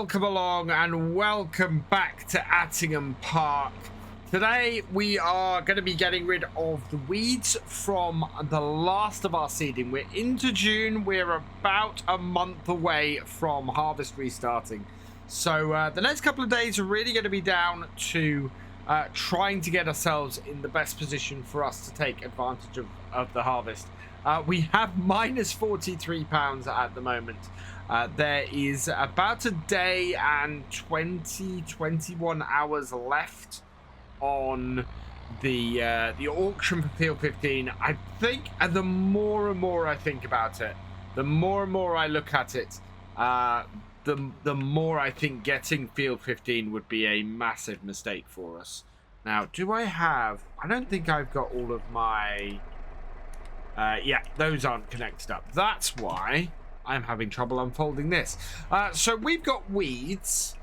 welcome along and welcome back to Attingham Park. Today we are going to be getting rid of the weeds from the last of our seeding. We're into June. We're about a month away from harvest restarting. So the next couple of days are really going to be down to trying to get ourselves in the best position for us to take advantage of the harvest. We have minus 43 pounds at the moment. There is about a day and 21 hours left on the auction for Field 15. I think the more and more I think about it, the more and more I look at it, the more I think getting Field 15 would be a massive mistake for us. Now, do I have... I don't think I've got all of my... yeah, those aren't connected up. That's why I'm having trouble unfolding this. So we've got weeds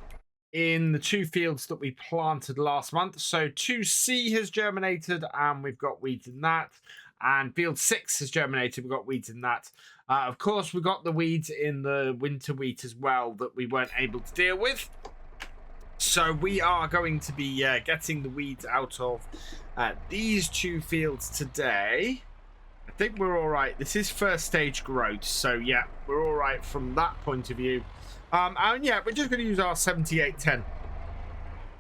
in the two fields that we planted last month. So 2C has germinated and we've got weeds in that. And field 6 has germinated. We've got weeds in that. Of course, we've got the weeds in the winter wheat as well that we weren't able to deal with. So we are going to be getting the weeds out of these two fields today. I think we're all right. This is first stage growth, so yeah, we're all right from that point of view. And yeah, we're just going to use our 7810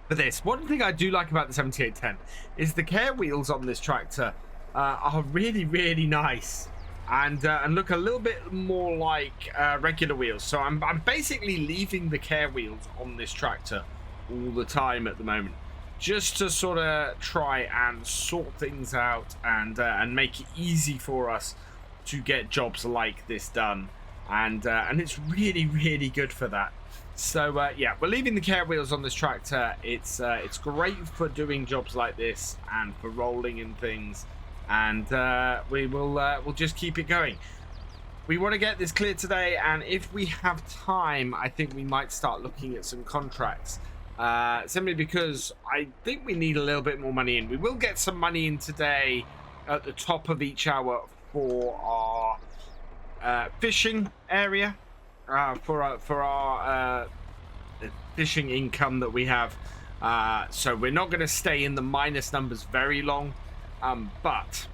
for this. One thing I do like about the 7810 is the care wheels on this tractor are really, really nice and look a little bit more like regular wheels. So I'm basically leaving the care wheels on this tractor all the time at the moment, just to sort of try and sort things out and make it easy for us to get jobs like this done, and it's really, really good for that. So yeah, we're leaving the care wheels on this tractor. It's great for doing jobs like this and for rolling and things, and we'll just keep it going. We want to get this cleared today, and if we have time, I think we might start looking at some contracts. Simply because I think we need a little bit more money in. We will get some money in today at the top of each hour for our fishing area, for our fishing income that we have. So we're not going to stay in the minus numbers very long, but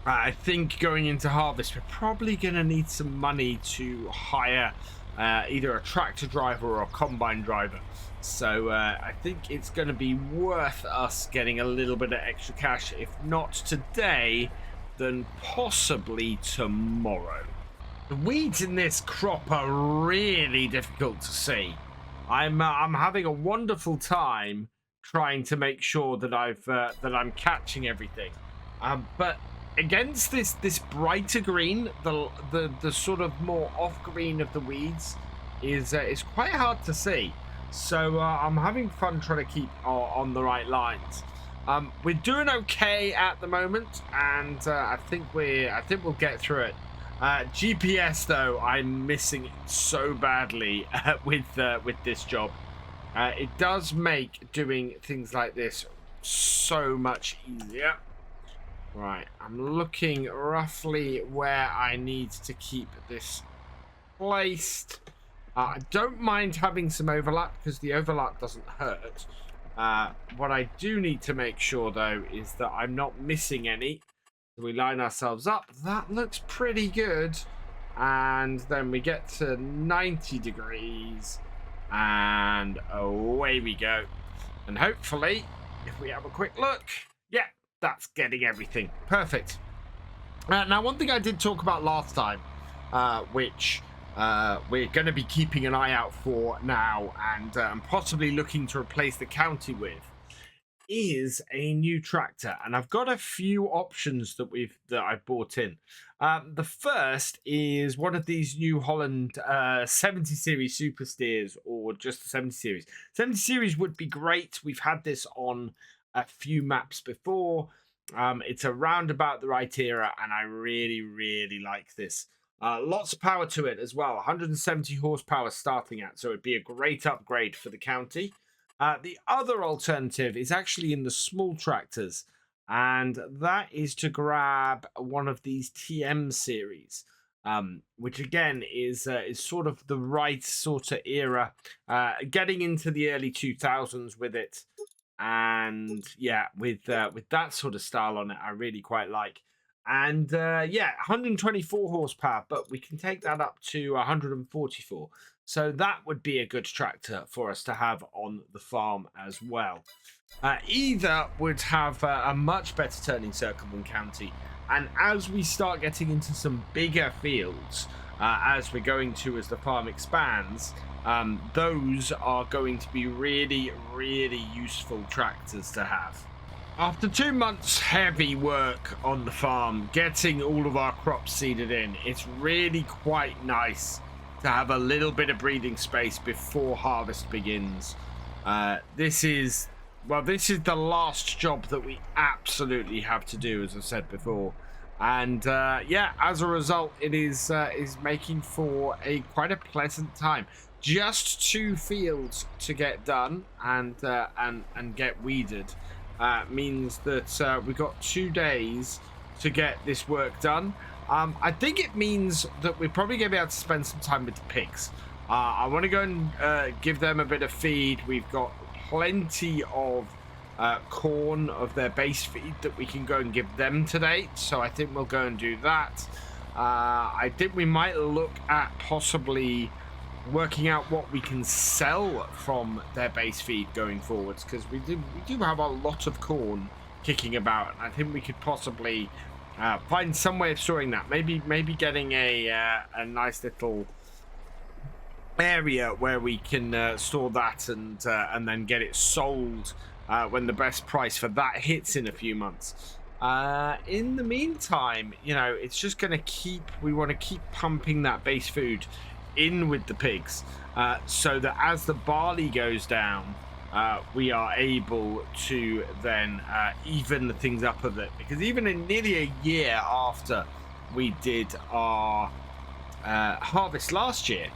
I think going into harvest, we're probably going to need some money to hire either a tractor driver or a combine driver. So I think it's going to be worth us getting a little bit of extra cash. If not today, then possibly tomorrow. The weeds in this crop are really difficult to see. I'm having a wonderful time trying to make sure that I'm catching everything. But against this brighter green, the sort of more off green of the weeds is quite hard to see. So I'm having fun trying to keep on the right lines. We're doing okay at the moment, and I think we'll get through it. GPS though, I'm missing it so badly with this job. It does make doing things like this so much easier. Right, I'm looking roughly where I need to keep this placed. I don't mind having some overlap because the overlap doesn't hurt. What I do need to make sure, though, is that I'm not missing any. So we line ourselves up. That looks pretty good. And then we get to 90 degrees. And away we go. And hopefully, if we have a quick look, yeah, that's getting everything. Perfect. Now, one thing I did talk about last time, which... we're going to be keeping an eye out for now and possibly looking to replace the county with, is a new tractor. And I've got a few options that I've bought in. The first is one of these New Holland 70 series super steers, or just the 70 series. 70 series would be great. We've had this on a few maps before. It's around about the right era, and I really, really like this. Lots of power to it as well. 170 horsepower starting at, so it'd be a great upgrade for the county. The other alternative is actually in the small tractors, and that is to grab one of these TM series. which again is sort of the right sort of era. Getting into the early 2000s with it, and yeah, with that sort of style on it, I really quite like. And yeah, 124 horsepower, but we can take that up to 144. So that would be a good tractor for us to have on the farm as well. Either would have a much better turning circle than County. And as we start getting into some bigger fields, as we're going to as the farm expands, those are going to be really, really useful tractors to have. After 2 months heavy work on the farm, getting all of our crops seeded in, it's really quite nice to have a little bit of breathing space before harvest begins. This is the last job that we absolutely have to do, as I said before. And yeah, as a result, it is making for quite a pleasant time. Just 2 fields to get done and get weeded means that we've got 2 days to get this work done. I think it means that we're probably going to be able to spend some time with the pigs. I want to go and give them a bit of feed. We've got plenty of corn of their base feed that we can go and give them today, so I think we'll go and do that. I think we might look at possibly working out what we can sell from their base feed going forwards, because we do have a lot of corn kicking about, and I think we could possibly find some way of storing that. Maybe getting a nice little area where we can store that and then get it sold when the best price for that hits in a few months. In the meantime, you know, it's just going to we want to keep pumping that base food in with the pigs, so that as the barley goes down, we are able to then even things up a bit, because even in nearly a year after we did our harvest last year,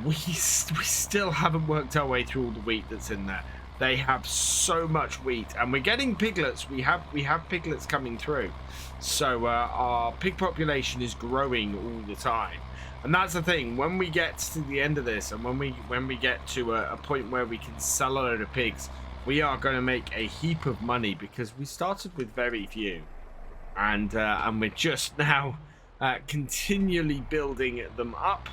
we still haven't worked our way through all the wheat that's in there. They have so much wheat, and we're getting piglets. We have piglets coming through, so our pig population is growing all the time. And that's the thing, when we get to the end of this, and when we get to a point where we can sell a load of pigs, we are going to make a heap of money, because we started with very few, and we're just now continually building them up,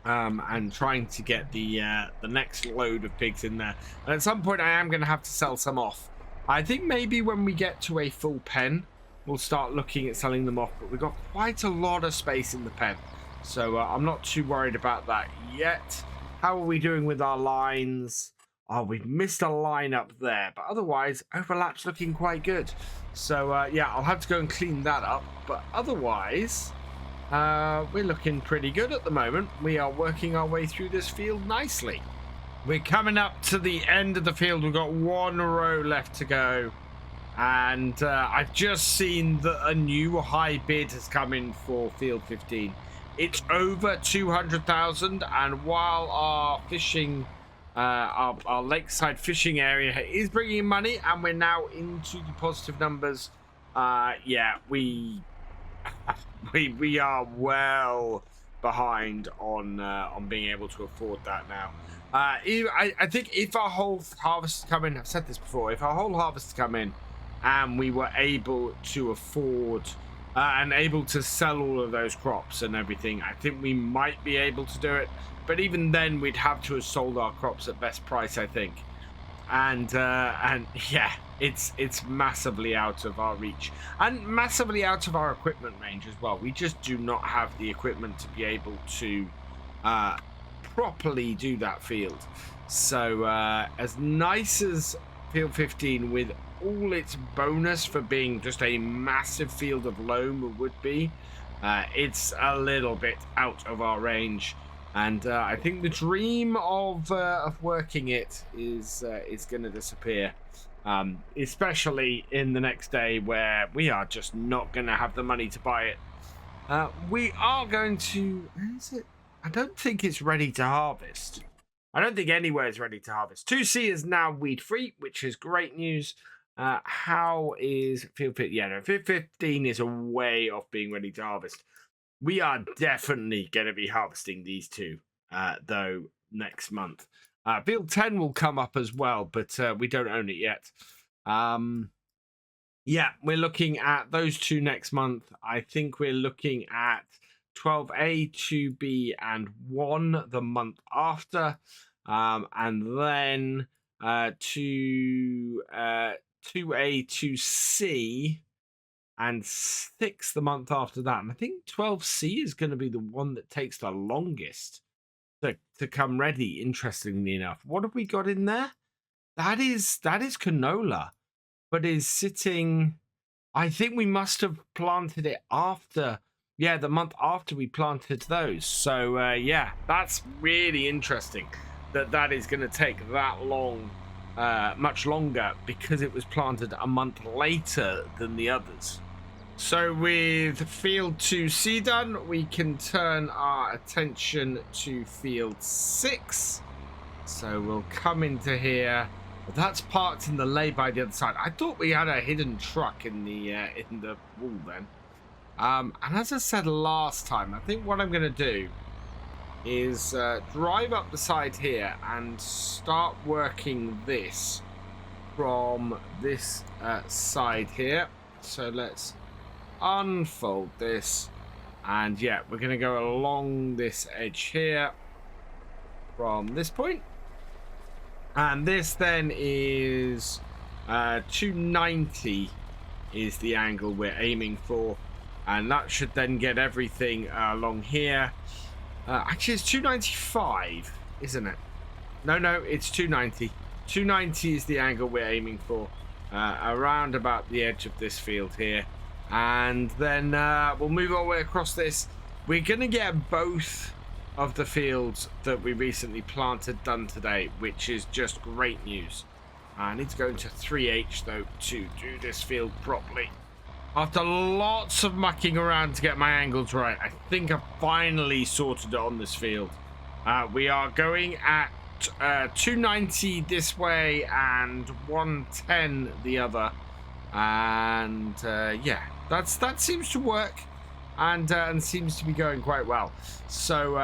and trying to get the next load of pigs in there. And at some point I am going to have to sell some off. I think maybe when we get to a full pen, we'll start looking at selling them off, but we've got quite a lot of space in the pen, so I'm not too worried about that yet. How are we doing with our lines? Oh, we've missed a line up there, but otherwise overlap's looking quite good. So yeah, I'll have to go and clean that up, but otherwise we're looking pretty good at the moment. We are working our way through this field nicely. We're coming up to the end of the field. We've got 1 row left to go. And I've just seen that a new high bid has come in for field 15. It's over 200,000, and while our fishing, our lakeside fishing area is bringing in money, and we're now into the positive numbers, yeah, we are well behind on being able to afford that now. I think if our whole harvest come in, I've said this before, if our whole harvest come in, and we were able to afford and able to sell all of those crops and everything, I think we might be able to do it. But even then, we'd have to have sold our crops at best price, I think. And yeah, it's massively out of our reach, and massively out of our equipment range as well. We just do not have the equipment to be able to properly do that field. So as nice as field 15 with all its bonus for being just a massive field of loam would be, it's a little bit out of our range, and I think the dream of working it is going to disappear, especially in the next day where we are just not going to have the money to buy it. We are going to, is it? I don't think it's ready to harvest. I don't think anywhere is ready to harvest. 2C is now weed free, which is great news. How is field 15? Yeah, no, field 15 is a way off being ready to harvest. We are definitely going to be harvesting these two, though, next month. Field 10 will come up as well, but we don't own it yet. Yeah, we're looking at those two next month. I think we're looking at 12A, 2B, and 1 the month after. And then 2A, 2C, and 6 the month after that. And I think 12C is going to be the one that takes the longest to come ready, interestingly enough. What have we got in there? That is canola, but is sitting... I think we must have planted it after... Yeah, the month after we planted those. So, yeah, that's really interesting that is going to take that long, much longer, because it was planted a month later than the others. So with field 2C done, we can turn our attention to field 6. So we'll come into here. That's parked in the lay-by the other side. I thought we had a hidden truck in the wall then. And as I said last time, I think what I'm going to do is drive up the side here and start working this from this side here. So let's unfold this, and yeah, we're going to go along this edge here from this point, and this then is 290 is the angle we're aiming for, and that should then get everything along here. Actually, it's 295, isn't it? No, it's 290. 290 is the angle we're aiming for, around about the edge of this field here. And then we'll move our way across this. We're going to get both of the fields that we recently planted done today, which is just great news. I need to go into 3H, though, to do this field properly. After lots of mucking around to get my angles right, I think I've finally sorted it on this field. We are going at 290 this way and 110 the other. And yeah, that seems to work, and seems to be going quite well. So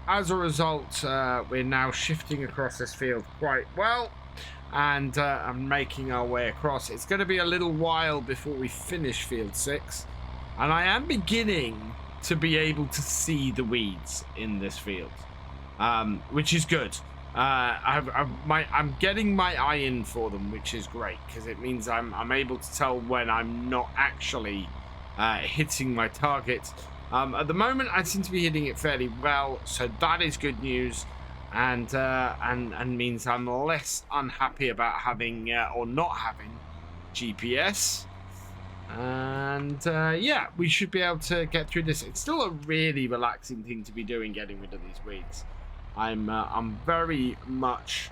as a result, we're now shifting across this field quite well, and I'm making our way across. It's going to be a little while before we finish field 6, and I am beginning to be able to see the weeds in this field, which is good. I'm getting my eye in for them, which is great, because it means I'm able to tell when I'm not actually hitting my target. At the moment, I seem to be hitting it fairly well, so that is good news, and means I'm less unhappy about having or not having GPS. And yeah, we should be able to get through this. It's still a really relaxing thing to be doing, getting rid of these weeds. I'm very much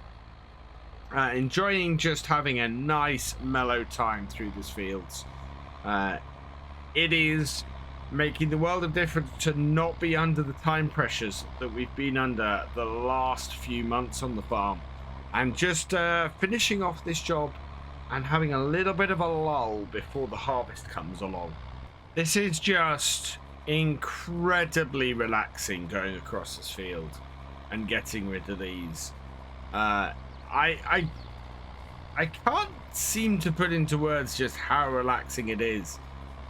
enjoying just having a nice mellow time through these fields. It is making the world of difference to not be under the time pressures that we've been under the last few months on the farm, and just finishing off this job and having a little bit of a lull before the harvest comes along. This is just incredibly relaxing, going across this field and getting rid of these. I can't seem to put into words just how relaxing it is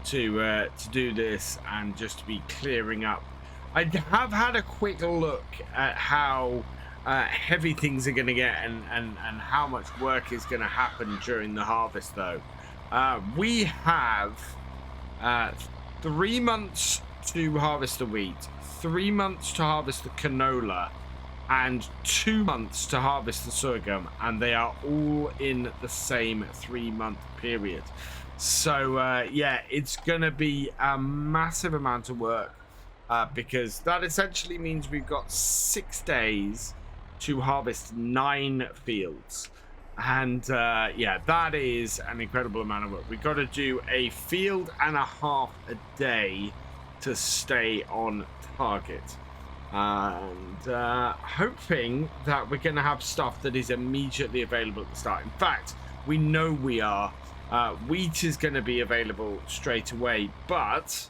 to do this and just to be clearing up. I have had a quick look at how heavy things are going to get and how much work is going to happen during the harvest, though. We have 3 months to harvest the wheat, 3 months to harvest the canola, and 2 months to harvest the sorghum, and they are all in the same 3-month period. So yeah, it's gonna be a massive amount of work, because that essentially means we've got 6 days to harvest 9 fields, and yeah, that is an incredible amount of work. We've got to do a field and a half a day to stay on target, and hoping that we're going to have stuff that is immediately available at the start. In fact, we know we are. Wheat is going to be available straight away, but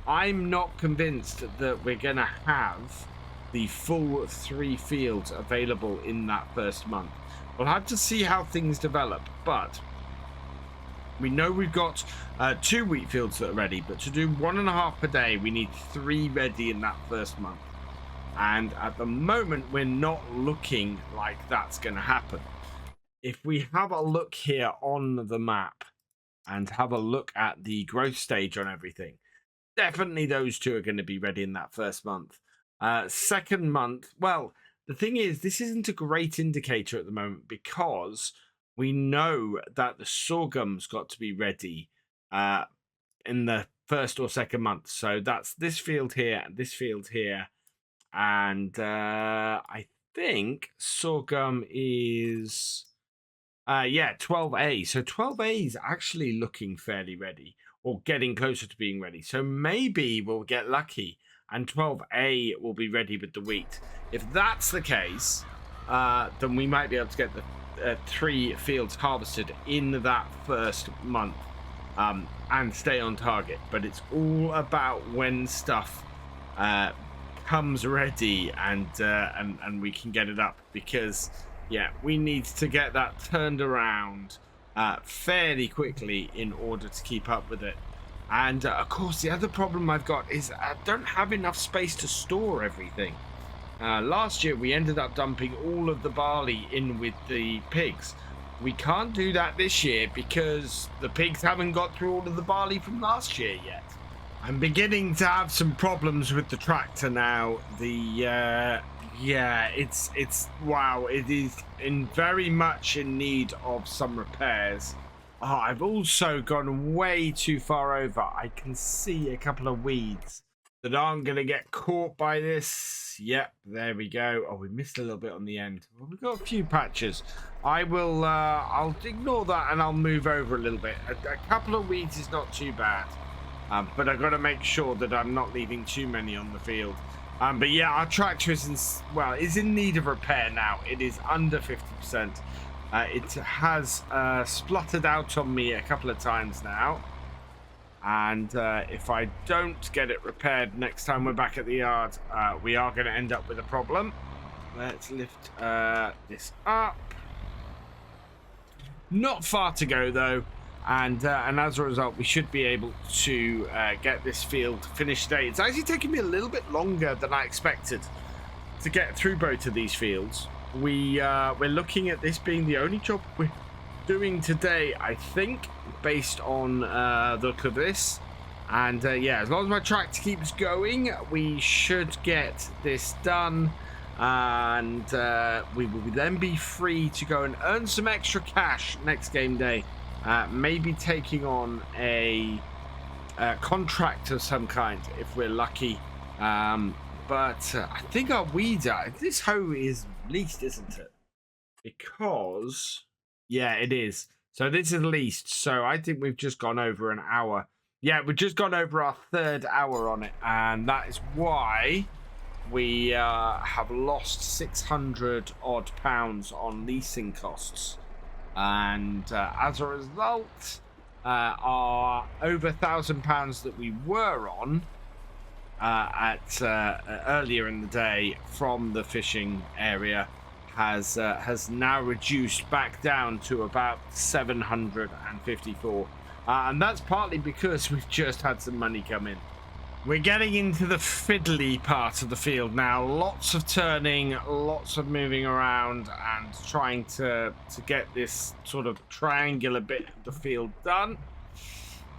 I'm not convinced that we're going to have the full 3 fields available in that first month. We'll have to see how things develop, but we know we've got 2 wheat fields that are ready, but to do 1.5 per day, we need 3 ready in that first month. And at the moment, we're not looking like that's going to happen. If we have a look here on the map and have a look at the growth stage on everything, definitely those 2 are going to be ready in that first month. Second month, well, the thing is, this isn't a great indicator at the moment because we know that the sorghum's got to be ready in the first or second month. So that's this field here and this field here. And I think sorghum is, 12A. So 12A is actually looking fairly ready or getting closer to being ready. So maybe we'll get lucky and 12A will be ready with the wheat. If that's the case, then we might be able to get the 3 fields harvested in that first month and stay on target. But it's all about when stuff comes ready and we can get it up, because we need to get that turned around fairly quickly in order to keep up with it. And of course, the other problem I've got is I don't have enough space to store everything. Last year we ended up dumping all of the barley in with the pigs. We can't do that this year because the pigs haven't got through all of the barley from last year yet. I'm beginning to have some problems with the tractor now. It's wow, it is very much in need of some repairs. Oh, I've also gone way too far over. I can see a couple of weeds that aren't going to get caught by this. Yep, there we go. Oh, we missed a little bit on the end. Well, we've got a few patches. I'll ignore that and I'll move over a little bit. A couple of weeds is not too bad. But I've got to make sure that I'm not leaving too many on the field. But yeah, our tractor is in need of repair now. It is under 50%. It has spluttered out on me a couple of times now. And if I don't get it repaired next time we're back at the yard, we are going to end up with a problem. Let's lift this up. Not far to go, though. And as a result, we should be able to get this field finished today. It's actually taken me a little bit longer than I expected to get through both of these fields. We're looking at this being the only job we're doing today, I think, based on the look of this. And as long as my tractor keeps going, we should get this done. And we will then be free to go and earn some extra cash next game day. Maybe taking on a contract of some kind if we're lucky. But I think our weeds are... This hoe is leased, isn't it? Because... Yeah, it is. So this is leased. So I think we've just gone over an hour. Yeah, we've just gone over our 3rd hour on it. And that is why we have lost 600 odd pounds on leasing costs. And as a result, our over £1,000 that we were on earlier in the day from the fishing area has now reduced back down to about 754, and that's partly because we've just had some money come in. We're getting into the fiddly part of the field now. Lots of turning, lots of moving around and trying to get this sort of triangular bit of the field done.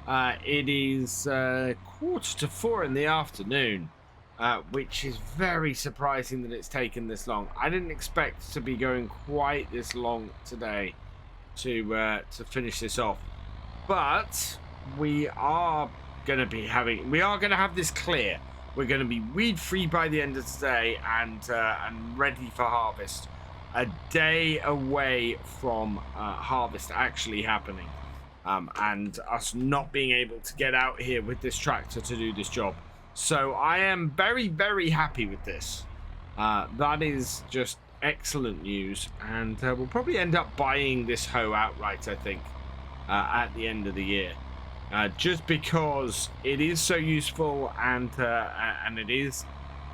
It is 3:45 in the afternoon, which is very surprising that it's taken this long. I didn't expect to be going quite this long today to finish this off, but we are going to have this clear. We're going to be weed free by the end of today and ready for harvest, a day away from harvest actually happening, and us not being able to get out here with this tractor to do this job. So I am very, very happy with this. That is just excellent news, and we'll probably end up buying this hoe outright, I think, at the end of the year. just because it is so useful, and it is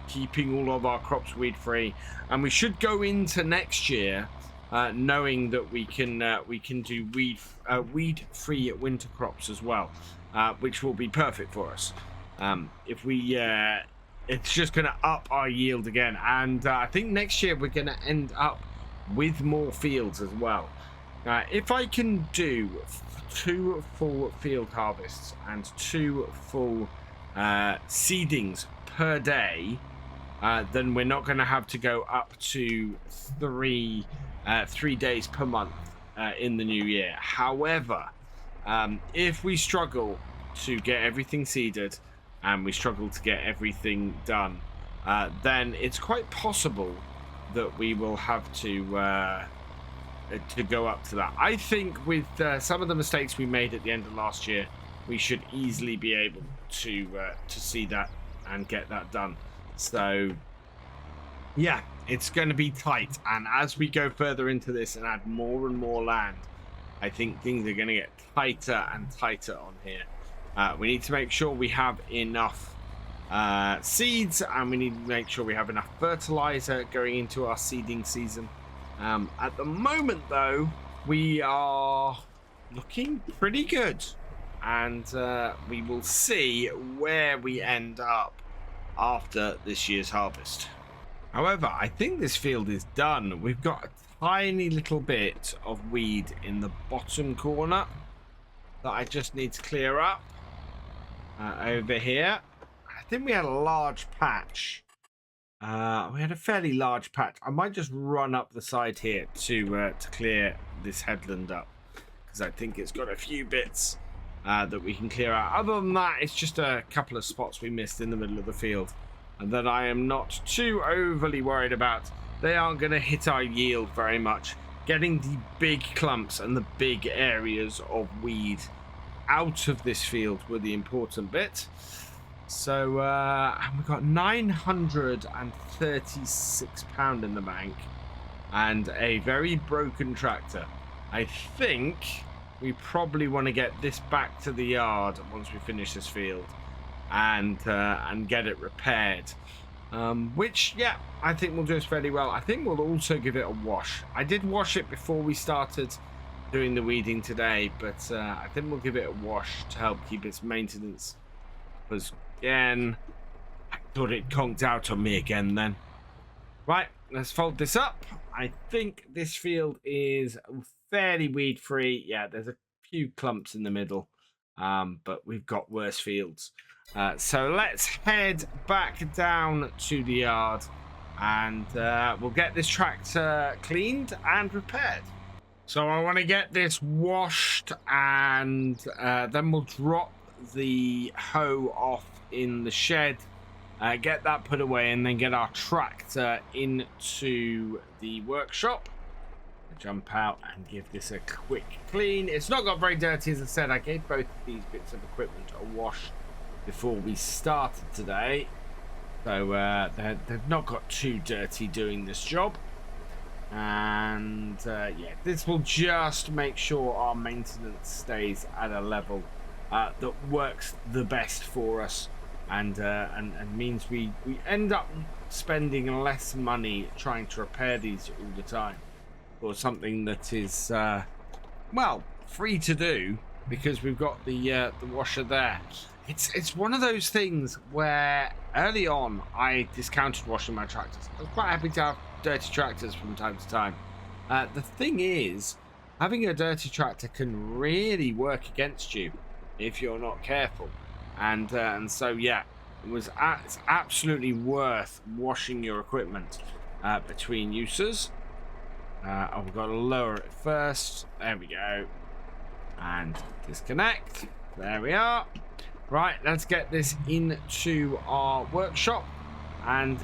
keeping all of our crops weed free, and we should go into next year knowing that we can do weed free winter crops as well, which will be perfect for us. If we it's just going to up our yield again, and I think next year we're going to end up with more fields as well. If I can do 2 full field harvests and 2 full seedings per day, then we're not going to have to go up to 3 days per month in the new year. However, if we struggle to get everything seeded and we struggle to get everything done, then it's quite possible that we will have to go up to that. I think with some of the mistakes we made at the end of last year, we should easily be able to see that and get that done. So yeah, it's going to be tight, and as we go further into this and add more and more land, I think things are going to get tighter and tighter on here. We need to make sure we have enough seeds, and we need to make sure we have enough fertilizer going into our seeding season. At the moment, though, we are looking pretty good, and we will see where we end up after this year's harvest. However, I think this field is done. We've got a tiny little bit of weed in the bottom corner that I just need to clear up over here. I think we had a large patch. We had a fairly large patch. I might just run up the side here to clear this headland up, because I think it's got a few bits that we can clear out. Other than that, it's just a couple of spots we missed in the middle of the field, and that I am not too overly worried about. They aren't going to hit our yield very much. Getting the big clumps and the big areas of weed out of this field were the important bit. So we've got £936 in the bank and a very broken tractor. I think we probably want to get this back to the yard once we finish this field and get it repaired. Which, yeah, I think will do us fairly well. I think we'll also give it a wash. I did wash it before we started doing the weeding today, but I think we'll give it a wash to help keep its maintenance. Because, again, I thought it conked out on me again then. Right, let's fold this up. I think this field is fairly weed free. Yeah, there's a few clumps in the middle, but we've got worse fields. So let's head back down to the yard, and we'll get this tractor cleaned and repaired. So I want to get this washed, and then we'll drop the hoe off in the shed, get that put away, and then get our tractor into the workshop. Jump out and give this a quick clean. It's not got very dirty, as I said. I gave both of these bits of equipment a wash before we started today, so they've not got too dirty doing this job. And yeah, this will just make sure our maintenance stays at a level that works the best for us, and means we end up spending less money trying to repair these all the time, or something that is well, free to do, because we've got the washer there. It's one of those things where early on I discounted washing my tractors. I was quite happy to have dirty tractors from time to time. The thing is, having a dirty tractor can really work against you if you're not careful, and so yeah, it's absolutely worth washing your equipment between uses. Oh, we've got to lower it first. There we go, and disconnect. There we are. Right, let's get this into our workshop and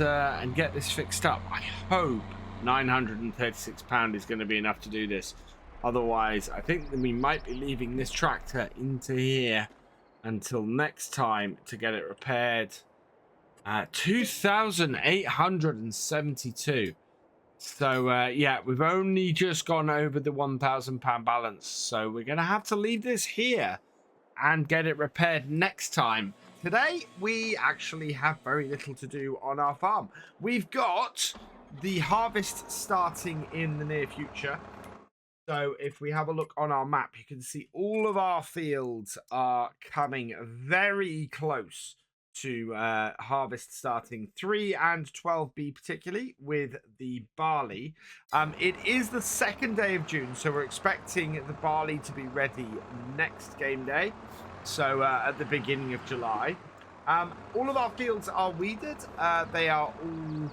get this fixed up. I hope £936 is going to be enough to do this. Otherwise, I think that we might be leaving this tractor into here until next time to get it repaired. 2,872. So yeah, we've only just gone over the £1,000 balance. So we're going to have to leave this here and get it repaired next time. Today, we actually have very little to do on our farm. We've got the harvest starting in the near future. So if we have a look on our map, you can see all of our fields are coming very close to harvest starting 3 and 12B particularly with the barley. It is the 2nd day of June, so we're expecting the barley to be ready next game day, so at the beginning of July. All of our fields are weeded. They are all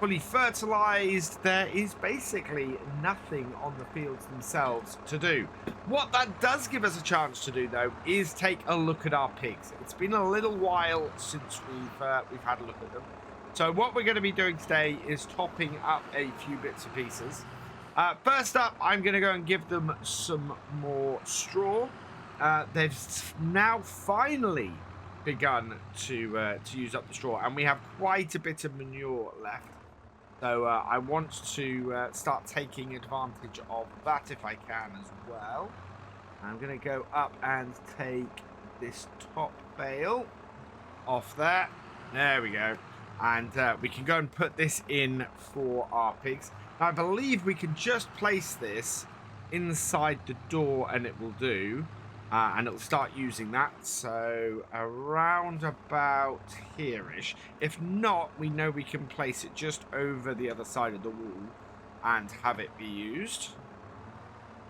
fully fertilized. There is basically nothing on the fields themselves to do. What that does give us a chance to do, though, is take a look at our pigs. It's been a little while since we've had a look at them. So what we're going to be doing today is topping up a few bits and pieces. First up, I'm going to go and give them some more straw. They've now finally begun to use up the straw, and we have quite a bit of manure left. So I want to start taking advantage of that if I can as well. I'm going to go up and take this top bale off there. There we go. And we can go and put this in for our pigs. Now, I believe we can just place this inside the door and it will do. And it'll start using that, so around about here-ish. If not, we know we can place it just over the other side of the wall and have it be used.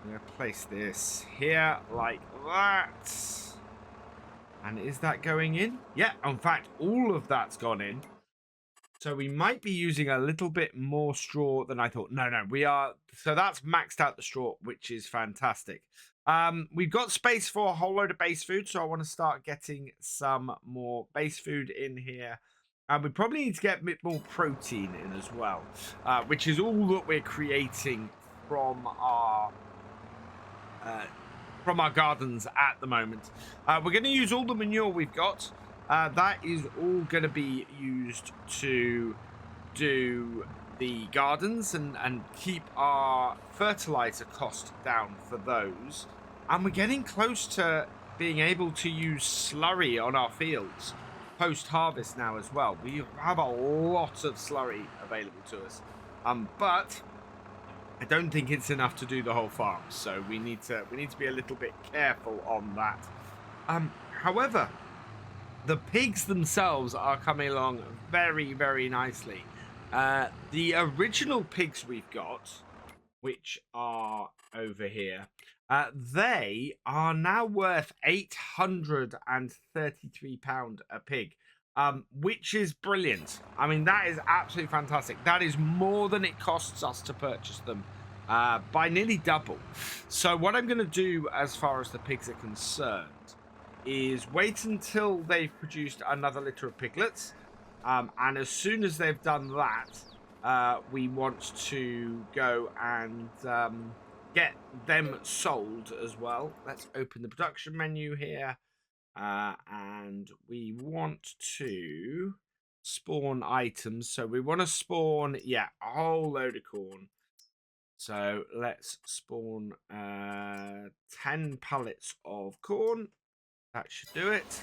I'm going to place this here like that. And is that going in? Yeah, in fact, all of that's gone in. So we might be using a little bit more straw than I thought. No, we are. So that's maxed out the straw, which is fantastic. We've got space for a whole load of base food, so I want to start getting some more base food in here. And we probably need to get a bit more protein in as well, which is all that we're creating from our gardens at the moment. We're going to use all the manure we've got. That is all going to be used to do the gardens and keep our fertilizer cost down for those. And we're getting close to being able to use slurry on our fields post-harvest now as well. We have a lot of slurry available to us. But I don't think it's enough to do the whole farm, so we need to be a little bit careful on that. However, the pigs themselves are coming along very, very nicely. The original pigs we've got, which are over here, they are now worth £833 a pig, which is brilliant. I mean, that is absolutely fantastic. That is more than it costs us to purchase them, by nearly double. So what I'm going to do as far as the pigs are concerned is wait until they've produced another litter of piglets. And as soon as they've done that, we want to go and get them sold as well. Let's open the production menu here. And we want to spawn items. So we want to spawn, a whole load of corn. So let's spawn 10 pallets of corn. That should do it.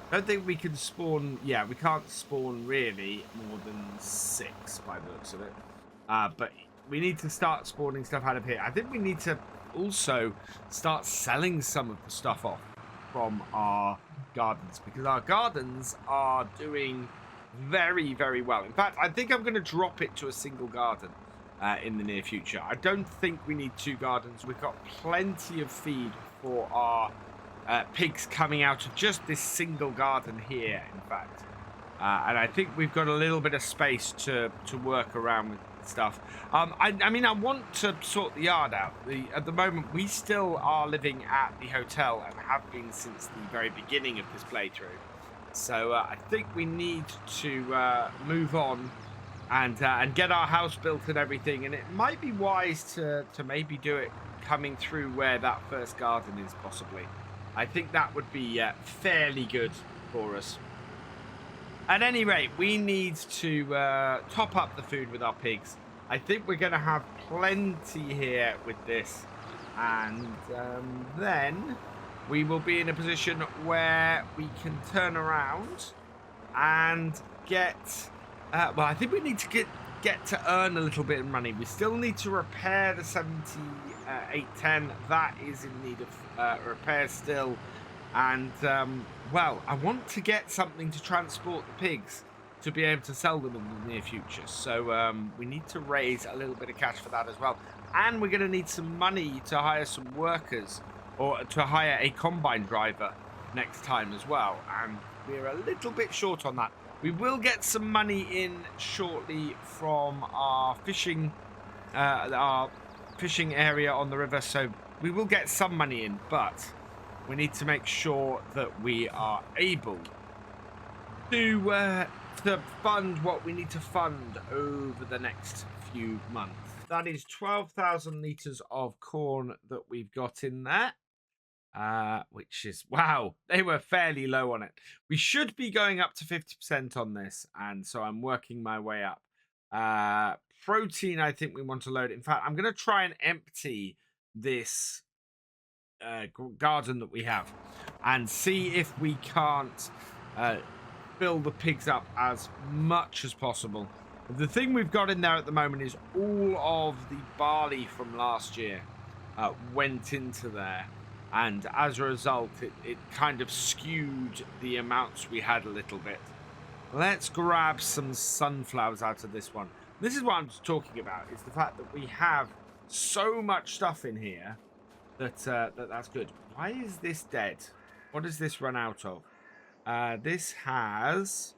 I don't think we can spawn. Yeah, we can't spawn really more than 6 by the looks of it. But we need to start spawning stuff out of here. I think we need to also start selling some of the stuff off from our gardens, because our gardens are doing very, very well. In fact, I think I'm going to drop it to a single garden in the near future. I don't think we need 2 gardens. We've got plenty of feed for our pigs coming out of just this single garden here, in fact. And I think we've got a little bit of space to work around with stuff. I mean, I want to sort the yard out. At the moment, we still are living at the hotel and have been since the very beginning of this playthrough. So I think we need to move on and get our house built and everything. And it might be wise to maybe do it coming through where that first garden is, possibly. I think that would be fairly good for us. At any rate, we need to top up the food with our pigs. I think we're going to have plenty here with this. And then we will be in a position where we can turn around and get... well, I think we need to get to earn a little bit of money. We still need to repair the 7810. That is in need of repair still. And, well, I want to get something to transport the pigs to be able to sell them in the near future. So we need to raise a little bit of cash for that as well. And we're going to need some money to hire some workers or to hire a combine driver next time as well. And we're a little bit short on that. We will get some money in shortly from our fishing area on the river. So we will get some money in, but we need to make sure that we are able to fund what we need to fund over the next few months. That is 12,000 litres of corn that we've got in there. Which is, wow, they were fairly low on it. We should be going up to 50% on this, and so I'm working my way up. Protein, I think we want to load. In fact, I'm going to try and empty this garden that we have and see if we can't fill the pigs up as much as possible. The thing we've got in there at the moment is all of the barley from last year went into there. And as a result, it kind of skewed the amounts we had a little bit. Let's grab some sunflowers out of this one. This is what I'm talking about, is the fact that we have so much stuff in here that's good. Why is this dead? What does this run out of? This has...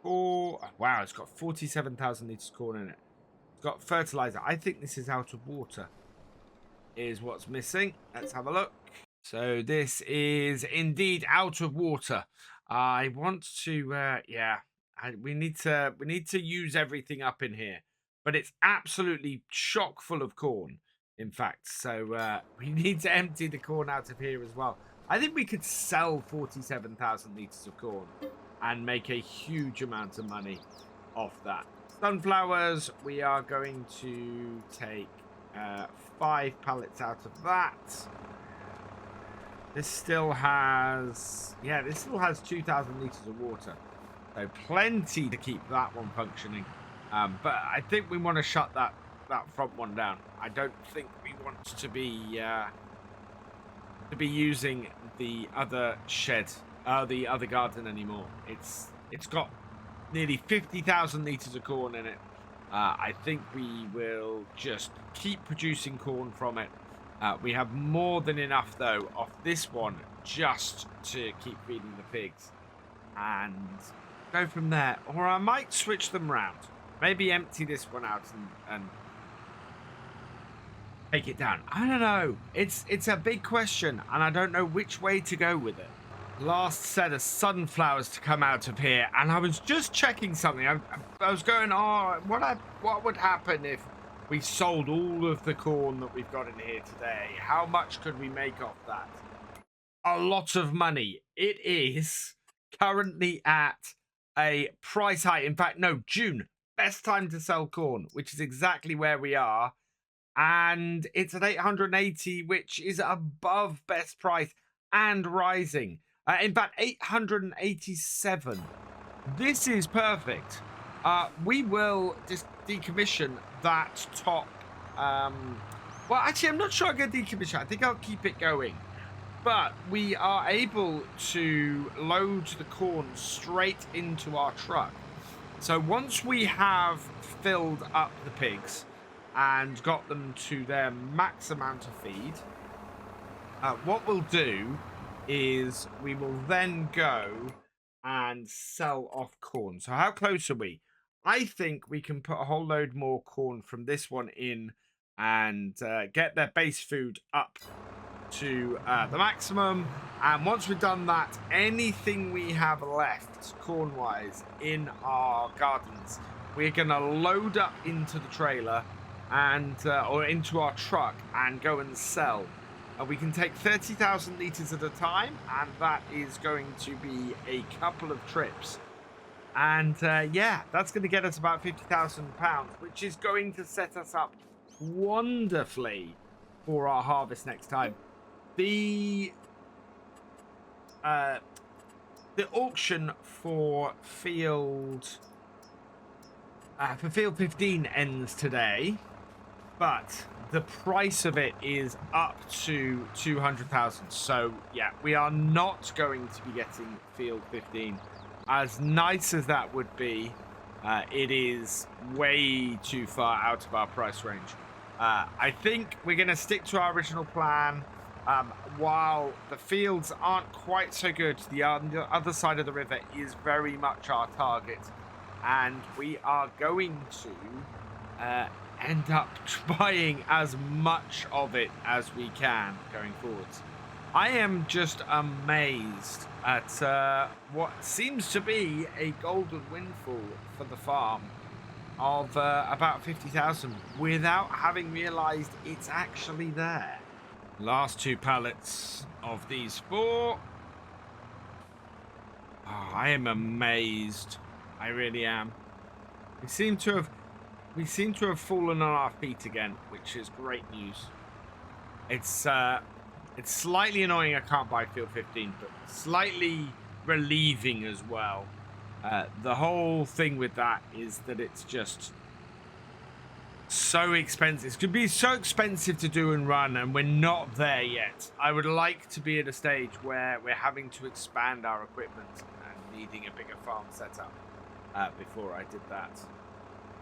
wow, it's got 47,000 litres of corn in it. It's got fertilizer. I think this is out of water. Is what's missing. Let's have a look. So this is indeed out of water. I want to we need to use everything up in here, but it's absolutely chock full of corn, in fact. So we need to empty the corn out of here as well. I think we could sell 47,000 litres of corn and make a huge amount of money off that. Sunflowers, we are going to take 5 pallets out of that. This still has 2,000 litres of water. So plenty to keep that one functioning. But I think we want to shut that front one down. I don't think we want to be using the other shed, the other garden anymore. It's got nearly 50,000 litres of corn in it. I think we will just keep producing corn from it. We have more than enough, though, of this one just to keep feeding the pigs. And go from there. Or I might switch them round. Maybe empty this one out and take it down. I don't know. It's a big question, and I don't know which way to go with it. Last set of sunflowers to come out of here, and I was just checking something. I was going, what would happen if we sold all of the corn that we've got in here today? How much could we make off that? A lot of money. It is currently at a price high. In fact, no, June, best time to sell corn, which is exactly where we are. And it's at 880, which is above best price and rising. In fact, 887. This is perfect. We will just decommission that top. Well, actually, I'm not sure I'm going to decommission. I think I'll keep it going. But we are able to load the corn straight into our truck. So once we have filled up the pigs and got them to their max amount of feed, what we'll do is we will then go and sell off corn. So how close are we? I think we can put a whole load more corn from this one in and get their base food up to the maximum. And once we've done that, anything we have left corn-wise in our gardens, we're going to load up into the trailer and or into our truck and go and sell. We can take 30,000 litres at a time, and that is going to be a couple of trips. And yeah, that's going to get us about £50,000, which is going to set us up wonderfully for our harvest next time. The the auction for field 15 ends today, but the price of it is up to 200,000. So yeah, we are not going to be getting field 15. As nice as that would be, it is way too far out of our price range. I think we're going to stick to our original plan. While the fields aren't quite so good, the other side of the river is very much our target. And we are going to end up buying as much of it as we can going forwards. I am just amazed at what seems to be a golden windfall for the farm of about 50,000 without having realized it's actually there. Last 2 pallets of these 4. Oh, I am amazed. I really am. We seem to have fallen on our feet again, which is great news. It's slightly annoying I can't buy field 15, but slightly relieving as well. The whole thing with that is that it's just so expensive. It's going to be so expensive to do and run, and we're not there yet. I would like to be at a stage where we're having to expand our equipment and needing a bigger farm setup before I did that.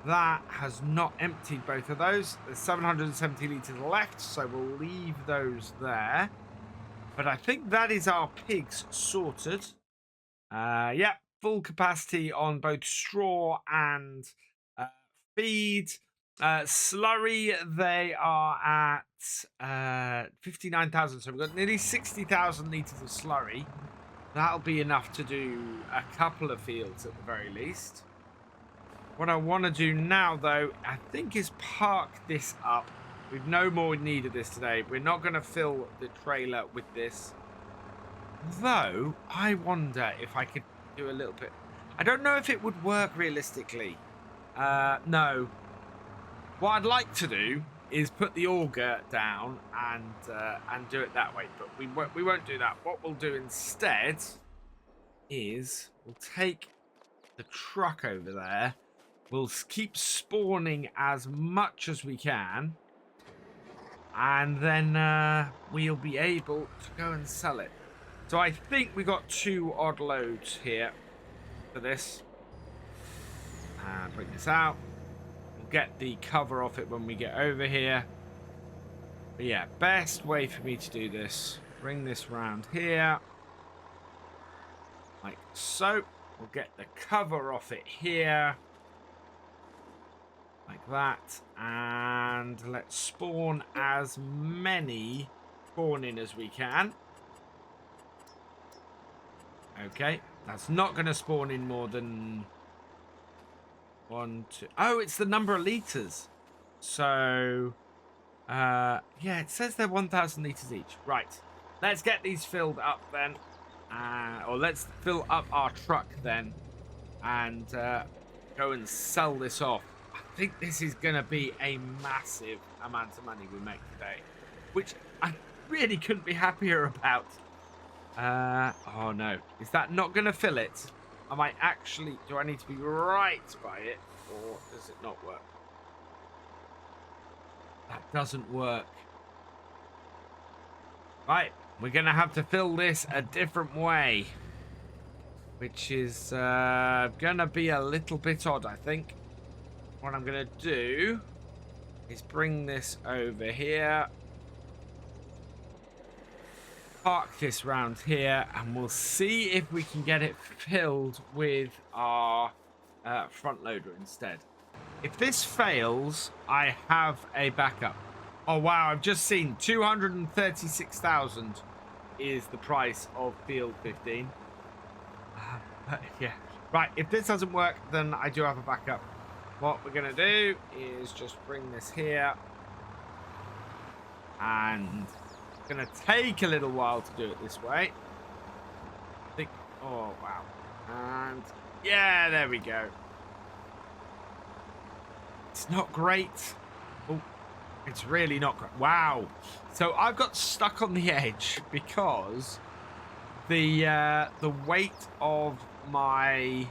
That has not emptied both of those. There's 770 litres left, so we'll leave those there. But I think that is our pigs sorted. Yeah, full capacity on both straw and feed. Slurry, they are at 59,000, so we've got nearly 60,000 litres of slurry. That'll be enough to do a couple of fields at the very least. What I want to do now, though, I think is park this up. We've no more need of this today. We're not going to fill the trailer with this. Though, I wonder if I could do a little bit. I don't know if it would work realistically. No. What I'd like to do is put the auger down and do it that way. But we won't do that. What we'll do instead is we'll take the truck over there. We'll keep spawning as much as we can. And then we'll be able to go and sell it. So I think we got 2 odd loads here for this. And bring this out. We'll get the cover off it when we get over here. But yeah, best way for me to do this. Bring this round here. Like so. We'll get the cover off it here. Like that. And let's spawn as many spawn in as we can. Okay. That's not going to spawn in more than 1, 2. Oh, it's the number of litres. So, yeah, it says they're 1,000 litres each. Right. Let's get these filled up then. Or let's fill up our truck then. And go and sell this off. I think this is going to be a massive amount of money we make today, which I really couldn't be happier about. Oh no, is that not going to fill it? Am I actually, do I need to be right by it, or does it not work? That doesn't work. Right, we're going to have to fill this a different way, which is going to be a little bit odd, I think. What I'm going to do is bring this over here. Park this round here, and we'll see if we can get it filled with our front loader instead. If this fails, I have a backup. Oh wow, I've just seen 236,000 is the price of field 15. Yeah, right, if this doesn't work, then I do have a backup. What we're going to do is just bring this here. And it's going to take a little while to do it this way. I think, oh, wow. And, yeah, there we go. It's not great. Oh, it's really not great. Wow. So I've got stuck on the edge because the weight of my...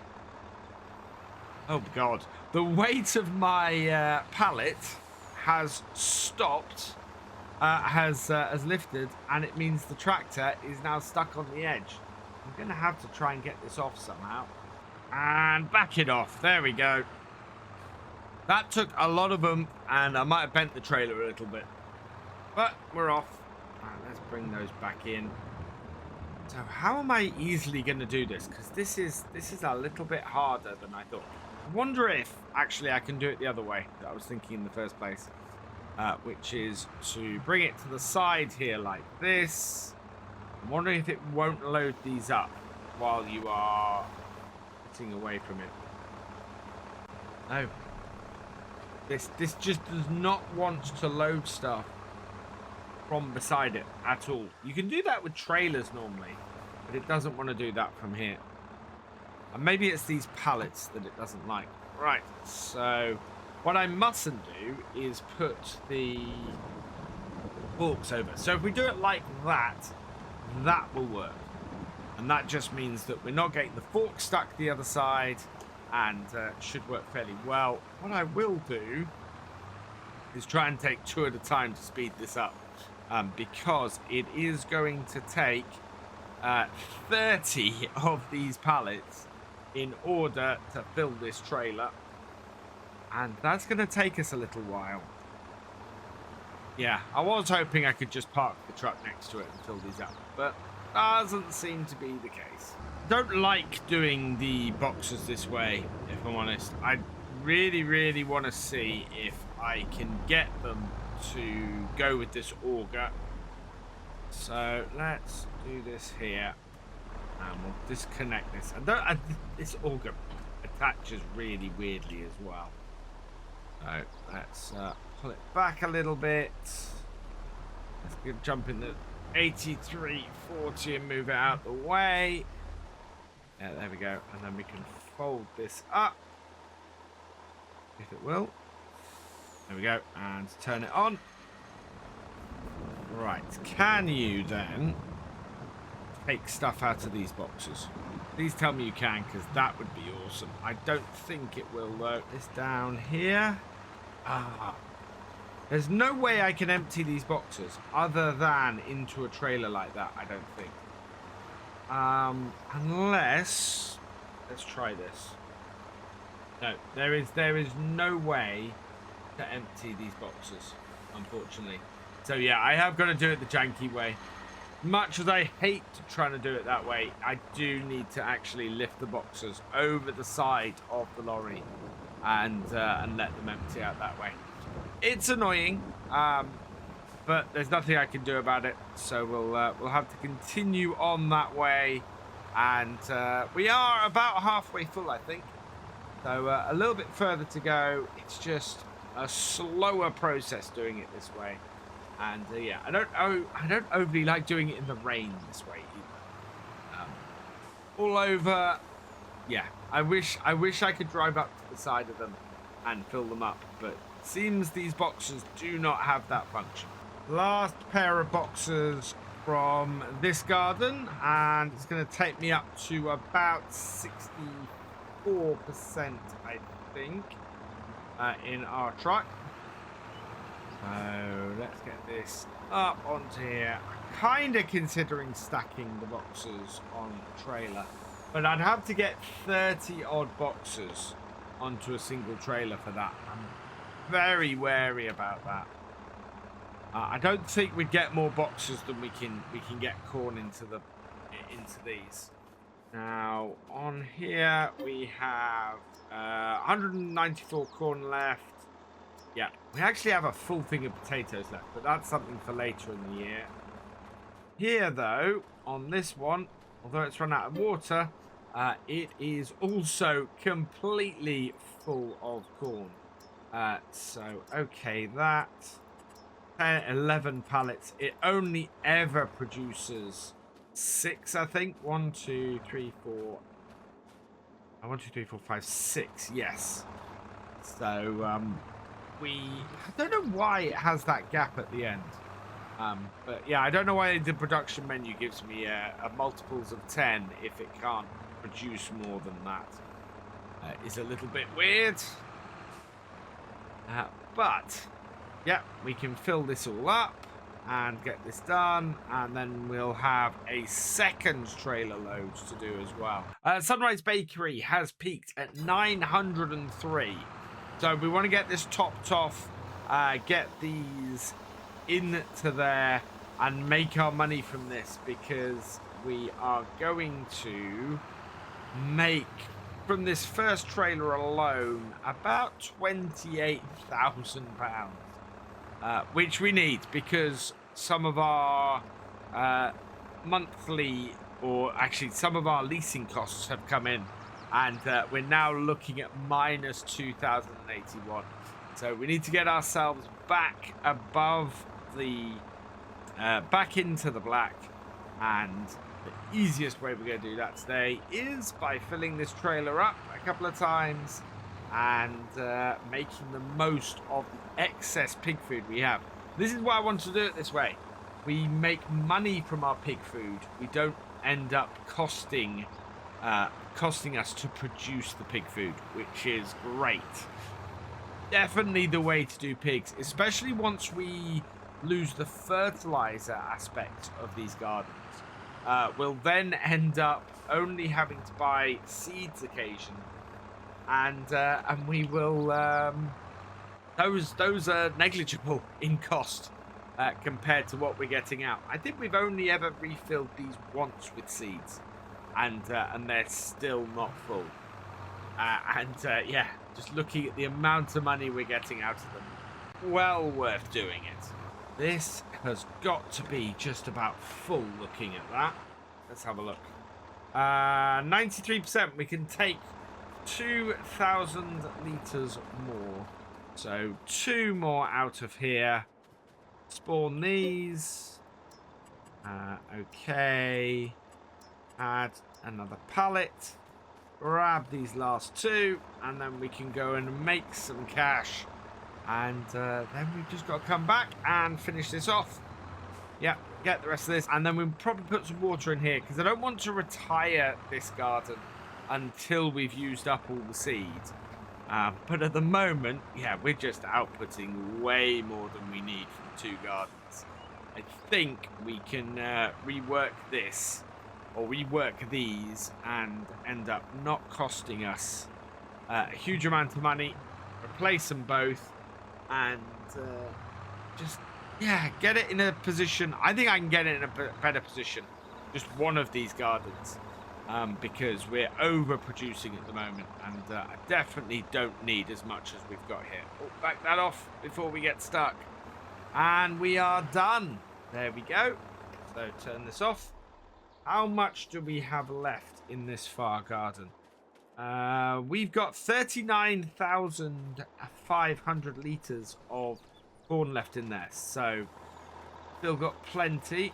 Oh, God. The weight of my pallet has stopped, has lifted, and it means the tractor is now stuck on the edge. I'm going to have to try and get this off somehow. And back it off. There we go. That took a lot of them, and I might have bent the trailer a little bit. But we're off. Right, let's bring those back in. So how am I easily going to do this? Because this is a little bit harder than I thought. I wonder if actually I can do it the other way that I was thinking in the first place. Which is to bring it to the side here like this. I'm wondering if it won't load these up while you are getting away from it. No. This just does not want to load stuff from beside it at all. You can do that with trailers normally, but it doesn't want to do that from here. And maybe it's these pallets that it doesn't like. Right, so what I mustn't do is put the forks over. So if we do it like that, that will work. And that just means that we're not getting the fork stuck the other side, and should work fairly well. What I will do is try and take 2 at a time to speed this up, because it is going to take 30 of these pallets in order to fill this trailer, and that's going to take us a little while. Yeah, I was hoping I could just park the truck next to it and fill these up, but doesn't seem to be the case. Don't like doing the boxes this way, if I'm honest. I really want to see if I can get them to go with this auger. So let's do this here, and we'll disconnect this. And this auger attaches really weirdly as well. So let's pull it back a little bit. Let's jump in the 8340 and move it out the way. Yeah, there we go. And then we can fold this up, if it will. There we go. And turn it on. Right. Can you then take stuff out of these boxes? Please tell me you can, because that would be awesome. I don't think it will, though. This down here. There's no way I can empty these boxes other than into a trailer like that, I don't think. Unless, let's try this. No, there is no way to empty these boxes, unfortunately. So yeah, I have got to do it the janky way. Much as I hate trying to do it that way, I do need to actually lift the boxes over the side of the lorry and let them empty out that way. It's annoying, but there's nothing I can do about it. So we'll have to continue on that way, and we are about halfway full, I think. So a little bit further to go. It's just a slower process doing it this way. And yeah, I don't overly like doing it in the rain this way either. All over, yeah. I wish I could drive up to the side of them and fill them up, but it seems these boxes do not have that function. Last pair of boxes from this garden, and it's going to take me up to about 64%, I think, in our truck. So let's get this up onto here. Kind of considering stacking the boxes on a trailer, but I'd have to get 30 odd boxes onto a single trailer for that. I'm very wary about that. I don't think we'd get more boxes than we can get corn into these. Now on here we have 194 corn left. Yeah, we actually have a full thing of potatoes left, but that's something for later in the year. Here, though, on this one, although it's run out of water, it is also completely full of corn. So, okay, that 10, 11 pallets. It only ever produces 6, I think. 1, 2, 3, 4. 1, 2, 3, 4, 5, 6. Yes. So, I don't know why it has that gap at the end. But yeah, I don't know why the production menu gives me a multiples of 10 if it can't produce more than that. Is a little bit weird. But yeah, we can fill this all up and get this done, and then we'll have a second trailer load to do as well. Sunrise Bakery has peaked at 903, so we want to get this topped off, get these into there and make our money from this, because we are going to make from this first trailer alone about £28,000. Which we need, because some of our monthly, or actually some of our leasing costs have come in, and we're now looking at minus 2,081. So we need to get ourselves back above the back into the black, and the easiest way we're going to do that today is by filling this trailer up a couple of times and making the most of the excess pig food we have. This is why I want to do it this way. We make money from our pig food. We don't end up costing us to produce the pig food, which is great. Definitely the way to do pigs, especially once we lose the fertilizer aspect of these gardens. We'll then end up only having to buy seeds occasionally, and we will those are negligible in cost compared to what we're getting out. I think we've only ever refilled these once with seeds, and they're still not full. Yeah, just looking at the amount of money we're getting out of them, well worth doing it. This has got to be just about full looking at that. Let's have a look. 93%. We can take 2,000 litres more. So 2 more out of here. Spawn these. Okay. Add another pallet. Grab these last 2. And then we can go and make some cash. And then we've just got to come back and finish this off. Yeah, get the rest of this. And then we'll probably put some water in here, because I don't want to retire this garden until we've used up all the seeds. But at the moment, yeah, we're just outputting way more than we need from 2 gardens. I think we can rework this, or rework these, and end up not costing us a huge amount of money. Replace them both. And just, yeah, get it in a position. I think I can get it in a better position. Just one of these gardens. Because we're overproducing at the moment. And I definitely don't need as much as we've got here. Oh, back that off before we get stuck. And we are done. There we go. So turn this off. How much do we have left in this far garden? We've got 39,500 litres of corn left in there, so still got plenty.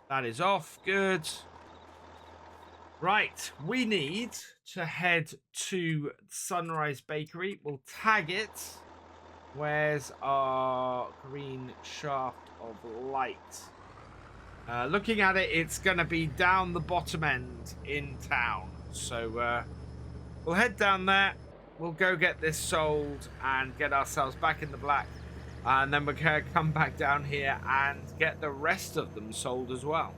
That is off. Good. Right, we need to head to Sunrise Bakery. We'll tag it. Where's our green shaft of light? Looking at it, it's going to be down the bottom end in town. So we'll head down there. We'll go get this sold and get ourselves back in the black. And then we're going to come back down here and get the rest of them sold as well.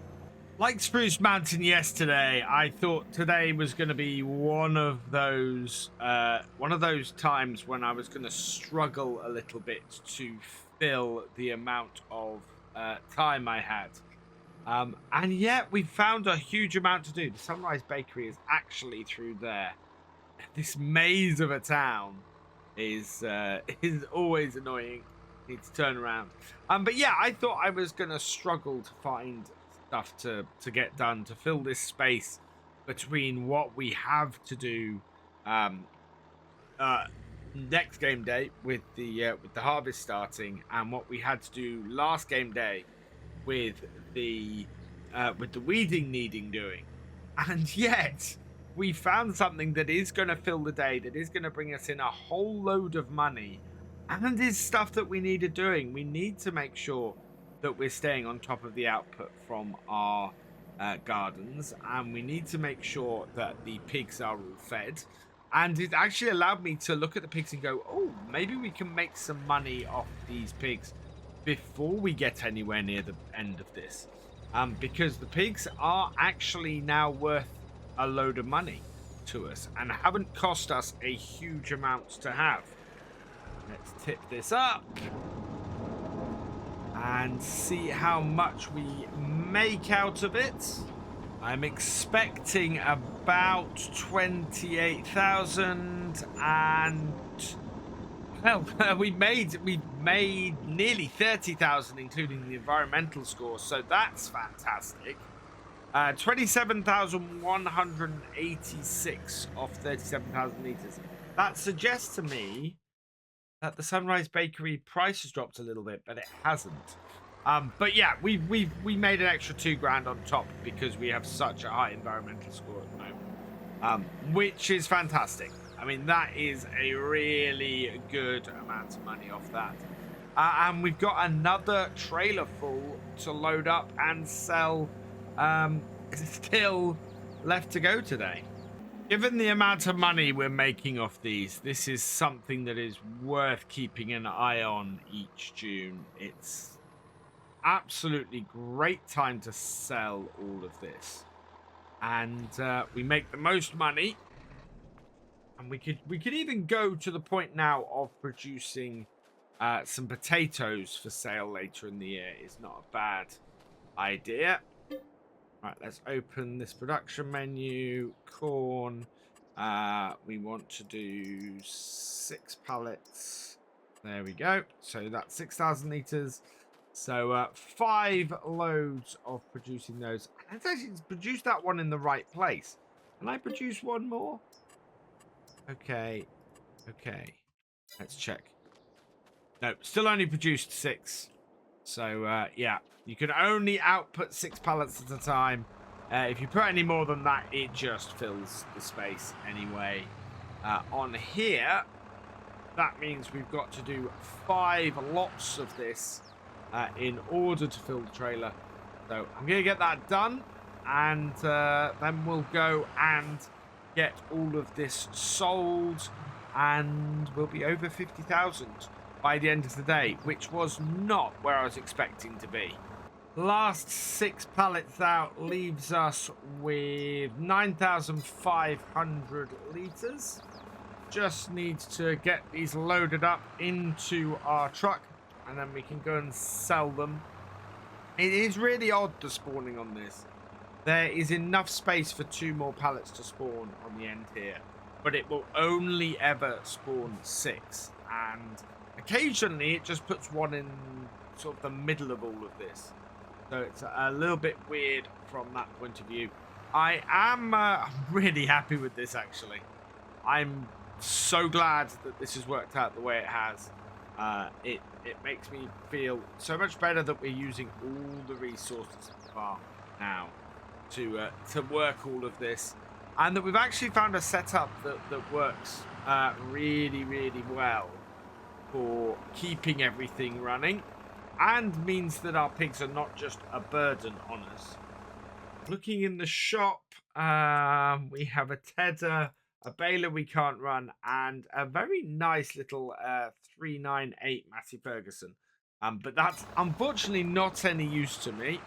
Like Spruce Mountain yesterday, I thought today was going to be one of those times when I was going to struggle a little bit to fill the amount of time I had. And yet we found a huge amount to do. The Sunrise Bakery is actually through there. This maze of a town is always annoying. Need to turn around. But yeah, I thought I was going to struggle to find stuff to get done to fill this space between what we have to do next game day with the harvest starting and what we had to do last game day with the weeding needing doing. And yet we found something that is going to fill the day, that is going to bring us in a whole load of money, and is stuff that we needed doing. We need to make sure that we're staying on top of the output from our gardens, and we need to make sure that the pigs are all fed. And it actually allowed me to look at the pigs and go, oh, maybe we can make some money off these pigs before we get anywhere near the end of this. Because the pigs are actually now worth a load of money to us and haven't cost us a huge amount to have. Let's tip this up and see how much we make out of it. I'm expecting about 28,000, and well, we've made nearly 30,000, including the environmental score, so that's fantastic. 27,186 off 37,000 liters. That suggests to me that the Sunrise Bakery price has dropped a little bit, but it hasn't. But yeah, we made an extra $2,000 on top because we have such a high environmental score at the moment, which is fantastic. I mean, that is a really good amount of money off that. And we've got another trailer full to load up and sell. Still left to go today. Given the amount of money we're making off these, this is something that is worth keeping an eye on each June. It's absolutely great time to sell all of this, and we make the most money. And we could even go to the point now of producing some potatoes for sale later in the year. Is not a bad idea. Right, let's open this production menu. Corn. We want to do 6 pallets. There we go. So that's 6,000 liters. So 5 loads of producing those. Let's actually produce that one in the right place. Can I produce one more? Okay. Okay. Let's check. No, still only produced 6. So, yeah. You can only output 6 pallets at a time. If you put any more than that, it just fills the space anyway. On here, that means we've got to do 5 lots of this in order to fill the trailer. So I'm going to get that done, and then we'll go and get all of this sold, and we'll be over 50,000 by the end of the day, which was not where I was expecting to be. Last 6 pallets out leaves us with 9,500 liters. Just need to get these loaded up into our truck, and then we can go and sell them. It is really odd, the spawning on this. There is enough space for 2 more pallets to spawn on the end here, but it will only ever spawn 6, and occasionally it just puts one in sort of the middle of all of this. So it's a little bit weird from that point of view. I am really happy with this, actually. I'm so glad that this has worked out the way it has. It makes me feel so much better that we're using all the resources of the farm now to work all of this, and that we've actually found a setup that works really, really well for keeping everything running, and means that our pigs are not just a burden on us. Looking in the shop, we have a tedder, a baler we can't run, and a very nice little 398 Massey Ferguson. But that's unfortunately not any use to me.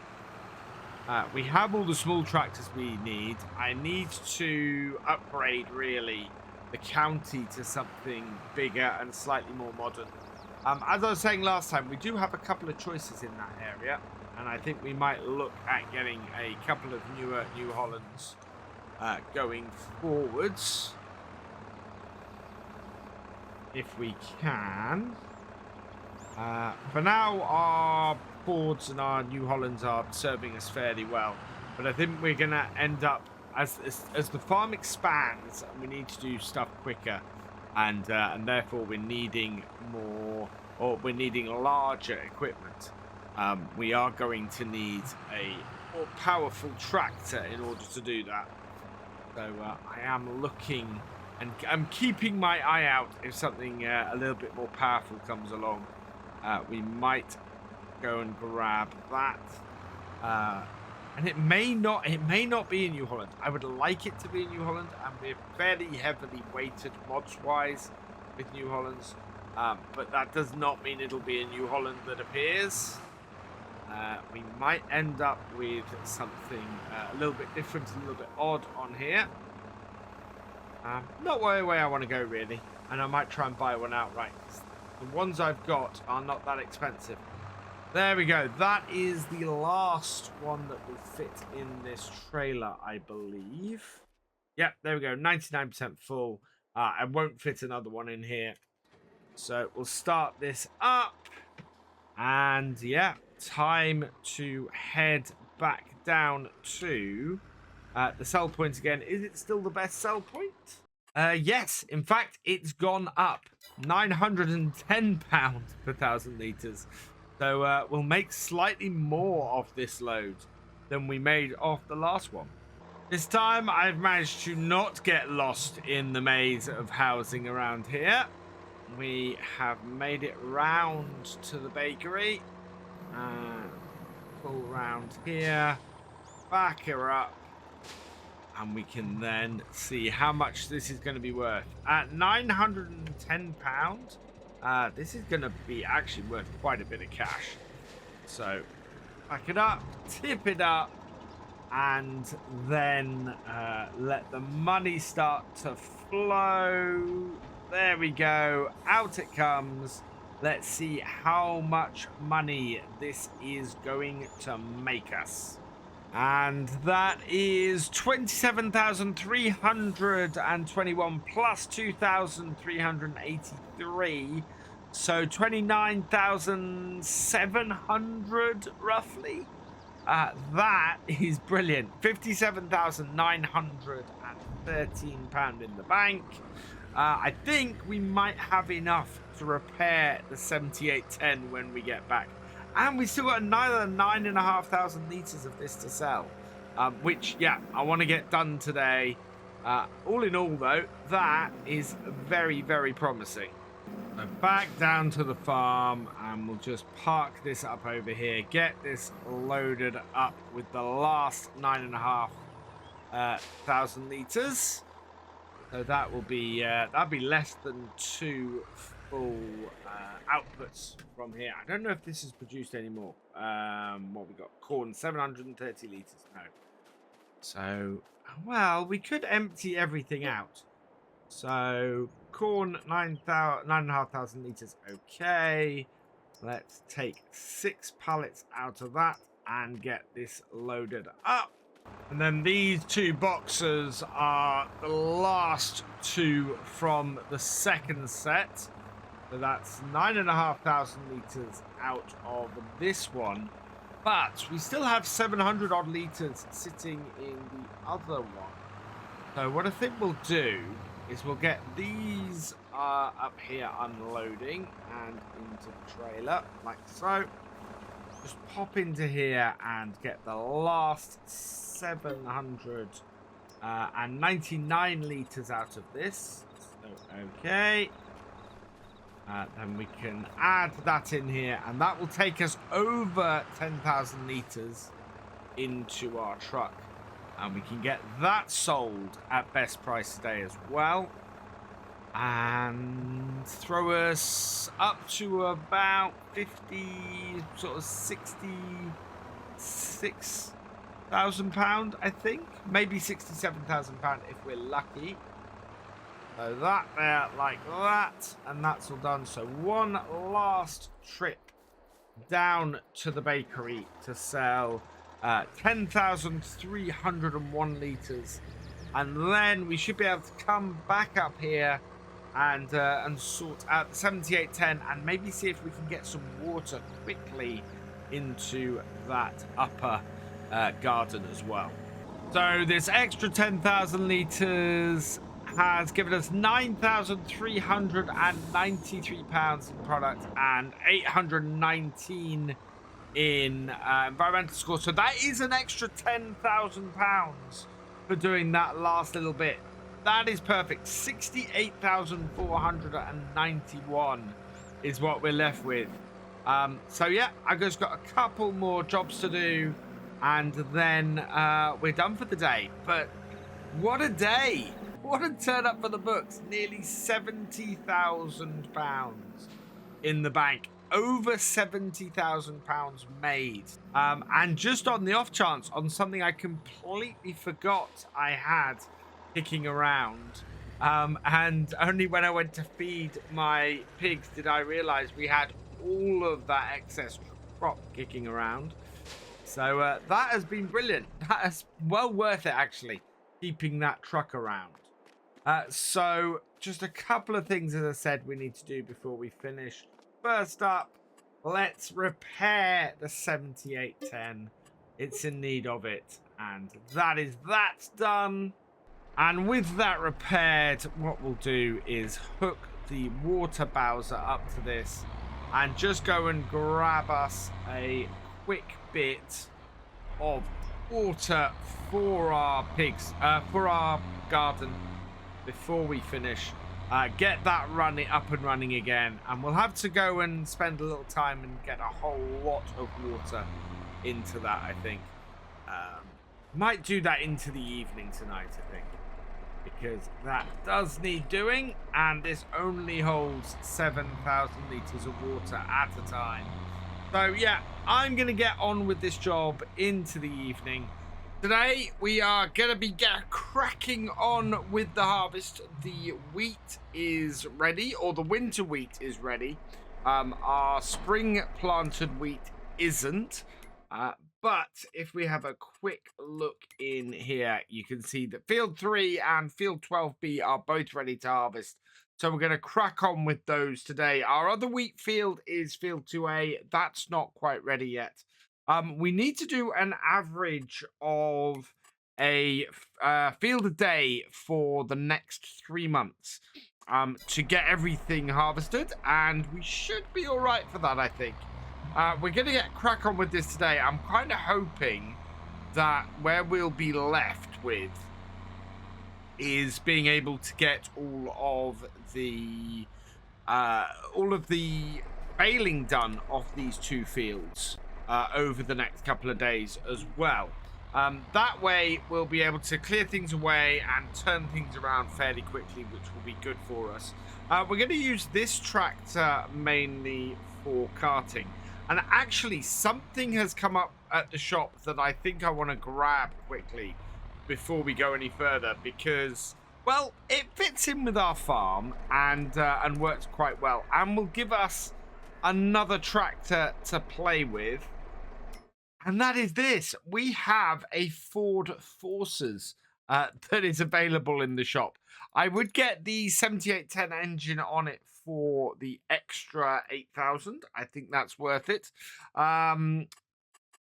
We have all the small tractors we need. I need to upgrade, really, the county to something bigger and slightly more modern. As I was saying last time, we do have a couple of choices in that area, and I think we might look at getting a couple of newer New Hollands going forwards, if we can. For now, our Fords and our New Hollands are serving us fairly well, but I think we're going to end up, as the farm expands, we need to do stuff quicker, and therefore we're needing more, or we're needing larger equipment. We are going to need a more powerful tractor in order to do that. So I am looking, and I'm keeping my eye out if something a little bit more powerful comes along. We might go and grab that. And it may not be in New Holland. I would like it to be in New Holland, and we're fairly heavily weighted mods-wise with New Hollands. But that does not mean it'll be in New Holland that appears. We might end up with something a little bit different, a little bit odd on here. Not the way I want to go, really. And I might try and buy one outright. The ones I've got are not that expensive. There we go. That is the last one that will fit in this trailer, I believe. Yep, there we go. 99% full. I won't fit another one in here. So we'll start this up. And yeah, time to head back down to the sell point again. Is it still the best sell point? Yes, in fact, it's gone up. £910 per 1,000 litres. So we'll make slightly more of this load than we made off the last one. This time I've managed to not get lost in the maze of housing around here. We have made it round to the bakery. Pull round here. Back her up. And we can then see how much this is going to be worth. At £910, this is going to be actually worth quite a bit of cash. So, pack it up, tip it up, and then let the money start to flow. There we go. Out it comes. Let's see how much money this is going to make us. And that is 27,321 plus 2,383. So 29,700 roughly. That is brilliant. £57,913 in the bank. I think we might have enough to repair the 7810 when we get back. And we still got another 9,500 litres of this to sell. Which, yeah, I want to get done today. All in all, though, that is very, very promising. So back down to the farm, and we'll just park this up over here. Get this loaded up with the last 9,500 litres. So that will be that'll be less than 2 full outputs from here. I don't know if this is produced anymore. What we got? Corn 730 litres. No. So, well, we could empty everything out. So corn 9,500 litres. Okay. Let's take 6 pallets out of that and get this loaded up. And then these 2 boxes are the last 2 from the second set. So that's 9,500 litres out of this one. But we still have 700 odd litres sitting in the other one. So what I think we'll do is we'll get these up here unloading and into the trailer, like so. Just pop into here and get the last 799 litres out of this. So, okay. Then we can add that in here, and that will take us over 10,000 litres into our truck. And we can get that sold at best price today as well. And throw us up to about 66,000 pound, I think. Maybe 67,000 pound if we're lucky. So that there, like that, and that's all done. So one last trip down to the bakery to sell 10,301 litres, and then we should be able to come back up here and sort out the 7810 and maybe see if we can get some water quickly into that upper garden as well. So this extra 10,000 litres has given us £9,393 in product and 819 in environmental score. So that is an extra £10,000 for doing that last little bit. That is perfect. 68,491 is what we're left with. So yeah, I've just got a couple more jobs to do, and then we're done for the day. But what a day! What a turn up for the books. Nearly £70,000 in the bank. Over £70,000 made. And just on the off chance, on something I completely forgot I had kicking around. And only when I went to feed my pigs did I realize we had all of that excess crop kicking around. So that has been brilliant. That is well worth it, actually, keeping that truck around. So just a couple of things, as I said, we need to do before we finish. First up, let's repair the 7810. It's in need of it, and that's done. And with that repaired, what we'll do is hook the water bowser up to this and just go and grab us a quick bit of water for our pigs, for our garden before we finish. Get that up and running again, and we'll have to go and spend a little time and get a whole lot of water into that, I think. Might do that into the evening tonight, I think, because that does need doing, and this only holds 7,000 litres of water at a time. So yeah, I'm going to get on with this job into the evening. Today, we are going to be cracking on with the harvest. The wheat is ready, or the winter wheat is ready. Our spring planted wheat isn't. But if we have a quick look in here, you can see that Field 3 and Field 12B are both ready to harvest. So we're going to crack on with those today. Our other wheat field is Field 2A. That's not quite ready yet. We need to do an average of a field a day for the next 3 months to get everything harvested, and we should be all right for that, I think. We're going to get crack on with this today. I'm kind of hoping that where we'll be left with is being able to get all of the baling done of these two fields over the next couple of days as well. That way we'll be able to clear things away and turn things around fairly quickly, which will be good for us. We're going to use this tractor mainly for carting, and actually something has come up at the shop that I think I want to grab quickly before we go any further, because, well, it fits in with our farm and works quite well, and will give us another tractor to play with. And that is this. We have a Ford Forces that is available in the shop. I would get the 7810 engine on it for the extra 8,000. I think that's worth it.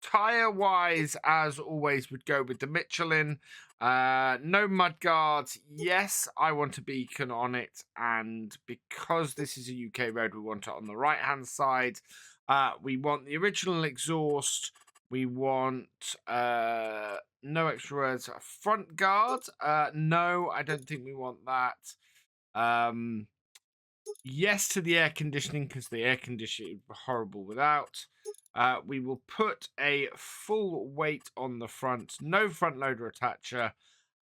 Tire-wise, as always, would go with the Michelin. No mud guards. Yes, I want a beacon on it. And because this is a UK road, we want it on the right-hand side. We want the original exhaust. We want no extra words. Front guard. No, I don't think we want that. Yes to the air conditioning, because the air conditioning is horrible without. We will put a full weight on the front. No front loader attacher.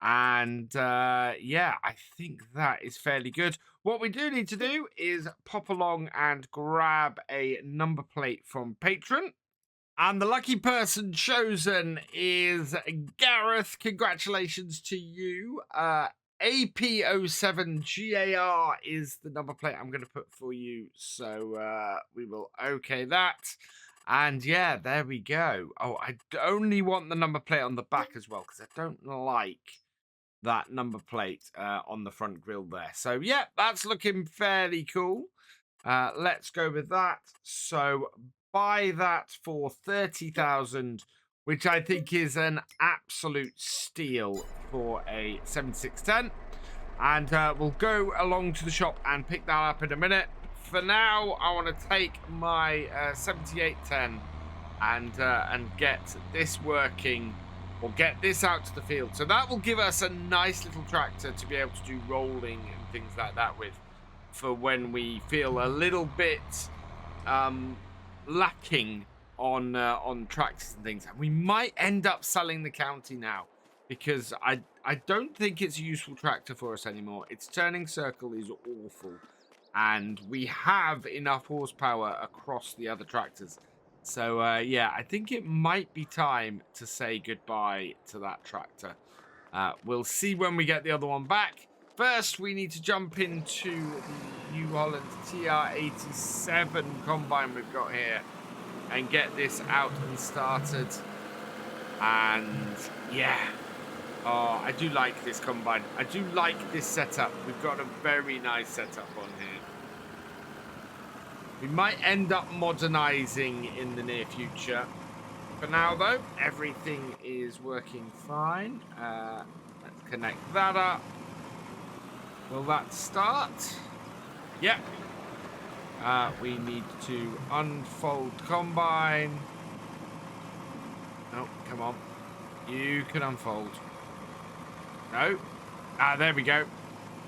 And yeah, I think that is fairly good. What we do need to do is pop along and grab a number plate from Patron. And the lucky person chosen is Gareth. Congratulations to you. AP07GAR is the number plate I'm going to put for you. So we will okay that. And yeah, there we go. Oh, I only want the number plate on the back as well, because I don't like that number plate on the front grille there. So yeah, that's looking fairly cool. Let's go with that. So buy that for 30,000, which I think is an absolute steal for a 7610. And we'll go along to the shop and pick that up in a minute. For now, I want to take my 7810 and get this working, or get this out to the field. So that will give us a nice little tractor to be able to do rolling and things like that with, for when we feel a little bit lacking on tractors and things, and we might end up selling the county now because I don't think it's a useful tractor for us anymore. Its turning circle is awful, and we have enough horsepower across the other tractors. So yeah, I think it might be time to say goodbye to that tractor. We'll see when we get the other one back. First, we need to jump into the New Holland TR87 combine we've got here and get this out and started. And yeah, oh, I do like this combine. I do like this setup. We've got a very nice setup on here. We might end up modernizing in the near future. For now, though, everything is working fine. Let's connect that up. Will that start? Yep. We need to unfold combine. Oh, come on. You can unfold. No. There we go.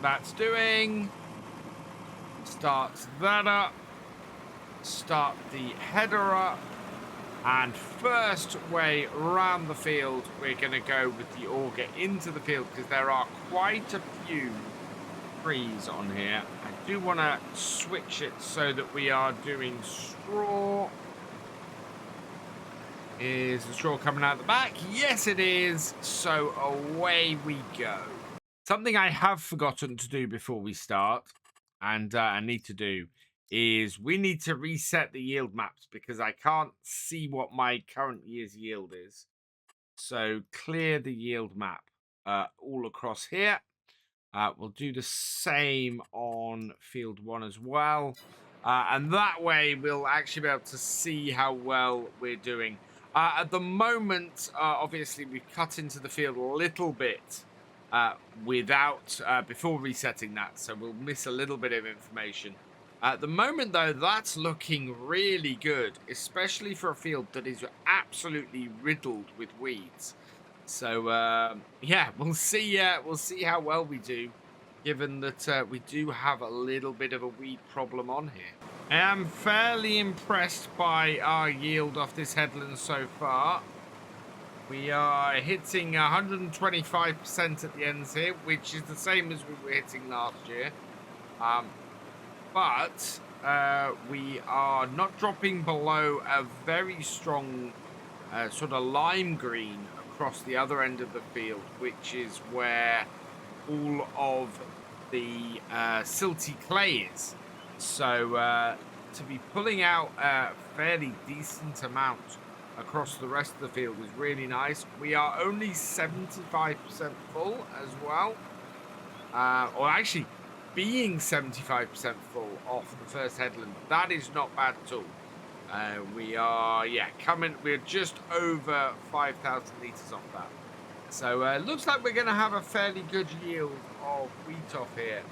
That's doing. Start that up. Start the header up. And first way round the field, we're going to go with the auger into the field because there are quite a few trees on here. I do want to switch it so that we are doing straw. Is the straw coming out the back? Yes, it is. So away we go. Something I have forgotten to do before we start, and I need to do, is we need to reset the yield maps because I can't see what my current year's yield is. So clear the yield map all across here. We'll do the same on field 1 as well. And that way we'll actually be able to see how well we're doing. At the moment, obviously, we've cut into the field a little bit before resetting that. So we'll miss a little bit of information. At the moment, though, that's looking really good, especially for a field that is absolutely riddled with weeds. So, yeah, we'll see how well we do, given that we do have a little bit of a weed problem on here. I am fairly impressed by our yield off this headland so far. We are hitting 125% at the ends here, which is the same as we were hitting last year. But we are not dropping below a very strong sort of lime green across the other end of the field, which is where all of the silty clay is. So to be pulling out a fairly decent amount across the rest of the field is really nice. We are only 75% full as well. Or actually, being 75% full off the first headland, that is not bad at all. We are, we're just over 5,000 litres off that. So it looks like we're going to have a fairly good yield of wheat off here,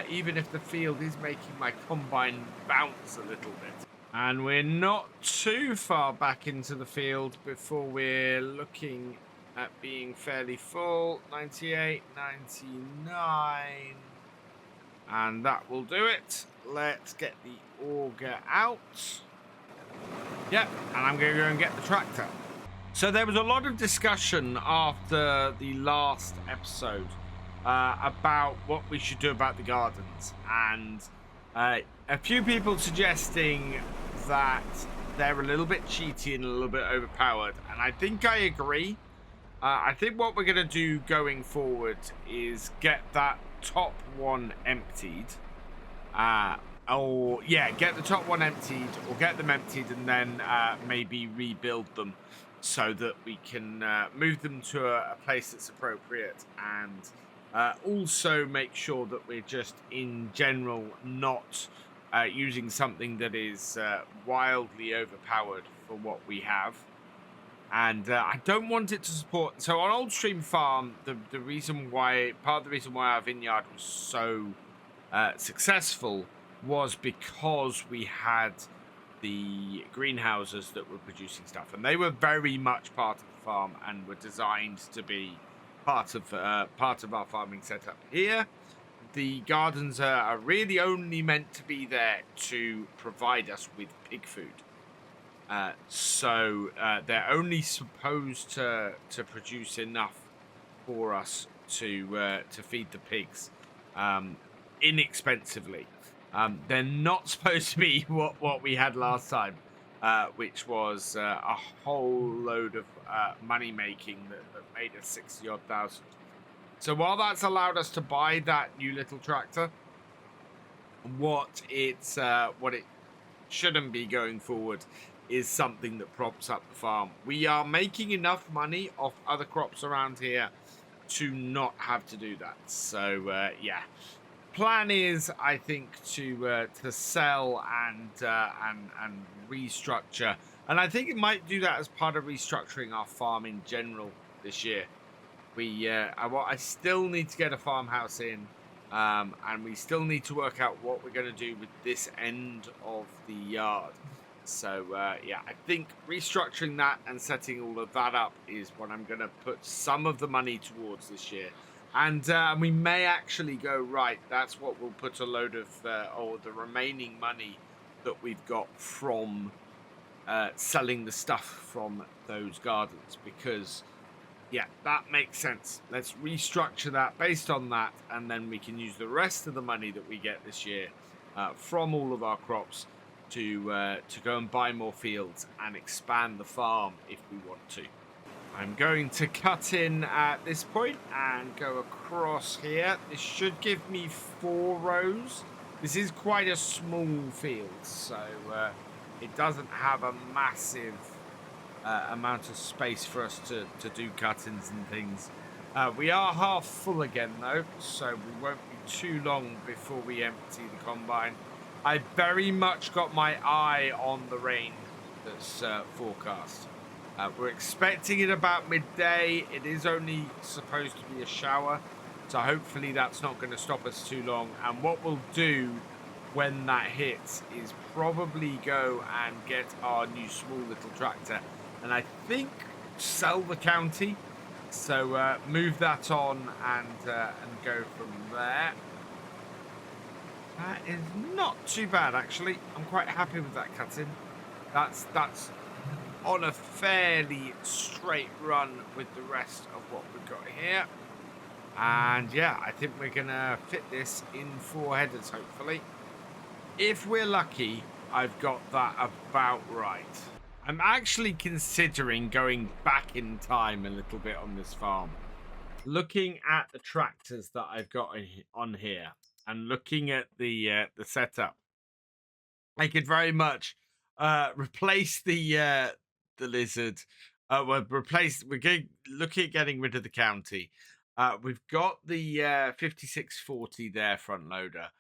even if the field is making my combine bounce a little bit. And we're not too far back into the field before we're looking at being fairly full. 98, 99. And that will do it. Let's get the auger out. Yep, and I'm going to go and get the tractor. So there was a lot of discussion after the last episode about what we should do about the gardens. And a few people suggesting that they're a little bit cheaty and a little bit overpowered. And I think I agree. I think what we're going to do going forward is get that top one emptied. Get the top one emptied, or get them emptied and then maybe rebuild them so that we can move them to a place that's appropriate, and also make sure that we're just in general not using something that is wildly overpowered for what we have. And I don't want it to support. So on Old Stream Farm, part of the reason why our vineyard was so successful was because we had the greenhouses that were producing stuff, and they were very much part of the farm and were designed to be part of our farming setup. Here, the gardens are really only meant to be there to provide us with pig food. So they're only supposed to produce enough for us to feed the pigs inexpensively. They're not supposed to be what we had last time, which was a whole load of money making that made us 60 odd thousand. So while that's allowed us to buy that new little tractor, what it shouldn't be going forward is something that props up the farm. We are making enough money off other crops around here to not have to do that. So yeah, plan is, I think, to sell and restructure, and I think it might do that as part of restructuring our farm in general this year. I still need to get a farmhouse in, and we still need to work out what we're going to do with this end of the yard. So yeah, I think restructuring that and setting all of that up is what I'm going to put some of the money towards this year. And we may actually go, right, that's what we'll put a load of, or the remaining money that we've got from selling the stuff from those gardens, because yeah, that makes sense. Let's restructure that based on that, and then we can use the rest of the money that we get this year from all of our crops to go and buy more fields and expand the farm if we want to. I'm going to cut in at this point and go across here. This should give me 4 rows. This is quite a small field, so it doesn't have a massive amount of space for us to do cut-ins and things. We are half full again though, so we won't be too long before we empty the combine. I very much got my eye on the rain that's forecast. We're expecting it about midday. It is only supposed to be a shower, so hopefully that's not going to stop us too long. And what we'll do when that hits is probably go and get our new small little tractor, and I think sell the county. So move that on and go from there. That is not too bad, actually. I'm quite happy with that cut-in. That's on a fairly straight run with the rest of what we've got here. And yeah, I think we're gonna fit this in 4 headers, hopefully. If we're lucky, I've got that about right. I'm actually considering going back in time a little bit on this farm. Looking at the tractors that I've got on here and looking at the setup, I could very much replace the lizard. We're looking at getting rid of the county. We've got the 5640 there front loader.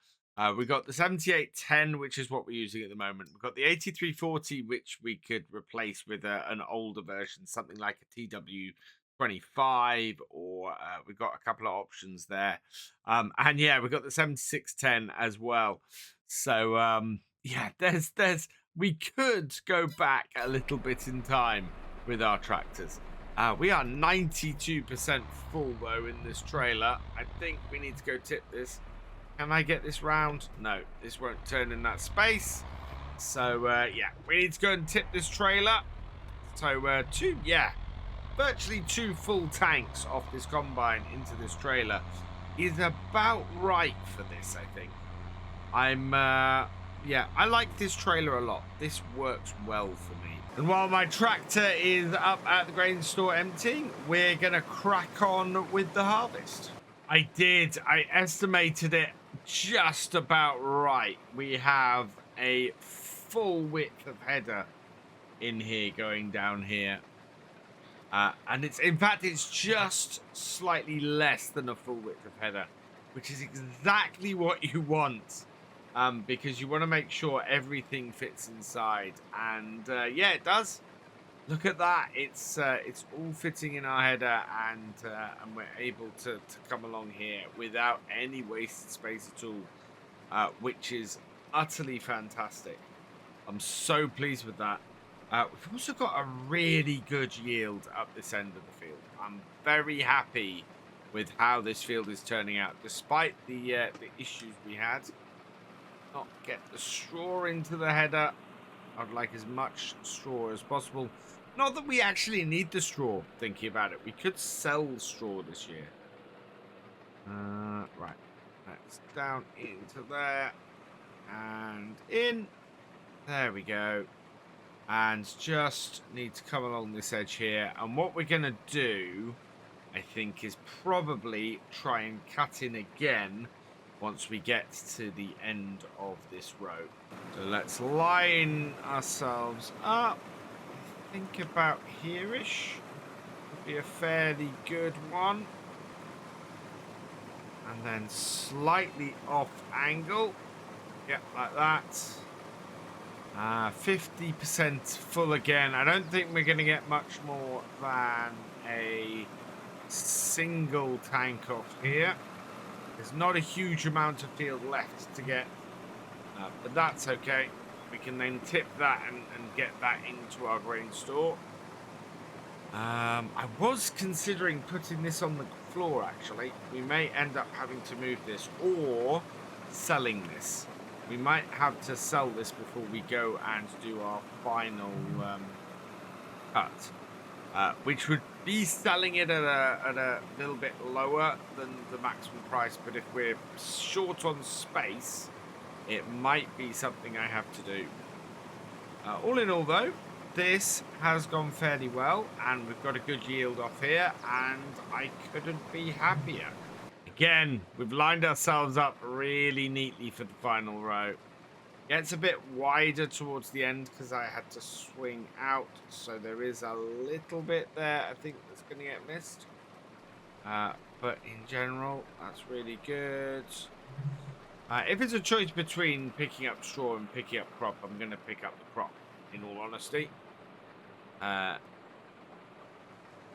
We've got the 7810, which is what we're using at the moment. We've got the 8340, which we could replace with an older version, something like a TW25, or we've got a couple of options there. And yeah, we've got the 7610 as well. So yeah, we could go back a little bit in time with our tractors. We are 92% full though in this trailer. I think we need to go tip this. Can I get this round? No, this won't turn in that space. So yeah, we need to go and tip this trailer. So virtually 2 full tanks off this combine into this trailer is about right for this, I think. Yeah, I like this trailer a lot. This works well for me. And while my tractor is up at the grain store emptying, we're gonna crack on with the harvest. I estimated it just about right. We have a full width of header in here going down here. And it's just slightly less than a full width of header, which is exactly what you want. Because you want to make sure everything fits inside, and yeah, it does. Look at that! It's all fitting in our header, and we're able to come along here without any wasted space at all, which is utterly fantastic. I'm so pleased with that. We've also got a really good yield up this end of the field. I'm very happy with how this field is turning out, despite the issues we had. Not get the straw into the header. I'd like as much straw as possible. Not that we actually need the straw, thinking about it. We could sell straw this year. Right. That's down into there. And in. There we go. And just need to come along this edge here. And what we're going to do, I think, is probably try and cut in again once we get to the end of this row. So let's line ourselves up. Think about here-ish. Would be a fairly good one. And then slightly off angle. Yep, like that. 50% full again. I don't think we're going to get much more than a single tank off here. There's not a huge amount of field left to get, but that's okay. We can then tip that and get that into our grain store. I was considering putting this on the floor, actually. We may end up having to move this or selling this. We might have to sell this before we go and do our final cut, which would be selling it at a little bit lower than the maximum price. But if we're short on space, it might be something I have to do. All in all, though, this has gone fairly well, and we've got a good yield off here, and I couldn't be happier. Again, we've lined ourselves up really neatly for the final row. Gets a bit wider towards the end because I had to swing out, so there is a little bit there I think that's going to get missed. But in general, that's really good. If it's a choice between picking up straw and picking up crop, I'm going to pick up the crop, in all honesty.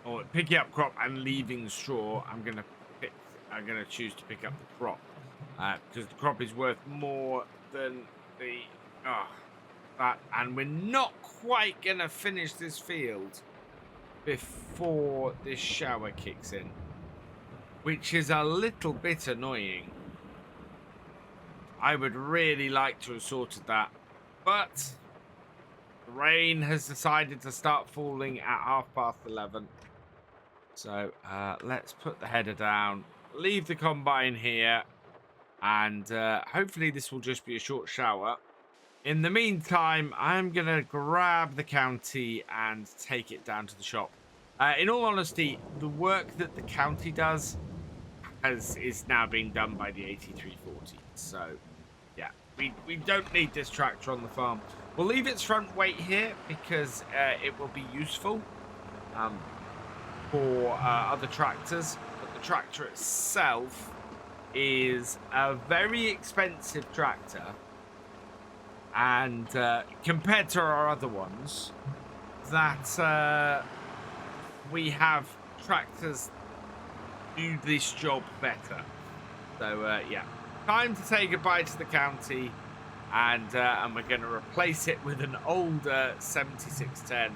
Or picking up crop and leaving straw, I'm going to choose to pick up the crop, because the crop is worth more than that, and we're not quite going to finish this field before this shower kicks in, which is a little bit annoying. I would really like to have sorted that, but the rain has decided to start falling at 11:30. So let's put the header down, leave the combine here, and hopefully this will just be a short shower. In the meantime, I'm going to grab the county and take it down to the shop. In all honesty, the work that the county does is now being done by the 8340. So, yeah, we don't need this tractor on the farm. We'll leave its front weight here because it will be useful for other tractors. But the tractor itself is a very expensive tractor, and compared to our other ones, that we have tractors do this job better. So yeah, time to say goodbye to the county, and we're going to replace it with an older 7610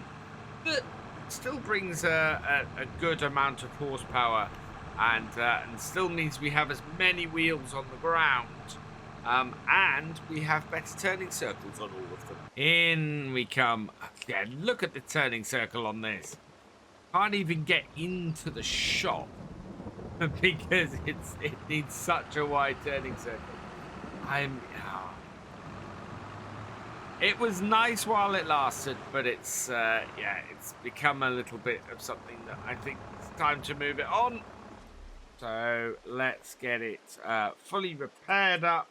that still brings a good amount of horsepower, and still means we have as many wheels on the ground, and we have better turning circles on all of them. In we come. Yeah, look at the turning circle on this. Can't even get into the shop because it needs such a wide turning circle. It was nice while it lasted, but it's yeah, it's become a little bit of something that I think it's time to move it on. So let's get it fully repaired up.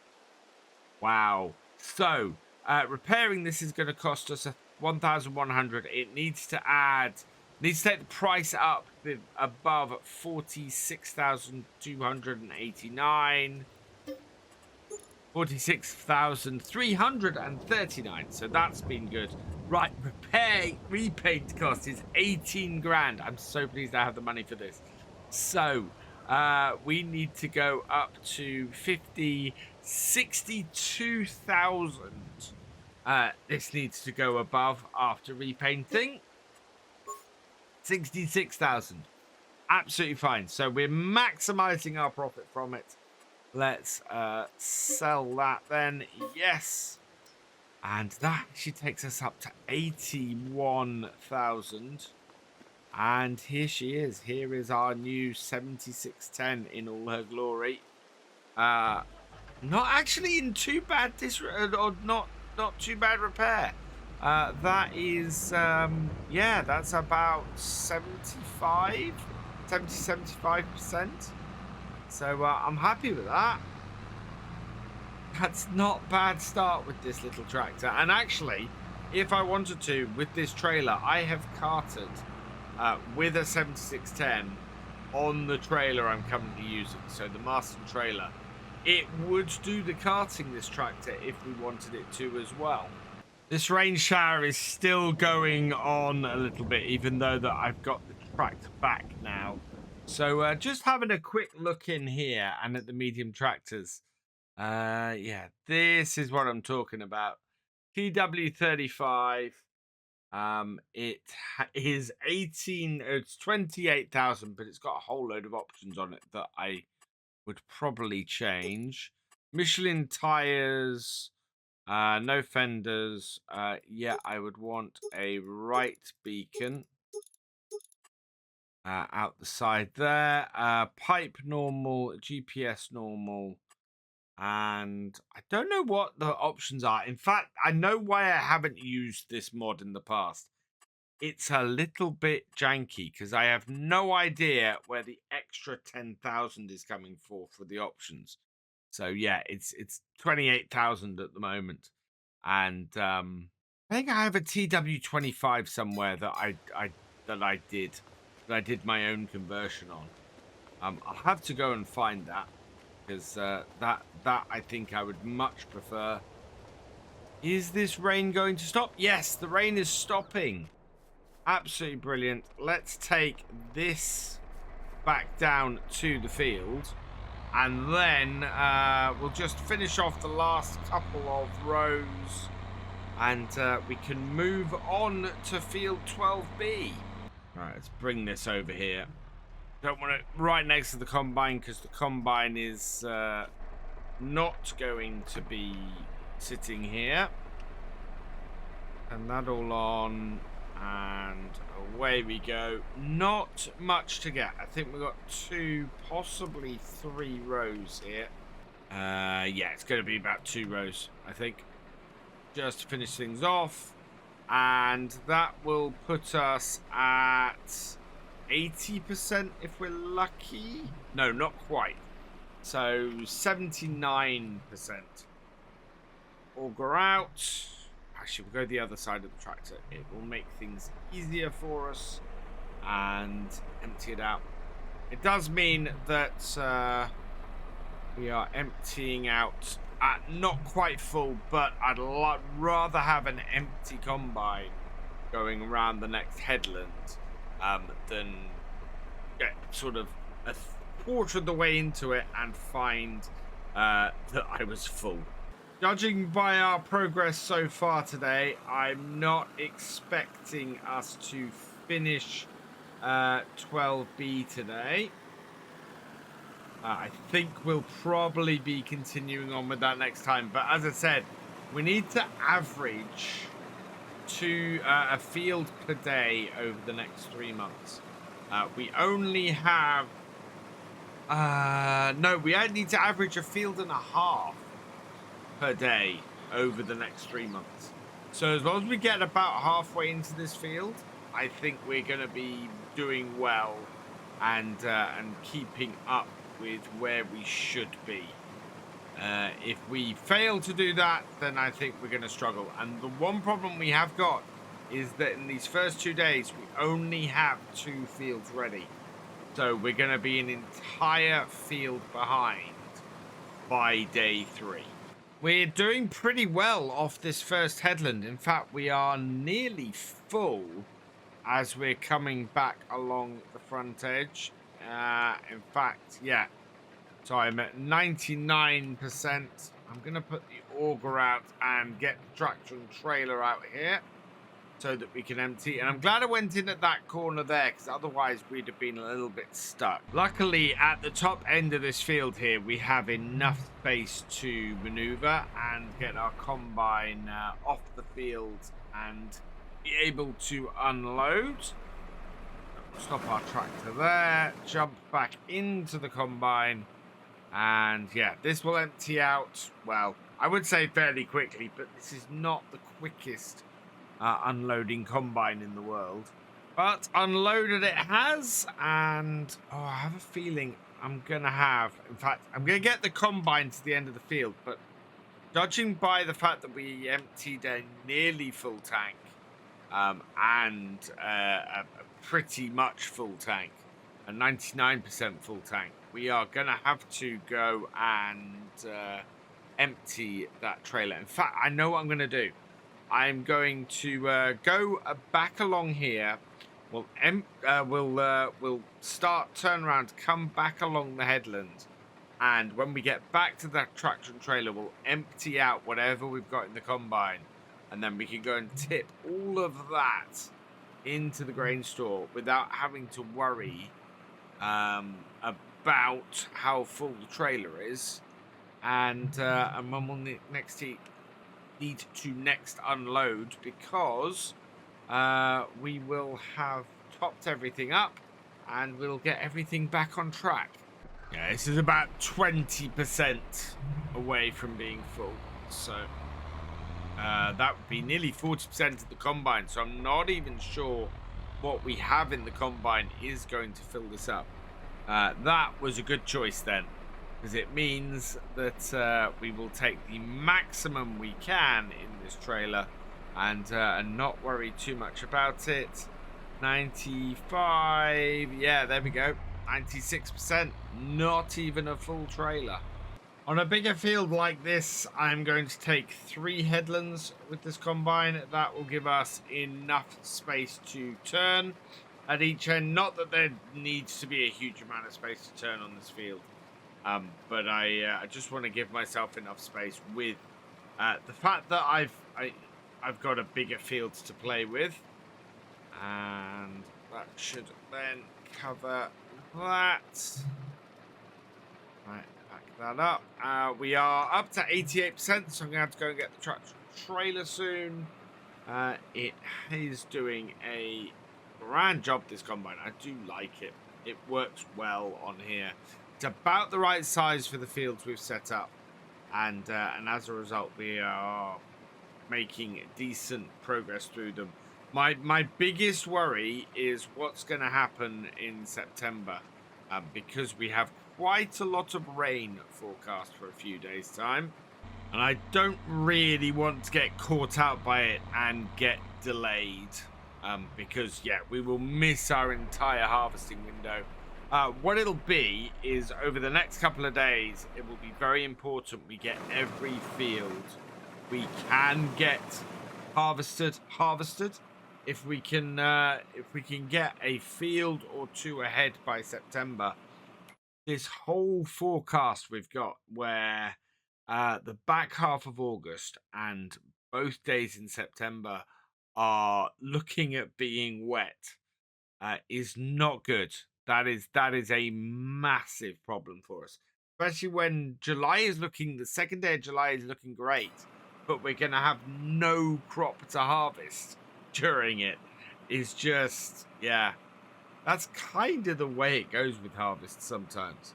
Wow. So repairing this is going to cost us 1,100. It needs to take the price up above 46,289. 46,339. So that's been good. Right, repaint cost is 18 grand. I'm so pleased I have the money for this. So we need to go up to 62,000. This needs to go above after repainting. 66,000. Absolutely fine. So we're maximizing our profit from it. Let's sell that then. Yes. And that actually takes us up to 81,000. And here she is. Here is our new 7610 in all her glory. Not actually in too bad or not too bad repair. That is yeah, that's about 75%. So I'm happy with that. That's not bad start with this little tractor. And actually, if I wanted to, with this trailer, I have carted with a 7610 on the trailer I'm currently using. So the Marston trailer. It would do the carting, this tractor, if we wanted it to as well. This rain shower is still going on a little bit, even though that I've got the tractor back now. So just having a quick look in here and at the medium tractors. Yeah, this is what I'm talking about. TW35. It is 18. It's 28,000, but it's got a whole load of options on it that I would probably change. Michelin tires. No fenders. Yeah, I would want a right beacon. Out the side there. Pipe normal. GPS normal. And I don't know what the options are. In fact, I know why I haven't used this mod in the past. It's a little bit janky because I have no idea where the extra 10,000 is coming for the options. So yeah, it's 28,000 at the moment. And I think I have a TW25 somewhere that I did my own conversion on. I'll have to go and find that. Because that I think I would much prefer. Is this rain going to stop? Yes, the rain is stopping. Absolutely brilliant. Let's take this back down to the field. And then we'll just finish off the last couple of rows. And we can move on to field 12B. All right, let's bring this over here. Don't want it right next to the combine because the combine is not going to be sitting here. And that all on, and away we go. Not much to get. I think we've got 2, possibly 3 rows here. Yeah, it's going to be about 2 rows, I think, just to finish things off. And that will put us at 80% if we're lucky. No, not quite. So 79%. Auger out. Actually, we'll go the other side of the tractor. It will make things easier for us. And empty it out. It does mean that we are emptying out at not quite full, but I'd rather have an empty combine going around the next headland than get sort of a quarter of the way into it and find that I was full. Judging by our progress so far today, I'm not expecting us to finish 12B today. I think we'll probably be continuing on with that next time. But as I said, we need to average to a field per day over the next 3 months. We only have... no, we need to average a field and a half per day over the next 3 months. So as long as we get about halfway into this field, I think we're going to be doing well and keeping up with where we should be. If we fail to do that, then I think we're going to struggle. And the one problem we have got is that in these first 2 days, we only have 2 fields ready. So we're going to be an entire field behind by day 3. We're doing pretty well off this first headland. In fact, we are nearly full as we're coming back along the front edge. In fact, yeah. So I'm at 99%. I'm going to put the auger out and get the tractor and trailer out here. so that we can empty. And I'm glad I went in at that corner there, because otherwise we'd have been a little bit stuck. Luckily, at the top end of this field here, we have enough space to maneuver and get our combine off the field and be able to unload. Stop our tractor there, jump back into the combine, and yeah, this will empty out, well, I would say fairly quickly, but this is not the quickest unloading combine in the world. But unloaded it has, and oh, I have a feeling I'm gonna have, in fact, I'm gonna get the combine to the end of the field, but judging by the fact that we emptied a nearly full tank and a pretty much full tank, a 99% full tank, we are gonna have to go and empty that trailer. In fact, I know what I'm gonna do. I'm going to go back along here. We'll start, turn around, come back along the headland, and when we get back to that traction trailer, we'll empty out whatever we've got in the combine, and then we can go and tip all of that into the grain store without having to worry about how full the trailer is, and when we'll need to next unload, because we will have topped everything up and we'll get everything back on track. Yeah, this is about 20% away from being full, so that would be nearly 40% of the combine, so I'm not even sure what we have in the combine is going to fill this up. That was a good choice then, because it means that we will take the maximum we can in this trailer and not worry too much about it. 95, yeah, there we go. 96%, not even a full trailer. On a bigger field like this, I'm going to take 3 headlands with this combine. That will give us enough space to turn at each end. Not that there needs to be a huge amount of space to turn on this field. But I just want to give myself enough space with the fact that I've got a bigger field to play with, and that should then cover that. Right, back that up. We are up to 88%, so I'm gonna have to go and get the trailer soon. It is doing a grand job, this combine. I do like it. It works well on here. It's about the right size for the fields we've set up, and as a result, we are making decent progress through them. My biggest worry is what's going to happen in September, because we have quite a lot of rain forecast for a few days' time, and I don't really want to get caught out by it and get delayed, because yeah, we will miss our entire harvesting window. What it'll be is, over the next couple of days, it will be very important we get every field we can get harvested. If we can get a field or two ahead by September, this whole forecast we've got, where the back half of August and both days in September are looking at being wet, is not good. That is a massive problem for us, especially when July is looking, the second day of July is looking great, but we're going to have no crop to harvest during it. Is just, yeah, that's kind of the way it goes with harvest sometimes.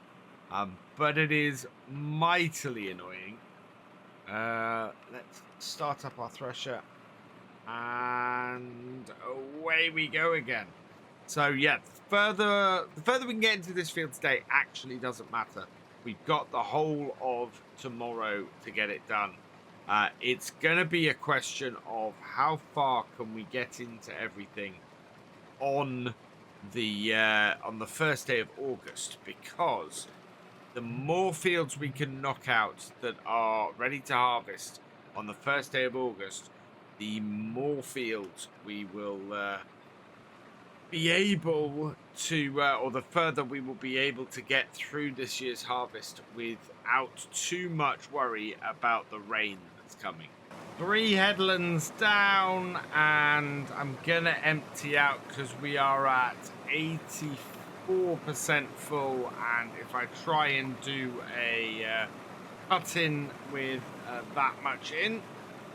But it is mightily annoying. Let's start up our thresher, and away we go again. So yeah, the further we can get into this field today actually doesn't matter. We've got the whole of tomorrow to get it done. It's going to be a question of how far can we get into everything on the first day of August, because the more fields we can knock out that are ready to harvest on the first day of August, the more fields we will be able to, or the further we will be able to get through this year's harvest without too much worry about the rain that's coming. 3 headlands down, and I'm gonna empty out because we are at 84% full. And if I try and do a cut in with that much in,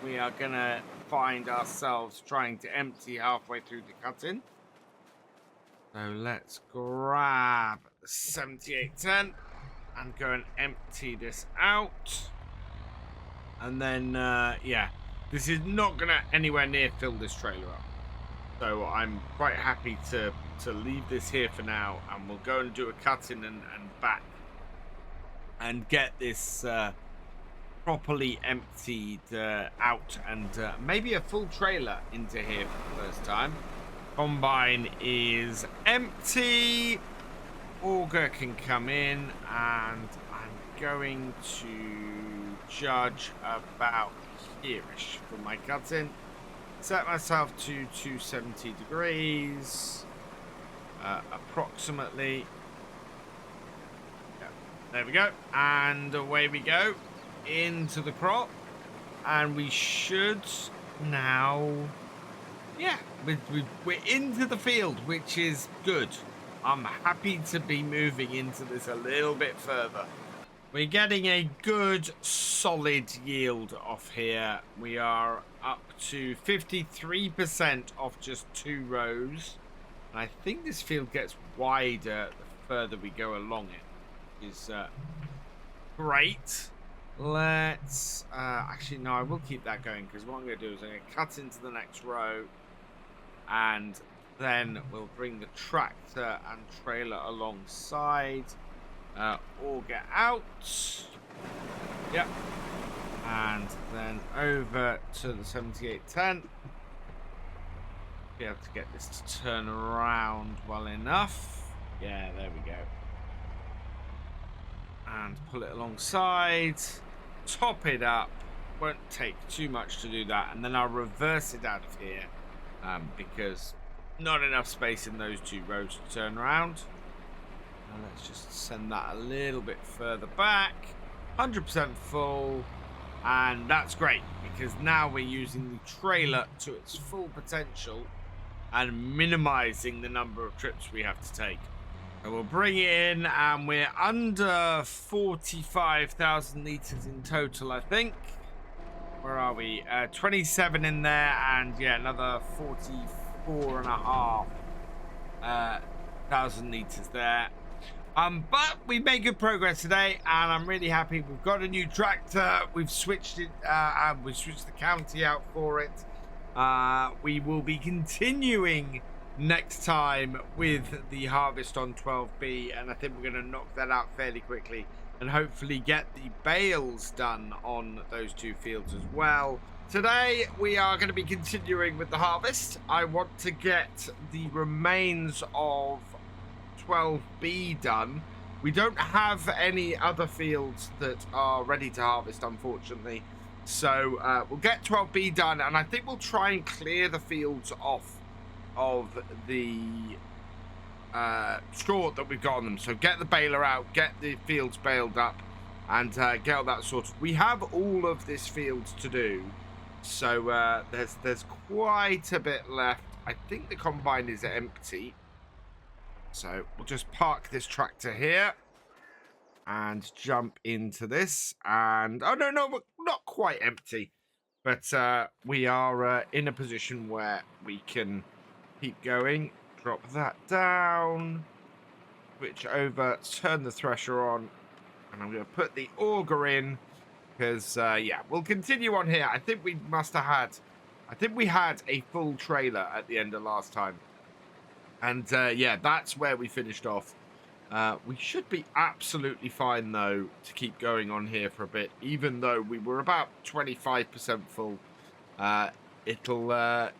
we are gonna find ourselves trying to empty halfway through the cut in. So let's grab 7810 and go and empty this out. And then, yeah, this is not going to anywhere near fill this trailer up. So I'm quite happy to leave this here for now. And we'll go and do a cut-in and back. And get this properly emptied out. And maybe a full trailer into here for the first time. Combine is empty. Auger can come in. And I'm going to judge about here-ish for my cut-in. Set myself to 270 degrees, approximately. Yeah, there we go, and away we go into the crop, and we should now, yeah, we're into the field, which is good. I'm happy to be moving into this a little bit further. We're getting a good solid yield off here. We are up to 53% off just 2 rows. And I think this field gets wider the further we go along it, which is great. Let's actually, no, I will keep that going, because what I'm going to do is I'm going to cut into the next row, and then we'll bring the tractor and trailer alongside. Auger out. Yep. And then over to the 7810. Be able to get this to turn around well enough. Yeah, there we go. And pull it alongside. Top it up. Won't take too much to do that. And then I'll reverse it out of here. Because not enough space in those 2 rows to turn around. And let's just send that a little bit further back. 100% full. And that's great, because now we're using the trailer to its full potential and minimizing the number of trips we have to take. So we'll bring it in, and we're under 45,000 litres in total, I think. Where are we? 27 in there, and yeah, another 44.5 thousand litres there. But we made good progress today, and I'm really happy. We've got a new tractor. We've switched it. We've switched the county out for it. We will be continuing next time with the harvest on 12B, and I think we're going to knock that out fairly quickly, and hopefully get the bales done on those 2 fields as well. Today we are going to be continuing with the harvest. I want to get the remains of 12B done. We don't have any other fields that are ready to harvest, unfortunately, so we'll get 12B done, and I think we'll try and clear the fields off of the straw that we've got on them. So get the baler out, get the fields baled up, and get all that sorted. We have all of this field to do, so there's quite a bit left. I think the combine is empty. So we'll just park this tractor here and jump into this. And oh no, we're not quite empty, but we are in a position where we can keep going. Drop that down, switch over, turn the thresher on, and I'm going to put the auger in, because yeah, we'll continue on here. I think we had a full trailer at the end of last time. And yeah, that's where we finished off. We should be absolutely fine, though, to keep going on here for a bit. Even though we were about 25% full, it'll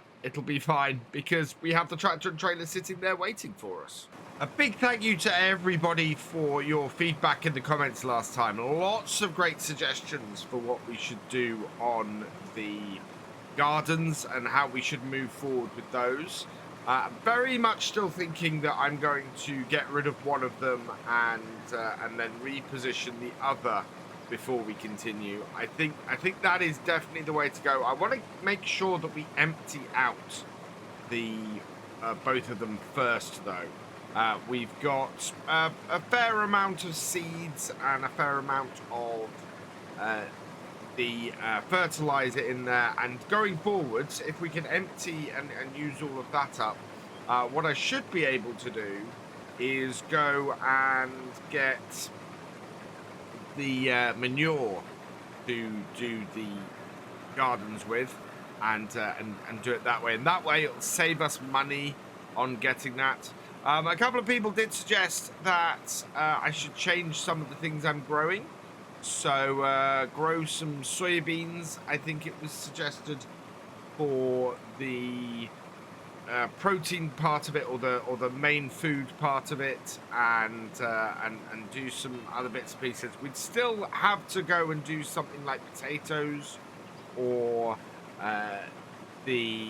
be fine, because we have the tractor and trailer sitting there waiting for us. A big thank you to everybody for your feedback in the comments last time. Lots of great suggestions for what we should do on the gardens and how we should move forward with those. Very much still thinking that I'm going to get rid of one of them and then reposition the other before we continue. I think that is definitely the way to go. I want to make sure that we empty out the both of them first, though. We've got a fair amount of seeds and a fair amount of the fertilizer in there, and going forwards, if we can empty and use all of that up, what I should be able to do is go and get the manure to do the gardens with, and do it that way. And that way it'll save us money on getting that. A couple of people did suggest that I should change some of the things I'm growing. So grow some soybeans, I think it was suggested, for the protein part of it, or the main food part of it, and do some other bits and pieces. We'd still have to go and do something like potatoes, or the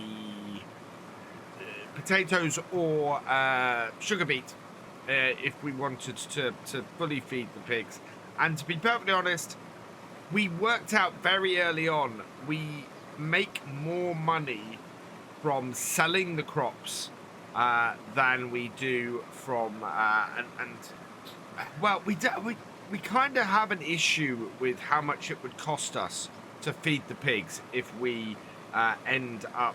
potatoes, or sugar beet, if we wanted to fully feed the pigs. And to be perfectly honest, we worked out very early on, we make more money from selling the crops than we do from well, we kind of have an issue with how much it would cost us to feed the pigs if we end up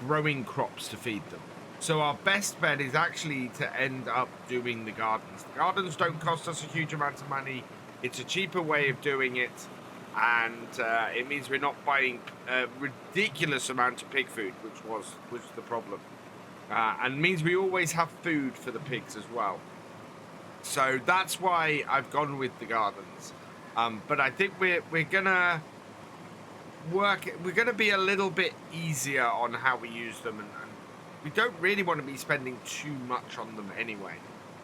growing crops to feed them. So our best bet is actually to end up doing the gardens. The gardens don't cost us a huge amount of money. It's a cheaper way of doing it, and it means we're not buying a ridiculous amount of pig food, which was the problem, and means we always have food for the pigs as well. So that's why I've gone with the gardens. But I think we're gonna be a little bit easier on how we use them, and we don't really want to be spending too much on them anyway.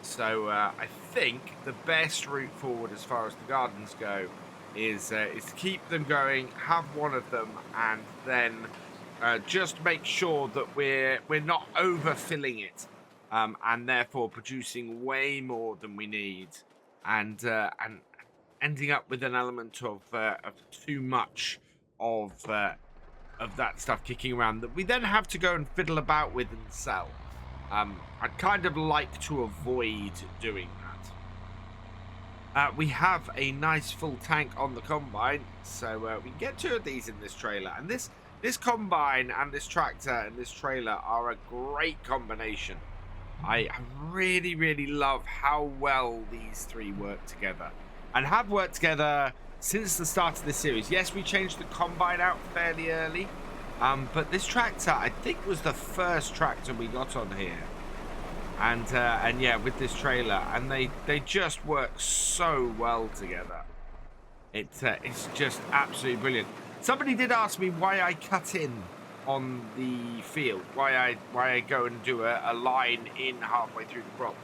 So I think the best route forward as far as the gardens go is to keep them going, have one of them, and then just make sure that we're not overfilling it, and therefore producing way more than we need, and ending up with an element of too much of that stuff kicking around that we then have to go and fiddle about with and sell. I'd kind of like to avoid doing that. We have a nice full tank on the combine, so we can get 2 of these in this trailer. And this combine and this tractor and this trailer are a great combination. I really, really love how well these 3 work together, and have worked together since the start of this series. Yes, we changed the combine out fairly early, but this tractor, I think, was the first tractor we got on here. And yeah, with this trailer, and they just work so well together. It's just absolutely brilliant. Somebody did ask me why I cut in on the field, why I go and do a line in halfway through the crop,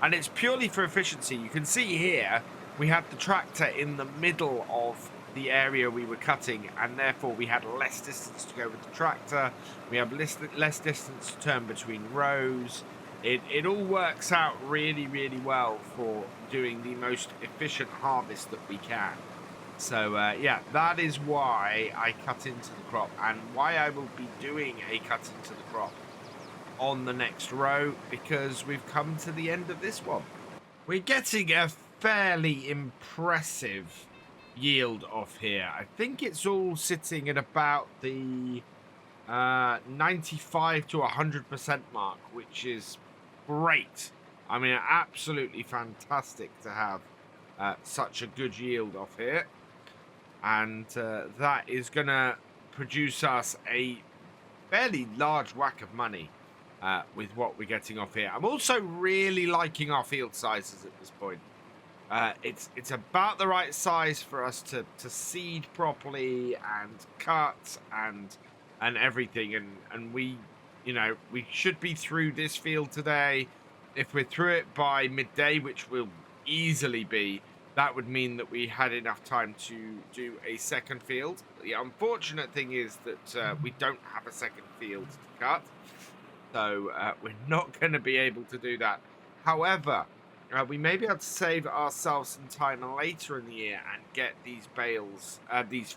and it's purely for efficiency. You can see here we had the tractor in the middle of the area we were cutting, and therefore we had less distance to go with the tractor. We have less distance to turn between rows. It all works out really, really well for doing the most efficient harvest that we can. So yeah, that is why I cut into the crop, and why I will be doing a cut into the crop on the next row, because we've come to the end of this one. We're getting a fairly impressive yield off here. I think it's all sitting at about the 95 to 100% mark, which is great. I mean, absolutely fantastic to have such a good yield off here, and that is gonna produce us a fairly large whack of money with what we're getting off here. I'm also really liking our field sizes at this point. It's about the right size for us to seed properly and cut and everything, and we, you know, we should be through this field today. If we're through it by midday, which will easily be, that would mean that we had enough time to do a second field. The unfortunate thing is that we don't have a second field to cut, so we're not going to be able to do that. However, we may be able to save ourselves some time later in the year and get these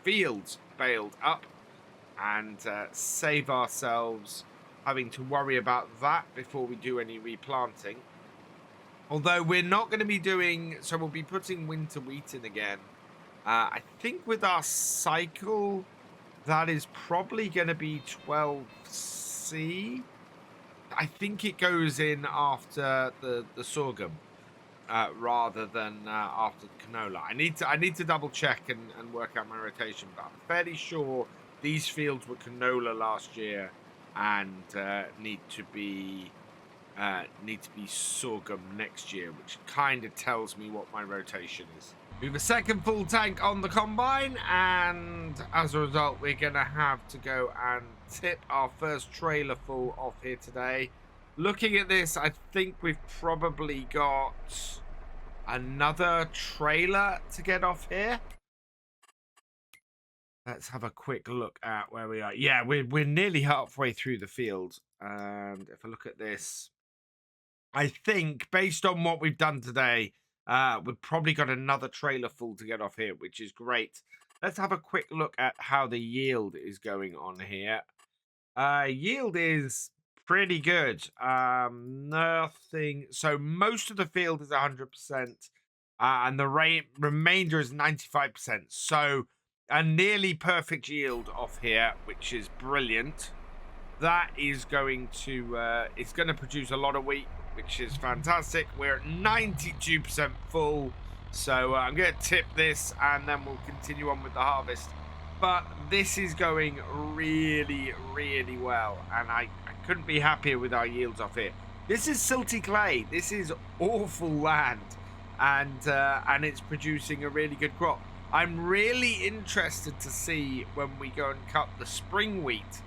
fields baled up and save ourselves having to worry about that before we do any replanting. Although we're not going to be doing, so we'll be putting winter wheat in again. I think with our cycle, that is probably going to be 12C. I think it goes in after the sorghum rather than after the canola. I need to double check and work out my rotation, but I'm fairly sure these fields were canola last year and need to be sorghum next year, which kind of tells me what my rotation is. We have a second full tank on the combine, and as a result, we're going to have to go and tip our first trailer full off here today. Looking at this, I think we've probably got another trailer to get off here. Let's have a quick look at where we are. Yeah, we're nearly halfway through the field, and if I look at this, I think based on what we've done today, we've probably got another trailer full to get off here, which is great. Let's have a quick look at how the yield is going on here. Yield is pretty good. Nothing. So most of the field is 100%, and the remainder is 95%. So a nearly perfect yield off here, which is brilliant. That is going to it's going to produce a lot of wheat, which is fantastic. We're at 92% full, so I'm going to tip this and then we'll continue on with the harvest. But this is going really, really well, and I couldn't be happier with our yields off here. This is silty clay. This is awful land, and it's producing a really good crop. I'm really interested to see when we go and cut the spring wheat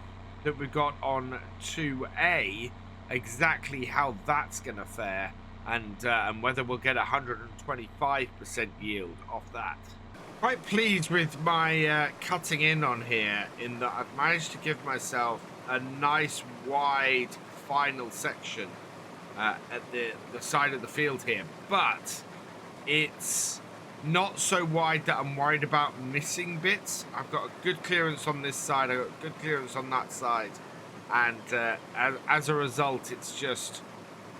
that we've got on 2A, exactly how that's going to fare, and whether we'll get 125% yield off that. Quite pleased with my cutting in on here, in that I've managed to give myself a nice wide final section at the side of the field here, but it's not so wide that I'm worried about missing bits. I've got a good clearance on this side, I've got good clearance on that side, and as a result, it's just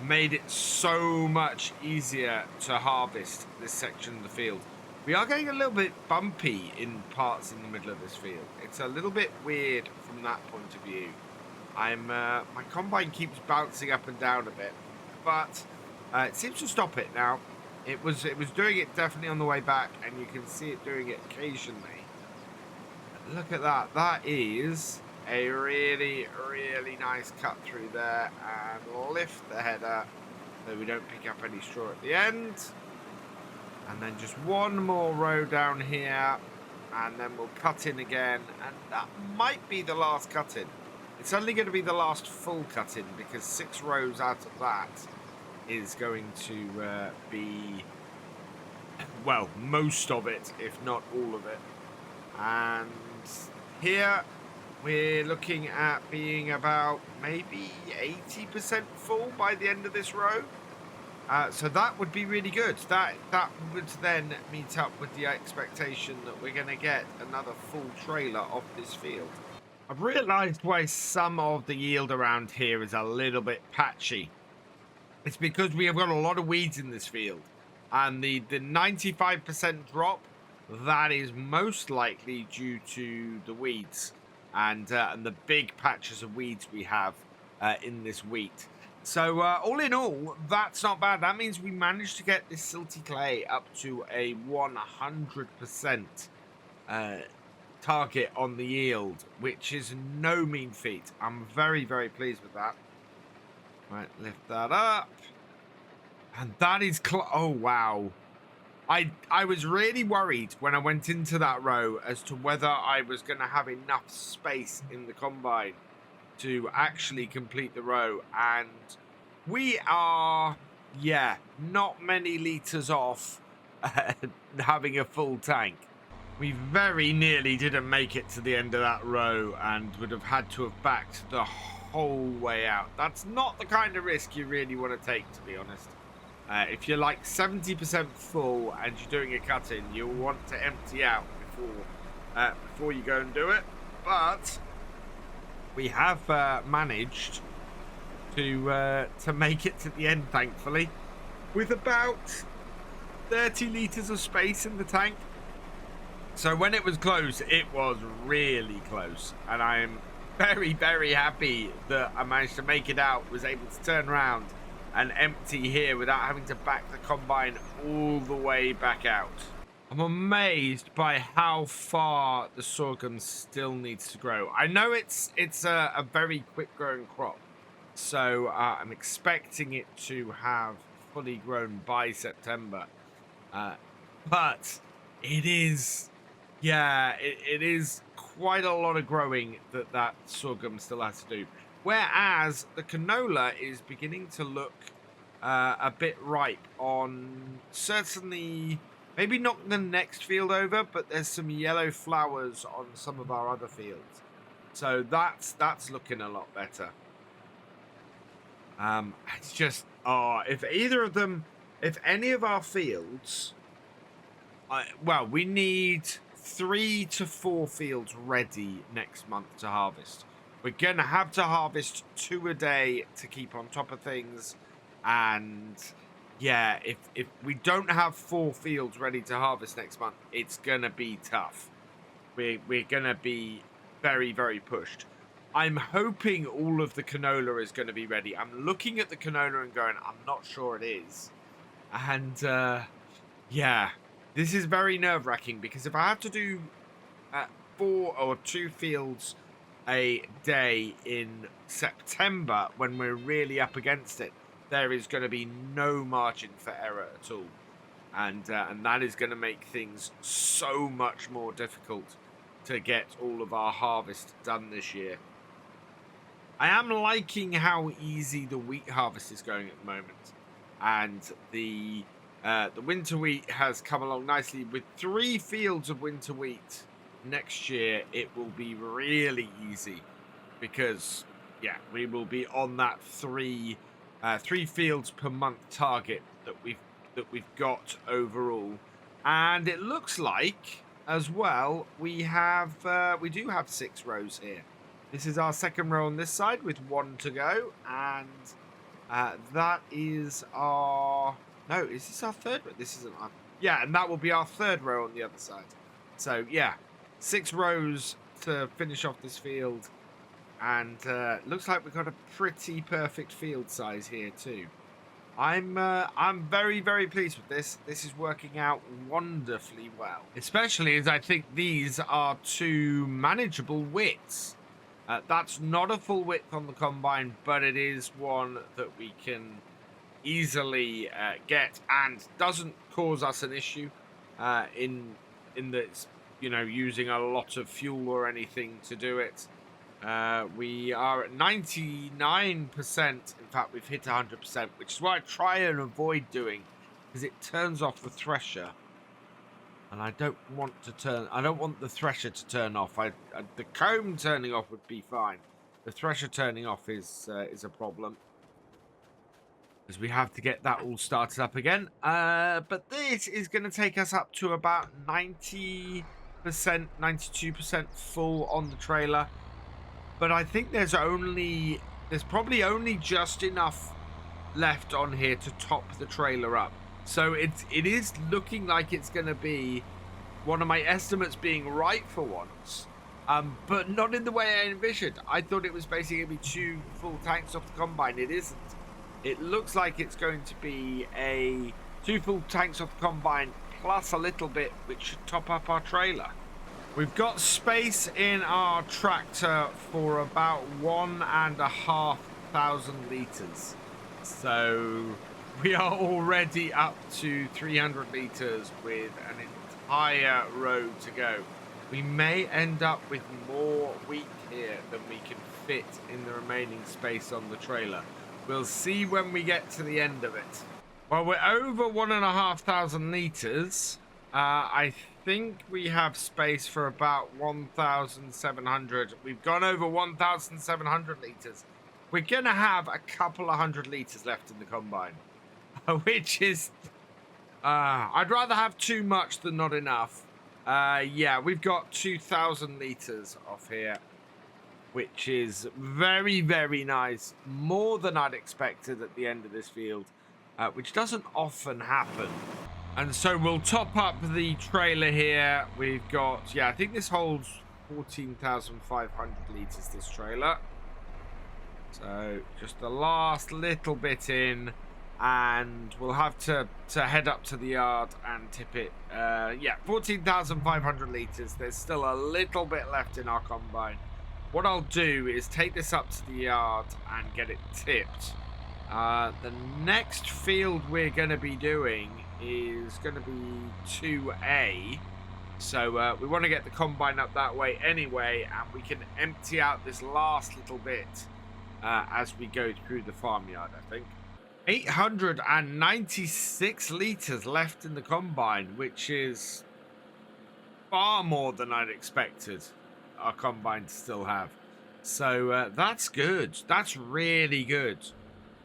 made it so much easier to harvest this section of the field. We are getting a little bit bumpy in parts in the middle of this field. It's a little bit weird from that point of view. My combine keeps bouncing up and down a bit, but it seems to stop it now. It was doing it definitely on the way back, and you can see it doing it occasionally. Look at that. That is a really, really nice cut through there, and lift the header so we don't pick up any straw at the end. And then just one more row down here, and then we'll cut in again, and that might be the last cut in. It's only going to be the last full cut in, because 6 rows out of that is going to be, well, most of it, if not all of it. And here we're looking at being about maybe 80% full by the end of this row. So that would be really good. That would then meet up with the expectation that we're going to get another full trailer off this field. I've realised why some of the yield around here is a little bit patchy. It's because we have got a lot of weeds in this field, and the 95% drop, that is most likely due to the weeds and the big patches of weeds we have in this wheat. So all in all, that's not bad. That means we managed to get this silty clay up to a 100% target on the yield, which is no mean feat. I'm very, very pleased with that. Right, lift that up. And that is oh, wow. I was really worried when I went into that row as to whether I was going to have enough space in the combine to actually complete the row, and we are, yeah, not many litres off having a full tank. We very nearly didn't make it to the end of that row and would have had to have backed the whole way out. That's not the kind of risk you really want to take, to be honest. If you're like 70% full and you're doing a cut-in, you'll want to empty out before you go and do it. But we have managed to make it to the end, thankfully, with about 30 litres of space in the tank. So when it was close, it was really close, and I'm very, very happy that I managed to make it out, was able to turn around and empty here without having to back the combine all the way back out. I'm amazed by how far the sorghum still needs to grow. I know it's a very quick growing crop, so I'm expecting it to have fully grown by September, but it is, yeah, it is quite a lot of growing that sorghum still has to do. Whereas the canola is beginning to look a bit ripe on certainly, maybe not the next field over, but there's some yellow flowers on some of our other fields. So that's looking a lot better. It's just, if either of them, if any of our fields, well, we need 3 to 4 fields ready next month to harvest. We're going to have to harvest 2 a day to keep on top of things. And yeah, if we don't have 4 fields ready to harvest next month, it's going to be tough. We're going to be very, very pushed. I'm hoping all of the canola is going to be ready. I'm looking at the canola and going, I'm not sure it is. And yeah, this is very nerve-wracking, because if I have to do 4 or 2 fields a day in September when we're really up against it, there is going to be no margin for error at all. And that is going to make things so much more difficult to get all of our harvest done this year. I am liking how easy the wheat harvest is going at the moment, and the winter wheat has come along nicely. With 3 fields of winter wheat next year, it will be really easy, because yeah, we will be on that 3 fields per month target that we've got overall. And it looks like as well we do have 6 rows here. This is our second row on this side with 1 to go, and that is our, no, is this our third row? This isn't our, yeah, and that will be our 3rd row on the other side. So yeah, 6 rows to finish off this field, and looks like we've got a pretty perfect field size here too. I'm very, very pleased with this. This is working out wonderfully well, especially as I think these are 2 manageable widths. That's not a full width on the combine, but it is one that we can easily get, and doesn't cause us an issue in that, you know, using a lot of fuel or anything to do it. We are at 99%. In fact, we've hit 100%, which is what I try and avoid doing, because it turns off the thresher. And I don't want the thresher to turn off. The comb turning off would be fine. The thresher turning off is a problem, because we have to get that all started up again. But this is going to take us up to about 90%, 92% full on the trailer. But I think there's probably only just enough left on here to top the trailer up. So it is looking like it's going to be one of my estimates being right for once, but not in the way I envisioned. I thought it was basically going to be 2 full tanks off the combine. It isn't. It looks like it's going to be 2 full tanks off the combine plus a little bit, which should top up our trailer. We've got space in our tractor for about 1,500 litres. So we are already up to 300 litres with an entire row to go. We may end up with more wheat here than we can fit in the remaining space on the trailer. We'll see when we get to the end of it. Well, we're over 1,500 litres. I think we have space for about 1,700. We've gone over 1,700 litres. We're going to have a couple of 100 litres left in the combine. which is... I'd rather have too much than not enough. Yeah, we've got 2,000 litres off here, which is very, very nice. More than I'd expected at the end of this field, which doesn't often happen. And so we'll top up the trailer here. We've got, yeah, I think this holds 14,500 litres, this trailer. So just the last little bit in, and we'll have to head up to the yard and tip it. Yeah, 14,500 litres. There's still a little bit left in our combine. What I'll do is take this up to the yard and get it tipped. The next field we're going to be doing is going to be 2A. So we want to get the combine up that way anyway, and we can empty out this last little bit as we go through the farmyard, I think. 896 litres left in the combine, which is far more than I'd expected our combine to still have. So that's good. That's really good.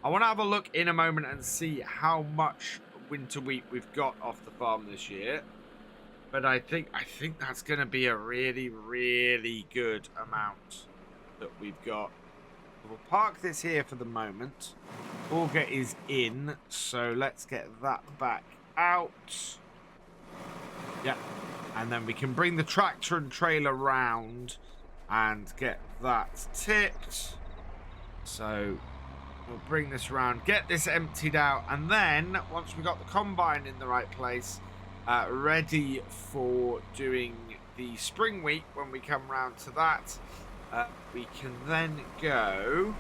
I want to have a look in a moment and see how much winter wheat we've got off the farm this year. But I think that's going to be a really, really good amount that we've got. We'll park this here for the moment. Auger is in, so let's get that back out. Yeah, and then we can bring the tractor and trailer round and get that tipped. So we'll bring this around, get this emptied out, and then once we got the combine in the right place, ready for doing the spring wheat when we come round to that, we can then go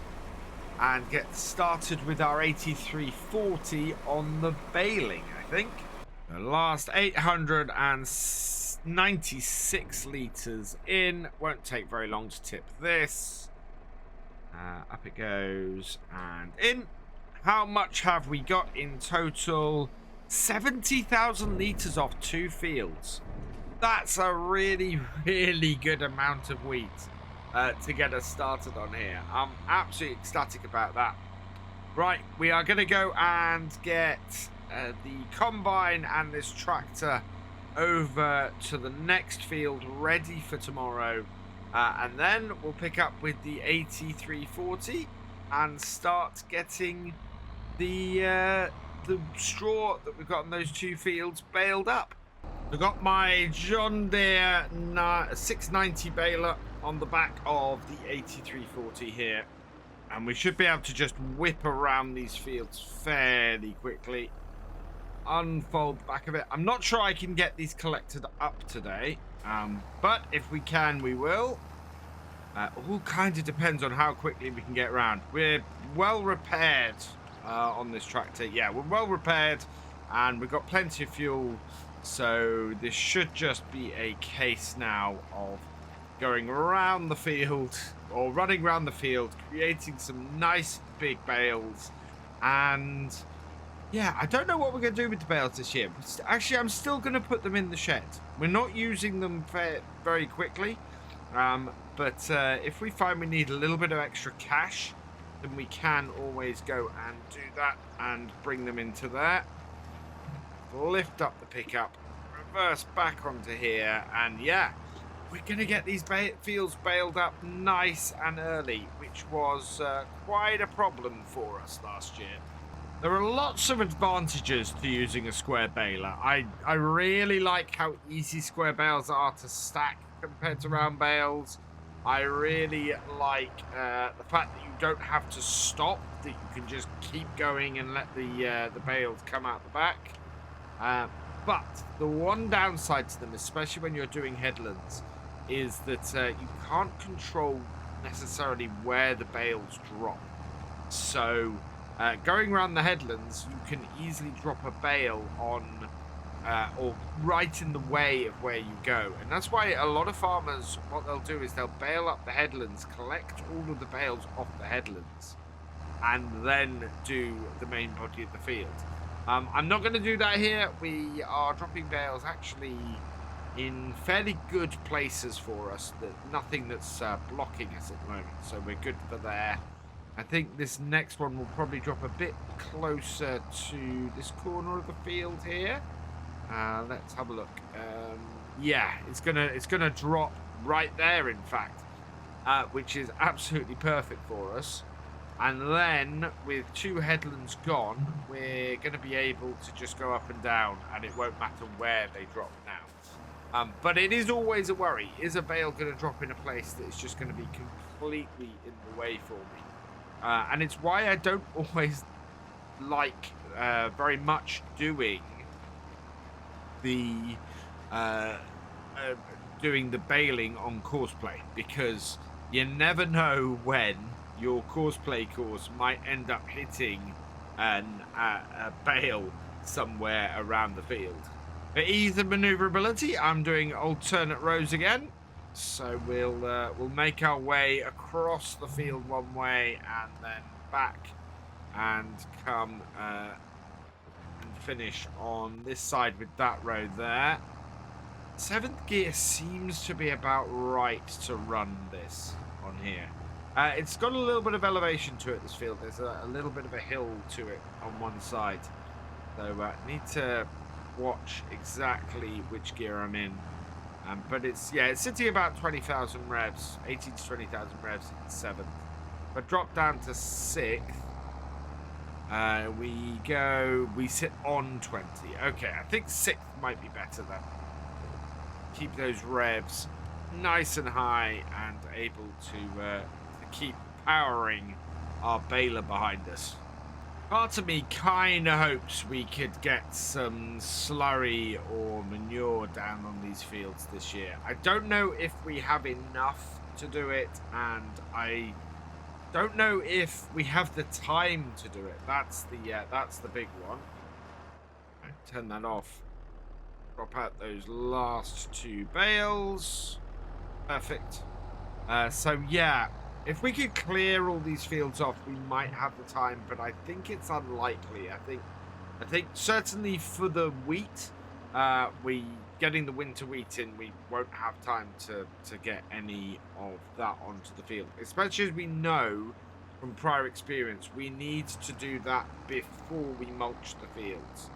and get started with our 8340 on the baling, I think. The last 896 litres in. Won't take very long to tip this. Up it goes and in. How much have we got in total? 70,000 litres off 2 fields. That's a really, really good amount of wheat to get us started on here. I'm absolutely ecstatic about that. Right, we are going to go and get the combine and this tractor over to the next field ready for tomorrow. And then we'll pick up with the 8340 and start getting the straw that we've got in those 2 fields baled up. I've got my John Deere 690 baler on the back of the 8340 here, and we should be able to just whip around these fields fairly quickly. Unfold the back of it. I'm not sure I can get these collected up today, but if we can, we will. All kind of depends on how quickly we can get around. We're well repaired on this tractor. Yeah, we're well repaired and we've got plenty of fuel, so this should just be a case now of going around the field, or running around the field, creating some nice big bales. And yeah, I don't know what we're going to do with the bales this year. Actually, I'm still going to put them in the shed. We're not using them very quickly, but if we find we need a little bit of extra cash, then we can always go and do that and bring them into there. Lift up the pickup, reverse back onto here, and yeah, we're going to get these fields baled up nice and early, which was quite a problem for us last year. There are lots of advantages to using a square baler. I really like how easy square bales are to stack compared to round bales. I really like the fact that you don't have to stop, that you can just keep going and let the bales come out the back. But the one downside to them, especially when you're doing headlands, is that you can't control necessarily where the bales drop. So going around the headlands, you can easily drop a bale on or right in the way of where you go. And that's why a lot of farmers, what they'll do is they'll bale up the headlands, collect all of the bales off the headlands, and then do the main body of the field. I'm not going to do that here. We are dropping bales actually in fairly good places for us. Nothing that's blocking us at the moment, so we're good for there. I think this next one will probably drop a bit closer to this corner of the field here. Let's have a look. Yeah, it's gonna drop right there, in fact, which is absolutely perfect for us. And then with 2 headlands gone, we're going to be able to just go up and down, and it won't matter where they drop now. But it is always a worry. Is a bale going to drop in a place that is just going to be completely in the way for me? And it's why I don't always like very much doing the baling on courseplay, because you never know when your courseplay course might end up hitting a bale somewhere around the field. For ease of maneuverability, I'm doing alternate rows again, so we'll make our way across the field one way and then back and come and finish on this side with that row there. 7th gear seems to be about right to run this on here. It's got a little bit of elevation to it, this field. There's a little bit of a hill to it on one side. So I need to watch exactly which gear I'm in. But it's sitting about 20,000 revs, 18 to 20,000 revs in 7th. But drop down to 6th. We sit on 20. Okay, I think 6th might be better then. Keep those revs nice and high and able to keep powering our baler behind us. Part of me kind of hopes we could get some slurry or manure down on these fields this year. I don't know if we have enough to do it, and I don't know if we have the time to do it. That's the big one. Right, turn that off. Drop out those last 2 bales. Perfect. So yeah, if we could clear all these fields off, we might have the time, but I think it's unlikely. I think certainly for the wheat, getting the winter wheat in, we won't have time to get any of that onto the field. Especially as we know from prior experience, we need to do that before we mulch the fields.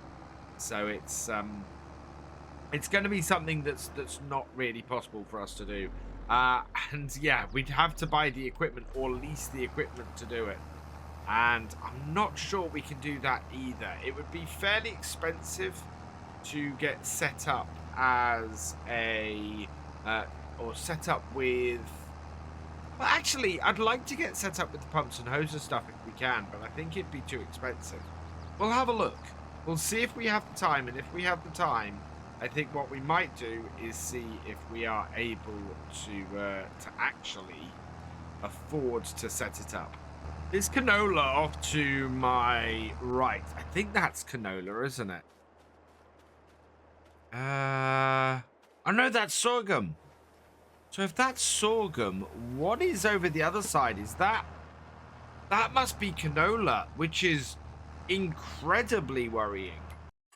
So it's going to be something that's not really possible for us to do. And yeah, we'd have to buy the equipment or lease the equipment to do it. And I'm not sure we can do that either. It would be fairly expensive to get set up as or set up with... Well, actually, I'd like to get set up with the pumps and hoses stuff if we can, but I think it'd be too expensive. We'll have a look. We'll see if we have the time, and if we have the time, I think what we might do is see if we are able to actually afford to set it up. Is canola off to my right? I think that's canola, isn't it? Oh no, that's sorghum. So if that's sorghum, what is over the other side? Is that must be canola, which is incredibly worrying.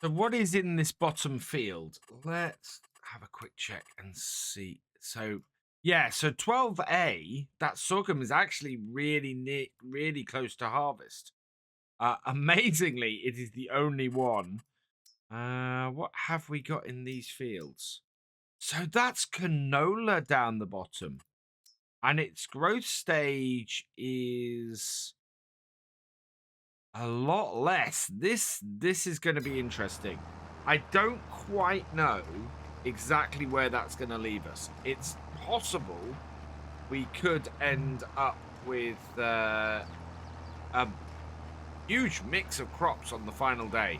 So what is in this bottom field? Let's have a quick check and see. So yeah, so 12A, that sorghum is actually really close to harvest. Amazingly, it is the only one. What have we got in these fields? So that's canola down the bottom. And its growth stage is a lot less. This is going to be interesting. I don't quite know exactly where that's going to leave us. It's possible we could end up with a huge mix of crops on the final day.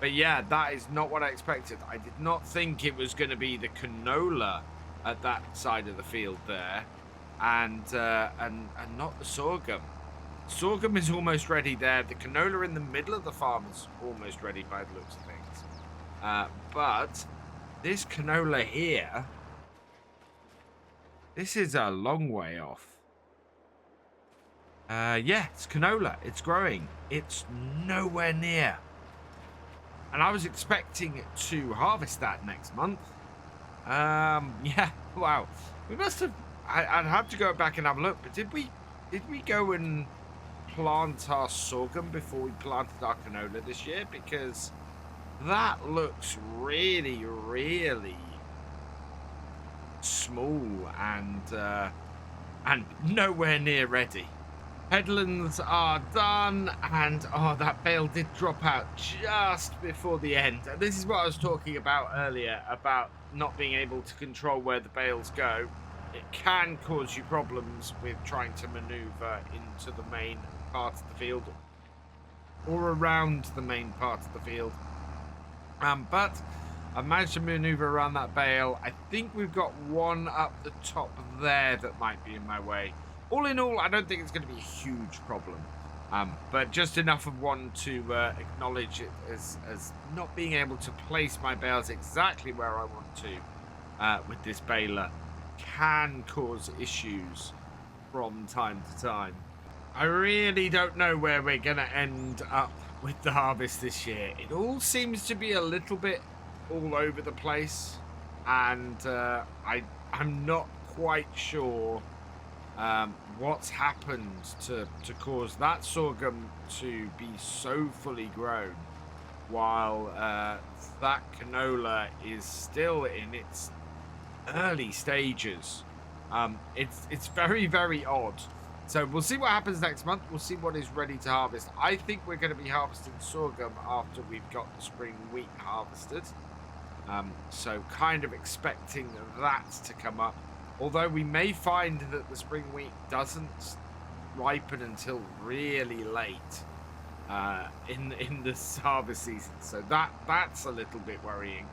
But yeah, that is not what I expected. I did not think it was going to be the canola at that side of the field there, and not the sorghum. Sorghum is almost ready there. The canola in the middle of the farm is almost ready by the looks of things. But this canola here, this is a long way off. Yeah, it's canola. It's growing. It's nowhere near. And I was expecting to harvest that next month. Yeah, wow. We must have... I'd have to go back and have a look. But did we go and plant our sorghum before we planted our canola this year, because that looks really, really small and nowhere near ready. Headlands are done, and oh, that bale did drop out just before the end. And this is what I was talking about earlier, about not being able to control where the bales go. It can cause you problems with trying to maneuver into the main part of the field or around the main part of the field. But I've managed to maneuver around that bale. I think we've got one up the top there that might be in my way. All in all, I don't think it's going to be a huge problem, but just enough of one to acknowledge it as not being able to place my bales exactly where I want to with this baler can cause issues from time to time. I really don't know where we're going to end up with the harvest this year. It all seems to be a little bit all over the place, and I'm not quite sure what's happened to cause that sorghum to be so fully grown while that canola is still in its early stages. It's very, very odd. So we'll see what happens next month. We'll see what is ready to harvest. I think we're going to be harvesting sorghum after we've got the spring wheat harvested. So kind of expecting that to come up. Although we may find that the spring wheat doesn't ripen until really late in this harvest season. So that's a little bit worrying.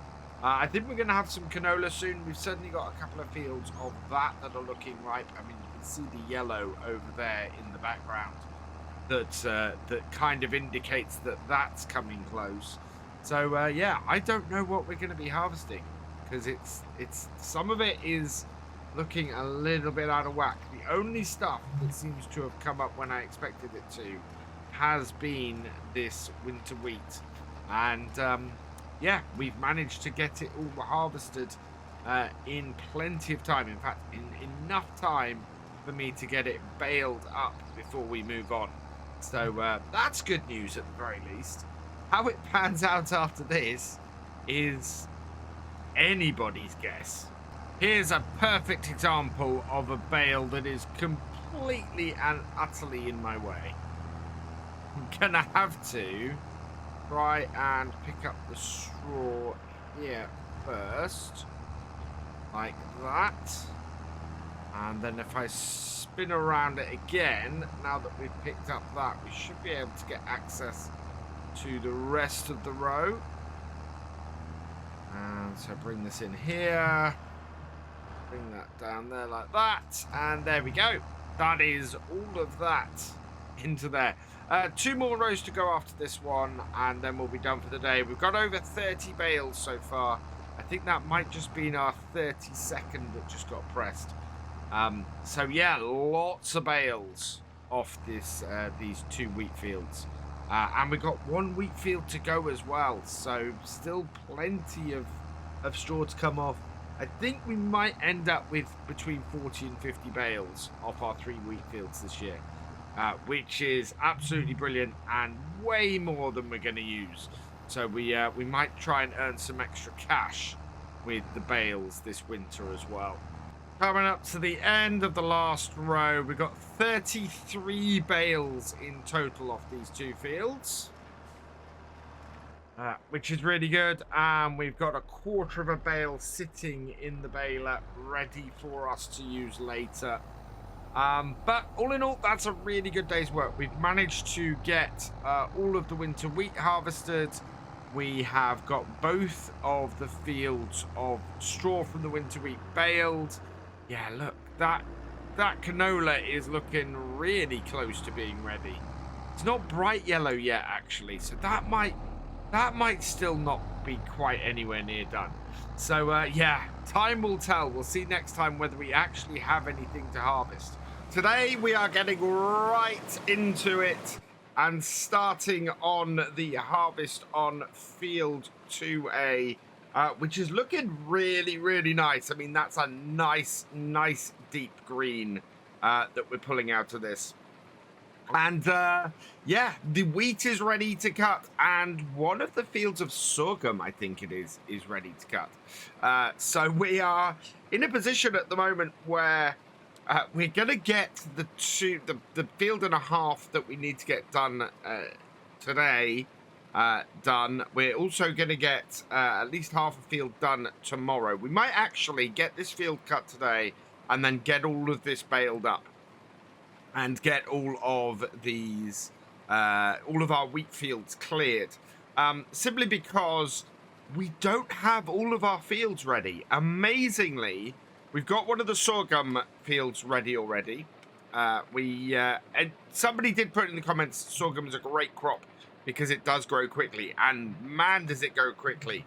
I think we're going to have some canola soon. We've certainly got a couple of fields of that are looking ripe. I mean, you can see the yellow over there in the background that kind of indicates that that's coming close. So yeah, I don't know what we're going to be harvesting, because it's some of it is looking a little bit out of whack. The only stuff that seems to have come up when I expected it to has been this winter wheat, and yeah, we've managed to get it all harvested in plenty of time. In fact, in enough time for me to get it baled up before we move on. So that's good news at the very least. How it pans out after this is anybody's guess. Here's a perfect example of a bale that is completely and utterly in my way. I'm gonna have to try and pick up the straw here first, like that. And then if I spin around it again, now that we've picked up that, we should be able to get access to the rest of the row. And so bring this in here. Bring that down there like that, and there we go. That is all of that into there. 2 more rows to go after this one, and then we'll be done for the day. We've got over 30 bales so far. I think that might just be in our 32nd that just got pressed. So yeah, lots of bales off this these 2 wheat fields. And we've got 1 wheat field to go as well, so still plenty of straw to come off. I think we might end up with between 40 and 50 bales off our 3 wheat fields this year, which is absolutely brilliant and way more than we're going to use. So we might try and earn some extra cash with the bales this winter as well. Coming up to the end of the last row, we've got 33 bales in total off these 2 fields. Which is really good, and we've got a quarter of a bale sitting in the baler ready for us to use later. But all in all, that's a really good day's work. We've managed to get all of the winter wheat harvested. We have got both of the fields of straw from the winter wheat baled. Yeah, look, that canola is looking really close to being ready. It's not bright yellow yet, actually, so that might still not be quite anywhere near done. So yeah, time will tell. We'll see next time whether we actually have anything to harvest. Today we are getting right into it and starting on the harvest on field 2A, which is looking really, really nice. I mean, that's a nice deep green that we're pulling out of this. And yeah, the wheat is ready to cut, and one of the fields of sorghum, I think it is ready to cut. So we are in a position at the moment where we're gonna get the field and a half that we need to get done today done. We're also gonna get at least half a field done tomorrow. We might actually get this field cut today and then get all of this baled up and get all of these, all of our wheat fields cleared. Simply because we don't have all of our fields ready. Amazingly, we've got one of the sorghum fields ready already. And somebody did put in the comments, sorghum is a great crop because it does grow quickly, and man, does it go quickly.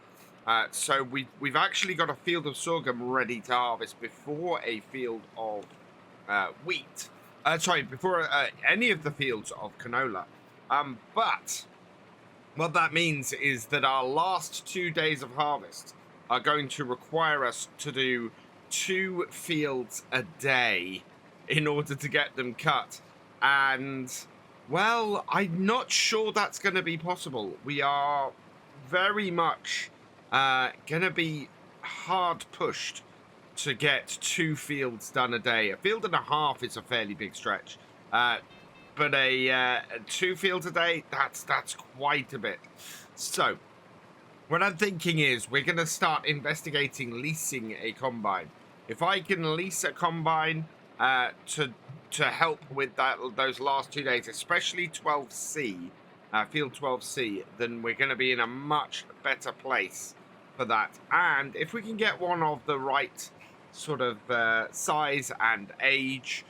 So we've actually got a field of sorghum ready to harvest before a field of wheat. Before any of the fields of canola. But what that means is that our last 2 days of harvest are going to require us to do 2 fields a day in order to get them cut. And, well, I'm not sure that's going to be possible. We are very much going to be hard pushed to get 2 fields done a day. A field and a half is a fairly big stretch, but a 2 fields a day, that's quite a bit. So what I'm thinking is we're going to start investigating leasing a combine. If I can lease a combine to help with those last 2 days, especially 12C, field 12C, then we're going to be in a much better place for that. And if we can get one of the right sort of size and age,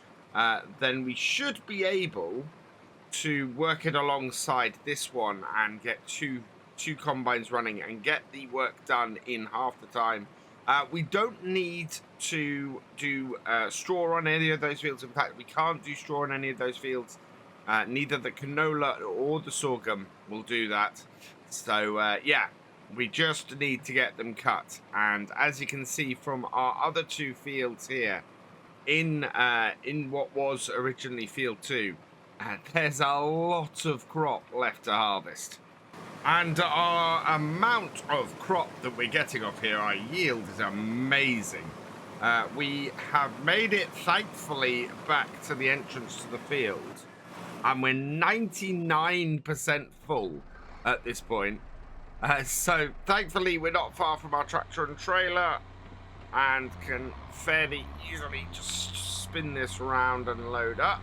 then we should be able to work it alongside this one and get two combines running and get the work done in half the time. We don't need to do straw on any of those fields. In fact, we can't do straw on any of those fields. Neither the canola or the sorghum will do that. So yeah, we just need to get them cut. And as you can see from our other 2 fields here, in what was originally field 2, there's a lot of crop left to harvest. And our amount of crop that we're getting off here, our yield, is amazing. We have made it, thankfully, back to the entrance to the field. And we're 99% full at this point. So thankfully we're not far from our tractor and trailer and can fairly easily just spin this around and load up.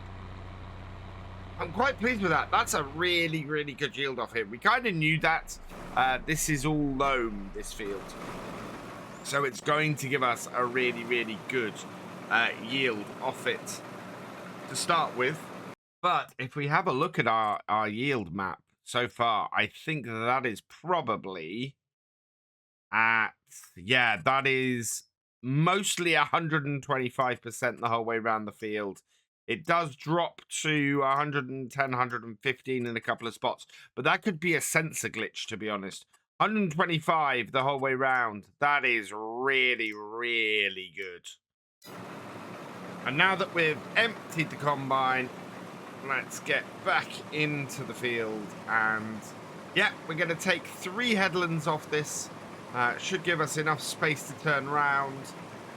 I'm quite pleased with that. That's a really, really good yield off here. We kind of knew that. This is all loam, this field. So it's going to give us a really, really good yield off it to start with. But if we have a look at our yield map so far, I think that is probably at, yeah, that is mostly 125% the whole way around the field. It does drop to 110, 115 in a couple of spots, but that could be a sensor glitch, to be honest. 125 the whole way round. That is really, really good. And now that we've emptied the combine, let's get back into the field. And yeah, we're going to take 3 headlands off this. Should give us enough space to turn around.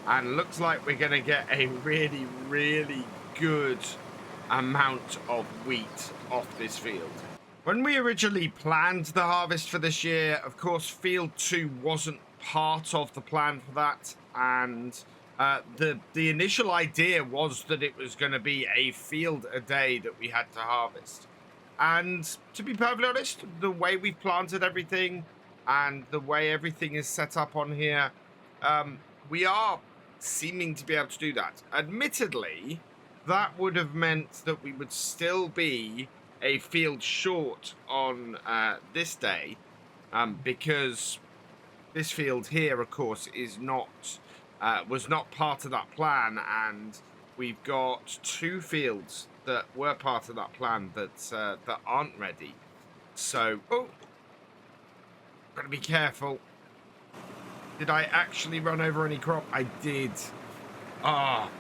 And looks like we're going to get a really, really good amount of wheat off this field. When we originally planned the harvest for this year, of course, field 2 wasn't part of the plan for that. And the initial idea was that it was going to be a field a day that we had to harvest. And to be perfectly honest, the way we've planted everything and the way everything is set up on here, we are seeming to be able to do that. Admittedly, that would have meant that we would still be a field short on this day, because this field here, of course, is not was not part of that plan, and we've got 2 fields that were part of that plan that that aren't ready. So, oh, gotta be careful. Did I actually run over any crop? I did. Ah,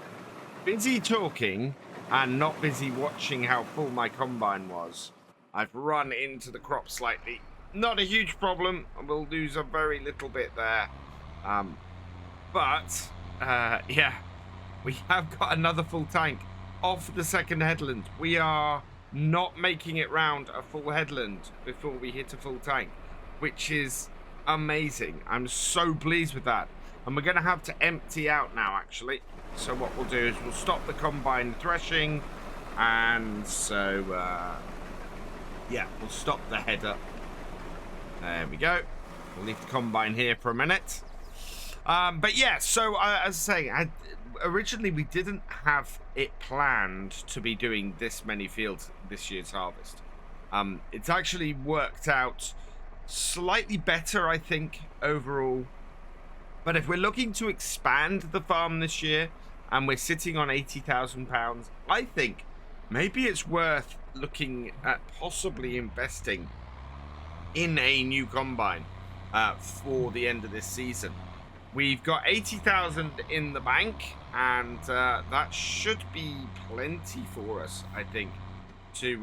busy talking and not busy watching how full my combine was, I've run into the crop slightly. Not a huge problem. We'll lose a very little bit there. But yeah, we have got another full tank off the second headland. We are not making it round a full headland before we hit a full tank, which is amazing. I'm so pleased with that. And we're going to have to empty out now, actually. So what we'll do is we'll stop the combine threshing. And so, yeah, we'll stop the header. There we go. We'll leave the combine here for a minute. But yeah, so as I say, originally we didn't have it planned to be doing this many fields this year's harvest. It's actually worked out slightly better, I think, overall. But if we're looking to expand the farm this year and we're sitting on £80,000, I think maybe it's worth looking at possibly investing in a new combine for the end of this season. We've got 80,000 in the bank, and that should be plenty for us, I think, to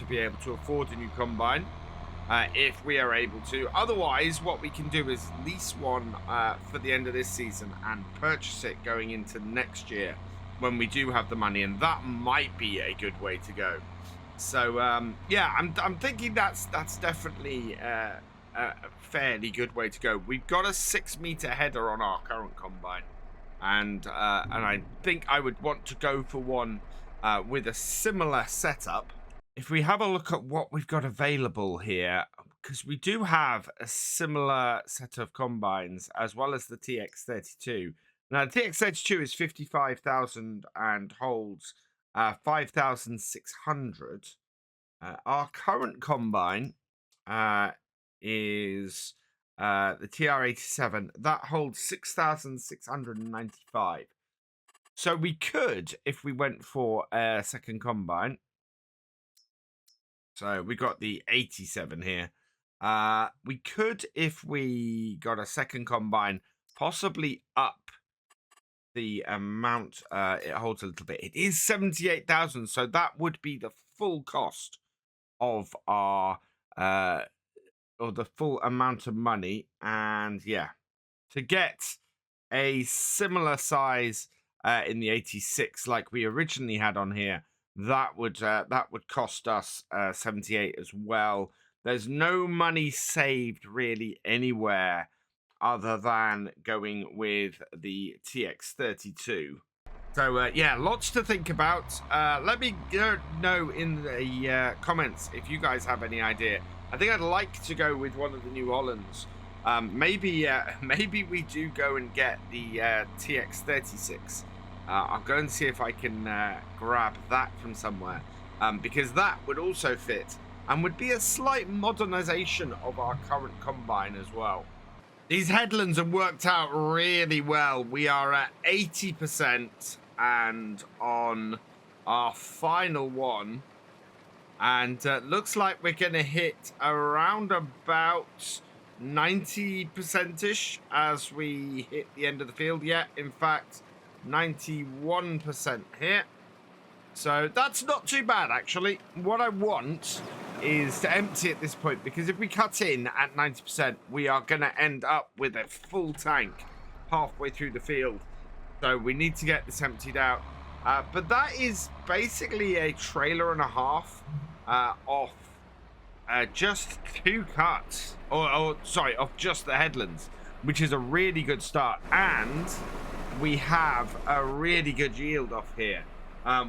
be able to afford a new combine if we are able to. Otherwise, what we can do is lease one for the end of this season and purchase it going into next year when we do have the money, and that might be a good way to go. So yeah, I'm thinking that's definitely a fairly good way to go. We've got a 6-meter header on our current combine, and I think I would want to go for one with a similar setup. If we have a look at what we've got available here, because we do have a similar set of combines as well as the TX32. Now, the TX32 is 55,000 and holds 5,600. Our current combine is the TR87. That holds 6,695. So we could, if we went for a second combine. So we got the 87 here. We could, if we got a second combine, possibly up the amount it holds a little bit. It is 78,000, so that would be the full cost of our or the full amount of money. And yeah, to get a similar size in the 86 like we originally had on here, that would cost us 78 as well. There's no money saved really anywhere other than going with the TX32. So yeah, lots to think about. Let me know in the comments if you guys have any idea. I think I'd like to go with one of the New Hollands. Maybe we do go and get the TX36. I'll go and see if I can grab that from somewhere, because that would also fit and would be a slight modernization of our current combine as well. These headlands have worked out really well. We are at 80% and on our final one, and looks like we're going to hit around about 90%ish as we hit the end of the field. Yeah, in fact, 91% here. So that's not too bad, actually. What I want is to empty at this point, because if we cut in at 90%, we are going to end up with a full tank halfway through the field. So we need to get this emptied out. But that is basically a trailer and a half off just 2 cuts. Sorry, off just the headlands, which is a really good start. And we have a really good yield off here.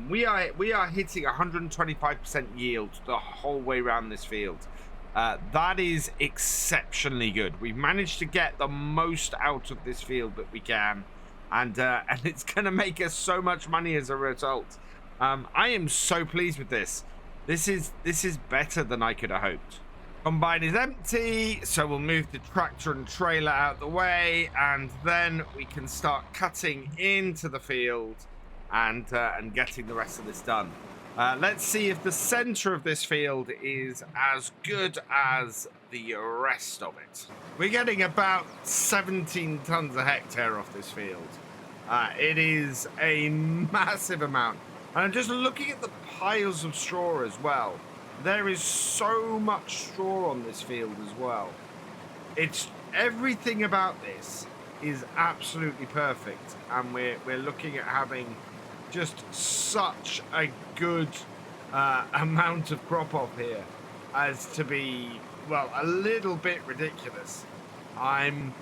We are hitting 125% yield the whole way around this field. That is exceptionally good. We've managed to get the most out of this field that we can, and it's going to make us so much money as a result. I am so pleased with this. This is better than I could have hoped. Combine is empty, so we'll move the tractor and trailer out the way, and then we can start cutting into the field and getting the rest of this done. Let's see if the center of this field is as good as the rest of it. We're getting about 17 tons a hectare off this field. It is a massive amount. And I'm just looking at the piles of straw as well. There is so much straw on this field as well. It's everything about this is absolutely perfect, and we're looking at having just such a good amount of crop off here as to be, well, a little bit ridiculous. I'm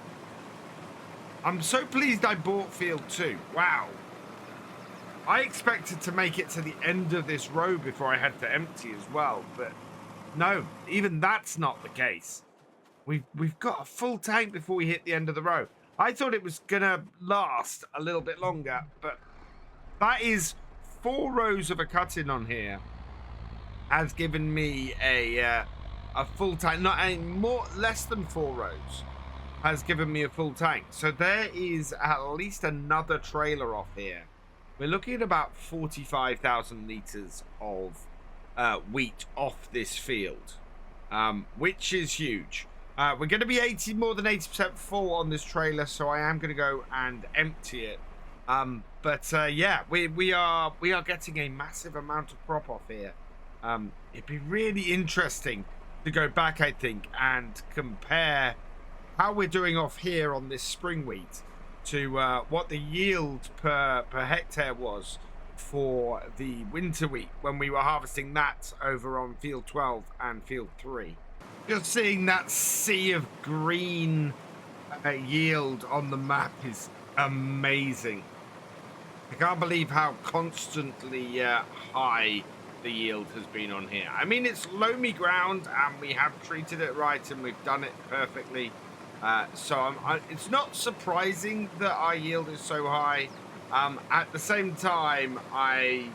so pleased I bought field 2. Wow. I expected to make it to the end of this row before I had to empty as well, but no, even that's not the case. We've got a full tank before we hit the end of the row. I thought it was gonna last a little bit longer, but that is 4 rows of a cut-in on here has given me a full tank. Not a less than 4 rows has given me a full tank. So there is at least another trailer off here. We're looking at about 45,000 litres of wheat off this field, which is huge. We're going to be more than 80% full on this trailer, so I am going to go and empty it. Yeah, we are getting a massive amount of crop off here. It'd be really interesting to go back, I think, and compare how we're doing off here on this spring wheat to what the yield per hectare was for the winter wheat when we were harvesting that over on field 12 and field 3. Just seeing that sea of green yield on the map is amazing. I can't believe how constantly high the yield has been on here. I mean, it's loamy ground and we have treated it right and we've done it perfectly. So it's not surprising that our yield is so high. At the same time, I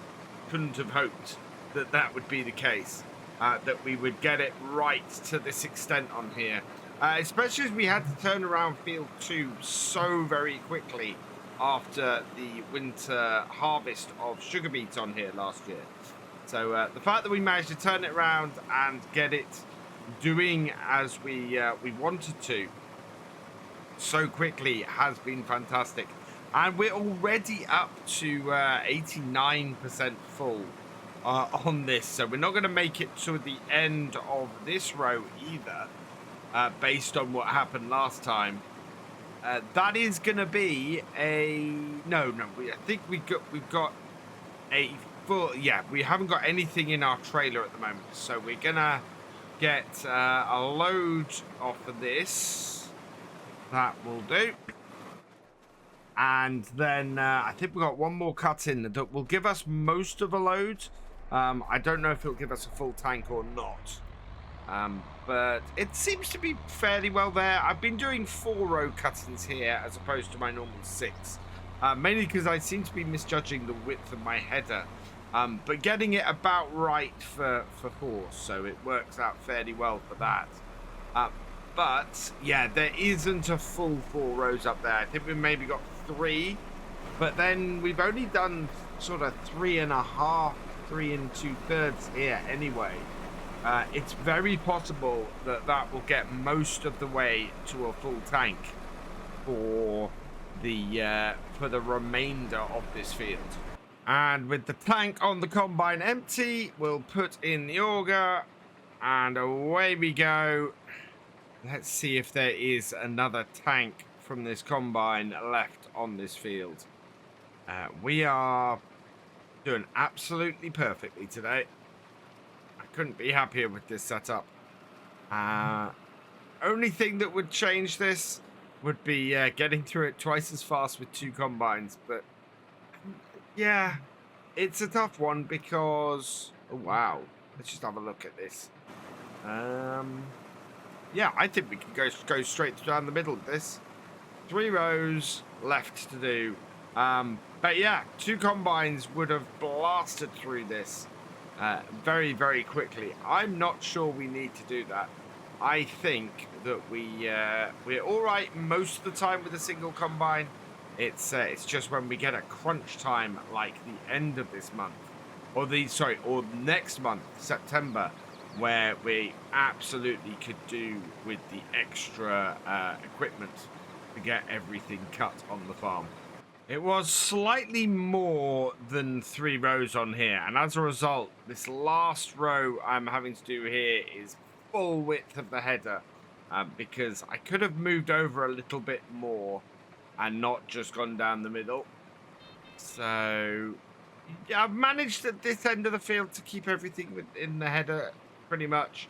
couldn't have hoped that that would be the case, that we would get it right to this extent on here. Especially as we had to turn around field 2 so very quickly after the winter harvest of sugar beet on here last year. So the fact that we managed to turn it around and get it doing as we wanted to so quickly has been fantastic. And we're already up to 89% full on this. So we're not going to make it to the end of this row either, based on what happened last time. That is going to be a... No, I think we've got a full... Yeah, we haven't got anything in our trailer at the moment. So we're going to get a load off of this. That will do. And then I think we've got one more cut in that will give us most of a load. I don't know if it'll give us a full tank or not. But it seems to be fairly well there. I've been doing 4-row cut-ins here as opposed to my normal 6. Mainly because I seem to be misjudging the width of my header. But getting it about right for horse, so it works out fairly well for that. But yeah, there isn't a full 4 rows up there. I think we've maybe got 3, but then we've only done sort of 3.5, 3 2/3 here anyway. It's very possible that that will get most of the way to a full tank for the remainder of this field. And with the tank on the combine empty, we'll put in the auger and away we go. Let's see if there is another tank from this combine left on this field. We are doing absolutely perfectly today. I couldn't be happier with this setup. Only thing that would change this would be getting through it twice as fast with 2 combines. But yeah, it's a tough one because... Oh, wow. Let's just have a look at this. Yeah, I think we can go straight down the middle of this. 3 rows left to do. But yeah, 2 combines would have blasted through this very, very quickly. I'm not sure we need to do that. I think that we're all right most of the time with a single combine. It's just when we get a crunch time like the end of this month, or next month, September, where we absolutely could do with the extra equipment to get everything cut on the farm. It was slightly more than 3 rows on here, and as a result, this last row I'm having to do here is full width of the header, because I could have moved over a little bit more and not just gone down the middle. So yeah, I've managed at this end of the field to keep everything within the header pretty much.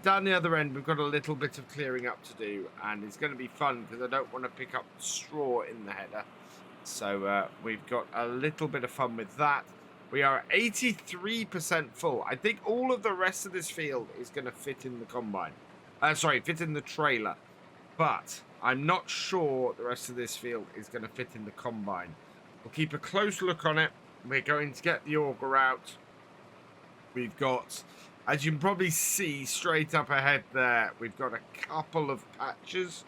Down the other end, we've got a little bit of clearing up to do, and it's going to be fun because I don't want to pick up straw in the header. So we've got a little bit of fun with that. We are 83% full. I think all of the rest of this field is going to fit in the combine. Sorry, fit in the trailer. But I'm not sure the rest of this field is going to fit in the combine. We'll keep a close look on it. We're going to get the auger out. We've got, as you can probably see straight up ahead there, we've got a couple of patches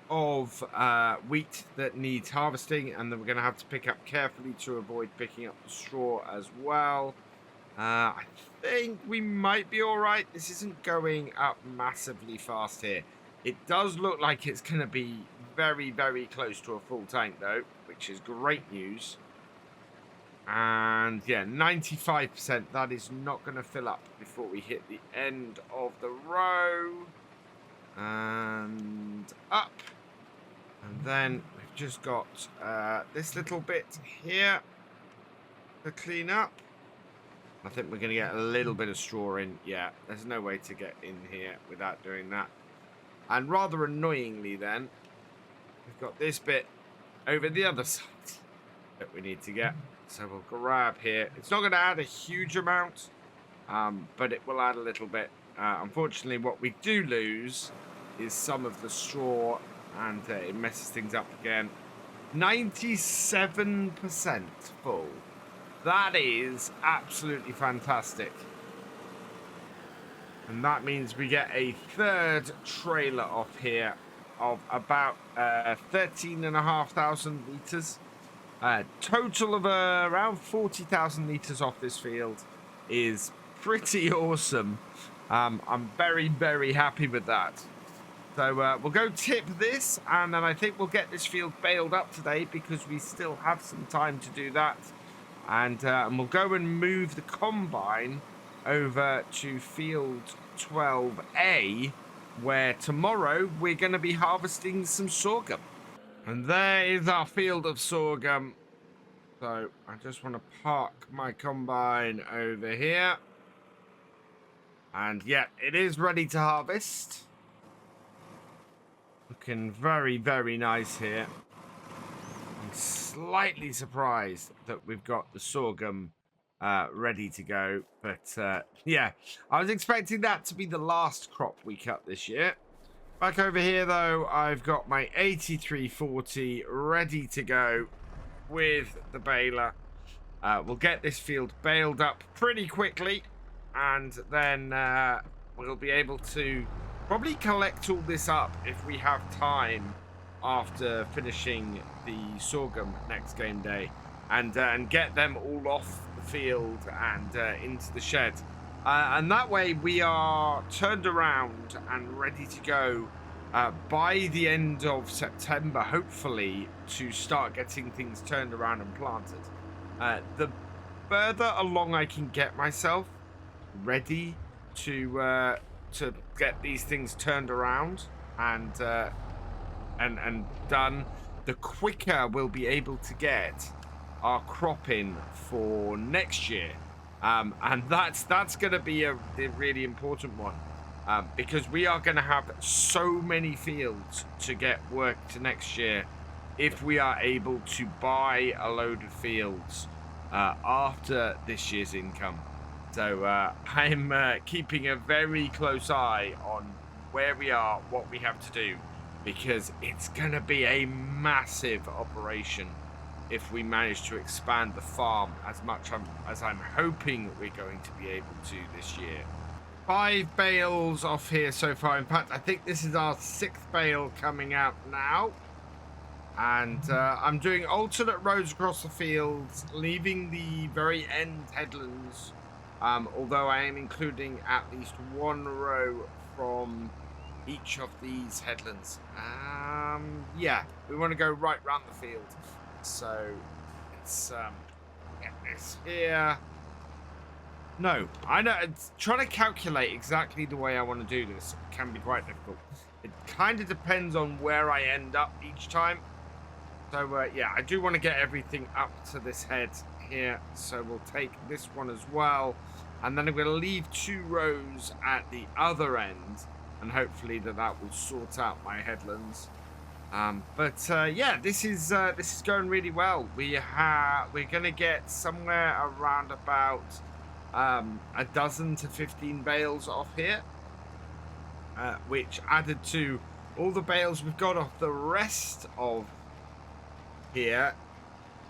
of wheat that needs harvesting, and then we're going to have to pick up carefully to avoid picking up the straw as well. I think we might be all right. This isn't going up massively fast here. It does look like it's going to be very, very close to a full tank though, which is great news. And yeah, 95%. That is not going to fill up before we hit the end of the row. And up. And then we've just got this little bit here to clean up. I think we're going to get a little bit of straw in. Yeah, there's no way to get in here without doing that. And rather annoyingly then, we've got this bit over the other side that we need to get. So we'll grab here. It's not going to add a huge amount, but it will add a little bit. Unfortunately, what we do lose is some of the straw, and it messes things up again. 97% full. That is absolutely fantastic. And that means we get a third trailer off here of about 13,500 litres. Total of around 40,000 litres off this field is pretty awesome. I'm very, very happy with that. So we'll go tip this, and then I think we'll get this field baled up today because we still have some time to do that. And we'll go and move the combine over to field 12A, where tomorrow we're going to be harvesting some sorghum. And there is our field of sorghum. So I just want to park my combine over here. And yeah, it is ready to harvest. Looking very, very nice here. I'm slightly surprised that we've got the sorghum ready to go. But yeah, I was expecting that to be the last crop we cut this year. Back over here, though, I've got my 8340 ready to go with the baler. We'll get this field baled up pretty quickly, and then we'll be able to probably collect all this up if we have time after finishing the sorghum next game day, and get them all off the field and into the shed. And that way we are turned around and ready to go by the end of September, hopefully, to start getting things turned around and planted. The further along I can get myself ready to get these things turned around and done, the quicker we'll be able to get our crop in for next year. And that's going to be a really important one, because we are going to have so many fields to get worked next year if we are able to buy a load of fields after this year's income. So I'm keeping a very close eye on where we are, what we have to do, because it's going to be a massive operation if we manage to expand the farm as much as I'm hoping we're going to be able to this year. 5 bales off here so far. In fact, I think this is our 6th bale coming out now. And I'm doing alternate roads across the fields, leaving the very end headlands, although I am including at least one row from each of these headlands. Yeah, we want to go right round the field. So let's get this here. No, I know. It's trying to calculate exactly the way I want to do this can be quite difficult. It kind of depends on where I end up each time. So yeah, I do want to get everything up to this head here. So we'll take this one as well. And then I'm going to leave 2 rows at the other end. And hopefully that will sort out my headlands. But yeah, this is going really well. We're going to get somewhere around about a dozen to 15 bales off here. Which added to all the bales we've got off the rest of here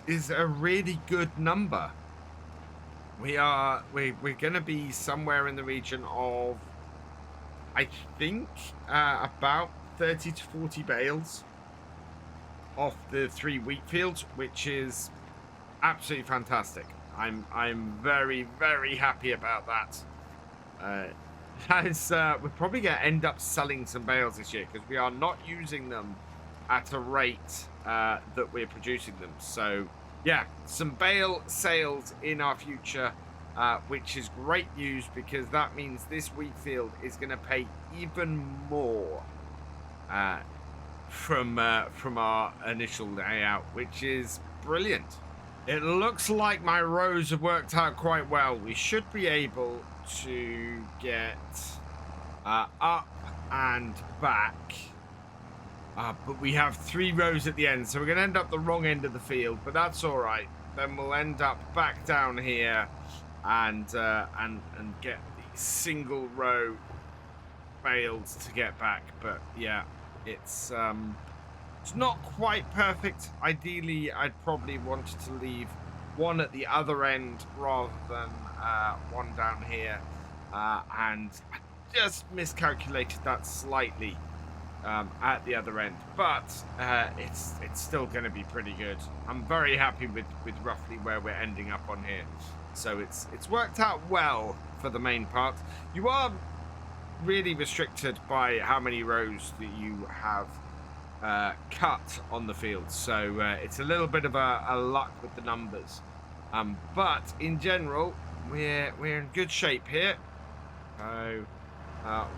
is a really good number. We're going to be somewhere in the region of, I think, about 30 to 40 bales off the 3 wheat fields, which is absolutely fantastic. I'm very, very happy about that. We're probably going to end up selling some bales this year because we are not using them at a rate that we're producing them. So yeah, some bale sales in our future, which is great news because that means this wheat field is going to pay even more from our initial layout, which is brilliant. It looks like my rows have worked out quite well. We should be able to get up and back. But we have 3 rows at the end, so we're going to end up the wrong end of the field, but that's all right. Then we'll end up back down here and get the single row bales to get back. But yeah, it's not quite perfect. Ideally, I'd probably wanted to leave one at the other end rather than one down here, and I just miscalculated that slightly. At the other end, but it's still going to be pretty good. I'm very happy with roughly where we're ending up on here. So it's worked out well for the main part. You are really restricted by how many rows that you have cut on the field. So it's a little bit of a luck with the numbers. But in general, we're in good shape here. So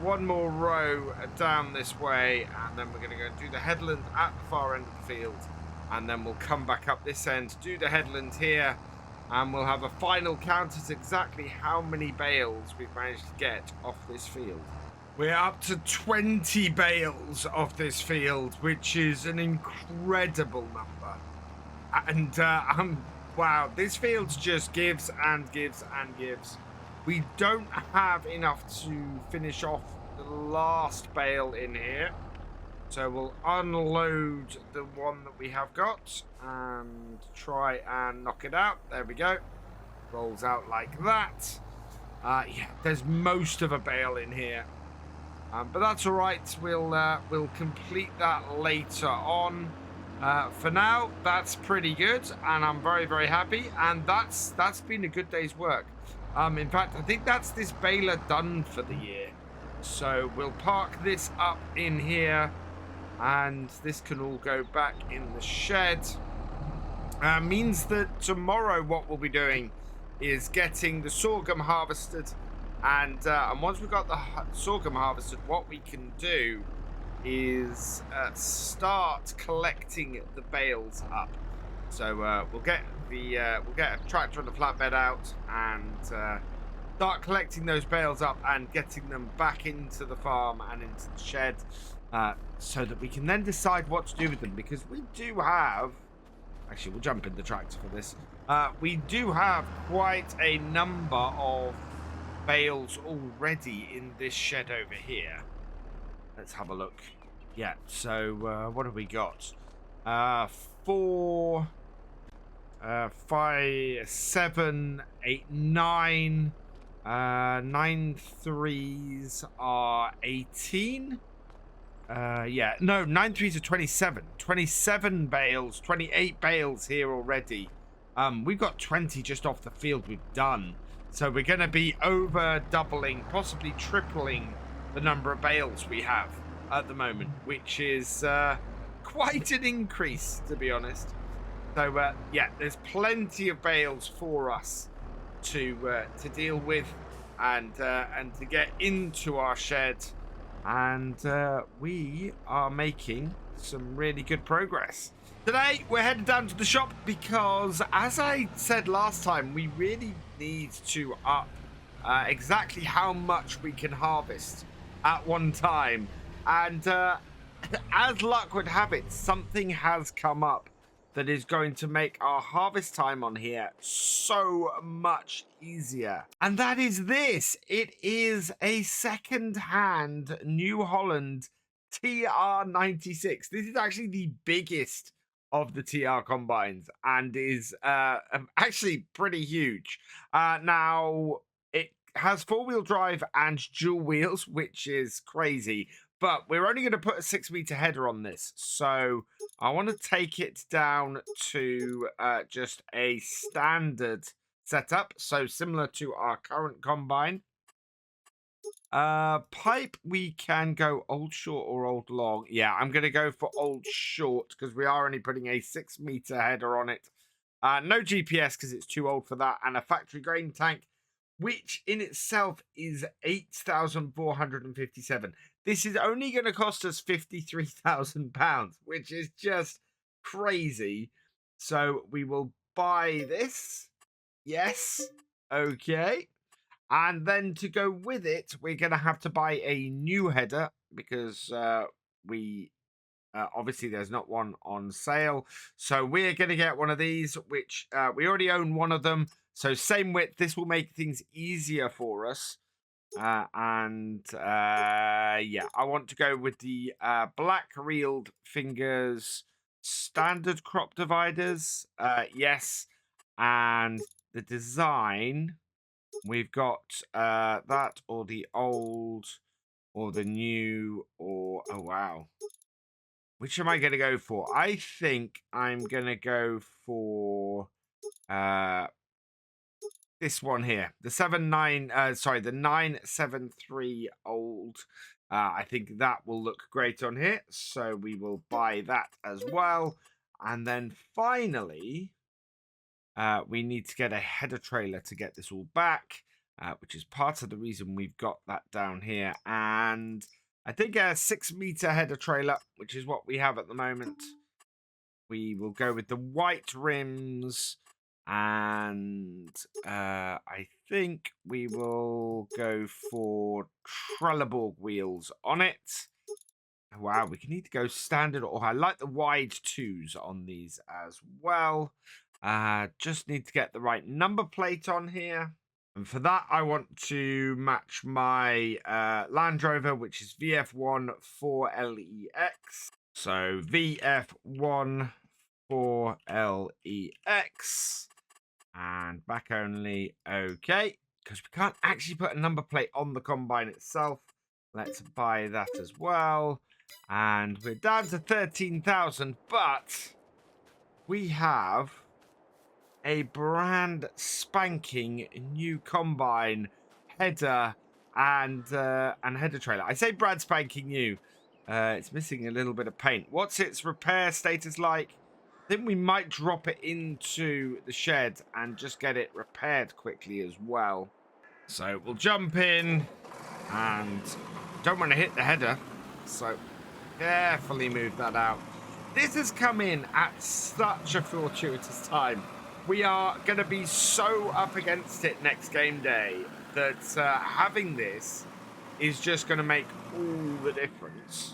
one more row down this way, and then we're going to go and do the headland at the far end of the field, and then we'll come back up this end, do the headland here, and we'll have a final count at exactly how many bales we've managed to get off this field. We're up to 20 bales off this field, which is an incredible number. And wow, this field just gives and gives and gives. We don't have enough to finish off the last bale in here. So we'll unload the one that we have got and try and knock it out. There we go. Rolls out like that. Yeah, there's most of a bale in here. But that's all right. We'll complete that later on. For now, that's pretty good, and I'm very, very happy. And that's been a good day's work. In fact, I think that's this baler done for the year. So we'll park this up in here, and this can all go back in the shed. Means that tomorrow what we'll be doing is getting the sorghum harvested, and once we've got the sorghum harvested, what we can do is start collecting the bales up. So we'll get a tractor and a flatbed out and start collecting those bales up and getting them back into the farm and into the shed, so that we can then decide what to do with them, because we do have, actually we'll jump in the tractor for this, we do have quite a number of bales already in this shed over here. Let's have a look. Yeah, so what have we got? 4, 5, 7, 8, 9. 9 3s are 18. Yeah, no, 9 3s are 27. 27 bales, 28 bales here already. We've got 20 just off the field we've done. So we're going to be over doubling, possibly tripling the number of bales we have. at the moment, which is quite an increase, to be honest. So yeah, there's plenty of bales for us to deal with and to get into our shed, and we are making some really good progress. Today we're headed down to the shop because, as I said last time, we really need to up exactly how much we can harvest at one time, and as luck would have it, something has come up that is going to make our harvest time on here so much easier. And that is this. It is a second-hand New Holland TR96. This is actually the biggest of the TR combines and is actually pretty huge. Now, it has four-wheel drive and dual wheels, which is crazy. But we're only going to put a 6-meter header on this, so I want to take it down to just a standard setup, so similar to our current combine. Pipe, we can go old short or old long. Yeah, I'm going to go for old short because we are only putting a 6-meter header on it. No GPS because it's too old for that, and a factory grain tank, which in itself is 8,457. This is only going to cost us £53,000, which is just crazy. So we will buy this. Yes. Okay. And then to go with it, we're going to have to buy a new header because we obviously there's not one on sale. So we're going to get one of these, which we already own one of them. So same width. This will make things easier for us. Yeah, I want to go with the black reeled fingers standard crop dividers. Yes. And the design, we've got that or the old or the new or, oh wow. Which am I going to go for? I think I'm going to go for this one here, the 973 old. I think that will look great on here, so we will buy that as well. And then finally, we need to get a header trailer to get this all back, which is part of the reason we've got that down here. And I think a 6-meter header trailer, which is what we have at the moment. We will go with the white rims. And I think we will go for Trelleborg wheels on it. Wow, we can either go standard or I like the wide 2s on these as well. Just need to get the right number plate on here. And for that, I want to match my Land Rover, which is VF1 4LEX. So VF1 4LEX. And back only, okay, because we can't actually put a number plate on the combine itself. Let's buy that as well. And we're down to 13,000, but we have a brand spanking new combine header and header trailer. I say brand spanking new. It's missing a little bit of paint. What's its repair status like? I think we might drop it into the shed and just get it repaired quickly as well. So we'll jump in and don't want to hit the header. So carefully move that out. This has come in at such a fortuitous time. We are going to be so up against it next game day that having this is just going to make all the difference.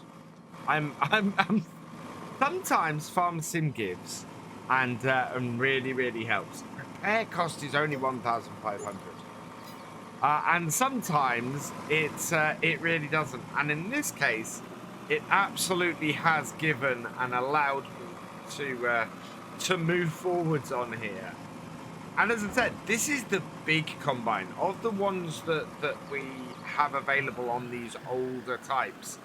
Sometimes Farm Sim gives and really helps. Repair cost is only 1,500, and sometimes it really doesn't. And in this case, it absolutely has given and allowed me to move forwards on here. And as I said, this is the big combine of the ones that we have available on these older types.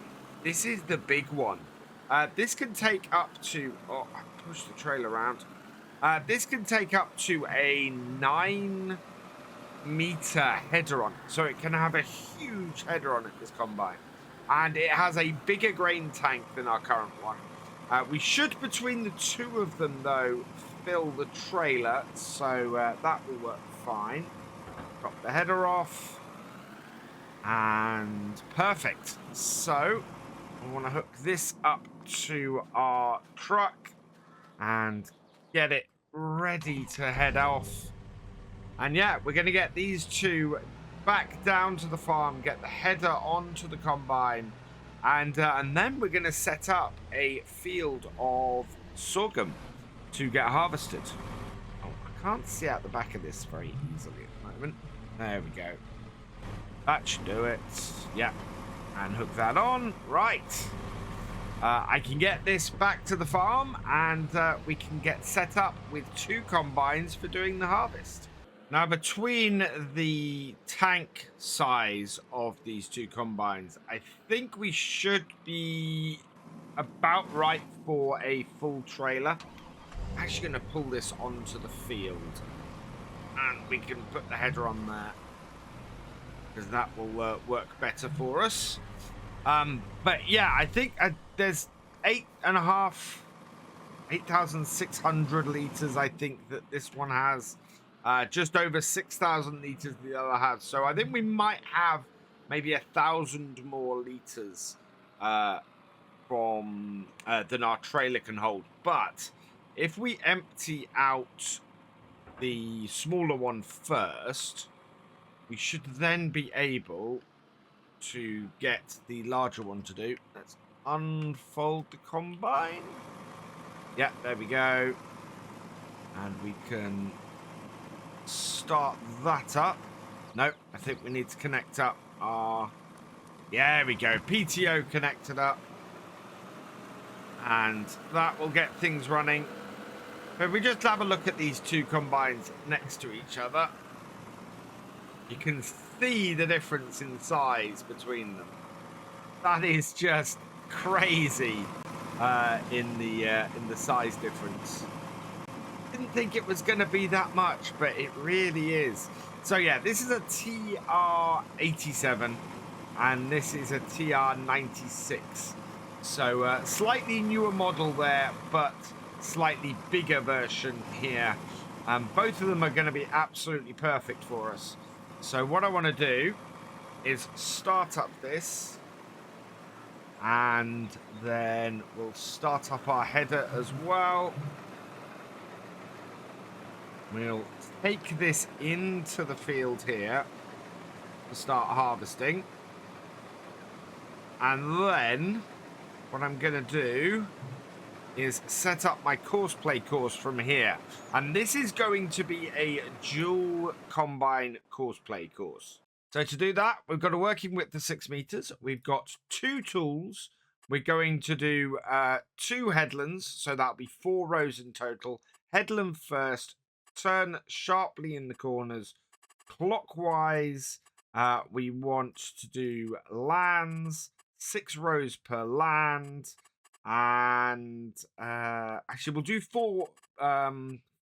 This is the big one. This can take up to, oh, I pushed the trailer around. This can take up to a 9-meter header on it. So it can have a huge header on it, this combine. and it has a bigger grain tank than our current one. We should, between the two of them, though, fill the trailer, so that will work fine. Drop the header off. And perfect. So I want to hook this up to our truck and get it ready to head off. And yeah, we're going to get these two back down to the farm, get the header onto the combine, and then we're going to set up a field of sorghum to get harvested. Oh, I can't see out the back of this very easily at the moment. There we go. That should do it. Yeah. And hook that on. Right. I can get this back to the farm, and we can get set up with 2 combines for doing the harvest. Now, between the tank size of these 2 combines, I think we should be about right for a full trailer. I'm actually going to pull this onto the field, and we can put the header on there, because that will work better for us. But yeah, I think there's 8,600 liters. I think that this one has just over 6,000 liters the other has. So I think we might have maybe 1,000 more liters from than our trailer can hold. But if we empty out the smaller one first, we should then be able to get the larger one to do. Let's unfold the combine. Yeah, there we go. And we can start that up. No, I think we need to connect up our... Yeah, there we go. PTO connected up. And that will get things running. If we just have a look at these 2 combines next to each other, you can see the difference in size between them. That is just crazy in the size difference. Didn't think it was going to be that much, but it really is. So yeah, this is a TR87 and this is a TR96. So slightly newer model there, but slightly bigger version here. Both of them are going to be absolutely perfect for us. So what I want to do is start up this, and then we'll start up our header as well. We'll take this into the field here to start harvesting. And then what I'm going to do is set up my courseplay course from here. And this is going to be a dual combine courseplay course. So to do that, we've got a working width of 6 meters. We've got 2 tools. We're going to do 2 headlands. So that'll be 4 rows in total. Headland first, turn sharply in the corners. Clockwise, we want to do lands, 6 rows per land. And actually we'll do 4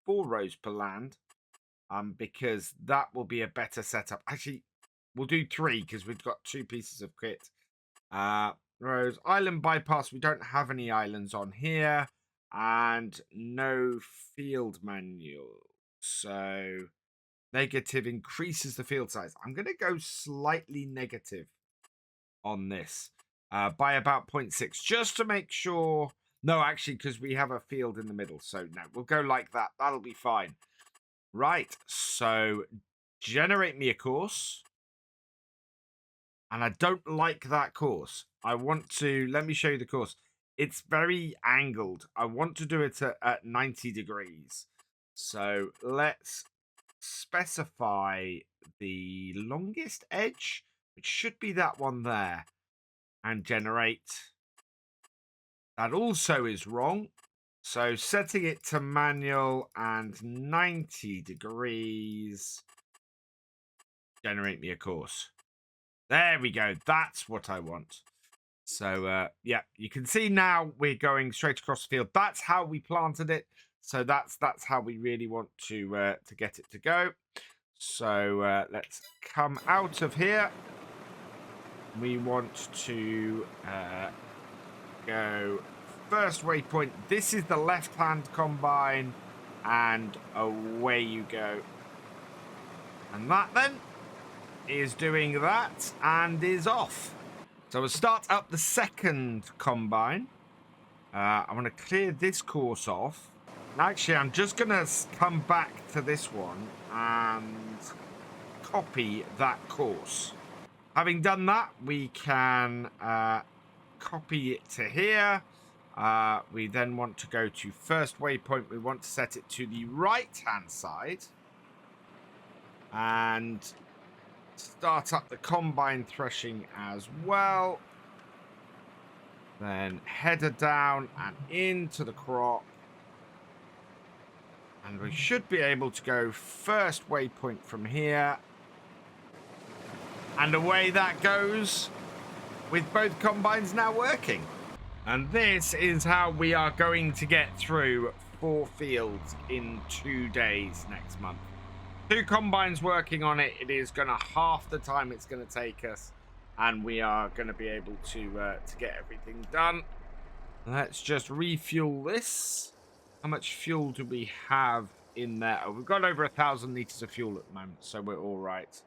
rows per land, because that will be a better setup. Actually, we'll do 3 because we've got 2 pieces of kit. Rows, island bypass, we don't have any islands on here, and no field manual, so negative increases the field size. I'm going to go slightly negative on this. By about 0.6, just to make sure. No, actually, because we have a field in the middle. So, no, we'll go like that. That'll be fine. Right, so generate me a course. And I don't like that course. I want to... Let me show you the course. It's very angled. I want to do it at 90 degrees. So, let's specify the longest edge, which should be that one there. And generate. That also is wrong. So setting it to manual and 90 degrees. Generate me a course. There we go. That's what I want. So yeah, you can see now we're going straight across the field. That's how we planted it. So that's how we really want to get it to go. So let's come out of here. we want to go first waypoint. This is the left-hand combine, and away you go. And that then is doing that and is off. So we'll start up the second combine. I want to clear this course off. Actually, I'm just going to come back to this one and copy that course. Having done that, we can copy it to here. We then want to go to first waypoint. We want to set it to the right-hand side. And start up the combine threshing as well. Then header down and into the crop. And we should be able to go first waypoint from here. And away that goes, with both combines now working. And this is how we are going to get through 4 fields in 2 days next month. 2 combines working on it. It is going to half the time it's going to take us. And we are going to be able to get everything done. Let's just refuel this. How much fuel do we have in there? Oh, we've got over 1,000 litres of fuel at the moment, so we're all right.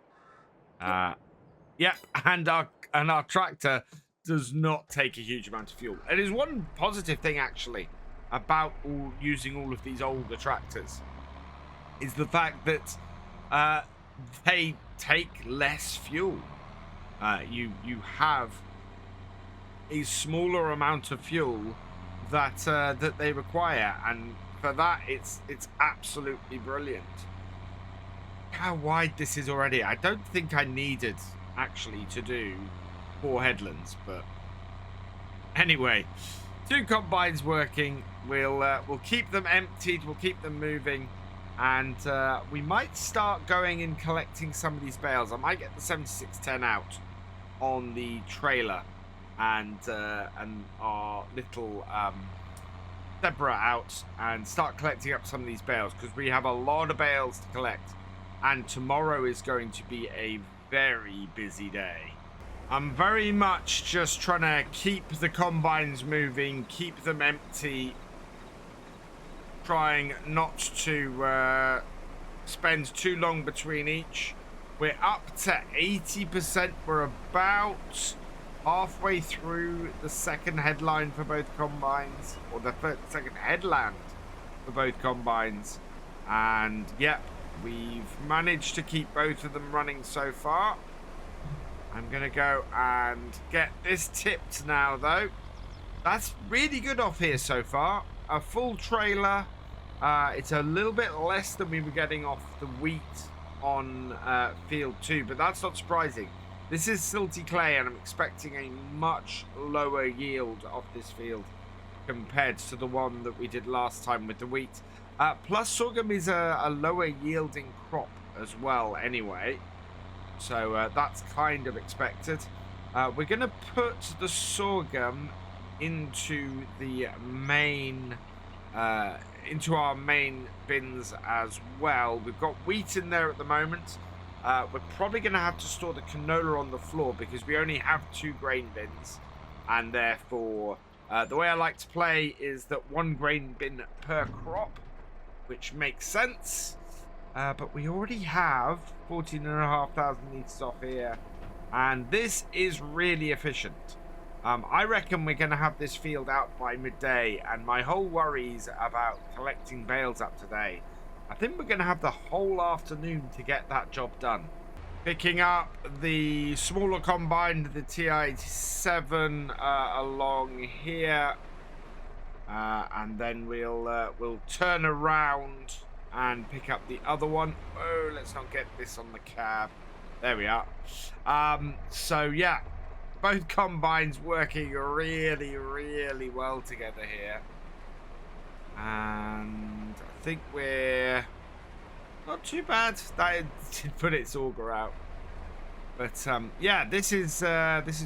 Yep, and our tractor does not take a huge amount of fuel. It is one positive thing, actually, about using all of these older tractors, is the fact that they take less fuel. You have a smaller amount of fuel that that they require, and for that it's absolutely brilliant. How wide this is already. I don't think I needed actually to do 4 headlands, but anyway, 2 combines working. We'll keep them emptied, we'll keep them moving, and we might start going and collecting some of these bales. I might get the 7610 out on the trailer and our little zebra out and start collecting up some of these bales, because we have a lot of bales to collect, and tomorrow is going to be a very busy day. I'm very much just trying to keep the combines moving, keep them empty, trying not to spend too long between each. We're up to 80%. We're about halfway through the second headline for both combines, or the second headland for both combines, and yep, we've managed to keep both of them running so far. I'm gonna go and get this tipped now, though. That's really good off here so far. A full trailer. It's a little bit less than we were getting off the wheat on field 2, but that's not surprising. This is silty clay, and I'm expecting a much lower yield off this field compared to the one that we did last time with the wheat. Plus, sorghum is a lower yielding crop as well anyway, so that's kind of expected. We're going to put the sorghum into the main, into our main bins as well. We've got wheat in there at the moment. We're probably going to have to store the canola on the floor because we only have 2 grain bins, and therefore the way I like to play is that 1 grain bin per crop, which makes sense. But we already have 14,500 litres off here, and this is really efficient. I reckon we're going to have this field out by midday, and my whole worries about collecting bales up today, I think we're going to have the whole afternoon to get that job done. Picking up the smaller combine, the TI-87 along here, and then we'll turn around and pick up the other one. Oh, let's not get this on the cab. There we are. So yeah, both combines working really, really well together here. And I think we're not too bad. That did put its auger out. But yeah, this is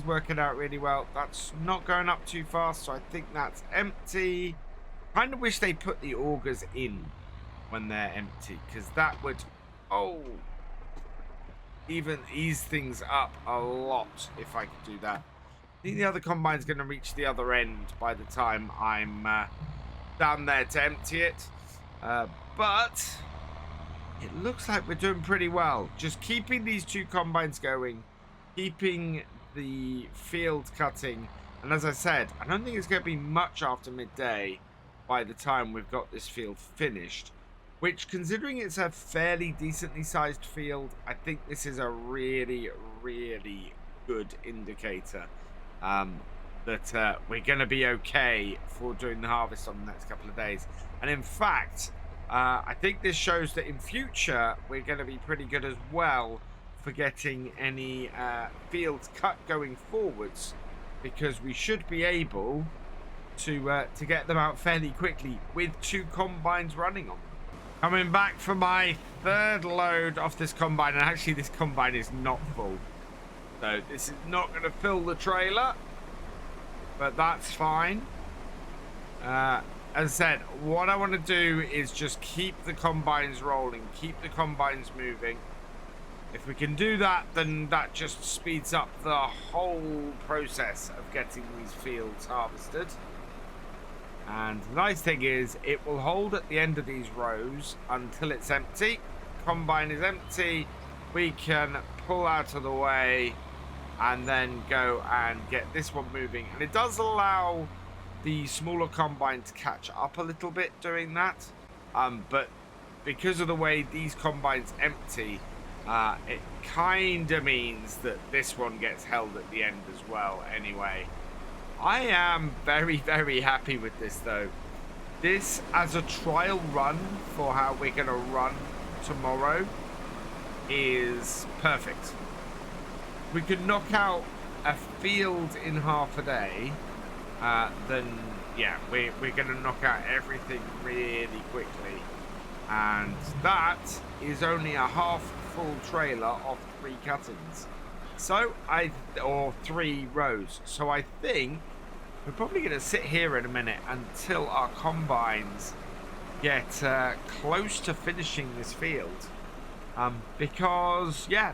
working out really well. That's not going up too fast, so I think that's empty. Kind of wish they put the augers in when they're empty, because that would... Oh! even ease things up a lot if I could do that. I think the other combine's going to reach the other end by the time I'm down there to empty it. But it looks like we're doing pretty well. Just keeping these two combines going, keeping the field cutting. And as I said, I don't think it's going to be much after midday by the time we've got this field finished. Which, considering it's a fairly decently sized field, I think this is a really, really good indicator that we're going to be okay for doing the harvest on the next couple of days. And in fact, I think this shows that in future we're going to be pretty good as well for getting any fields cut going forwards, because we should be able to get them out fairly quickly with two combines running on them. Coming back for my third load off this combine, and actually this combine is not full, so this is not going to fill the trailer, but that's fine. As I said, what I want to do is just keep the combines rolling, keep the combines moving. If we can do that, then that just speeds up the whole process of getting these fields harvested. And the nice thing is, it will hold at the end of these rows until it's empty. Combine is empty, we can pull out of the way and then go and get this one moving. And it does allow the smaller combine to catch up a little bit doing that. But because of the way these combines empty, it kind of means that this one gets held at the end as well anyway. I am very, very happy with this though. This as a trial run for how we're going to run tomorrow is perfect. We could knock out a field in half a day, then yeah, we're going to knock out everything really quickly. And that is only a half full trailer of 3 cuttings. So or 3 rows. So I think we're probably going to sit here in a minute until our combines get close to finishing this field. Because yeah,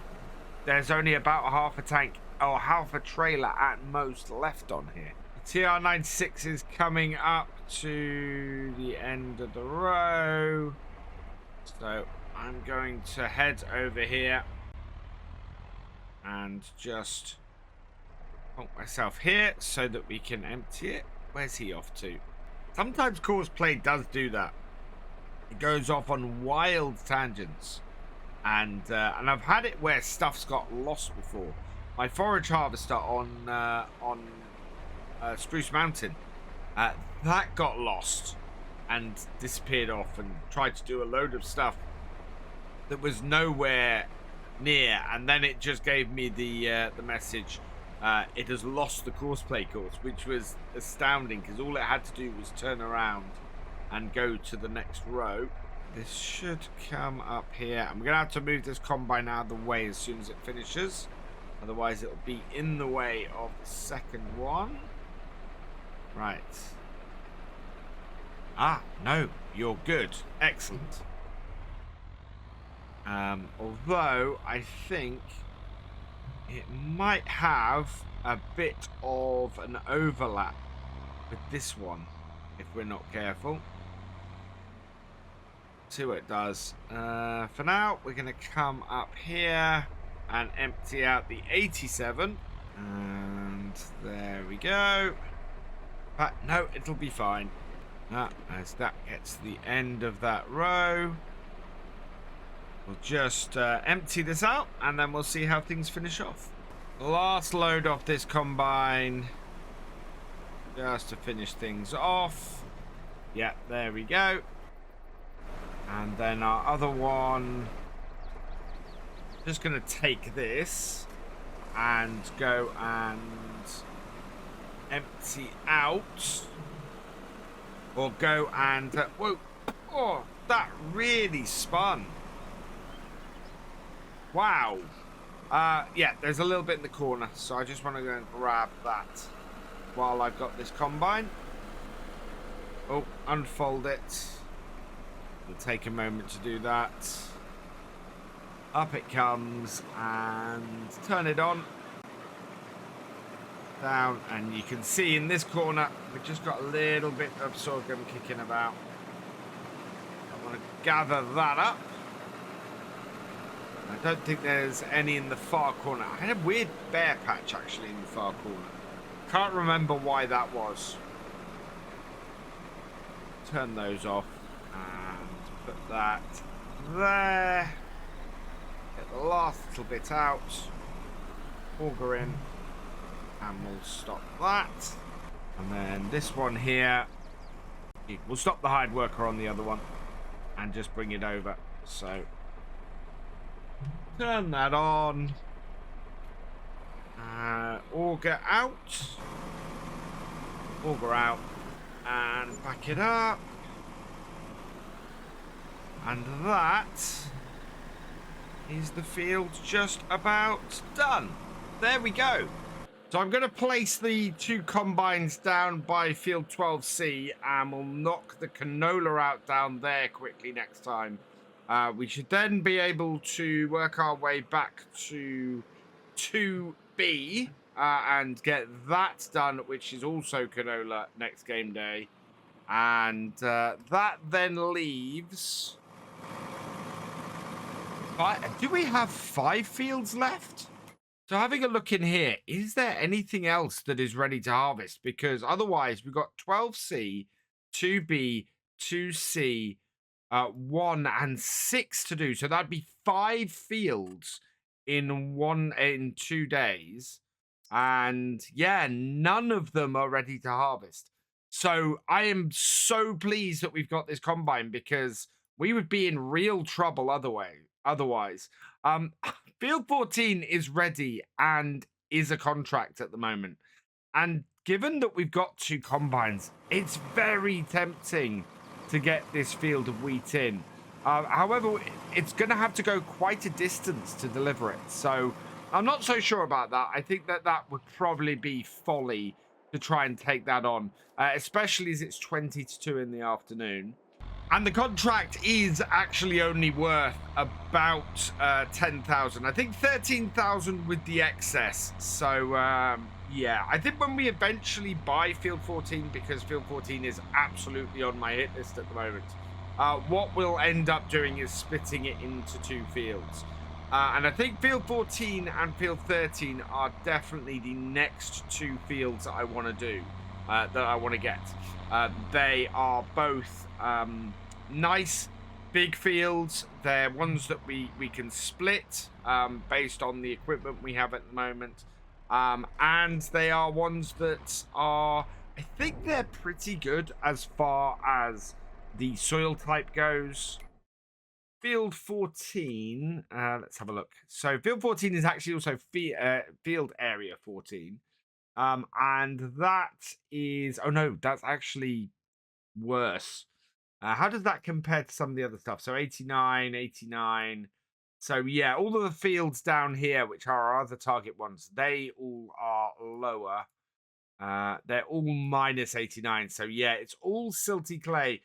there's only about half a tank or half a trailer at most left on here. The TR96 is coming up to the end of the row. So I'm going to head over here and just put myself here so that we can empty it. Where's he off to? Sometimes Courseplay does do that. It goes off on wild tangents, and I've had it where stuff's got lost before. My forage harvester on Spruce Mountain, that got lost and disappeared off, and tried to do a load of stuff that was nowhere near, and then it just gave me the message, it has lost the Courseplay course, which was astounding because all it had to do was turn around and go to the next row. This should come up here. I'm gonna have to move this combine out of the way as soon as it finishes, otherwise it'll be in the way of the second one. Right. Ah, no, you're good. Excellent. Although I think it might have a bit of an overlap with this one if we're not careful. See what it does. For now, we're going to come up here and empty out the 87. And there we go. But no, it'll be fine. As that gets to the end of that row, we'll just empty this out and then we'll see how things finish off. Last load off this combine, just to finish things off. Yeah, there we go. And then our other one, just going to take this and go and empty out, or go and whoa, oh, that really spun. Wow. Yeah, there's a little bit in the corner, so I just want to go and grab that while I've got this combine. Oh, unfold it. It'll take a moment to do that. Up it comes, and turn it on. Down, and you can see in this corner, we've just got a little bit of sorghum kicking about. I want to gather that up. I don't think there's any in the far corner. I had a weird bear patch actually in the far corner. Can't remember why that was. Turn those off and put that there. Get the last little bit out. Auger in. And we'll stop that. And then this one here. We'll stop the hide worker on the other one. And just bring it over. So turn that on. Auger out. Auger out. And back it up. And that is the field just about done. There we go. So I'm going to place the 2 combines down by field 12C, and we'll knock the canola out down there quickly next time. We should then be able to work our way back to 2B and get that done, which is also canola next game day. And that then leaves... Do we have 5 fields left? So having a look in here, is there anything else that is ready to harvest? Because otherwise we've got 12C, 2B, 2C, 1 and 6 to do. So that'd be 5 fields in 2 days. And yeah, none of them are ready to harvest. So I am so pleased that we've got this combine, because we would be in real trouble otherwise. Field 14 is ready and is a contract at the moment. And given that we've got 2 combines, it's very tempting to get this field of wheat in. However, it's going to have to go quite a distance to deliver it. So I'm not so sure about that. I think that would probably be folly to try and take that on, especially as it's 20 to 2 in the afternoon. And the contract is actually only worth about 10,000. I think 13,000 with the excess. So, yeah, I think when we eventually buy Field 14, because Field 14 is absolutely on my hit list at the moment, what we'll end up doing is splitting it into 2 fields. And I think Field 14 and Field 13 are definitely the next 2 fields that I want to do, that I want to get. They are both... nice big fields. They're ones that we can split based on the equipment we have at the moment, and they are ones that are, I think they're pretty good as far as the soil type goes. Field 14, let's have a look. So Field 14 is actually also field area 14, and that is, oh no, that's actually worse. How does that compare to some of the other stuff? So 89, 89. So yeah, all of the fields down here, which are our other target ones, they all are lower. They're all minus 89. So yeah, it's all silty clay.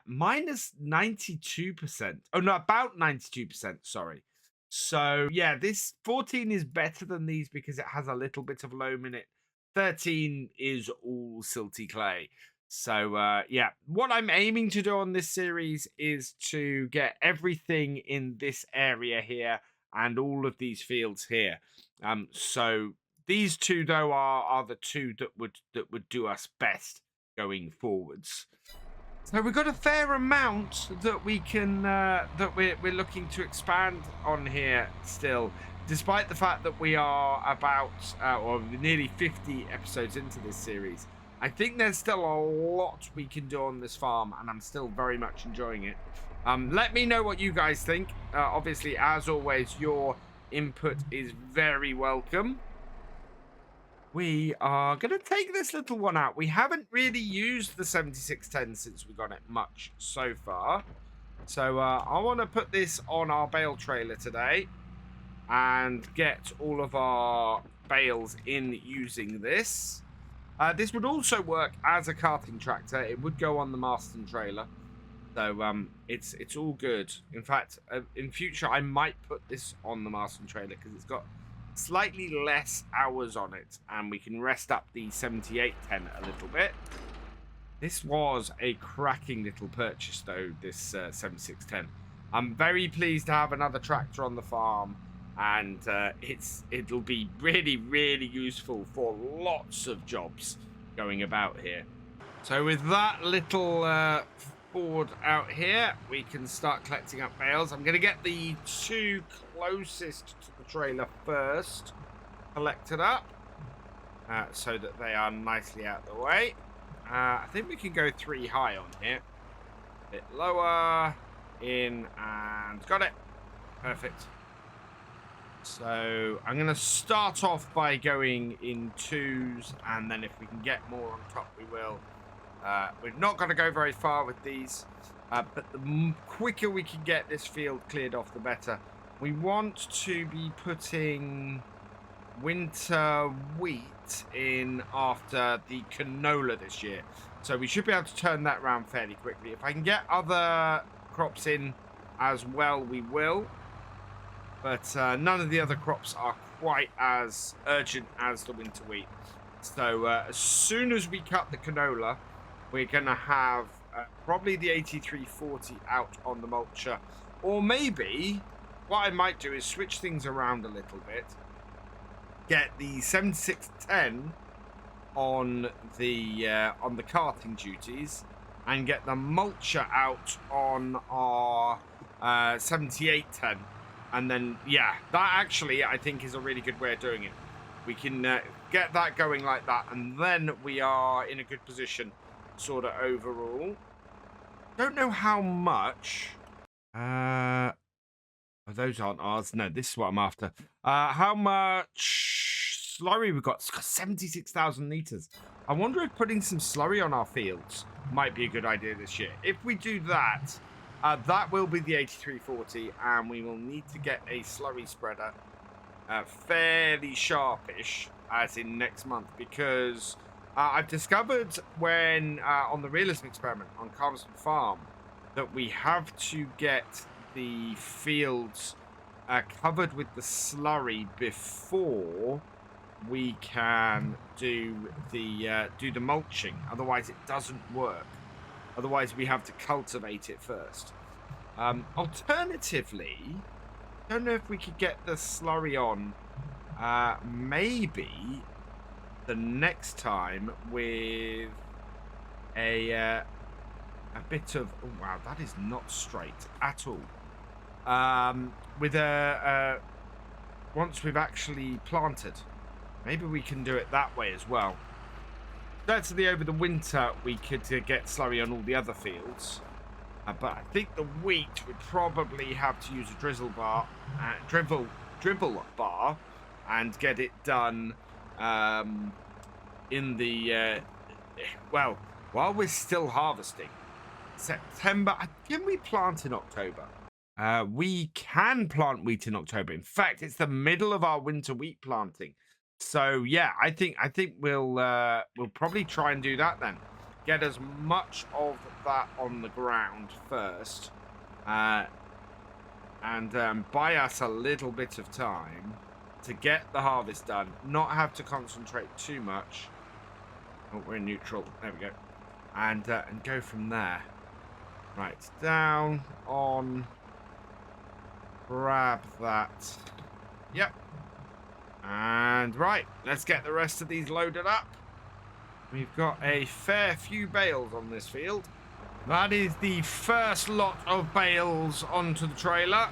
Minus 92%. Oh no, about 92%, sorry. So yeah, this 14 is better than these because it has a little bit of loam in it. 13 is all silty clay. So, yeah, what I'm aiming to do on this series is to get everything in this area here and all of these fields here. So these 2, though, are the 2 that would do us best going forwards. So we've got a fair amount that we can that we're looking to expand on here still, despite the fact that we are about or nearly 50 episodes into this series. I think there's still a lot we can do on this farm, and I'm still very much enjoying it. Let me know what you guys think. Obviously, as always, your input is very welcome. We are going to take this little one out. We haven't really used the 7610 since we got it much so far. So I want to put this on our bale trailer today and get all of our bales in using this. This would also work as a carting tractor. It would go on the Marston trailer. So it's all good. In fact, in future I might put this on the Marston trailer because it's got slightly less hours on it, and we can rest up the 7810 a little bit. This was a cracking little purchase, though. This 7610. I'm very pleased to have another tractor on the farm, and it'll be really, really useful for lots of jobs going about here. So with that little board out here, we can start collecting up bales. I'm going to get the two closest to the trailer first collected up, so that they are nicely out of the way. I think we can go 3 high on here. A bit lower, in, and got it. Perfect. So I'm going to start off by going in 2s, and then if we can get more on top, we will. We're not going to go very far with these, but the quicker we can get this field cleared off, the better. We want to be putting winter wheat in after the canola this year. So we should be able to turn that around fairly quickly. If I can get other crops in as well, we will. But none of the other crops are quite as urgent as the winter wheat. So as soon as we cut the canola, we're going to have probably the 8340 out on the mulcher. Or maybe what I might do is switch things around a little bit. Get the 7610 on the carting duties, and get the mulcher out on our 7810. And then, yeah, that actually I think is a really good way of doing it. We can get that going like that, and then we are in a good position sort of overall. Don't know how much. Those aren't ours. No, this is what I'm after. How much slurry we've got? It's got 76,000 litres. I wonder if putting some slurry on our fields might be a good idea this year. If we do that, that will be the 8340, and we will need to get a slurry spreader fairly sharpish, as in next month, because I've discovered when on the realism experiment on Carlson Farm that we have to get the fields covered with the slurry before we can do the mulching. Otherwise, it doesn't work. Otherwise, we have to cultivate it first. Alternatively, don't know if we could get the slurry on maybe the next time with a bit of... Oh, wow, that is not straight at all. With once we've actually planted. Maybe we can do it that way as well. Certainly over the winter, we could get slurry on all the other fields. But I think the wheat would probably have to use a dribble bar, and get it done in the well, while we're still harvesting. September. Can we plant in October? We can plant wheat in October. In fact, it's the middle of our winter wheat planting. So yeah, I think we'll probably try and do that then. Get as much of that on the ground first, and buy us a little bit of time to get the harvest done. Not have to concentrate too much. Oh, we're in neutral. There we go. And go from there. Right, down on. Grab that. Yep. And right, let's get the rest of these loaded up. We've got a fair few bales on this field. That is the first lot of bales onto the trailer.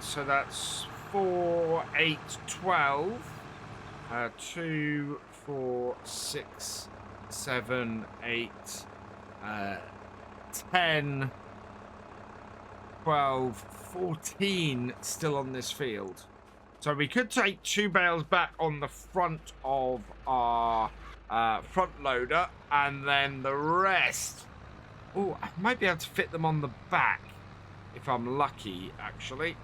So that's 4, 8, 12. 2, 4, 6, 7, 8, 10, 12, 14 still on this field. So we could take 2 bales back on the front of our front loader, and then the rest. Oh, I might be able to fit them on the back if I'm lucky, actually.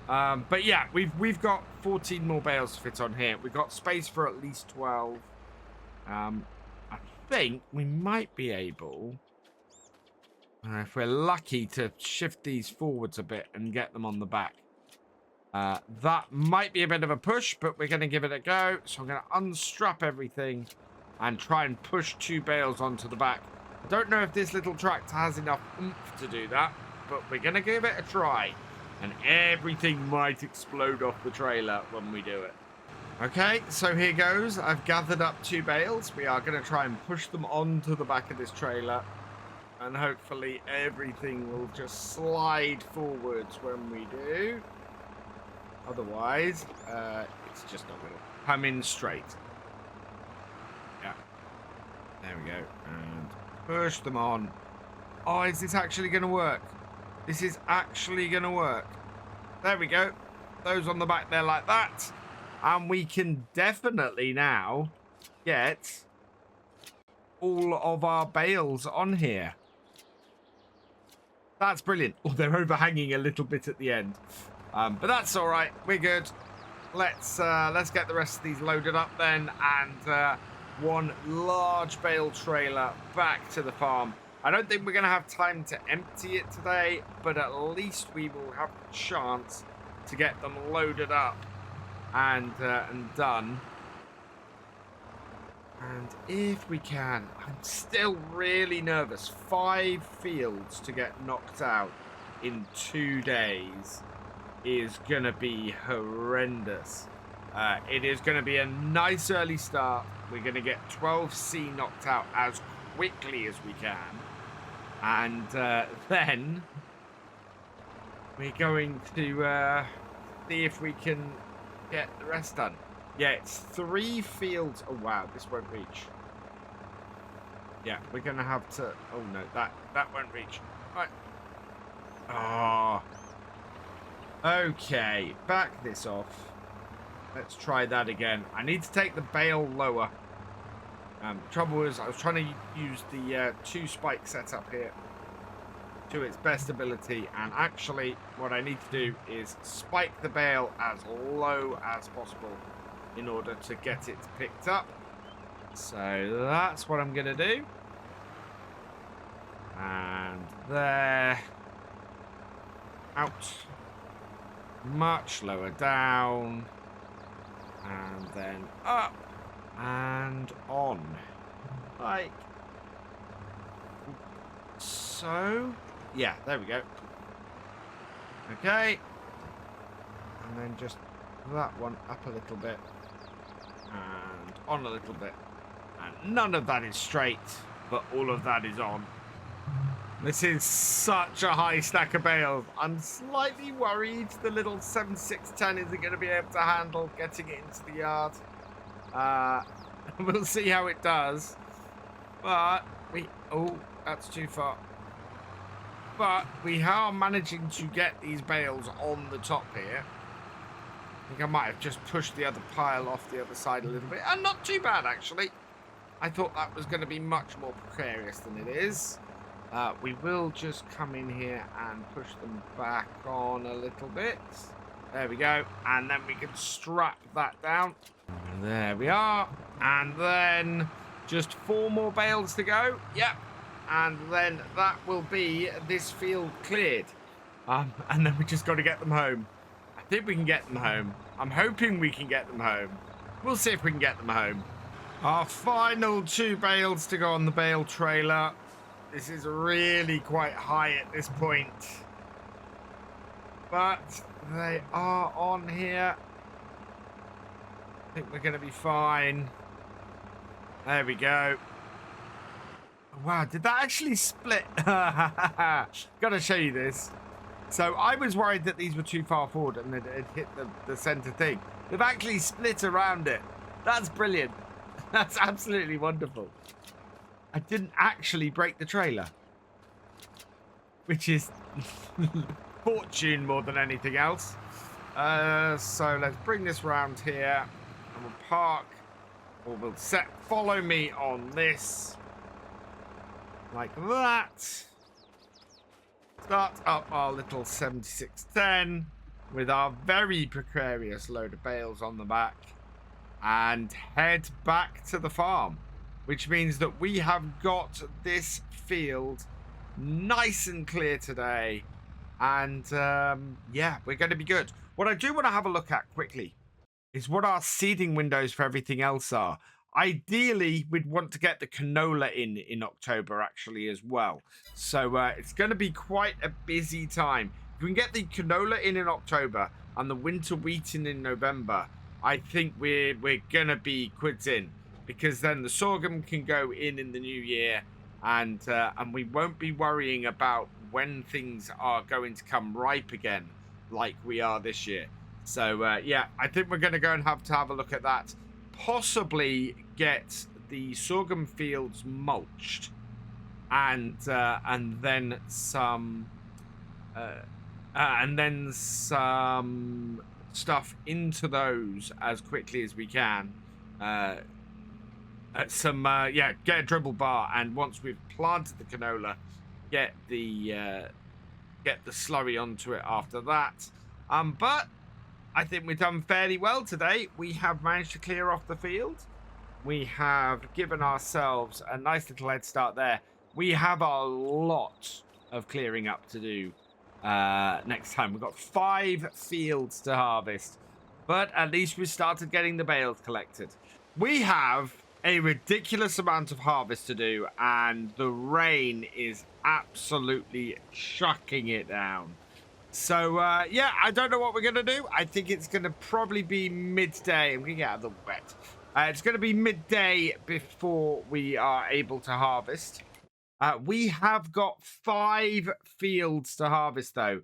But yeah, we've got 14 more bales to fit on here. We've got space for at least 12. I think we might be able If we're lucky to shift these forwards a bit and get them on the back. That might be a bit of a push, but we're going to give it a go. So I'm going to unstrap everything and try and push 2 bales onto the back. I don't know if this little tractor has enough oomph to do that, but we're going to give it a try. And everything might explode off the trailer when we do it. Okay, so here goes. I've gathered up 2 bales. We are going to try and push them onto the back of this trailer. And hopefully everything will just slide forwards when we do. Otherwise, it's just not going to come in straight. Yeah. There we go. And push them on. Oh, is this actually going to work? This is actually going to work. There we go. Those on the back there like that. And we can definitely now get all of our bales on here. That's brilliant. Oh, they're overhanging a little bit at the end. But that's all right. We're good. Let's get the rest of these loaded up then. And one large bale trailer back to the farm. I don't think we're going to have time to empty it today, but at least we will have the chance to get them loaded up and done. And if we can, I'm still really nervous. 5 fields to get knocked out in 2 days is going to be horrendous. It is going to be a nice early start. We're going to get 12C knocked out as quickly as we can. And then we're going to see if we can get the rest done. Yeah, it's 3 fields. Oh, wow, this won't reach. Yeah, we're going to have to... Oh, no, that won't reach. Right. Oh. Okay, back this off. Let's try that again. I need to take the bale lower. The trouble is, I was trying to use the 2-spike setup here to its best ability, and actually what I need to do is spike the bale as low as possible in order to get it picked up. So that's what I'm going to do. And there. Out. Much lower down. And then up. And on. Like so. Yeah, there we go. Okay. And then just that one up a little bit. And on a little bit. And none of that is straight, but all of that is on. This is such a high stack of bales. I'm slightly worried the little 7610 isn't going to be able to handle getting it into the yard. We'll see how it does. But oh, that's too far. But we are managing to get these bales on the top here. I think I might have just pushed the other pile off the other side a little bit. And not too bad, actually. I thought that was going to be much more precarious than it is. We will just come in here and push them back on a little bit. There we go. And then we can strap that down. And there we are. And then just 4 more bales to go. Yep. And then that will be this field cleared. And then we just got to get them home. I think we can get them home. I'm hoping we can get them home. We'll see if we can get them home. Our final 2 bales to go on the bale trailer. This is really quite high at this point. But they are on here. I think we're going to be fine. There we go. Wow, did that actually split? Gotta show you this. So I was worried that these were too far forward and that it hit the center thing. They've actually split around it. That's brilliant. That's absolutely wonderful. I didn't actually break the trailer, which is fortune more than anything else. So let's bring this round here and we'll park, or we'll follow me on this. Like that. Start up our little 7610 with our very precarious load of bales on the back and head back to the farm, which means that we have got this field nice and clear today. And yeah, we're going to be good. What I do want to have a look at quickly is what our seeding windows for everything else are. Ideally, we'd want to get the canola in October actually as well. So it's going to be quite a busy time. If we can get the canola in October and the winter wheat in November, I think we're going to be quids in, because then the sorghum can go in the new year, and we won't be worrying about when things are going to come ripe again like we are this year. So yeah, I think we're going to go and have a look at that. Possibly get the sorghum fields mulched, and then some stuff into those as quickly as we can. Yeah, get a dribble bar, and once we've planted the canola, get the slurry onto it after that. But I think we've done fairly well today. We have managed to clear off the field. We have given ourselves a nice little head start there. We have a lot of clearing up to do next time. We've got 5 fields to harvest, but at least we started getting the bales collected. We have a ridiculous amount of harvest to do, and the rain is absolutely chucking it down. So, yeah, I don't know what we're going to do. I think it's going to probably be midday. I'm going to get out of the wet. It's going to be midday before we are able to harvest. We have got 5 fields to harvest, though.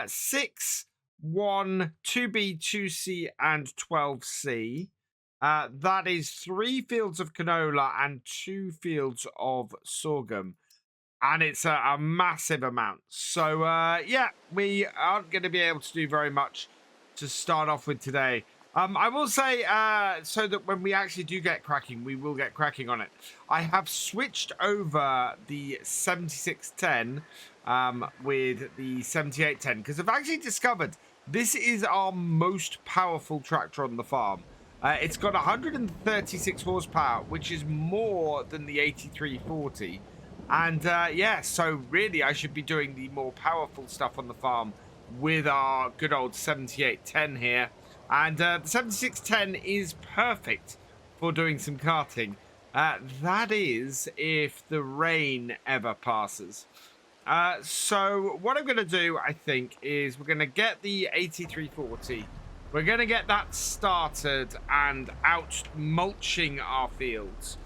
6, 1, 2B, 2C, and 12C. That is 3 fields of canola and 2 fields of sorghum. And it's a massive amount. So, yeah, we aren't going to be able to do very much to start off with today. I will say, so that when we actually do get cracking, we will get cracking on it. I have switched over the 7610 with the 7810, because I've actually discovered this is our most powerful tractor on the farm. It's got 136 horsepower, which is more than the 8340. And yeah, so really I should be doing the more powerful stuff on the farm with our good old 7810 here. And the 7610 is perfect for doing some carting. That is if the rain ever passes. So what I'm going to do, I think, is we're going to get the 8340. We're going to get that started and out mulching our fields.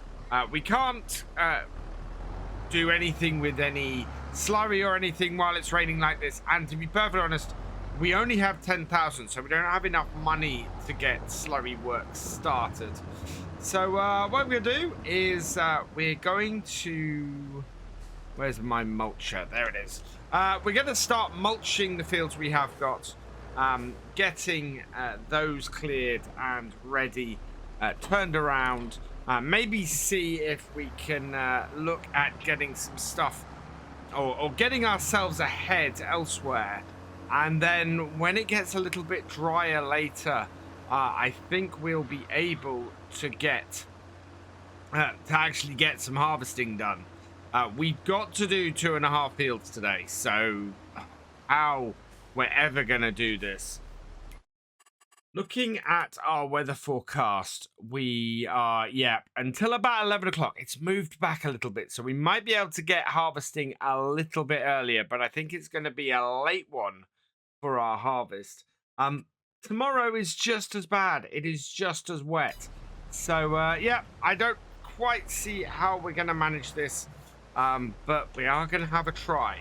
We can't do anything with any slurry or anything while it's raining like this, and to be perfectly honest, we only have 10,000, so we don't have enough money to get slurry work started. So what I'm going to do is we're going to, where's my mulcher? There it is. We're going to start mulching the fields we have got, getting those cleared and ready, turned around. Maybe see if we can look at getting some stuff or getting ourselves ahead elsewhere. And then when it gets a little bit drier later, I think we'll be able to actually get some harvesting done. We've got to do 2.5 fields today, so how we're ever going to do this. Looking at our weather forecast, we are, yeah, until about 11 o'clock. It's moved back a little bit, so we might be able to get harvesting a little bit earlier, but I think it's going to be a late one for our harvest. Tomorrow is just as bad. It is just as wet. So, yeah, I don't quite see how we're going to manage this, but we are going to have a try.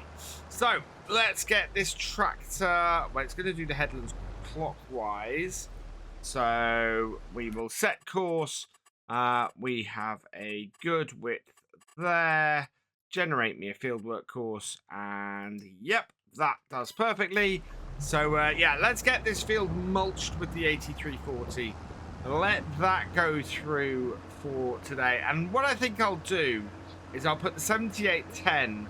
So, let's get this tractor. Well, it's going to do the headlands clockwise, so we will set course. We have a good width there. Generate me a fieldwork course, and yep, that does perfectly. So yeah, let's get this field mulched with the 8340. Let that go through for today. And what I think I'll do is I'll put the 7810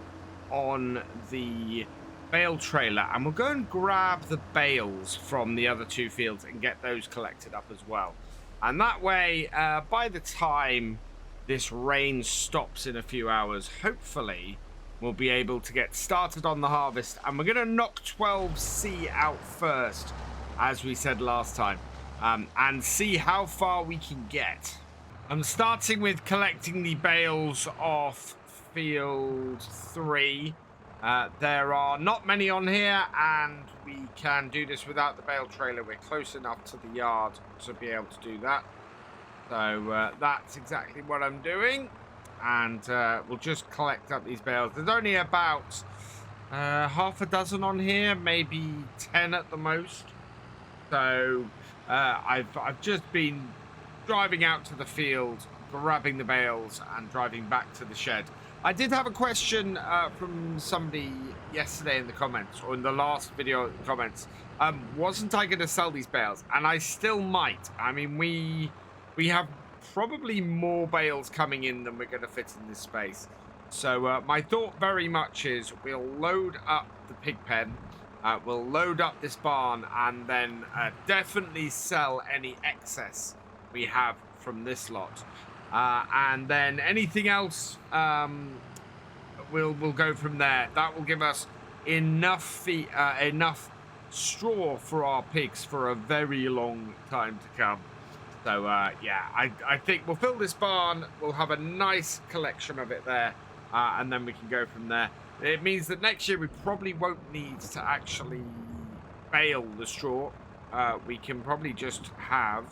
on the bale trailer, and we'll go and grab the bales from the other 2 fields and get those collected up as well. And that way, by the time this rain stops in a few hours, hopefully we'll be able to get started on the harvest. And we're going to knock 12C out first, as we said last time, and see how far we can get. I'm starting with collecting the bales off field 3. There are not many on here, and we can do this without the bale trailer. We're close enough to the yard to be able to do that. So that's exactly what I'm doing. And we'll just collect up these bales. There's only about half a dozen on here, maybe 10 at the most. So I've just been driving out to the field, grabbing the bales, and driving back to the shed. I did have a question from somebody yesterday in the comments, or in the last video in the comments. Wasn't I going to sell these bales? And I still might. I mean, we have probably more bales coming in than we're going to fit in this space. So my thought very much is we'll load up the pig pen, we'll load up this barn, and then definitely sell any excess we have from this lot. And then anything else, we'll go from there. That will give us enough enough straw for our pigs for a very long time to come. So yeah, I think we'll fill this barn. We'll have a nice collection of it there, and then we can go from there. It means that next year we probably won't need to actually bale the straw. We can probably just have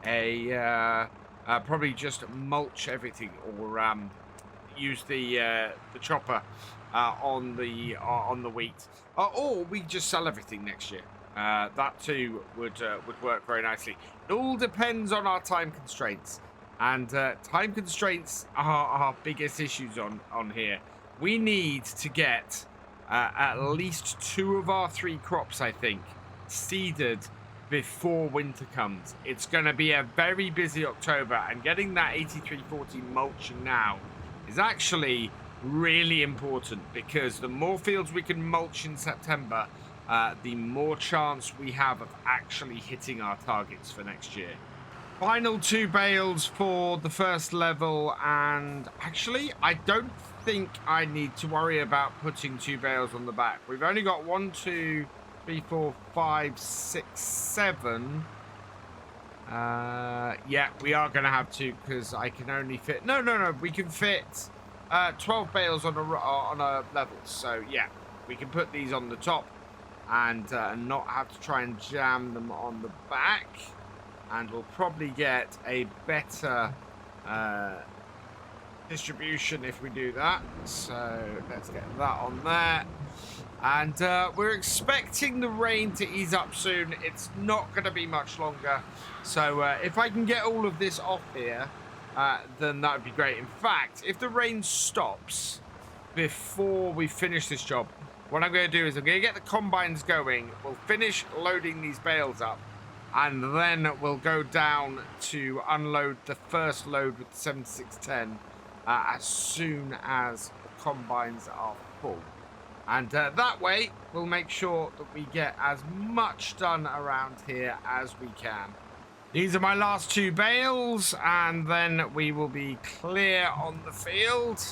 a probably just mulch everything, or use the chopper on the wheat, or we just sell everything next year. That too would work very nicely. It all depends on our time constraints, and time constraints are our biggest issues on here. We need to get at least 2 of our 3 crops, I think, seeded before winter comes. It's going to be a very busy October, and getting that 8340 mulching now is actually really important, because the more fields we can mulch in September, the more chance we have of actually hitting our targets for next year. Final 2 bales for the first level, and actually I don't think I need to worry about putting 2 bales on the back. We've only got 1, 2, 3, 4, 5, 6, 7. Yeah, we are going to have to, because I can only fit... No, we can fit 12 bales on a level. So yeah, we can put these on the top and not have to try and jam them on the back. And we'll probably get a better distribution if we do that. So let's get that on there. And we're expecting the rain to ease up soon. It's not going to be much longer. So if I can get all of this off here, then that would be great. In fact, if the rain stops before we finish this job, what I'm going to do is I'm going to get the combines going. We'll finish loading these bales up, and then we'll go down to unload the first load with the 7610 as soon as the combines are full. And that way, we'll make sure that we get as much done around here as we can. These are my last 2 bales, and then we will be clear on the field.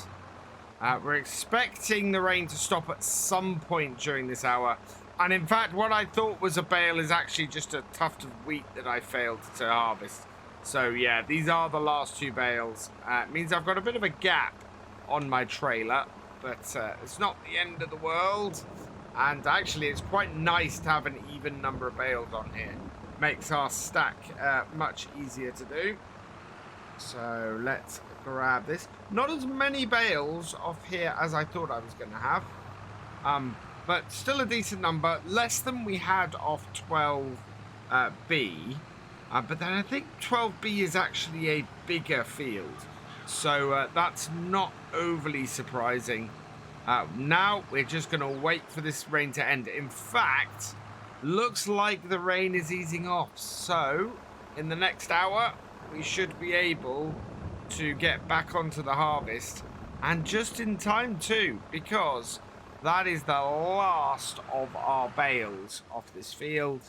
We're expecting the rain to stop at some point during this hour. And in fact, what I thought was a bale is actually just a tuft of wheat that I failed to harvest. So yeah, these are the last 2 bales. It means I've got a bit of a gap on my trailer, but it's not the end of the world. And actually, it's quite nice to have an even number of bales on here. Makes our stack much easier to do. So let's grab this. Not as many bales off here as I thought I was going to have. But still a decent number. Less than we had off 12B. But then I think 12B is actually a bigger field. So that's not overly surprising. Now we're just going to wait for this rain to end. In fact, looks like the rain is easing off. So in the next hour, we should be able to get back onto the harvest. And just in time too, because that is the last of our bales off this field.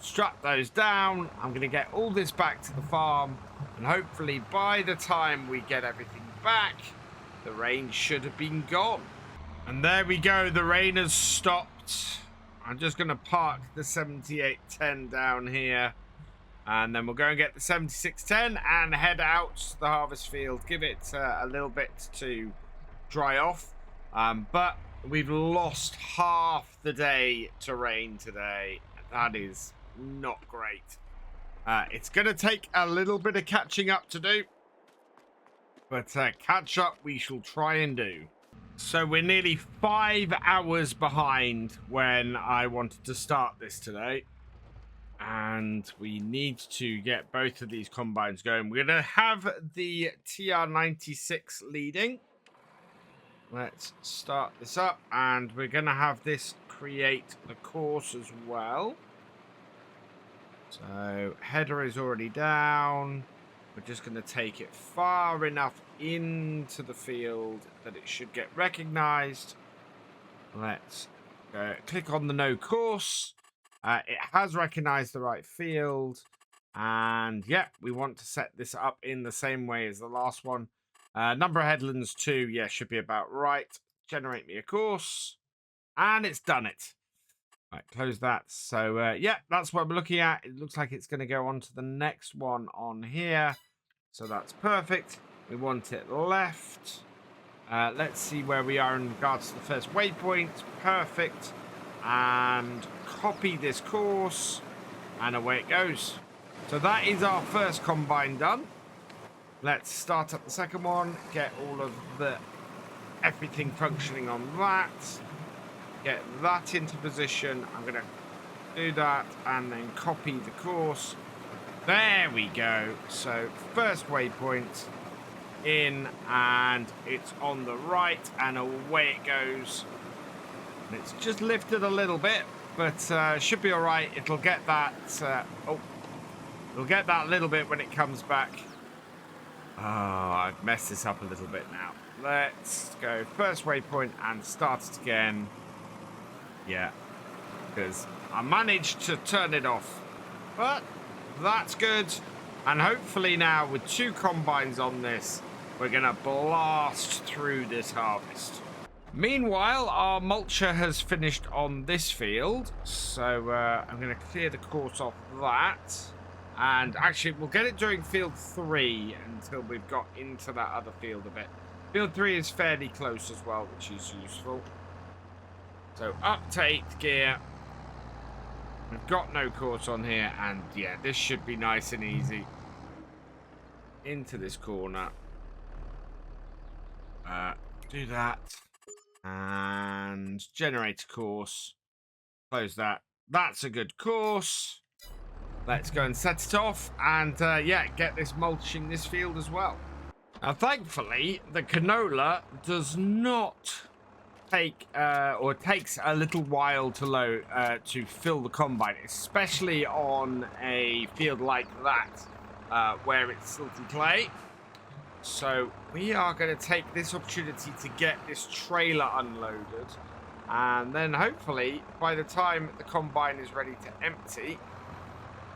Strap those down. I'm going to get all this back to the farm, and hopefully by the time we get everything back, the rain should have been gone. And there we go. The rain has stopped. I'm just going to park the 7810 down here. And then we'll go and get the 7610 and head out to the harvest field. Give it a little bit to dry off. But we've lost half the day to rain today. That is not great. It's going to take a little bit of catching up to do. But catch up we shall try and do. So we're nearly 5 hours behind when I wanted to start this today. And we need to get both of these combines going. We're going to have the TR96 leading. Let's start this up. And we're going to have this create the course as well. So header is already down. We're just going to take it far enough into the field that it should get recognized. Let's go. Click on the no course. It has recognized the right field. And yeah, we want to set this up in the same way as the last one. Number of headlands 2, yeah, should be about right. Generate me a course. And it's done it. Right, close that. So yeah, that's what we're looking at. It looks like it's going to go on to the next one on here. So that's perfect. We want it left. Let's see where we are in regards to the first waypoint. Perfect. And copy this course. And away it goes. So that is our first combine done. Let's start up the second one. Get all of everything functioning on that. Get that into position. I'm going to do that and then copy the course. There we go. So first waypoint in, and it's on the right, and away it goes. And it's just lifted a little bit, but should be all right. It'll get that. It'll get that little bit when it comes back. Oh, I've messed this up a little bit now. Let's go first waypoint and start it again. Yeah, because I managed to turn it off, but that's good. And hopefully now with 2 combines on this, we're going to blast through this harvest. Meanwhile, our mulcher has finished on this field, so I'm going to clear the course off that. And actually, we'll get it during field 3 until we've got into that other field a bit. Field 3 is fairly close as well, which is useful. So up to 8th gear. We've got no course on here, and yeah, this should be nice and easy. Into this corner. Do that. And generate a course. Close that. That's a good course. Let's go and set it off, and yeah, get this mulching this field as well. Now, thankfully, the canola does not take or takes a little while to load to fill the combine, especially on a field like that where it's silty clay. So we are going to take this opportunity to get this trailer unloaded, and then hopefully by the time the combine is ready to empty,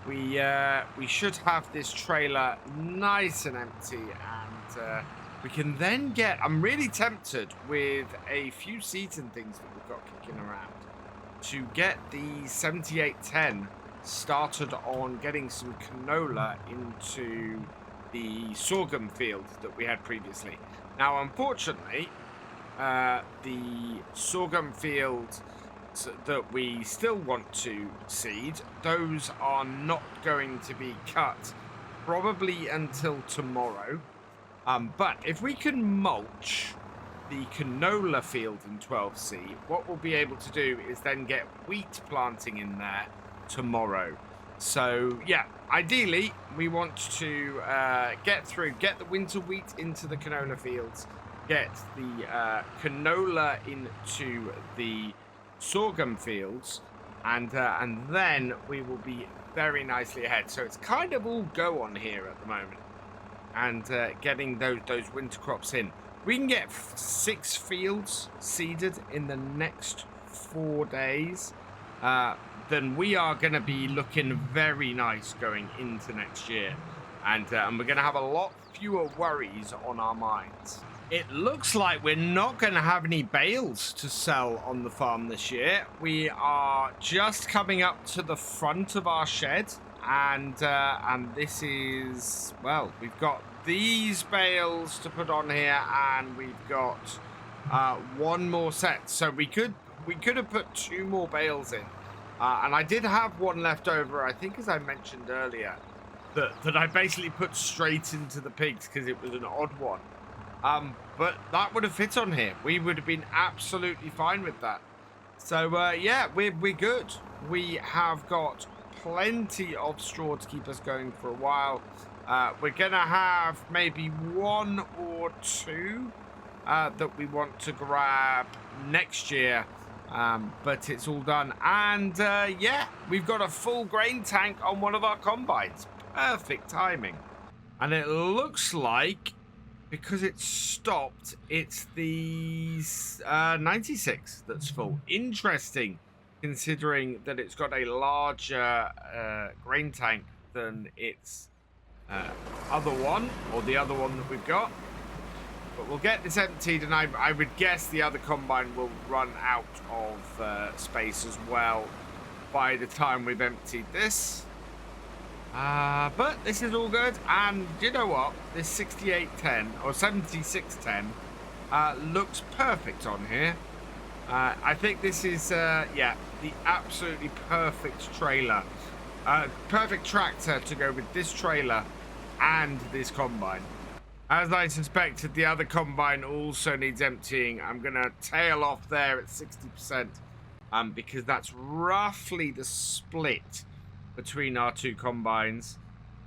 we should have this trailer nice and empty, and we can then get, I'm really tempted with a few seeds and things that we've got kicking around to get the 7810 started on getting some canola into the sorghum field that we had previously. Now, unfortunately, the sorghum field that we still want to seed, those are not going to be cut probably until tomorrow. But if we can mulch the canola field in 12C, what we'll be able to do is then get wheat planting in there tomorrow. So yeah, ideally we want to get the winter wheat into the canola fields, get the canola into the sorghum fields, and then we will be very nicely ahead. So it's kind of all go on here at the moment, and getting those winter crops in. We can get 6 fields seeded in the next 4 days. Then we are going to be looking very nice going into next year, and we're going to have a lot fewer worries on our minds. It looks like we're not going to have any bales to sell on the farm this year. We are just coming up to the front of our shed, and this is, well, we've got these bales to put on here, and we've got one more set. So we could have put 2 more bales in, and I did have one left over, I think, as I mentioned earlier, that I basically put straight into the pigs because it was an odd one. But that would have fit on here. We would have been absolutely fine with that. So, yeah, we're good. We have got plenty of straw to keep us going for a while. We're going to have maybe 1 or 2 that we want to grab next year. But it's all done. And, yeah, we've got a full grain tank on one of our combines. Perfect timing. And it looks like, because it's stopped, it's the 96 that's full. Interesting, considering that it's got a larger grain tank than its other one, or the other one that we've got. But we'll get this emptied, and I would guess the other combine will run out of space as well by the time we've emptied this. But this is all good, and you know what? This 6810 or 7610 looks perfect on here. I think this is yeah, the absolutely perfect trailer, perfect tractor to go with this trailer and this combine. As I suspected, the other combine also needs emptying. I'm gonna tail off there at 60%, because that's roughly the split between our 2 combines.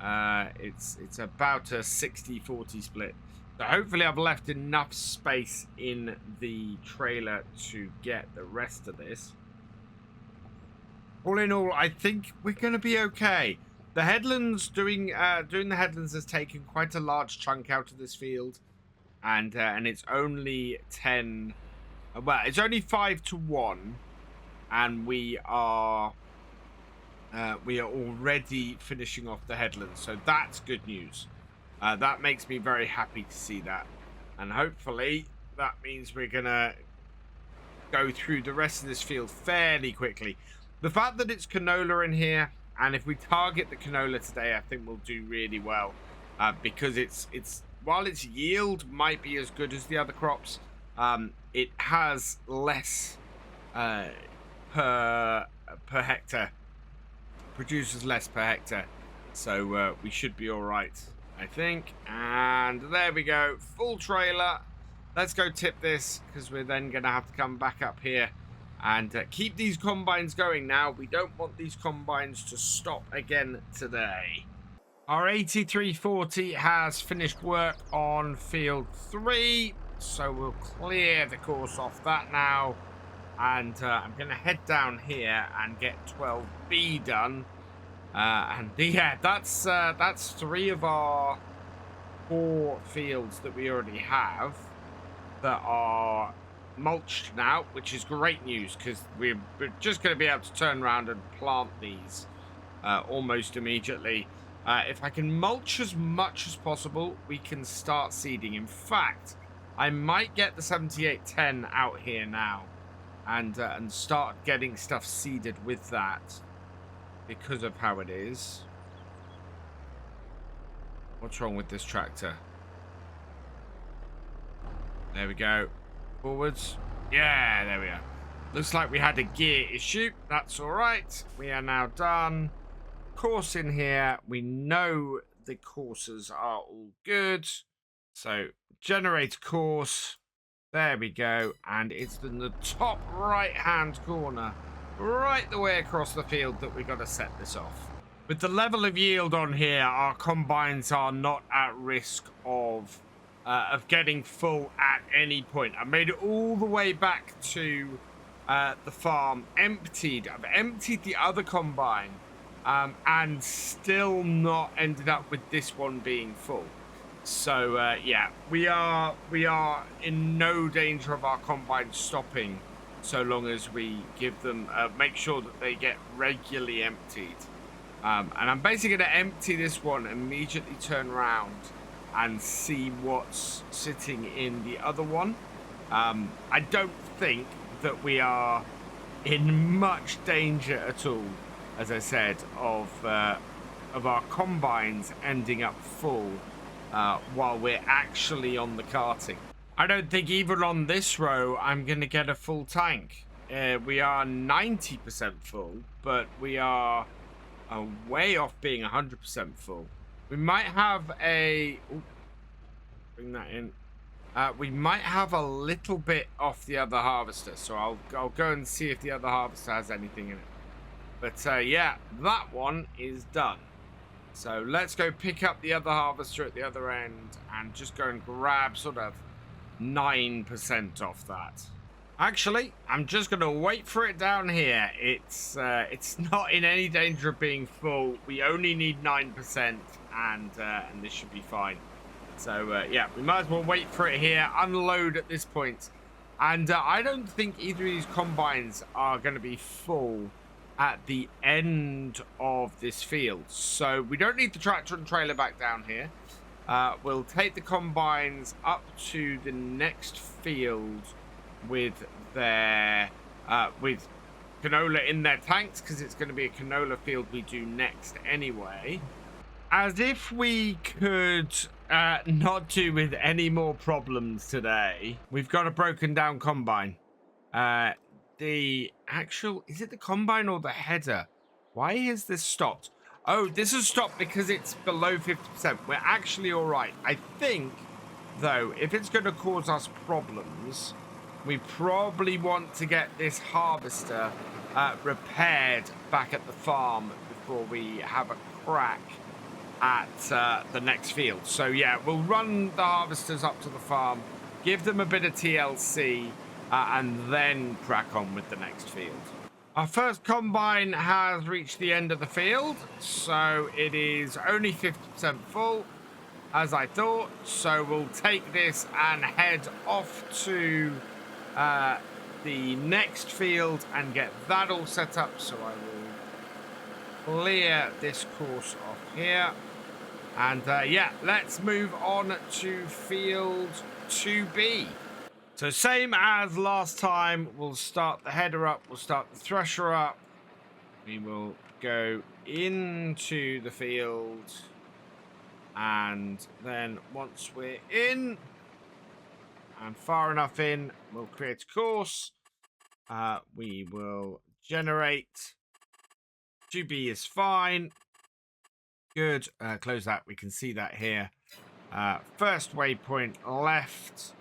It's about a 60-40 split. So hopefully I've left enough space in the trailer to get the rest of this. All in all, I think we're going to be okay. The headlands, doing the headlands has taken quite a large chunk out of this field, and it's only 10. Well, it's only 5-1, and we are already finishing off the headlands, so that's good news. That makes me very happy to see that, and hopefully that means we're gonna go through the rest of this field fairly quickly. The fact that it's canola in here, and if we target the canola today, I think we'll do really well, because it's while its yield might be as good as the other crops, it has less per hectare. Produces less per hectare, so we should be all right, I think. And there we go, full trailer. Let's go tip this, because we're then gonna have to come back up here and keep these combines going now. We don't want these combines to stop again today. Our 8340 has finished work on field 3, so we'll clear the course off that now. And I'm going to head down here and get 12B done. And yeah, that's 3 of our 4 fields that we already have that are mulched now, which is great news, because we're just going to be able to turn around and plant these almost immediately. If I can mulch as much as possible, we can start seeding. In fact, I might get the 7810 out here now and start getting stuff seeded with that, because of how it is. What's wrong with this tractor? There we go. Forwards. Yeah, there we are. Looks like we had a gear issue. That's all right. We are now done. Course in here. We know the courses are all good. So generate course. There we go, and it's in the top right-hand corner, right the way across the field, that we've got to set this off. With the level of yield on here, our combines are not at risk of getting full at any point. I made it all the way back to the farm, emptied. I've emptied the other combine, and still not ended up with this one being full. So yeah, we are in no danger of our combine stopping, so long as we give them make sure that they get regularly emptied. And I'm basically going to empty this one, immediately turn around, and see what's sitting in the other one. I don't think that we are in much danger at all, as I said, of our combines ending up full while we're actually on the carting. I don't think even on this row I'm going to get a full tank. We are 90% full, but we are way off being 100% full. We might have a... Ooh, bring that in. We might have a little bit off the other harvester, so I'll go and see if the other harvester has anything in it. But yeah, that one is done. So let's go pick up the other harvester at the other end and just go and grab sort of 9% off that. Actually, I'm just going to wait for it down here. It's not in any danger of being full. We only need 9%, and this should be fine. So yeah, we might as well wait for it here, unload at this point. And I don't think either of these combines are going to be full at the end of this field. So we don't need the tractor and trailer back down here. We'll take the combines up to the next field with their with canola in their tanks, because it's going to be a canola field we do next anyway. As if we could not do with any more problems today, we've got a broken down combine. The actual, is it the combine or the header? Why is this stopped? Oh, this has stopped because it's below 50%. We're actually all right. I think, though, if it's going to cause us problems, we probably want to get this harvester repaired back at the farm before we have a crack at the next field. So yeah, we'll run the harvesters up to the farm, give them a bit of TLC, and then crack on with the next field. Our first combine has reached the end of the field, so it is only 50% full, as I thought. So we'll take this and head off to the next field and get that all set up. So I will clear this course off here. And yeah, let's move on to field 2B. So same as last time, we'll start the header up, we'll start the thresher up. We will go into the field. And then once we're in, and far enough in, we'll create a course. We will generate. 2B is fine. Good. Close that. We can see that here. First waypoint left.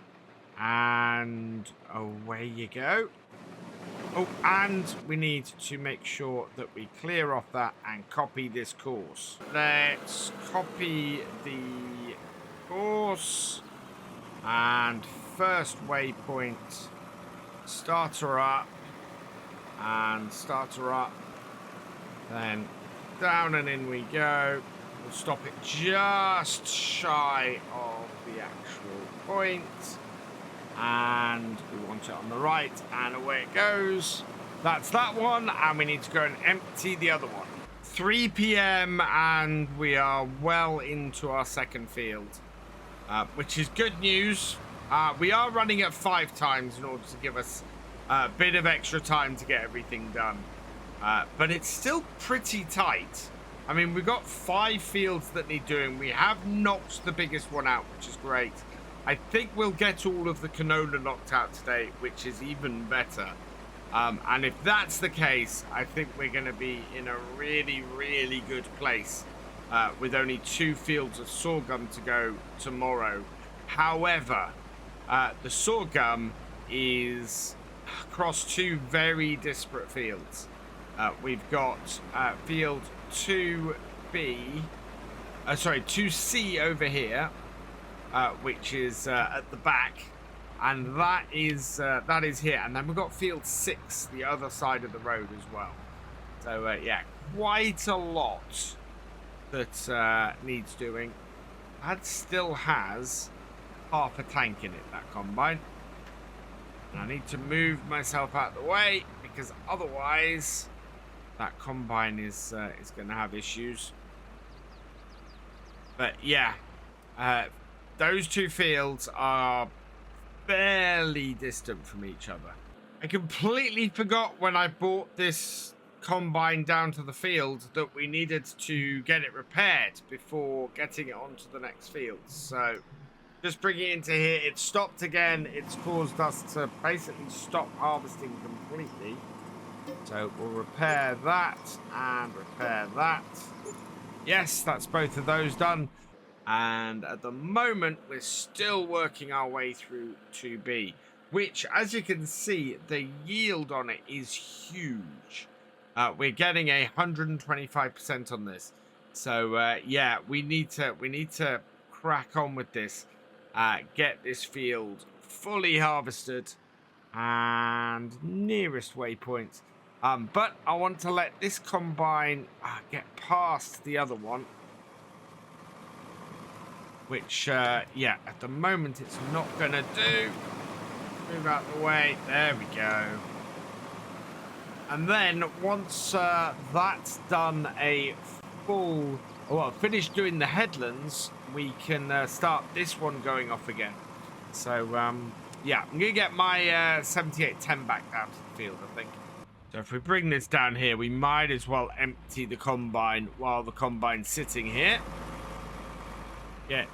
And away you go. Oh, and we need to make sure that we clear off that and copy this course. Let's copy the course. And first waypoint. Starter up. And starter up. Then down and in we go. We'll stop it just shy of the actual point. And we want it on the right, and away it goes. That's that one, and we need to go and empty the other one. 3 p.m. and we are well into our second field, which is good news. We are running at 5 times in order to give us a bit of extra time to get everything done. But it's still pretty tight. I mean, we've got 5 fields that need doing. We have knocked the biggest one out, which is great. I think we'll get all of the canola knocked out today, which is even better. And if that's the case, I think we're going to be in a really, really good place with only 2 fields of sorghum to go tomorrow. However, the sorghum is across 2 very disparate fields. We've got field 2B, sorry, 2C over here. Which is at the back, and that is here, and then we've got field 6 the other side of the road as well. So yeah, quite a lot that needs doing. That still has half a tank in it, that combine, and I need to move myself out of the way because otherwise that combine is going to have issues. But yeah, those two fields are fairly distant from each other. I completely forgot when I bought this combine down to the field that we needed to get it repaired before getting it onto the next field. So just bringing it into here, it stopped again. It's caused us to basically stop harvesting completely. So we'll repair that and repair that. Yes, that's both of those done. And at the moment, we're still working our way through 2B, which, as you can see, the yield on it is huge. We're getting 125% on this. So, yeah, we need to crack on with this. Get this field fully harvested and nearest waypoint. But I want to let this combine get past the other one, which, yeah, at the moment it's not going to do. Move out the way. There we go. And then once that's done a full, well, finished doing the headlands, we can start this one going off again. So, yeah, I'm going to get my 7810 back down to the field, I think. So if we bring this down here, we might as well empty the combine while the combine's sitting here. Get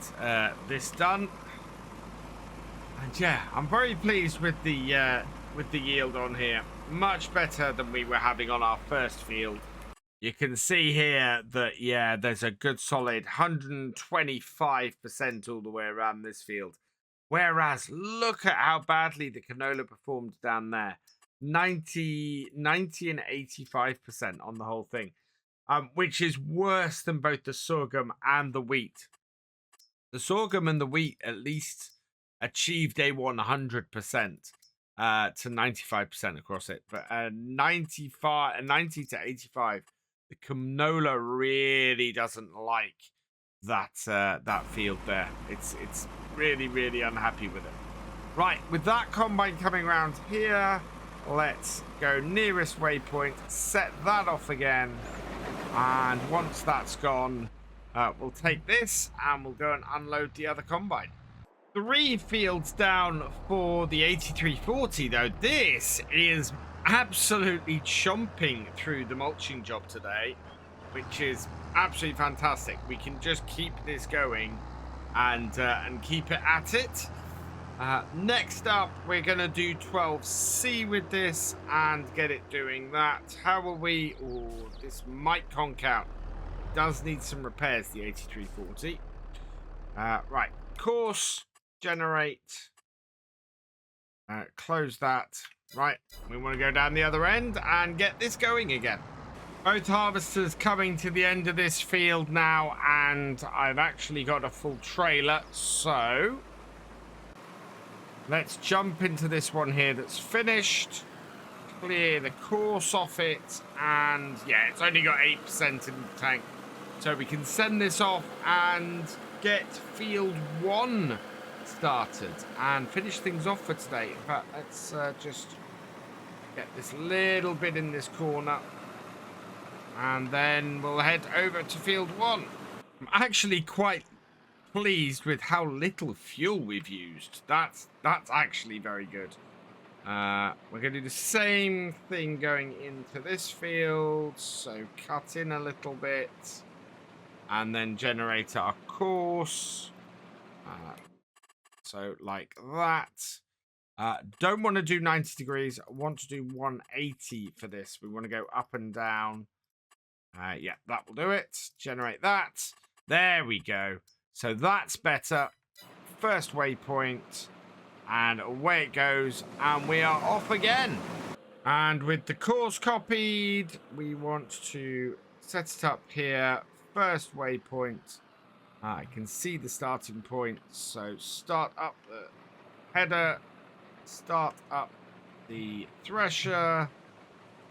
this done. And yeah, I'm very pleased with the yield on here. Much better than we were having on our first field. You can see here that, yeah, there's a good solid 125% all the way around this field. Whereas, look at how badly the canola performed down there. 90 and 85% on the whole thing, which is worse than both the sorghum and the wheat. The sorghum and the wheat at least achieved a 100% to 95% across it, but 90 to 85, the canola really doesn't like that field there. It's really unhappy with it. Right, with that combine coming around here, let's go nearest waypoint, set that off again, and once that's gone, we'll take this and we'll go and unload the other combine. 3 fields down for the 8340 though. This is absolutely chomping through the mulching job today, which is absolutely fantastic. We can just keep this going and keep it at it. Next up, we're going to do 12C with this and get it doing that. How will we? Oh, this might conk out. Does need some repairs, the 8340. Right, course, generate, close that. Right, we want to go down the other end and get this going again. Both harvesters coming to the end of this field now, and I've actually got a full trailer, so let's jump into this one here that's finished, clear the course off it, and yeah, it's only got 8% in the tank. So we can send this off and get field 1 started and finish things off for today. In fact, let's just get this little bit in this corner, and then we'll head over to field 1. I'm actually quite pleased with how little fuel we've used. That's actually very good. We're going to do the same thing going into this field, so cut in a little bit and then generate our course, so like that. Don't want to do 90 degrees. I want to do 180 for this. We want to go up and down. Yeah, that will do it. Generate that. There we go. So that's better. First waypoint, and away it goes, and we are off again. And with the course copied, we want to set it up here. First waypoint. I can see the starting point, so start up the header, start up the thresher,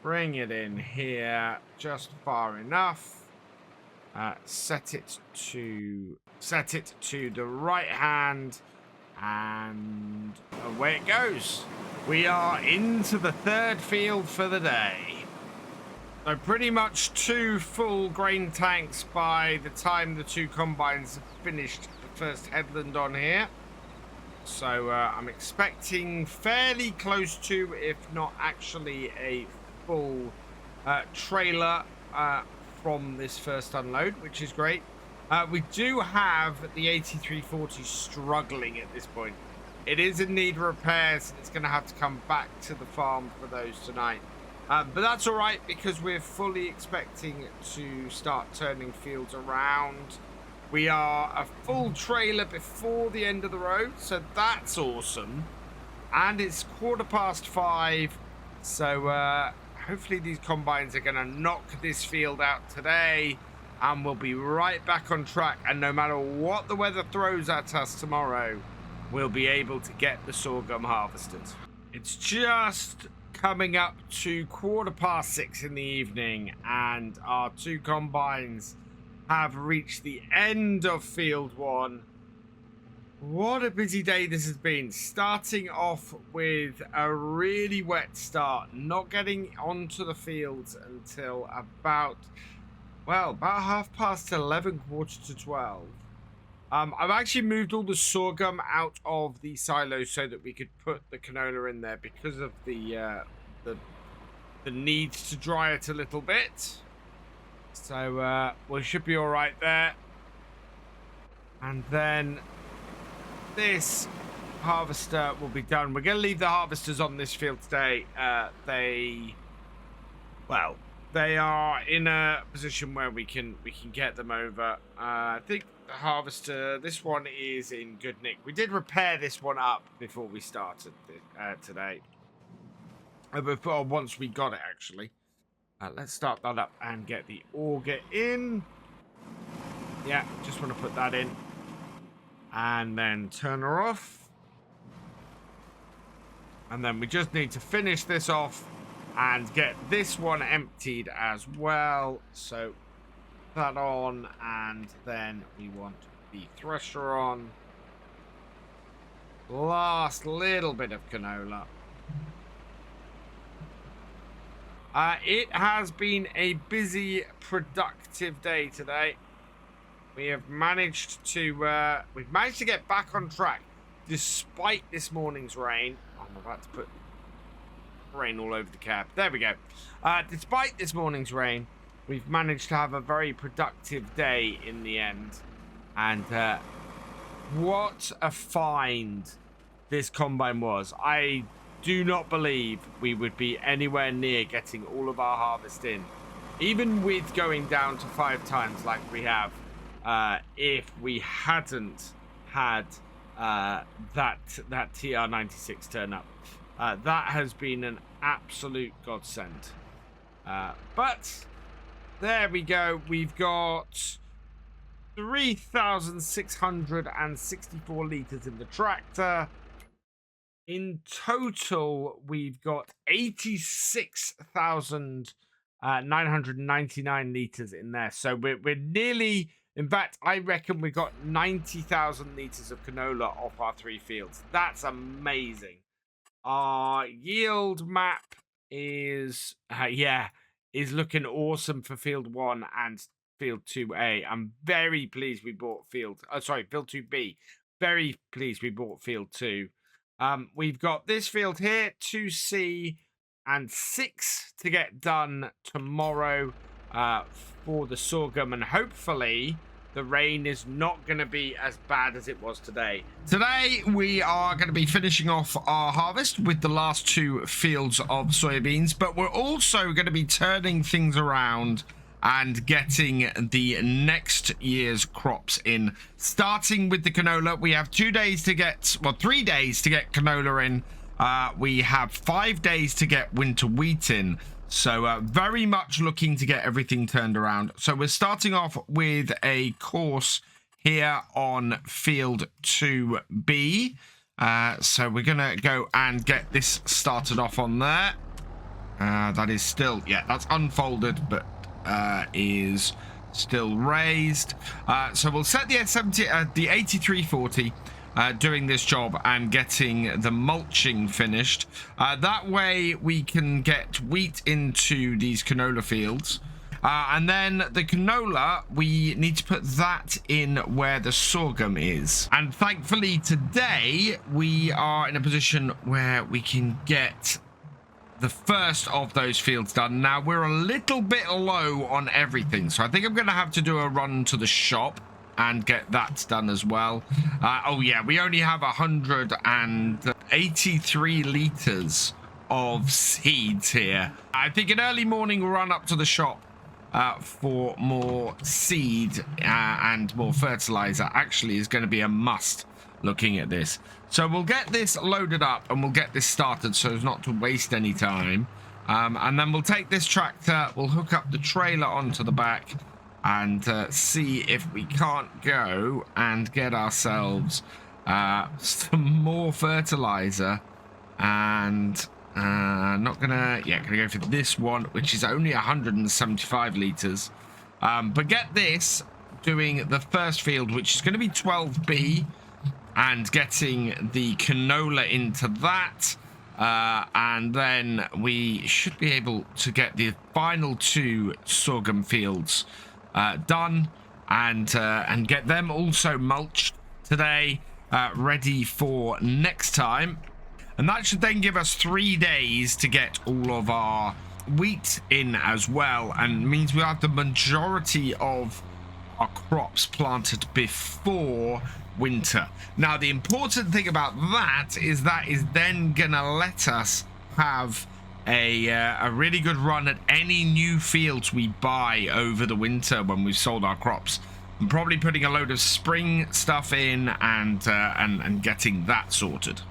bring it in here just far enough. Set it to the right hand, and away it goes. We are into the 3rd field for the day. So pretty much 2 full grain tanks by the time the 2 combines have finished the first headland on here. So I'm expecting fairly close to, if not actually a full trailer from this first unload, which is great. We do have the 8340 struggling at this point. It is in need of repairs, and it's going to have to come back to the farm for those tonight. But that's all right, because we're fully expecting to start turning fields around. We are a full trailer before the end of the road, so that's awesome. And it's 5:15, so hopefully these combines are going to knock this field out today, and we'll be right back on track. And no matter what the weather throws at us tomorrow, we'll be able to get the sorghum harvested. It's just coming up to 6:15 in the evening, and our two combines have reached the end of field 1. What a busy day this has been. Starting off with a really wet start, not getting onto the fields until about 11:30, 11:45. I've actually moved all the sorghum out of the silos so that we could put the canola in there because of the need to dry it a little bit. So we should be all right there. And then this harvester will be done. We're going to leave the harvesters on this field today. They are in a position where we can get them over. I think the harvester, this one is in good nick. We did repair this one up before we started today. Once we got it, actually. Let's start that up and get the auger in. Yeah, just want to put that in. And then turn her off. And then we just need to finish this off and get this one emptied as well. So that on, and then we want the thresher on. Last little bit of canola. It has been a busy, productive day today. We have managed to get back on track despite this morning's rain. I'm about to put rain all over the cab. There we go. Despite this morning's rain, we've managed to have a very productive day in the end. And what a find this combine was. I do not believe we would be anywhere near getting all of our harvest in, even with going down to 5 times like we have, if we hadn't had that TR96 turn up. That has been an absolute godsend. But there we go. We've got 3,664 litres in the tractor. In total, we've got 86,999 litres in there. So we're nearly, in fact, I reckon we got 90,000 litres of canola off our 3 fields. That's amazing. Our yield map is looking awesome for field 1 and field 2A. I'm very pleased we bought field 2B. Very pleased we bought field 2. We've got this field here, 2C and 6 to get done tomorrow for the sorghum, and hopefully the rain is not going to be as bad as it was today. Today we are going to be finishing off our harvest with the last 2 fields of soybeans, but we're also going to be turning things around and getting the next year's crops in. Starting with the canola, we have 3 days to get canola in. We have 5 days to get winter wheat in. So very much looking to get everything turned around. So we're starting off with a course here on field 2B. So we're going to go and get this started off on there. That is still, that's unfolded, but is still raised. So we'll set the 8340 doing this job and getting the mulching finished. That way we can get wheat into these canola fields. And then the canola, we need to put that in where the sorghum is. And thankfully today, we are in a position where we can get the first of those fields done. Now, we're a little bit low on everything, so I think I'm going to have to do a run to the shop and get that done as well. Oh, yeah, we only have 183 litres of seeds here. I think an early morning run up to the shop for more seed and more fertilizer actually is going to be a must looking at this. So we'll get this loaded up and we'll get this started so as not to waste any time. And then we'll take this tractor, we'll hook up the trailer onto the back and see if we can't go and get ourselves some more fertilizer. And gonna go for this one, which is only 175 litres. But get this, doing the first field, which is going to be 12B, and getting the canola into that. And then we should be able to get the final 2 sorghum fields done and get them also mulched today, ready for next time. And that should then give us 3 days to get all of our wheat in as well, and means we'll have the majority of our crops planted before winter. Now, the important thing about that is then gonna let us have a really good run at any new fields we buy over the winter when we've sold our crops. I'm probably putting a load of spring stuff in and getting that sorted.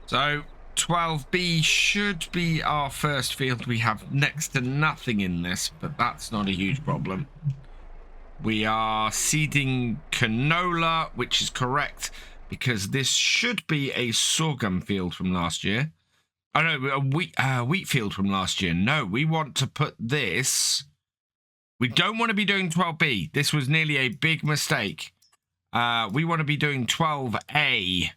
So 12B should be our first field. We have next to nothing in this, but that's not a huge problem. We are seeding canola, which is correct because this should be a sorghum field from last year. Oh no, a wheat field from last year. No, we want to put this. We don't want to be doing 12B. This was nearly a big mistake. We want to be doing 12A.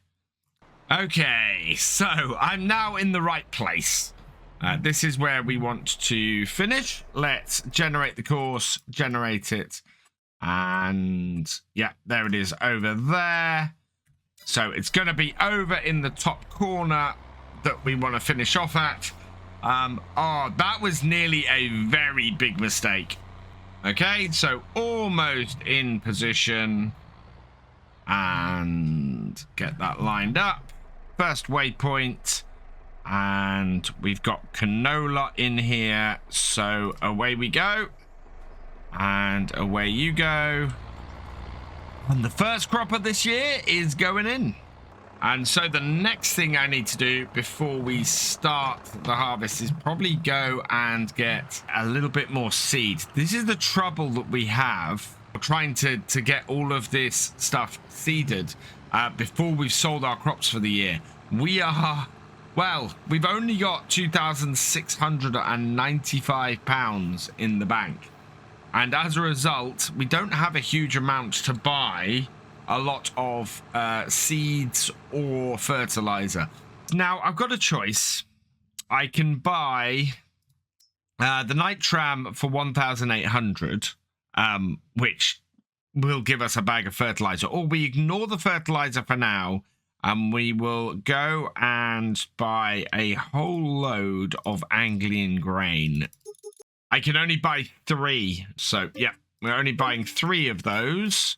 Okay, so I'm now in the right place. This is where we want to finish. Let's generate the course, generate it. And yeah, there it is over there. So it's going to be over in the top corner that we want to finish off at. Oh, that was nearly a very big mistake. Okay, so almost in position. And get that lined up. First waypoint. And we've got canola in here. So away we go. And away you go. And the first crop of this year is going in. And so the next thing I need to do before we start the harvest is probably go and get a little bit more seed. This is the trouble that we have trying to get all of this stuff seeded before we've sold our crops for the year. We are, well, we've only got £2,695 in the bank. And as a result, we don't have a huge amount to buy a lot of seeds or fertilizer. Now, I've got a choice. I can buy the Nitram for 1,800, which will give us a bag of fertilizer. Or we ignore the fertilizer for now, and we will go and buy a whole load of Anglian grain. I can only buy 3, so yeah, we're only buying 3 of those.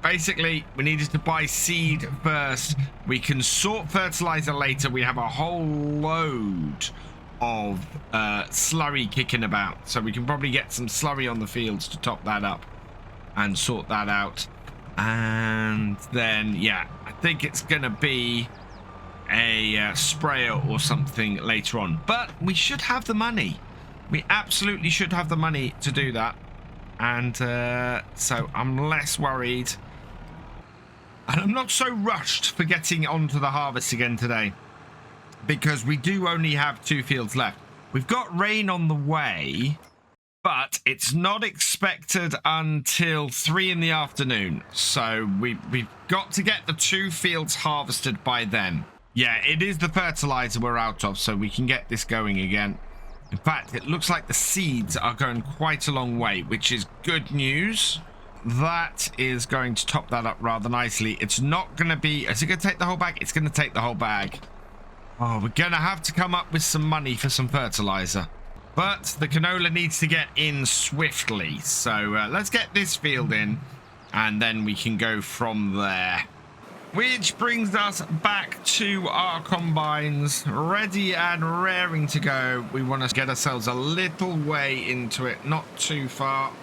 Basically, we needed to buy seed first. We can sort fertilizer later. We have a whole load of slurry kicking about, so we can probably get some slurry on the fields to top that up and sort that out. And then, yeah, I think it's going to be a sprayer or something later on. But we should have the money. We absolutely should have the money to do that. And so I'm less worried. And I'm not so rushed for getting onto the harvest again today, because we do only have 2 fields left. We've got rain on the way, but it's not expected until 3 in the afternoon. So we've got to get the 2 fields harvested by then. Yeah, it is the fertilizer we're out of, so we can get this going again. In fact, it looks like the seeds are going quite a long way, which is good news. That is going to top that up rather nicely. It's not going to be... Is it going to take the whole bag? It's going to take the whole bag. Oh, we're going to have to come up with some money for some fertilizer. But the canola needs to get in swiftly. So let's get this field in, and then we can go from there. Which brings us back to our combines, ready and raring to go. We want to get ourselves a little way into it, not too far,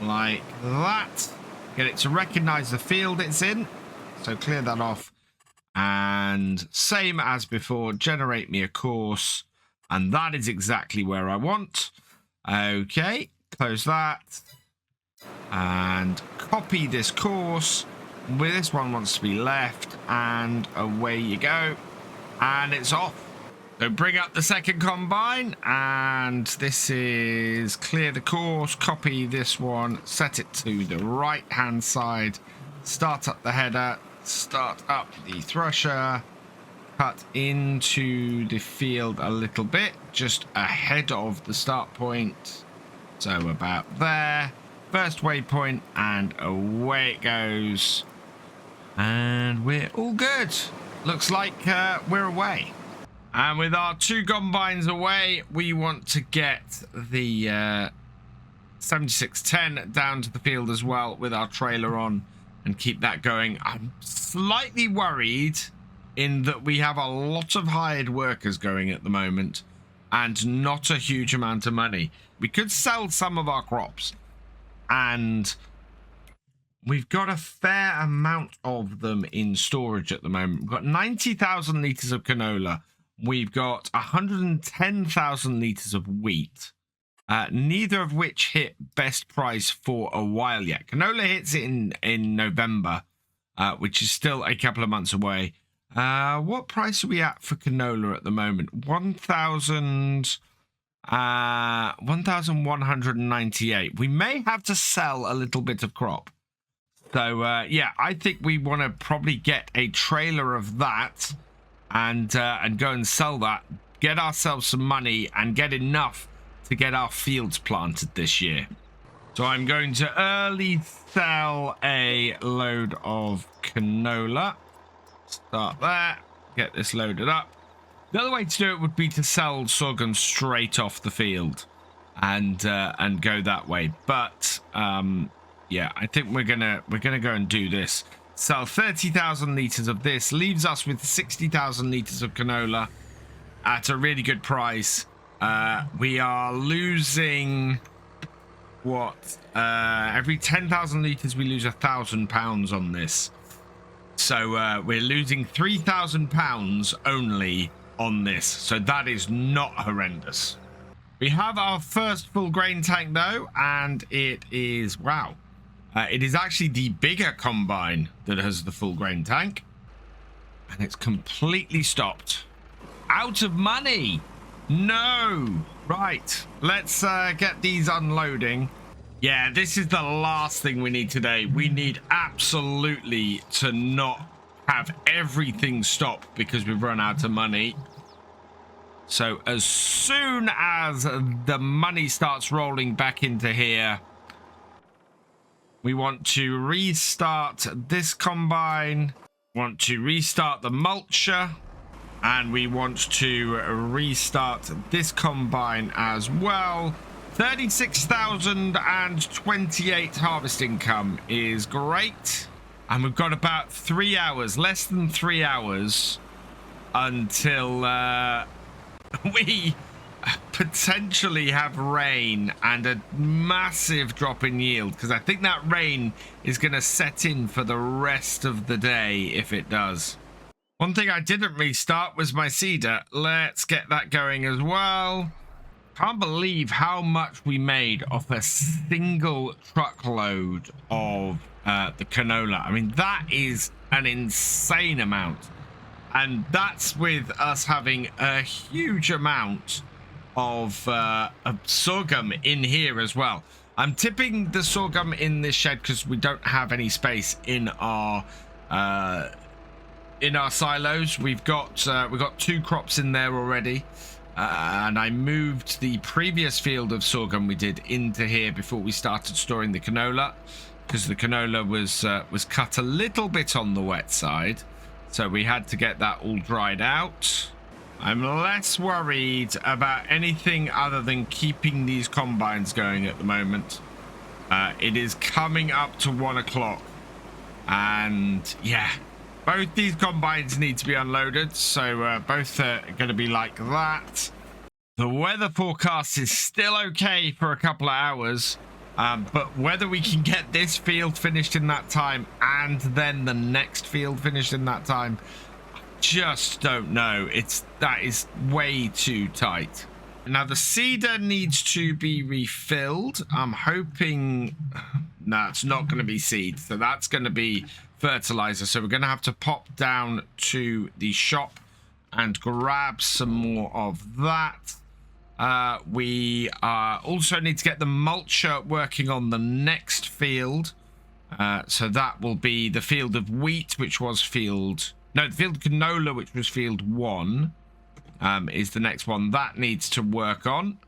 like that. Get it to recognize the field it's in, so clear that off. And same as before, generate me a course, and that is exactly where I want. Okay, close that, and copy this course. Where this one wants to be left, and away you go, and it's off. So bring up the second combine, and this is clear the course, copy this one, set it to the right hand side, start up the header, start up the thresher, cut into the field a little bit, just ahead of the start point, so about there. First waypoint, and away it goes. And we're all good. Looks like we're away. And with our 2 combines away, we want to get the 7610 down to the field as well with our trailer on and keep that going. I'm slightly worried in that we have a lot of hired workers going at the moment and not a huge amount of money. We could sell some of our crops, and we've got a fair amount of them in storage at the moment. We've got 90,000 litres of canola. We've got 110,000 litres of wheat, neither of which hit best price for a while yet. Canola hits in November, which is still a couple of months away. What price are we at for canola at the moment? 1,198. We may have to sell a little bit of crop. So, yeah, I think we want to probably get a trailer of that and go and sell that, get ourselves some money and get enough to get our fields planted this year. So I'm going to early sell a load of canola. Start there, get this loaded up. The other way to do it would be to sell sorghum straight off the field and go that way. But yeah, I think we're gonna go and do this. Sell 30,000 litres of this, leaves us with 60,000 litres of canola at a really good price. We are losing what? Every 10,000 litres we lose £1,000 on this. So we're losing £3,000 only on this. So that is not horrendous. We have our first full grain tank though, and it is, wow. It is actually the bigger combine that has the full grain tank. And it's completely stopped. Out of money. No. Right. Let's get these unloading. Yeah, this is the last thing we need today. We need absolutely to not have everything stop because we've run out of money. So as soon as the money starts rolling back into here, we want to restart this combine, want to restart the mulcher, and we want to restart this combine as well. 36,028 harvest income is great. And we've got about 3 hours, less than 3 hours, until we potentially have rain and a massive drop in yield, because I think that rain is going to set in for the rest of the day if it does. One thing I didn't restart was my seeder. Let's get that going as well. Can't believe how much we made off a single truckload of the canola. I mean, that is an insane amount, and that's with us having a huge amount of sorghum in here as well. I'm tipping the sorghum in this shed because we don't have any space in our silos. We've got 2 crops in there already, and I moved the previous field of sorghum we did into here before we started storing the canola, because the canola was cut a little bit on the wet side, so we had to get that all dried out. I'm less worried about anything other than keeping these combines going at the moment. It is coming up to 1 o'clock, and yeah, both these combines need to be unloaded, so both are going to be like that. The weather forecast is still okay for a couple of hours, but whether we can get this field finished in that time and then the next field finished in that time, I just don't know. That is way too tight. Now the seeder needs to be refilled. I'm hoping that's not going to be seed, so that's going to be fertilizer. So we're going to have to pop down to the shop and grab some more of that. We also need to get the mulcher working on the next field. So that will be the field of wheat, which was the field of canola, which was field 1. Is the next one that needs to work on.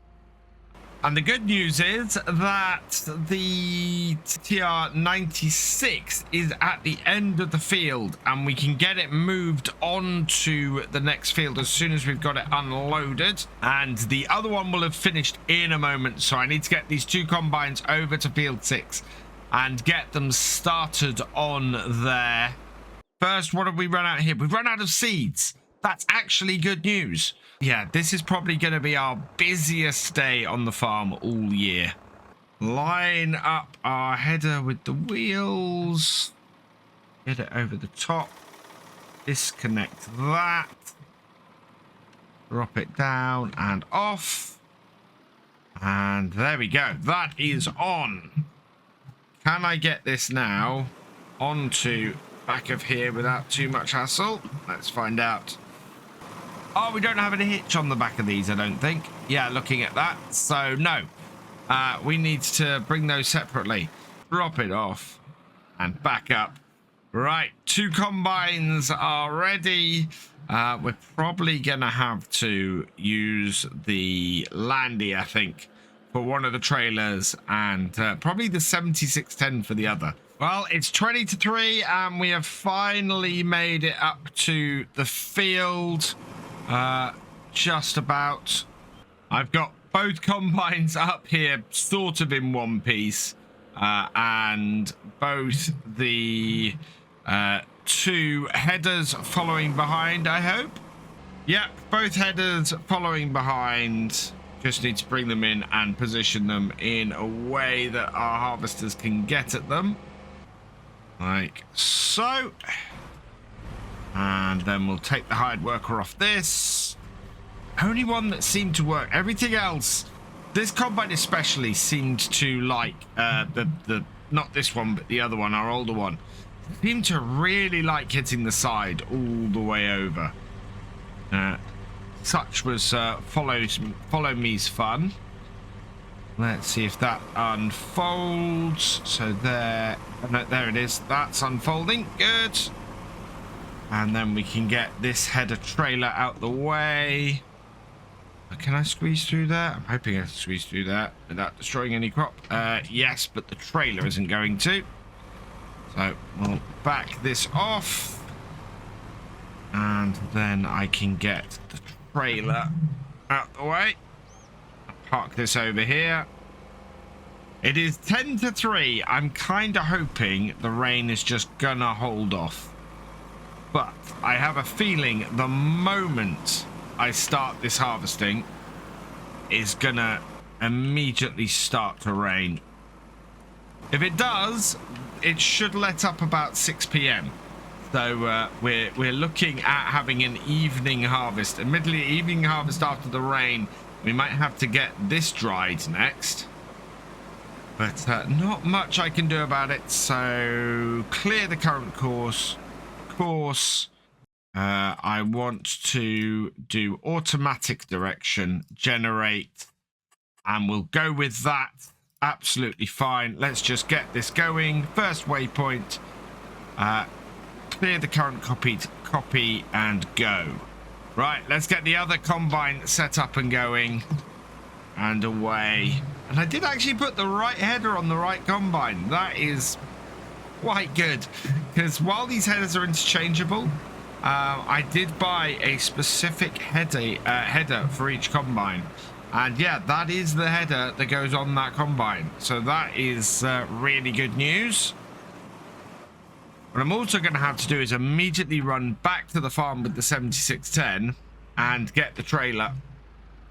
And the good news is that the TR96 is at the end of the field, and we can get it moved on to the next field as soon as we've got it unloaded. And the other one will have finished in a moment, so I need to get these 2 combines over to field 6 and get them started on there. First, what have we run out here? We've run out of seeds. That's actually good news. Yeah, this is probably going to be our busiest day on the farm all year. Line up our header with the wheels. Get it over the top. Disconnect that. Drop it down and off. And there we go. That is on. Can I get this now onto back of here without too much hassle? Let's find out. Oh, we don't have any hitch on the back of these, I don't think. Yeah, looking at that. So, no. We need to bring those separately. Drop it off. And back up. Right, 2 combines are ready. We're probably going to have to use the Landy, I think, for one of the trailers. And probably the 7610 for the other. Well, it's 20 to 3, and we have finally made it up to the field. Just about. I've got both combines up here sort of in one piece, and both the 2 headers following behind, I hope. Yep, both headers following behind. Just need to bring them in and position them in a way that our harvesters can get at them, like so. And then we'll take the hired worker off this. Only one that seemed to work. Everything else, this combine especially, seemed to like the not this one, but the other one, our older one, seemed to really like hitting the side all the way over. Such was follow me's fun. Let's see if that unfolds. So there, no, there it is. That's unfolding. Good. And then we can get this header trailer out the way. Can I squeeze through that? I'm hoping I can squeeze through that without destroying any crop. Yes, but the trailer isn't going to. So we'll back this off. And then I can get the trailer out the way. I'll park this over here. It is 10 to 3. I'm kind of hoping the rain is just gonna hold off. But I have a feeling the moment I start this harvesting is gonna immediately start to rain. If it does, it should let up about 6 p.m. So we're looking at having an evening harvest. Admittedly, evening harvest after the rain. We might have to get this dried next. But not much I can do about it. So clear the current course. I want to do automatic direction, generate, and we'll go with that. Absolutely fine. Let's just get this going. First waypoint, clear the current copy and go. Right, let's get the other combine set up and going. And away. And I did actually put the right header on the right combine. That is quite good. Because while these headers are interchangeable, I did buy a specific header for each combine. And yeah, that is the header that goes on that combine. So that is really good news. What I'm also going to have to do is immediately run back to the farm with the 7610 and get the trailer,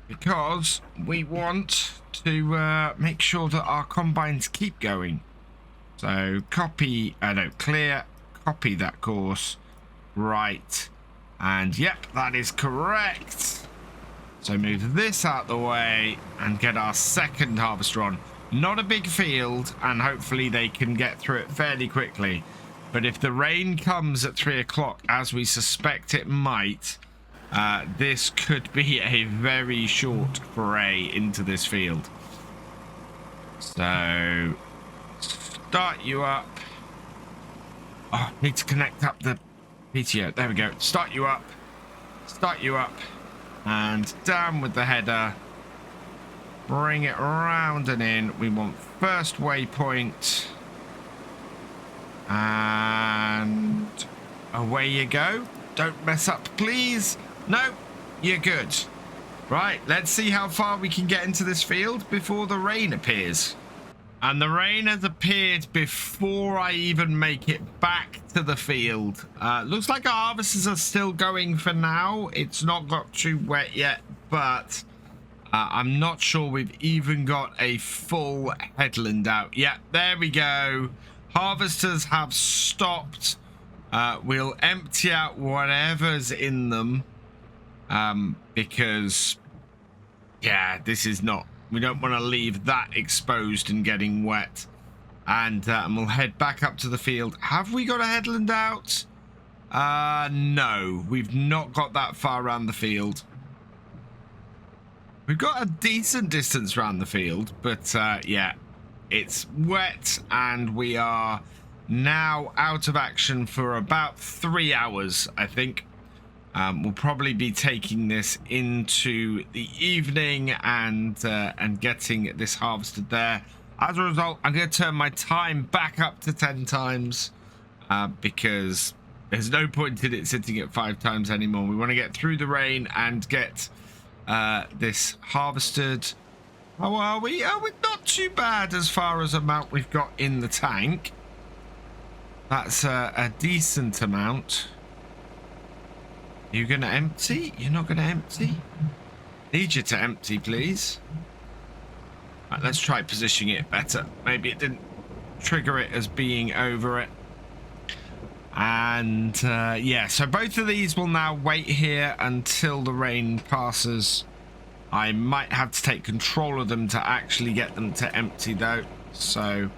because we want to make sure that our combines keep going. So clear, copy that course, right, and yep, that is correct. So move this out the way and get our second harvester on. Not a big field, and hopefully they can get through it fairly quickly. But if the rain comes at 3 o'clock, as we suspect it might, this could be a very short foray into this field. So, start you up. Oh, need to connect up the PTO. There we go. Start you up. Start you up. And down with the header. Bring it round and in. We want first waypoint. And away you go. Don't mess up, please. No, you're good. Right, let's see how far we can get into this field before the rain appears. And the rain has appeared before I even make it back to the field. Looks like our harvesters are still going for now. It's not got too wet yet, but I'm not sure we've even got a full headland out. Yeah, there we go. Harvesters have stopped. We'll empty out whatever's in them, because yeah, this is not, we don't want to leave that exposed and getting wet. And we'll head back up to the field. Have we got a headland out? No, we've not got that far around the field. We've got a decent distance around the field, but yeah, it's wet, and we are now out of action for about 3 hours, I think. We'll probably be taking this into the evening and getting this harvested there. As a result, I'm going to turn my time back up to 10 times because there's no point in it sitting at 5 times anymore. We want to get through the rain and get this harvested. How are we? Oh, we're not too bad as far as amount we've got in the tank. That's a decent amount. You gonna empty? You're not gonna empty? Need you to empty, please. Right, let's try positioning it better. Maybe it didn't trigger it as being over it. And yeah, so both of these will now wait here until the rain passes. I might have to take control of them to actually get them to empty though. So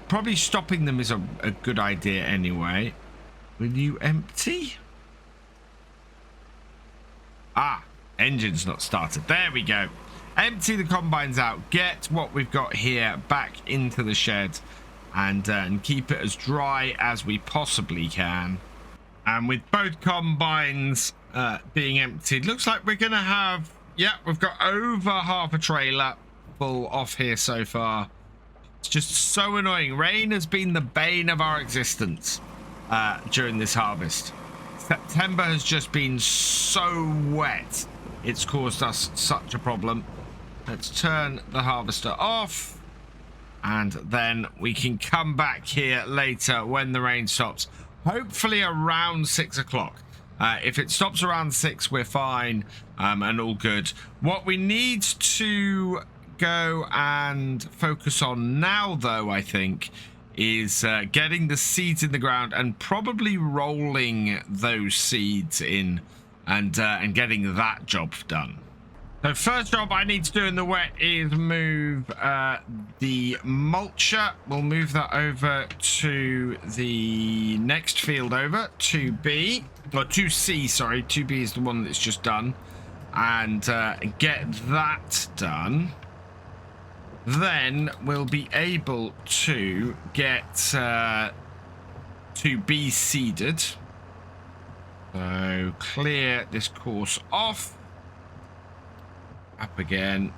probably stopping them is a good idea anyway. Will you empty? Ah, engine's not started. There we go. Empty the combines out. Get what we've got here back into the shed and keep it as dry as we possibly can. And with both combines being emptied, looks like we're going to have, yeah, we've got over half a trailer full off here so far. It's just so annoying. Rain has been the bane of our existence during this harvest. September has just been so wet. It's caused us such a problem. Let's turn the harvester off. And then we can come back here later when the rain stops. Hopefully around 6 o'clock. If it stops around 6, we're fine and all good. What we need to go and focus on now, though, I think, is getting the seeds in the ground and probably rolling those seeds in and getting that job done. So first job I need to do in the wet is move the mulcher. We'll move that over to the next field over, 2B, or 2C, sorry. 2B is the one that's just done. And get that done. Then we'll be able to get 2B seeded. So clear this course off. Up again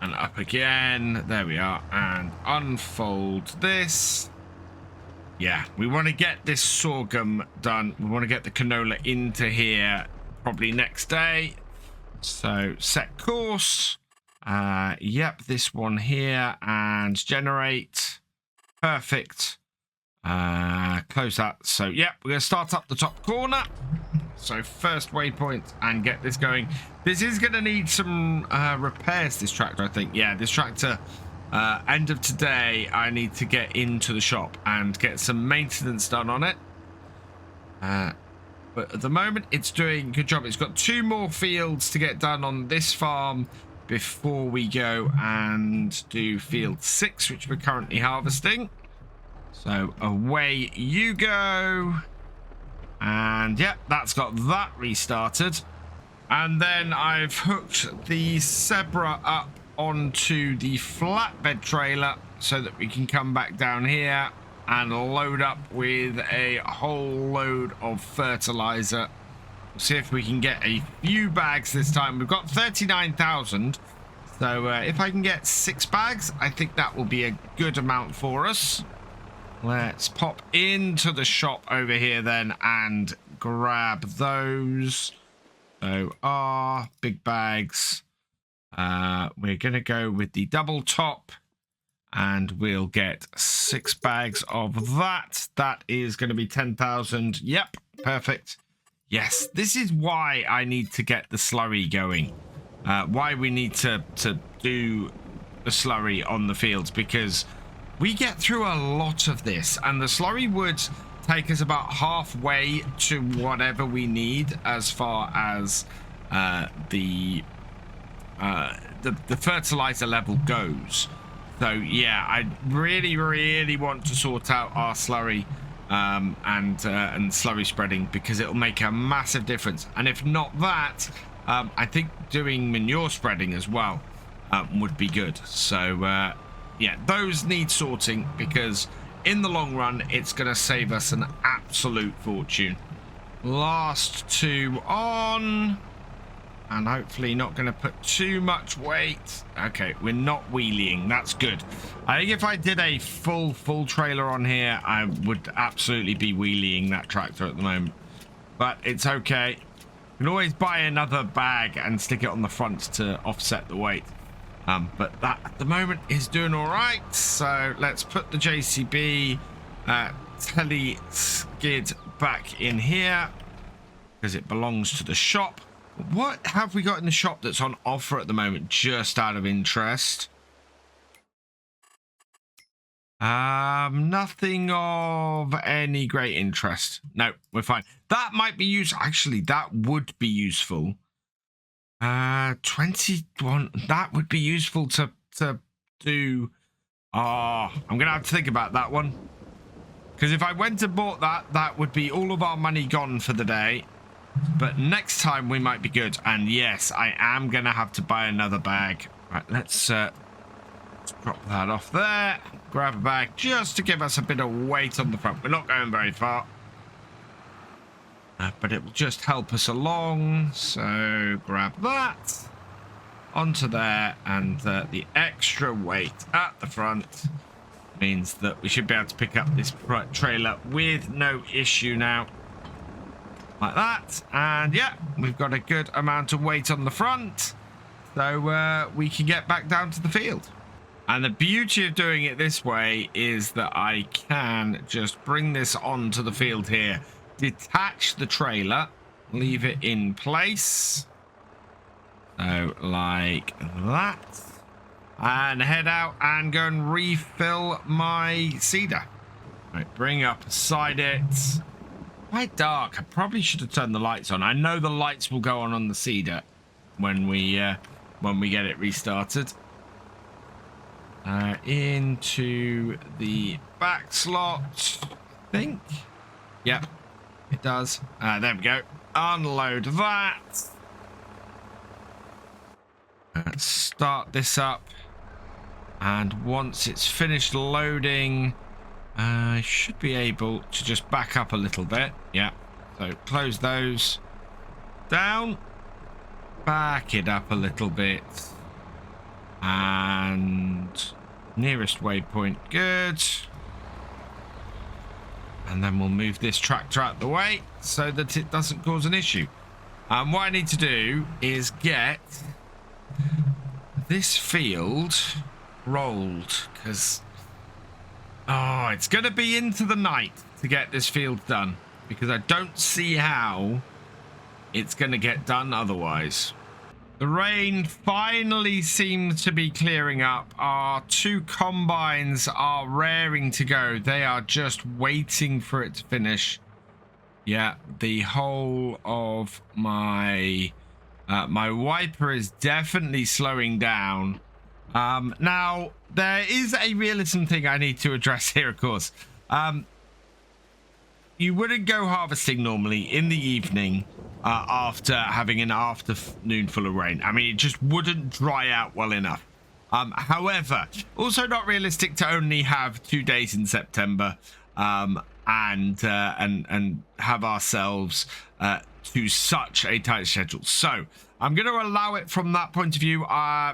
and up again. There we are. And unfold this. Yeah, we want to get this sorghum done. We want to get the canola into here probably next day. So set course. Yep, this one here and generate. Perfect. Close that. So yep, we're going to start up the top corner. So first waypoint and get this going. This is going to need some repairs, this tractor, I think. Yeah, this tractor, end of today, I need to get into the shop and get some maintenance done on it. But at the moment, it's doing a good job. It's got 2 more fields to get done on this farm before we go and do field 6, which we're currently harvesting. So away you go. And yeah, that's got that restarted. And then I've hooked the Zebra up onto the flatbed trailer so that we can come back down here and load up with a whole load of fertilizer. We'll see if we can get a few bags this time. We've got 39,000. So if I can get 6 bags, I think that will be a good amount for us. Let's pop into the shop over here then and grab those. So big bags. We're going to go with the double top and we'll get 6 bags of that. That is going to be 10,000. Yep, perfect. Yes, this is why I need to get the slurry going. Why we need to do the slurry on the fields, because we get through a lot of this and the slurry would take us about halfway to whatever we need as far as the fertilizer level goes. So yeah, I really want to sort out our slurry and slurry spreading, because it'll make a massive difference. And if not that, I think doing manure spreading as well would be good. So yeah, those need sorting, because in the long run, it's going to save us an absolute fortune. Last 2 on. And hopefully not going to put too much weight. Okay, we're not wheeling. That's good. I think if I did a full trailer on here, I would absolutely be wheeling that tractor at the moment. But it's okay. You can always buy another bag and stick it on the front to offset the weight. But that at the moment is doing all right. So let's put the JCB telly skid back in here because it belongs to the shop. What have we got in the shop that's on offer at the moment, just out of interest? Nothing of any great interest. No, we're fine. That might be useful. Actually, that would be useful. 21. That would be useful to do. I'm gonna have to think about that one, because if I went and bought that, that would be all of our money gone for the day. But next time we might be good. And yes, I am gonna have to buy another bag. Right, let's drop that off there. Grab a bag just to give us a bit of weight on the front. We're not going very far. But it will just help us along. So grab that onto there, and the extra weight at the front means that we should be able to pick up this trailer with no issue now. Like that. And yeah, we've got a good amount of weight on the front. So we can get back down to the field. And the beauty of doing it this way is that I can just bring this onto the field here. Detach the trailer, leave it in place, so like that, and head out and go and refill my seeder. Right, bring up beside it. Quite dark. I probably should have turned the lights on. I know the lights will go on the seeder when we get it restarted. Into the back slot, I think. Yep. It does. There we go. Unload that. Let's start this up. And once it's finished loading, I should be able to just back up a little bit. Yeah. So close those down, back it up a little bit, and nearest waypoint, good. And then we'll move this tractor out the way so that it doesn't cause an issue. What I need to do is get this field rolled, because it's going to be into the night to get this field done, because I don't see how it's going to get done otherwise. The rain finally seems to be clearing up. Our 2 combines are raring to go. They are just waiting for it to finish. Yeah, the whole of my my wiper is definitely slowing down. Now, there is a realism thing I need to address here, of course. You wouldn't go harvesting normally in the evening after having an afternoon full of rain. I mean, it just wouldn't dry out well enough. However, also not realistic to only have 2 days in September and have ourselves to such a tight schedule. So I'm going to allow it from that point of view,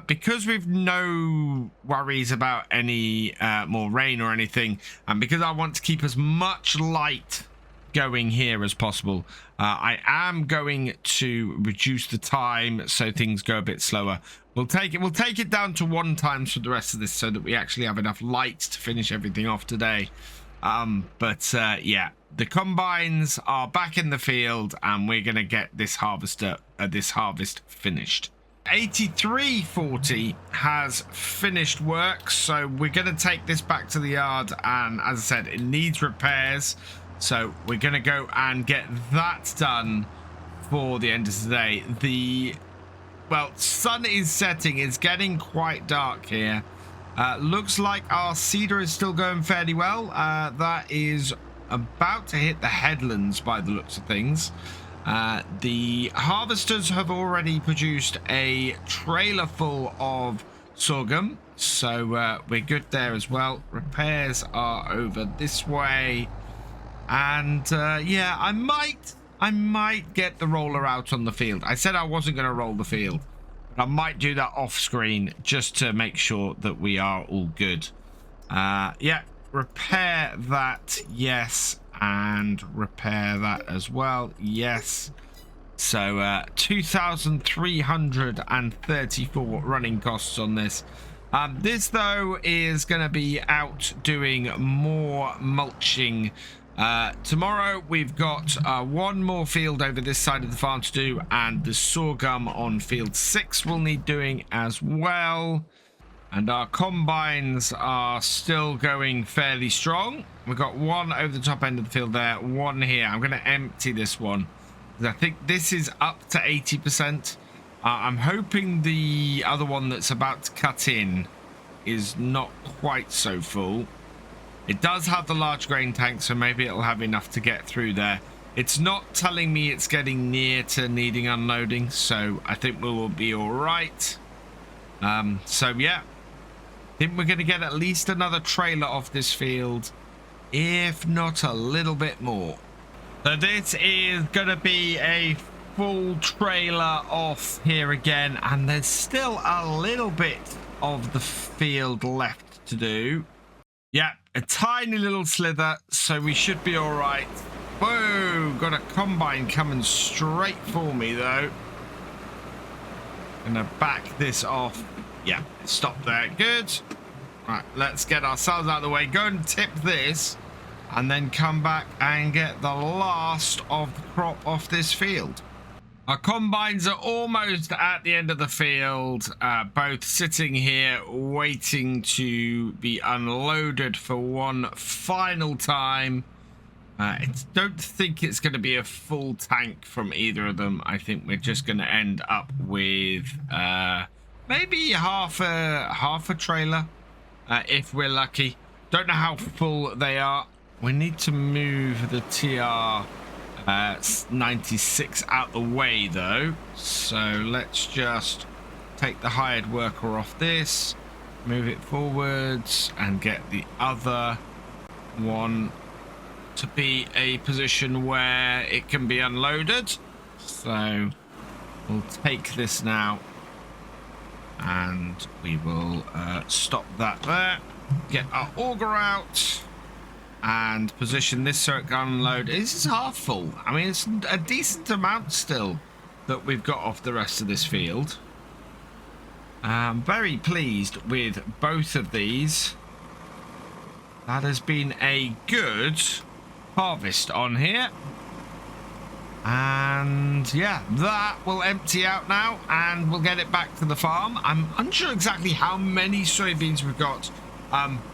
because we've no worries about any more rain or anything, and because I want to keep as much light going here as possible. I am going to reduce the time so things go a bit slower. We'll take it down to 1 time for the rest of this, so that we actually have enough light to finish everything off today. Yeah, the combines are back in the field, and we're going to get this harvest finished. 8340 has finished work, so we're going to take this back to the yard, and as I said, it needs repairs, so we're going to go and get that done for the end of today. The sun is setting. It's getting quite dark here. Looks like our cedar is still going fairly well. That is about to hit the headlands by the looks of things. The harvesters have already produced a trailer full of sorghum, so we're good there as well. Repairs are over this way, and yeah, I might get the roller out on the field. I said I wasn't going to roll the field, but I might do that off screen just to make sure that we are all good. Yeah, repair that, yes, and repair that as well, yes. So 2,334 running costs on this. This though is going to be out doing more mulching. Tomorrow we've got 1 more field over this side of the farm to do, and the sorghum on field 6 will need doing as well. And our combines are still going fairly strong. We've got 1 over the top end of the field there, 1 here. I'm going to empty this one, because I think this is up to 80%. I'm hoping the other one that's about to cut in is not quite so full. It does have the large grain tank, so maybe it'll have enough to get through there. It's not telling me it's getting near to needing unloading, so I think we will be all right. So yeah, I think we're going to get at least another trailer off this field, if not a little bit more. So this is going to be a full trailer off here again, and there's still a little bit of the field left to do. Yeah, a tiny little slither, so we should be all right. Whoa, got a combine coming straight for me though. Gonna back this off. Yeah, stop there. Good. Right, let's get ourselves out of the way. Go and tip this, and then come back and get the last of the crop off this field. Our combines are almost at the end of the field, both sitting here waiting to be unloaded for one final time. I don't think it's going to be a full tank from either of them. I think we're just going to end up with maybe half a trailer if we're lucky. Don't know how full they are. We need to move the TR 96 out the way though, so let's just take the hired worker off this, move it forwards, and get the other one to be a position where it can be unloaded. So we'll take this now and we will stop that there. Get our auger out and position this so it can unload. This is half full. I mean, it's a decent amount still that we've got off the rest of this field. I'm very pleased with both of these. That has been a good harvest on here. And yeah, that will empty out now and we'll get it back to the farm. I'm unsure exactly how many soybeans we've got,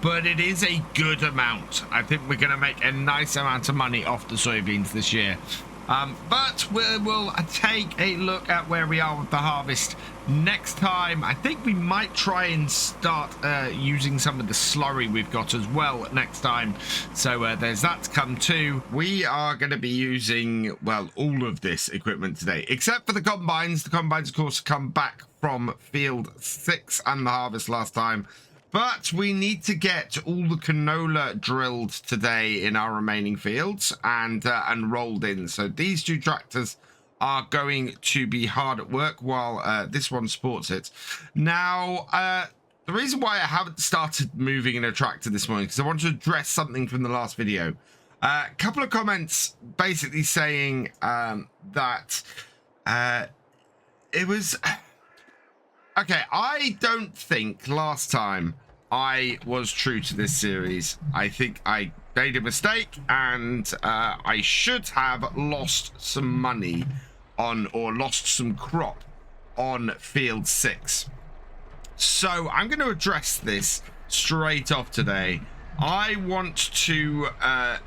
but it is a good amount. I think we're going to make a nice amount of money off the soybeans this year. But we'll take a look at where we are with the harvest next time. I think we might try and start using some of the slurry we've got as well next time. So there's that to come too. We are going to be using, well, all of this equipment today, except for the combines. The combines, of course, come back from field 6 and the harvest last time. But we need to get all the canola drilled today in our remaining fields and rolled in. So these two tractors are going to be hard at work while this one supports it. Now, the reason why I haven't started moving in a tractor this morning, because I want to address something from the last video. A couple of comments basically saying that it was... Okay, I don't think last time I was true to this series. I think I made a mistake and I should have lost some money on, or lost some crop on field 6. So I'm going to address this straight off today. I want to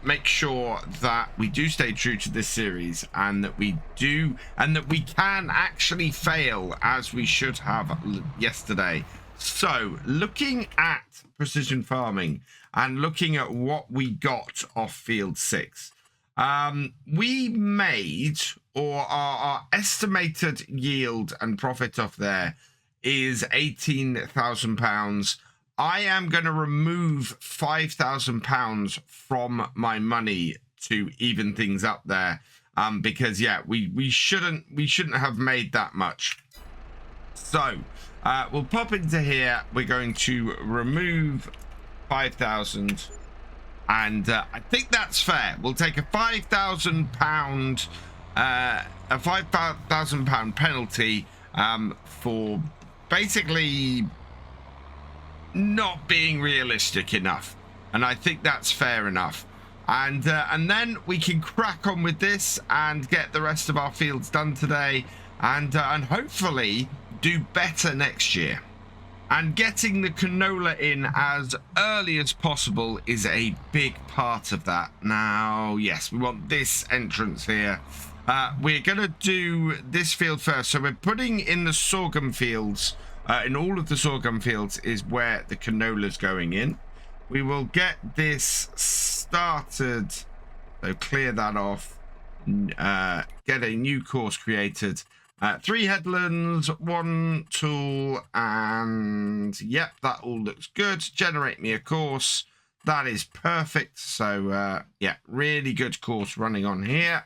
make sure that we do stay true to this series and that we do, and that we can actually fail as we should have yesterday. So looking at precision farming and looking at what we got off field 6, we made, or our estimated yield and profit off there is £18,000. I am going to remove £5,000 from my money to even things up there, because yeah, we shouldn't have made that much. So we'll pop into here. We're going to remove 5,000, and I think that's fair. We'll take a £5,000 penalty for basically not being realistic enough, and I think that's fair enough. And then we can crack on with this and get the rest of our fields done today, and hopefully do better next year. And getting the canola in as early as possible is a big part of that. Now, yes, we want this entrance here. We're gonna do this field first, so we're putting in the sorghum fields. In all of the sorghum fields is where the canola's going in. We will get this started, so clear that off, get a new course created. 3 headlands, 1 tool, and yep, that all looks good. Generate me a course. That is perfect. So yeah, really good course running on here.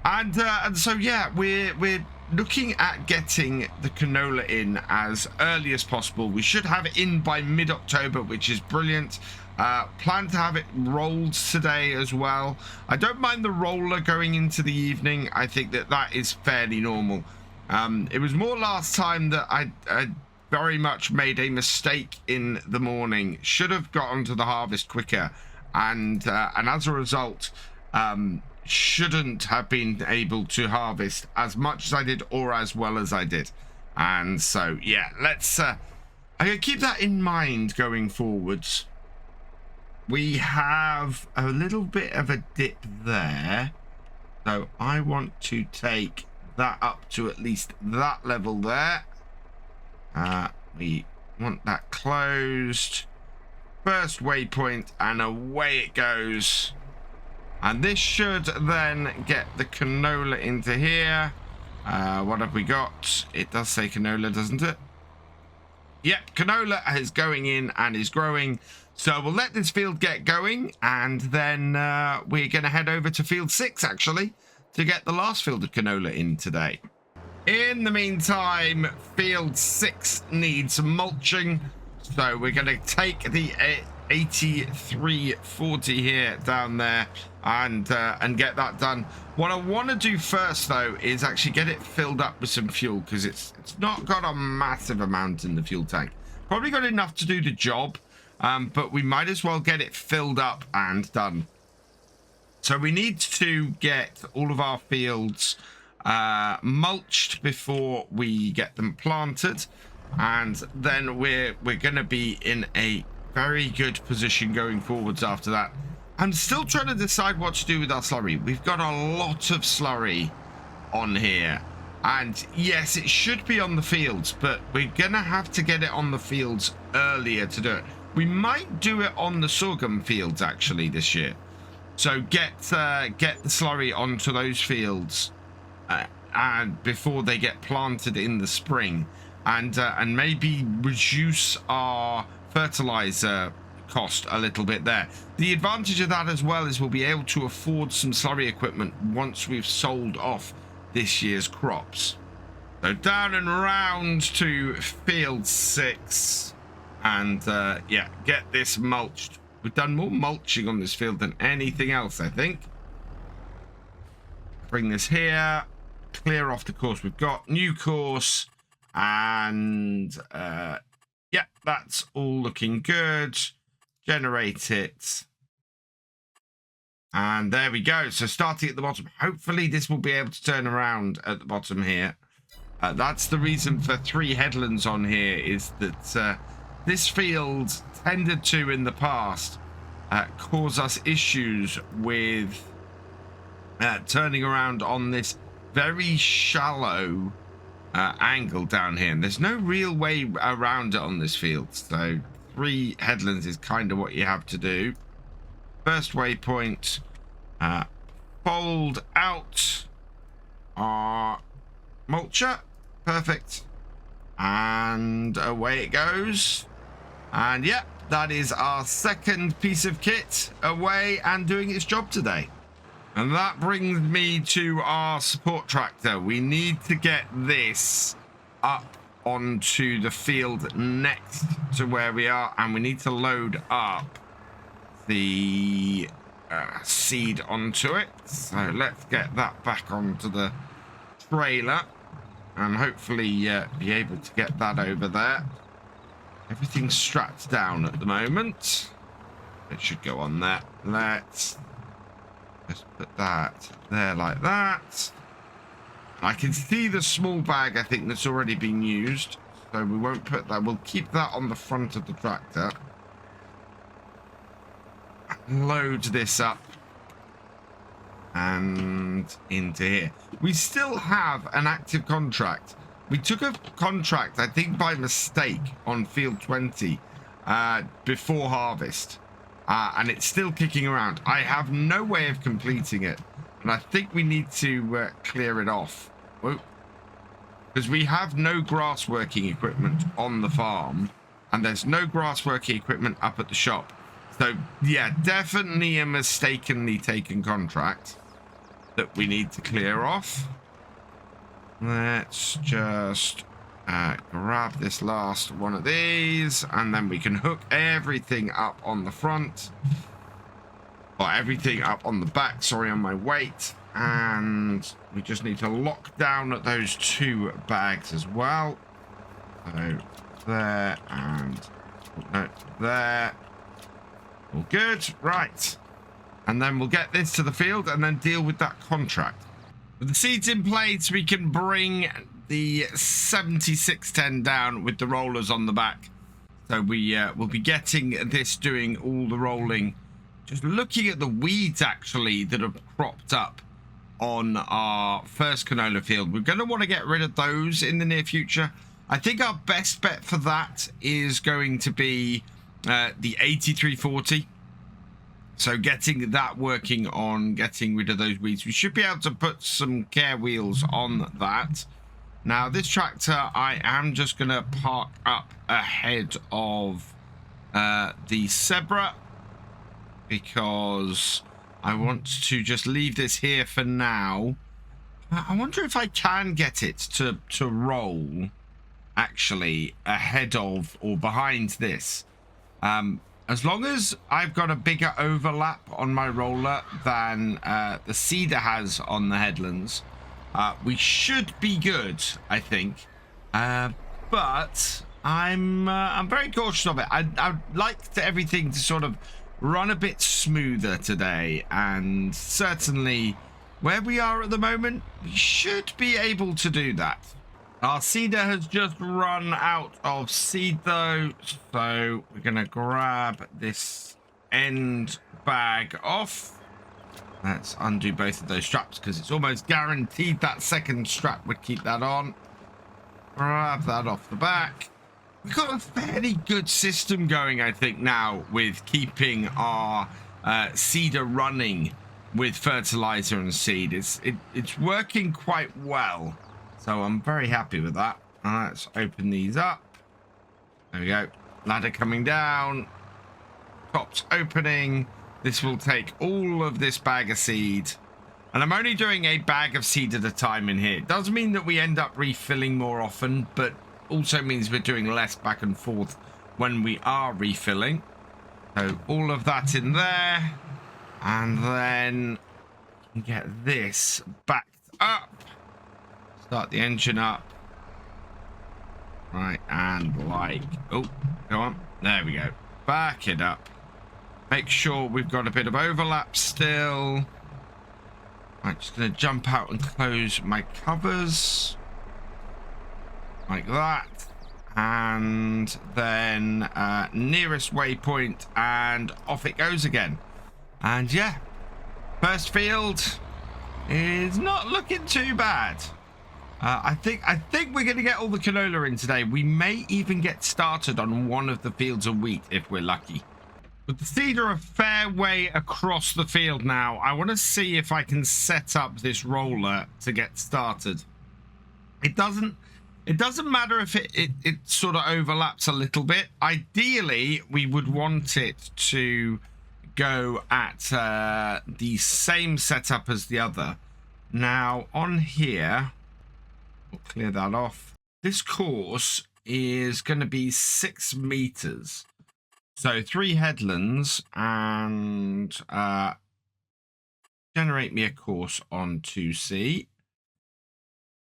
And so yeah, we're looking at getting the canola in as early as possible. We should have it in by mid-October, which is brilliant. Plan to have it rolled today as well. I don't mind the roller going into the evening. I think that is fairly normal. It was more last time that I very much made a mistake in the morning. Should have got onto the harvest quicker, and as a result, shouldn't have been able to harvest as much as I did or as well as I did. And so yeah, let's I can keep that in mind going forwards. We have a little bit of a dip there, so I want to take that up to at least that level there. We want that closed. First waypoint, and away it goes. And this should then get the canola into here. What have we got? It does say canola, doesn't it? yeah, canola is going in and is growing. So we'll let this field get going, and then we're going to head over to field 6, actually, to get the last field of canola in today. In the meantime, field 6 needs mulching. So we're going to take the 8340 here down there and get that done. What I want to do first, though, is actually get it filled up with some fuel, because it's not got a massive amount in the fuel tank. Probably got enough to do the job, but we might as well get it filled up and done. So we need to get all of our fields mulched before we get them planted, and then we're going to be in a very good position going forwards after that. I'm still trying to decide what to do with our slurry. We've got a lot of slurry on here, and yes, it should be on the fields, but we're gonna have to get it on the fields earlier to do it. We might do it on the sorghum fields actually this year, so get the slurry onto those fields and before they get planted in the spring, and maybe reduce our fertilizer cost a little bit there. The advantage of that as well is we'll be able to afford some slurry equipment once we've sold off this year's crops. So down and round to field 6, and yeah, get this mulched. We've done more mulching on this field than anything else, I think. Bring this here, clear off the course we've got, new course, and yeah, that's all looking good. Generate it, and there we go. So starting at the bottom, hopefully this will be able to turn around at the bottom here. That's the reason for 3 headlands on here, is that this field tended to in the past cause us issues with turning around on this very shallow angle down here, and there's no real way around it on this field. So 3 headlands is kind of what you have to do. First waypoint, fold out our mulcher, perfect, and away it goes. And yeah, that is our second piece of kit away and doing its job today. And that brings me to our support tractor. We need to get this up onto the field next to where we are, and we need to load up the seed onto it. So let's get that back onto the trailer and hopefully be able to get that over there. Everything's strapped down at the moment. It should go on there. Let's just put that there like that. I can see the small bag, I think, that's already been used, so we won't put that. We'll keep that on the front of the tractor. Load this up and into here. We still have an active contract. We took a contract, I think by mistake, on field 20 before harvest, and it's still kicking around. I have no way of completing it, and I think we need to clear it off. Because we have no grass working equipment on the farm, and there's no grass working equipment up at the shop. So yeah, definitely a mistakenly taken contract that we need to clear off. Let's just grab this last one of these, and then we can hook everything up on the front, or everything up on the back, sorry, on my weight. And we just need to lock down those 2 bags as well. So there, and no, there. All good, right. And then we'll get this to the field and then deal with that contract. With the seeds in place, we can bring the 7610 down with the rollers on the back. So we will be getting this doing all the rolling. Just looking at the weeds actually that have cropped up on our first canola field. We're going to want to get rid of those in the near future. I think our best bet for that is going to be the 8340. So getting that working on getting rid of those weeds. We should be able to put some care wheels on that. Now, this tractor, I am just going to park up ahead of the Zebra because I want to just leave this here for now. I wonder if I can get it to roll actually ahead of or behind this. As long as I've got a bigger overlap on my roller than the Cedar has on the headlands, we should be good, I think. But I'm very cautious of it. I'd like everything to sort of run a bit smoother today, and certainly where we are at the moment, we should be able to do that. Our Cedar has just run out of seed though, so we're gonna grab this end bag off. Let's undo both of those straps because it's almost guaranteed that second strap would keep that on. Grab that off the back. We've got a fairly good system going, I think, now with keeping our Cedar running with fertilizer and seed. It's working quite well. So I'm very happy with that. Let's open these up. There we go. Ladder coming down. Top's opening. This will take all of this bag of seed. And I'm only doing a bag of seed at a time in here. It does mean that we end up refilling more often, but also means we're doing less back and forth when we are refilling. So all of that in there. And then get this backed up. Start the engine up. Right, and like, oh, go on. There we go. Back it up. Make sure we've got a bit of overlap still. I'm just going to jump out and close my covers. Like that. And then nearest waypoint, and off it goes again. And yeah, first field is not looking too bad. I think we're going to get all the canola in today. We may even get started on one of the fields of wheat if we're lucky. With the Cedar a fair way across the field now, I want to see if I can set up this roller to get started. It doesn't matter if it sort of overlaps a little bit. Ideally, we would want it to go at the same setup as the other. Now, on here, we'll clear that off. This course is going to be 6 meters. So 3 headlands, and generate me a course on 2C.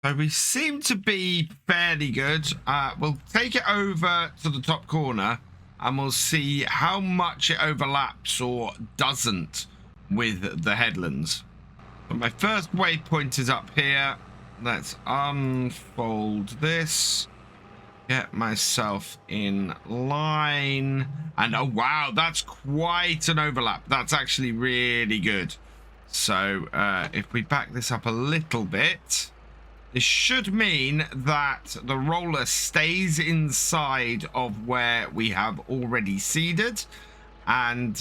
So we seem to be fairly good. We'll take it over to the top corner and we'll see how much it overlaps or doesn't with the headlands. So my first waypoint is up here. Let's unfold this. Get myself in line. And oh wow, that's quite an overlap. That's actually really good. So if we back this up a little bit, this should mean that the roller stays inside of where we have already seeded. And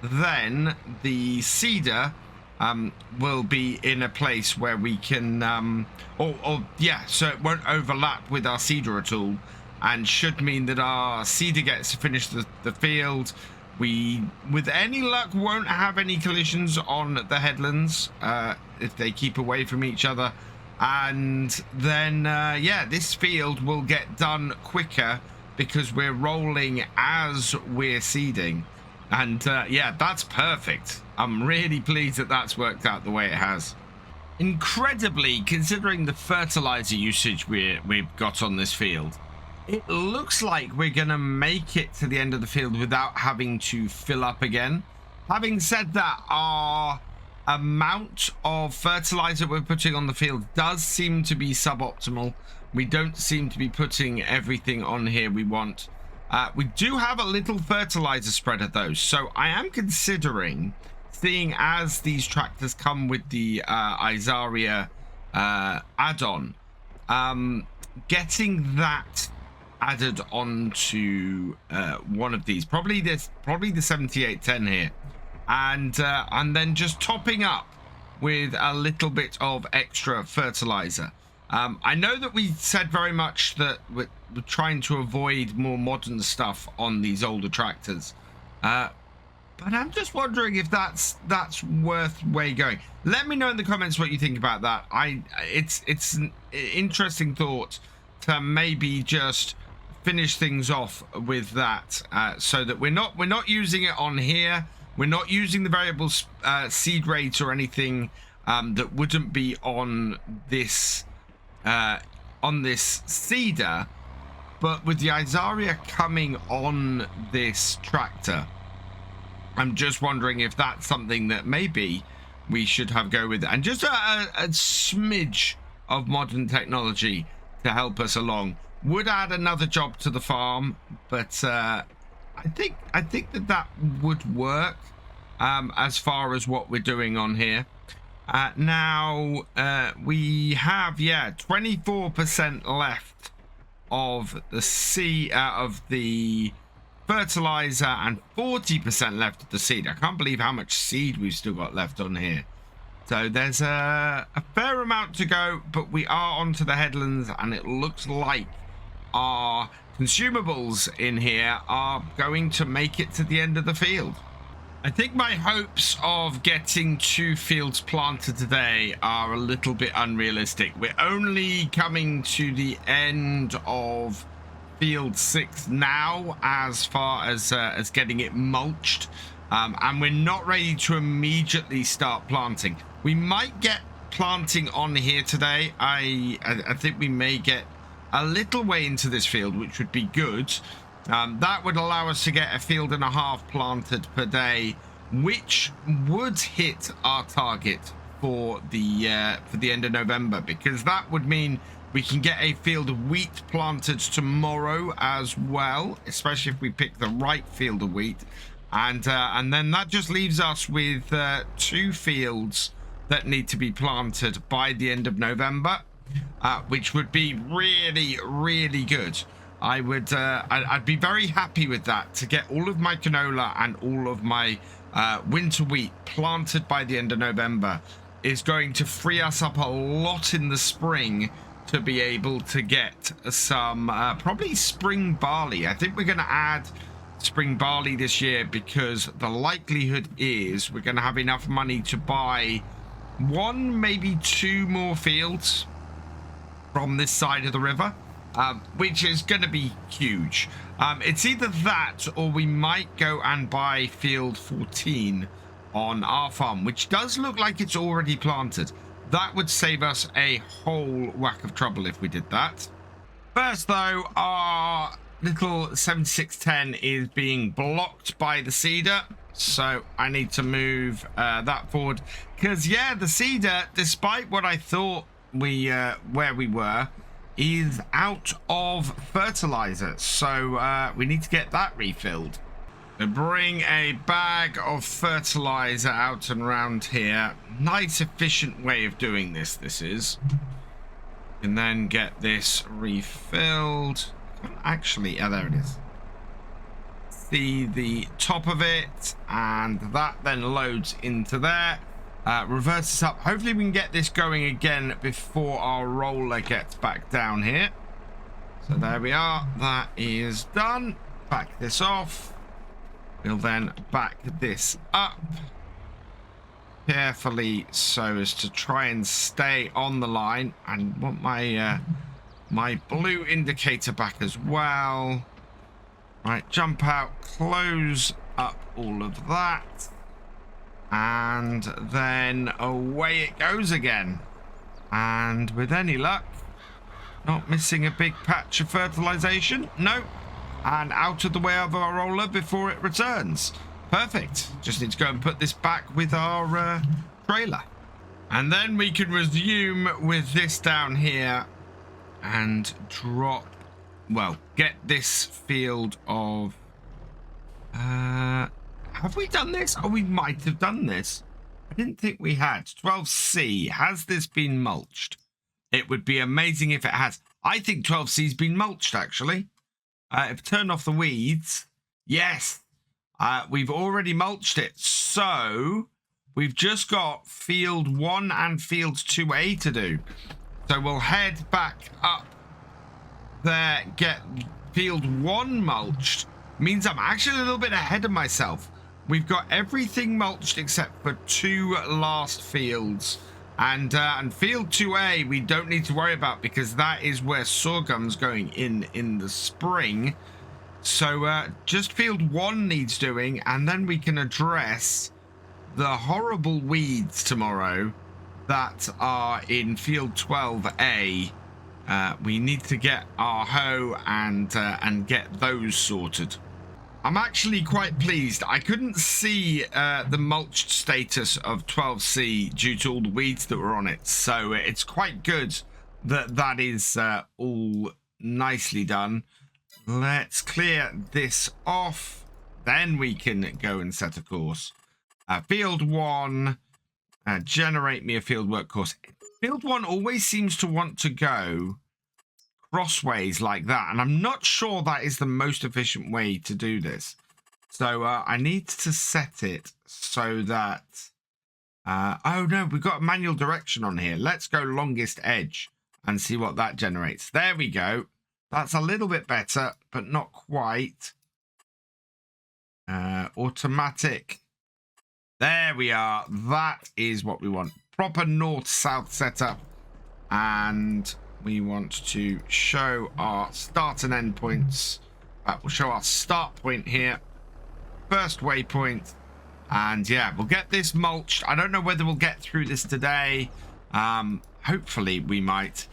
then the Cedar will be in a place where we can yeah, so it won't overlap with our Cedar at all, and should mean that our Cedar gets to finish the field. We, with any luck, won't have any collisions on the headlands if they keep away from each other, and then yeah, this field will get done quicker because we're rolling as we're seeding. And yeah, that's perfect. I'm really pleased that that's worked out the way it has. Incredibly, considering the fertilizer usage we've got on this field, it looks like we're going to make it to the end of the field without having to fill up again. Having said that, our amount of fertilizer we're putting on the field does seem to be suboptimal. We don't seem to be putting everything on here we want. We do have a little fertilizer spreader though, so I am considering, seeing as these tractors come with the Isaria add-on, getting that added onto one of these, probably the 7810 here, and then just topping up with a little bit of extra fertilizer. I know that we said very much that we're trying to avoid more modern stuff on these older tractors. But I'm just wondering if that's worth way going. Let me know in the comments what you think about that. It's an interesting thought to maybe just finish things off with that, so that we're not using it on here. We're not using the variable seed rate or anything that wouldn't be on this seeder. But with the Isaria coming on this tractor, I'm just wondering if that's something that maybe we should have go with, and just a smidge of modern technology to help us along would add another job to the farm. But I think that would work as far as what we're doing on here. Now we have 24% left of the fertilizer and 40% left of the seed. I can't believe how much seed we've still got left on here. So there's a fair amount to go, but we are onto the headlands, and it looks like our consumables in here are going to make it to the end of the field. I think my hopes of getting 2 fields planted today are a little bit unrealistic. We're only coming to the end of field 6 now, as far as getting it mulched, and we're not ready to immediately start planting. We might get planting on here today. I think we may get a little way into this field, which would be good. That would allow us to get a field and a half planted per day, which would hit our target for the end of November, because that would mean we can get a field of wheat planted tomorrow as well, especially if we pick the right field of wheat. And then that just leaves us with 2 fields that need to be planted by the end of November, which would be really, really good. I'd be very happy with that, to get all of my canola and all of my winter wheat planted by the end of November. Is going to free us up a lot in the spring to be able to get some probably spring barley. I think we're going to add spring barley this year, because the likelihood is we're going to have enough money to buy 1, maybe 2 more fields from this side of the river, which is going to be huge. It's either that, or we might go and buy field 14 on our farm, which does look like it's already planted. That would save us a whole whack of trouble if we did that. First though, our little 7610 is being blocked by the seeder, so I need to move that forward, because the seeder, despite what I thought where we were, is out of fertilizer, so we need to get that refilled. So bring a bag of fertilizer out and around here. Nice efficient way of doing this is. And then get this refilled. Actually, there it is. See the top of it, and that then loads into there. Reverse this up. Hopefully we can get this going again before our roller gets back down here. So there we are. That is done. Back this off. We'll then back this up carefully so as to try and stay on the line. And want my my blue indicator back as well. Right, jump out, close up all of that, and then away it goes again. And with any luck, not missing a big patch of fertilization. No. And out of the way of our roller before it returns. Perfect. Just need to go and put this back with our trailer. And then we can resume with this down here and drop, well, get this field of... have we done this? Oh, we might have done this. I didn't think we had. 12C. Has this been mulched? It would be amazing if it has. I think 12C's been mulched, actually. If I turn off the weeds, yes, we've already mulched it. So we've just got field 1 and field 2A to do. So we'll head back up there, get field 1 mulched. Means I'm actually a little bit ahead of myself. We've got everything mulched except for 2 last fields. And field 2A we don't need to worry about because that is where sorghum's going in the spring. So just field 1 needs doing, and then we can address the horrible weeds tomorrow that are in field 12A. We need to get our hoe and get those sorted. I'm actually quite pleased. I couldn't see the mulched status of 12C due to all the weeds that were on it. So it's quite good that that is all nicely done. Let's clear this off. Then we can go and set a course. Field 1, generate me a field work course. Field 1 always seems to want to go crossways like that, and I'm not sure that is the most efficient way to do this. So I need to set it so that oh no, we've got a manual direction on here. Let's go longest edge and see what that generates. There we go. That's a little bit better, but not quite. Automatic. There we are. That is what we want. Proper north-south setup, and we want to show our start and end points. We'll show our start point here. First waypoint. And yeah, we'll get this mulched. I don't know whether we'll get through this today. Hopefully we might.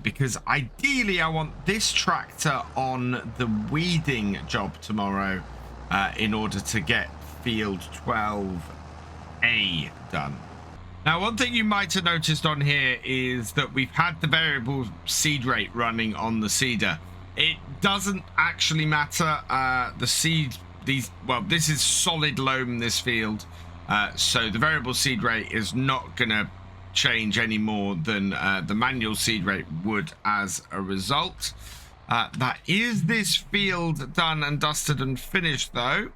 Because ideally I want this tractor on the weeding job tomorrow. In order to get field 12A done. Now, one thing you might have noticed on here is that we've had the variable seed rate running on the seeder. It doesn't actually matter. The seed, this is solid loam, this field. So the variable seed rate is not going to change any more than the manual seed rate would as a result. That is this field done and dusted and finished, though.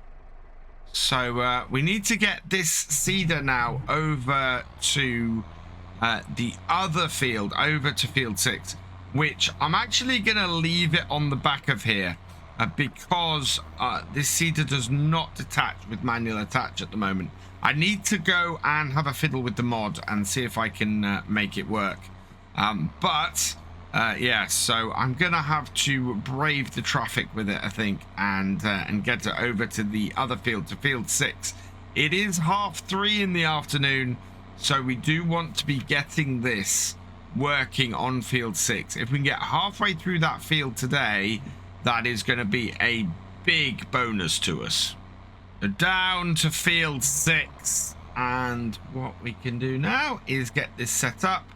So we need to get this seeder now over to the other field, over to field 6, which I'm actually going to leave it on the back of here because this seeder does not detach with manual attach at the moment. I need to go and have a fiddle with the mod and see if I can make it work. Yeah, so I'm gonna have to brave the traffic with it, I think, and get it over to the other field, to field 6. It is 3:30 in the afternoon, so we do want to be getting this working on field 6. If we can get halfway through that field today, that is going to be a big bonus to us. So down to field 6, and what we can do now is get this set up.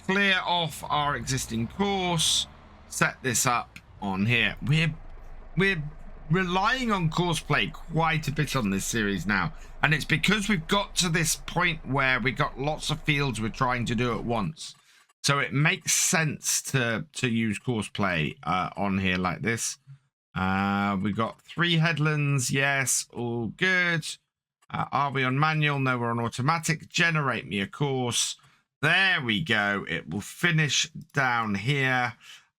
Clear off our existing course, set this up on here. We're relying on course play quite a bit on this series now, and it's because we've got to this point where we got lots of fields we're trying to do at once, so it makes sense to use course play on here like this. We got 3 headlands, yes, all good. Are we on manual? No, we're on automatic. Generate me a course. There we go. It will finish down here,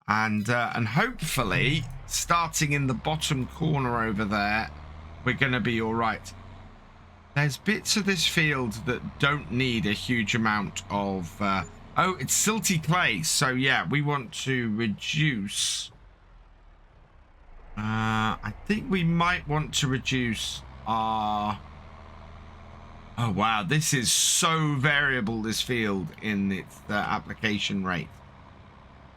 and hopefully, starting in the bottom corner over there, we're going to be all right. There's bits of this field that don't need a huge amount of. Oh, it's silty clay. So yeah, we want to reduce. I think we might want to reduce our. Oh, wow. This is so variable, this field, in its application rate.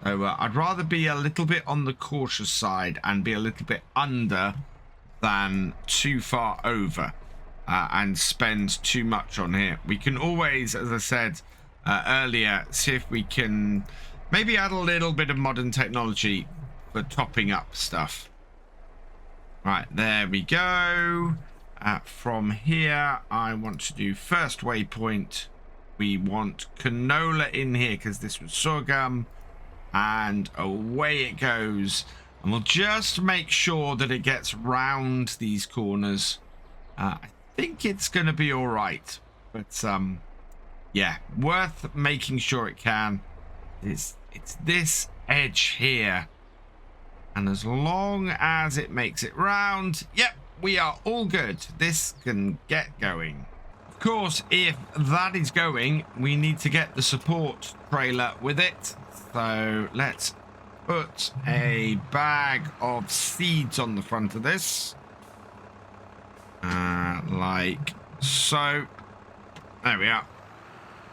So I'd rather be a little bit on the cautious side and be a little bit under than too far over and spend too much on here. We can always, as I said earlier, see if we can maybe add a little bit of modern technology for topping up stuff. Right, there we go. From here, I want to do first waypoint. We want canola in here because this was sorghum, and away it goes. And we'll just make sure that it gets round these corners. I think it's going to be all right, but yeah, worth making sure it can. it's this edge here. And as long as it makes it round, yep, we are all good. This can get going. Of course, if that is going, we need to get the support trailer with it. So let's put a bag of seeds on the front of this. Like so. There we are.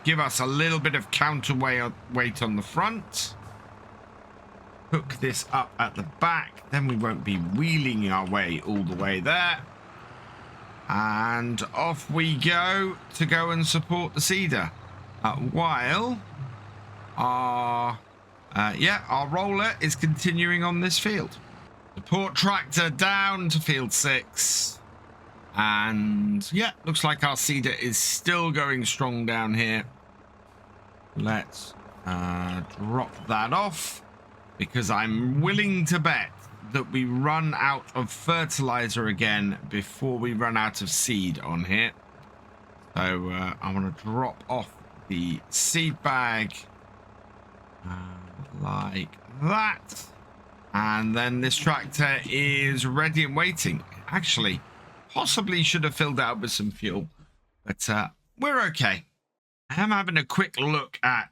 Give us a little bit of counterweight on the front. Hook this up at the back. Then we won't be wheeling our way all the way there. And off we go to go and support the seeder. While our roller is continuing on this field. Support tractor down to field 6. And yeah, looks like our seeder is still going strong down here. Let's drop that off, because I'm willing to bet that we run out of fertilizer again before we run out of seed on here. So I want to drop off the seed bag like that. And then this tractor is ready and waiting. Actually, possibly should have filled out with some fuel, but we're okay. I am having a quick look at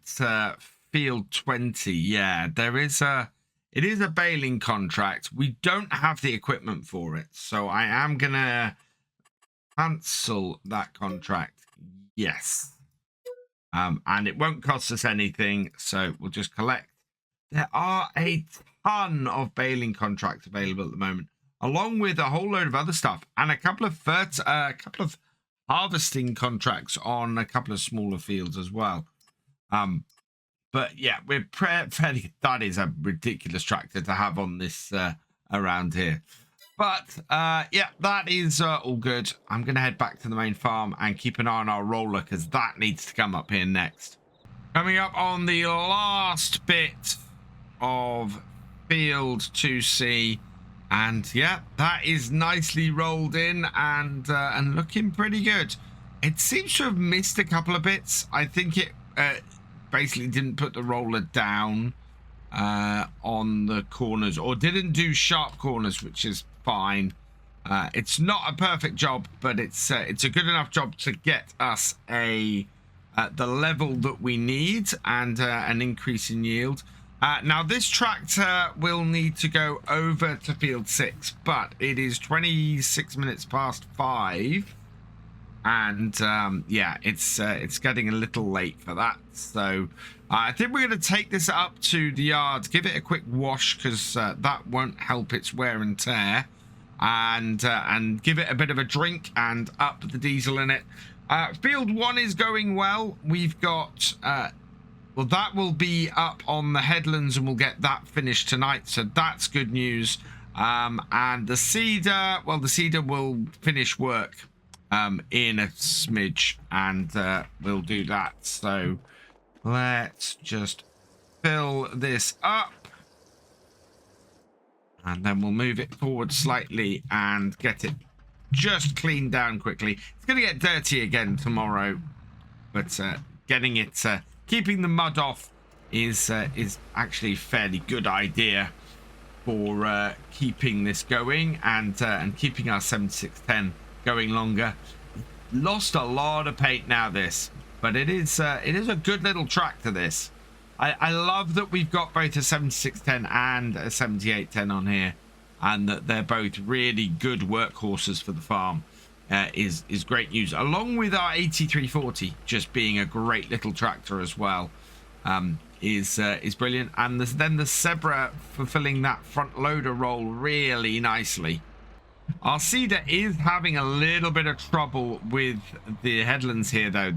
field 20. Yeah, it is a baling contract. We don't have the equipment for it, so I am gonna cancel that contract. Yes. And it won't cost us anything, so we'll just collect. There are a ton of baling contracts available at the moment, along with a whole load of other stuff, and a couple of harvesting contracts on a couple of smaller fields as well. But yeah, we're fairly. That is a ridiculous tractor to have on this around here. But yeah, that is all good. I'm gonna head back to the main farm and keep an eye on our roller, because that needs to come up here next. Coming up on the last bit of field 2C. And yeah, that is nicely rolled in and looking pretty good. It seems to have missed a couple of bits. I think it basically didn't put the roller down on the corners, or didn't do sharp corners, which is fine. It's not a perfect job, but it's a good enough job to get us the level that we need and an increase in yield. Now this tractor will need to go over to field 6, but it is 26 minutes past 5, and yeah, it's getting a little late for that. So I think we're going to take this up to the yard, give it a quick wash, because that won't help its wear and tear, and give it a bit of a drink and up the diesel in it. Field 1 is going well. We've got well, that will be up on the headlands, and we'll get that finished tonight, so that's good news. And the seeder, well, the seeder will finish work in a smidge, and we'll do that. So let's just fill this up, and then we'll move it forward slightly and get it just cleaned down quickly. It's going to get dirty again tomorrow, but getting it... keeping the mud off is actually a fairly good idea for keeping this going and keeping our 7610 going longer. Lost a lot of paint now, this, but it is a good little tractor, this. I love that we've got both a 7610 and a 7810 on here, and that they're both really good workhorses for the farm. Is great news, along with our 8340 just being a great little tractor as well. Is brilliant, and then the Zebra fulfilling that front loader role really nicely. Our seeder is having a little bit of trouble with the headlands here, though.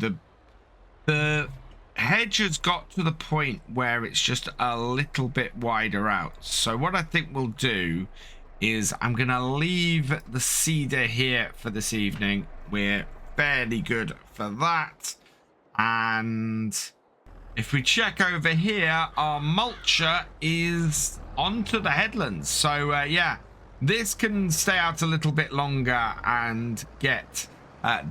The hedge has got to the point where it's just a little bit wider out. So what I think we'll do is I'm gonna leave the seeder here for this evening. We're fairly good for that. And if we check over here, our mulcher is onto the headlands. So yeah, this can stay out a little bit longer and get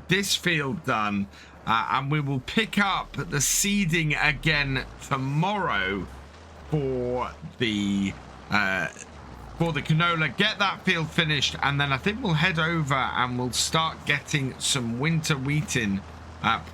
this field done. and we will pick up the seeding again tomorrow for the canola, get that field finished, and then I think we'll head over and we'll start getting some winter wheat in,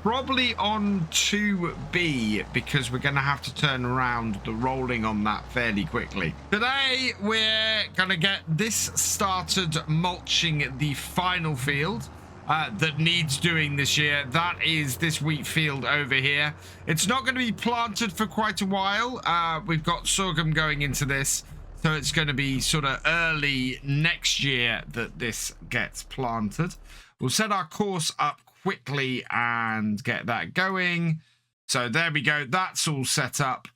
probably on 2B, because we're going to have to turn around the rolling on that fairly quickly. Today we're going to get this started mulching the final field that needs doing this year. That is this wheat field over here. It's not going to be planted for quite a while. We've got sorghum going into this, so it's going to be sort of early next year that this gets planted. We'll set our course up quickly and get that going. So there we go. That's all set up.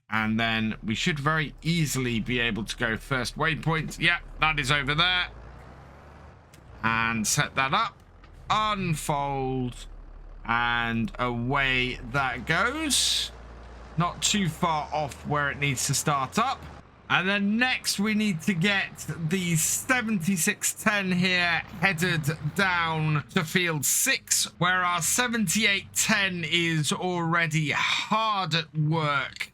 And then we should very easily be able to go first waypoint. Yeah, that is over there. And set that up. Unfold. And away that goes. Not too far off where it needs to start up. And then next we need to get the 7610 here headed down to field 6, where our 7810 is already hard at work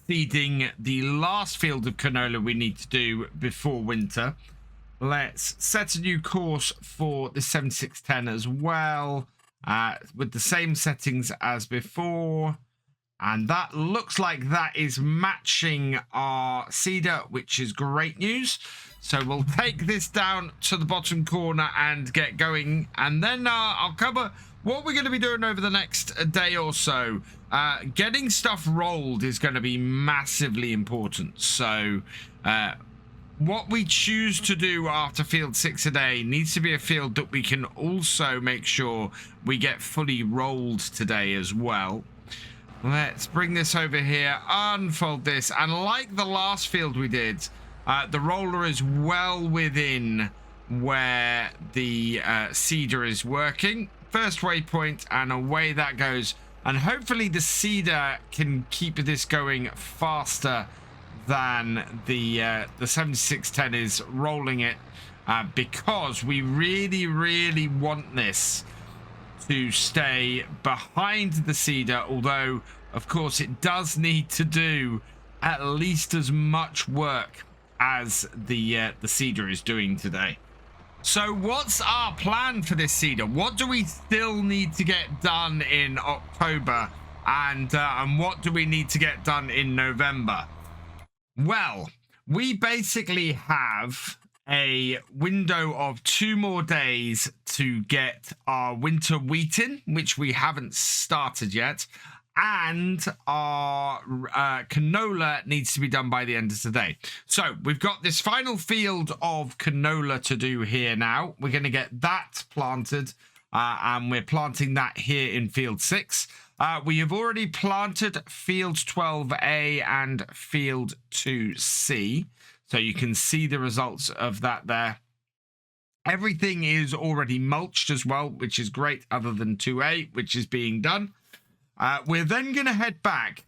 seeding the last field of canola we need to do before winter. Let's set a new course for the 7610 as well, with the same settings as before. And that looks like that is matching our seeder, which is great news. So we'll take this down to the bottom corner and get going. And then I'll cover what we're going to be doing over the next day or so. Getting stuff rolled is going to be massively important. So what we choose to do after field 6 a day needs to be a field that we can also make sure we get fully rolled today as well. Let's bring this over here, unfold this, and like the last field we did, the roller is well within where the seeder is working. First waypoint, and away that goes. And hopefully the seeder can keep this going faster than the 7610 is rolling it, because we really want this to stay behind the seeder, although of course it does need to do at least as much work as the seeder is doing today. So what's our plan for this seeder? What do we still need to get done in October, and what do we need to get done in November? Well, we basically have a window of 2 more days to get our winter wheat in, which we haven't started yet, and our canola needs to be done by the end of today. So we've got this final field of canola to do here now. We're going to get that planted, and we're planting that here in field 6. We have already planted field 12A and field 2C. So you can see the results of that there. Everything is already mulched as well, which is great, other than 2A, which is being done. We're then going to head back,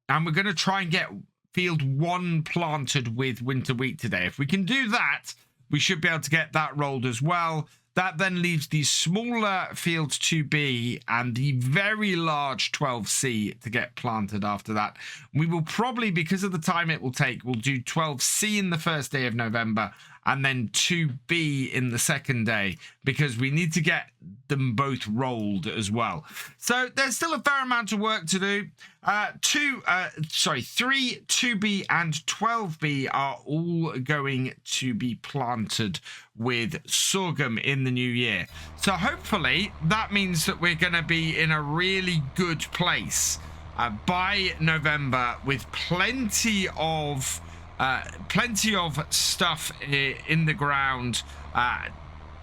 and we're going to try and get field 1 planted with winter wheat today. If we can do that, we should be able to get that rolled as well. That then leaves the smaller field 2B and the very large 12C to get planted after that. We will probably, because of the time it will take, we'll do 12C in the first day of November and then 2B in the second day, because we need to get them both rolled as well. So there's still a fair amount of work to do. 3, 2B and 12B are all going to be planted with sorghum in the new year. So hopefully that means that we're going to be in a really good place by November, with plenty of stuff in the ground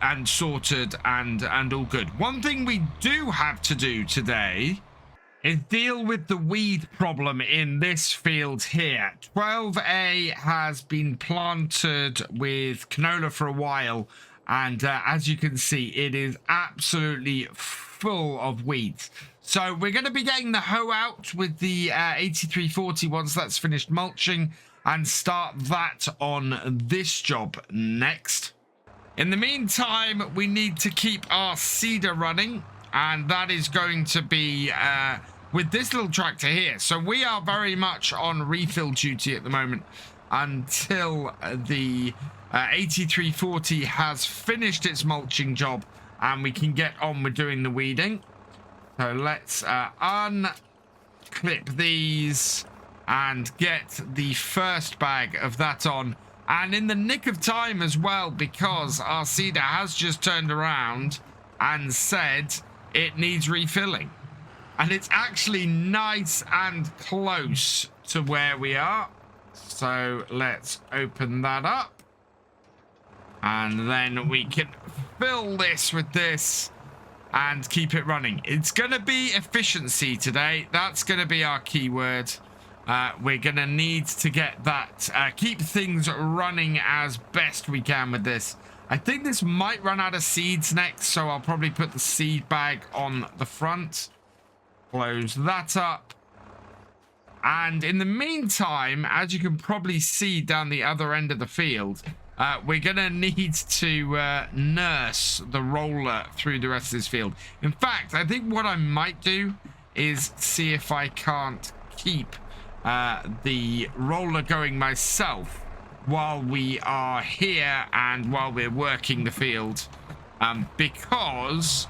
and sorted and all good. One thing we do have to do today is deal with the weed problem in this field here. 12A has been planted with canola for a while, and as you can see, it is absolutely full of weeds. So we're going to be getting the hoe out with the 8340 once that's finished mulching, and start that on this job next. In the meantime, we need to keep our seeder running, and that is going to be with this little tractor here. So we are very much on refill duty at the moment until the 8340 has finished its mulching job and we can get on with doing the weeding. So let's unclip these and get the first bag of that on. And in the nick of time as well, because our seeder has just turned around and said it needs refilling. And it's actually nice and close to where we are. So let's open that up. And then we can fill this with this and keep it running. It's going to be efficiency today. That's going to be our keyword. We're going to need to get that, keep things running as best we can with this. I think this might run out of seeds next, so I'll probably put the seed bag on the front. Close that up. And in the meantime, as you can probably see down the other end of the field, we're going to need to nurse the roller through the rest of this field. In fact, I think what I might do is see if I can't keep the roller going myself while we are here and while we're working the field, because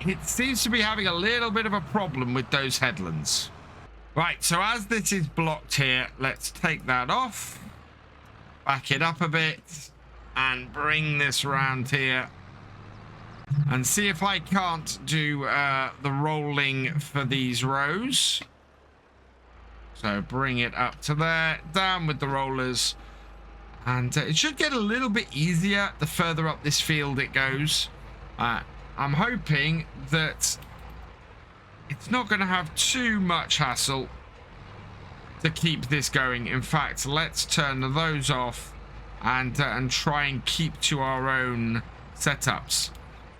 it seems to be having a little bit of a problem with those headlands. Right, so as this is blocked here, let's take that off, back it up a bit, and bring this around here and see if I can't do the rolling for these rows. So bring it up to there, down with the rollers, and it should get a little bit easier the further up this field it goes. I'm hoping that it's not going to have too much hassle to keep this going. In fact, let's turn those off and try and keep to our own setups.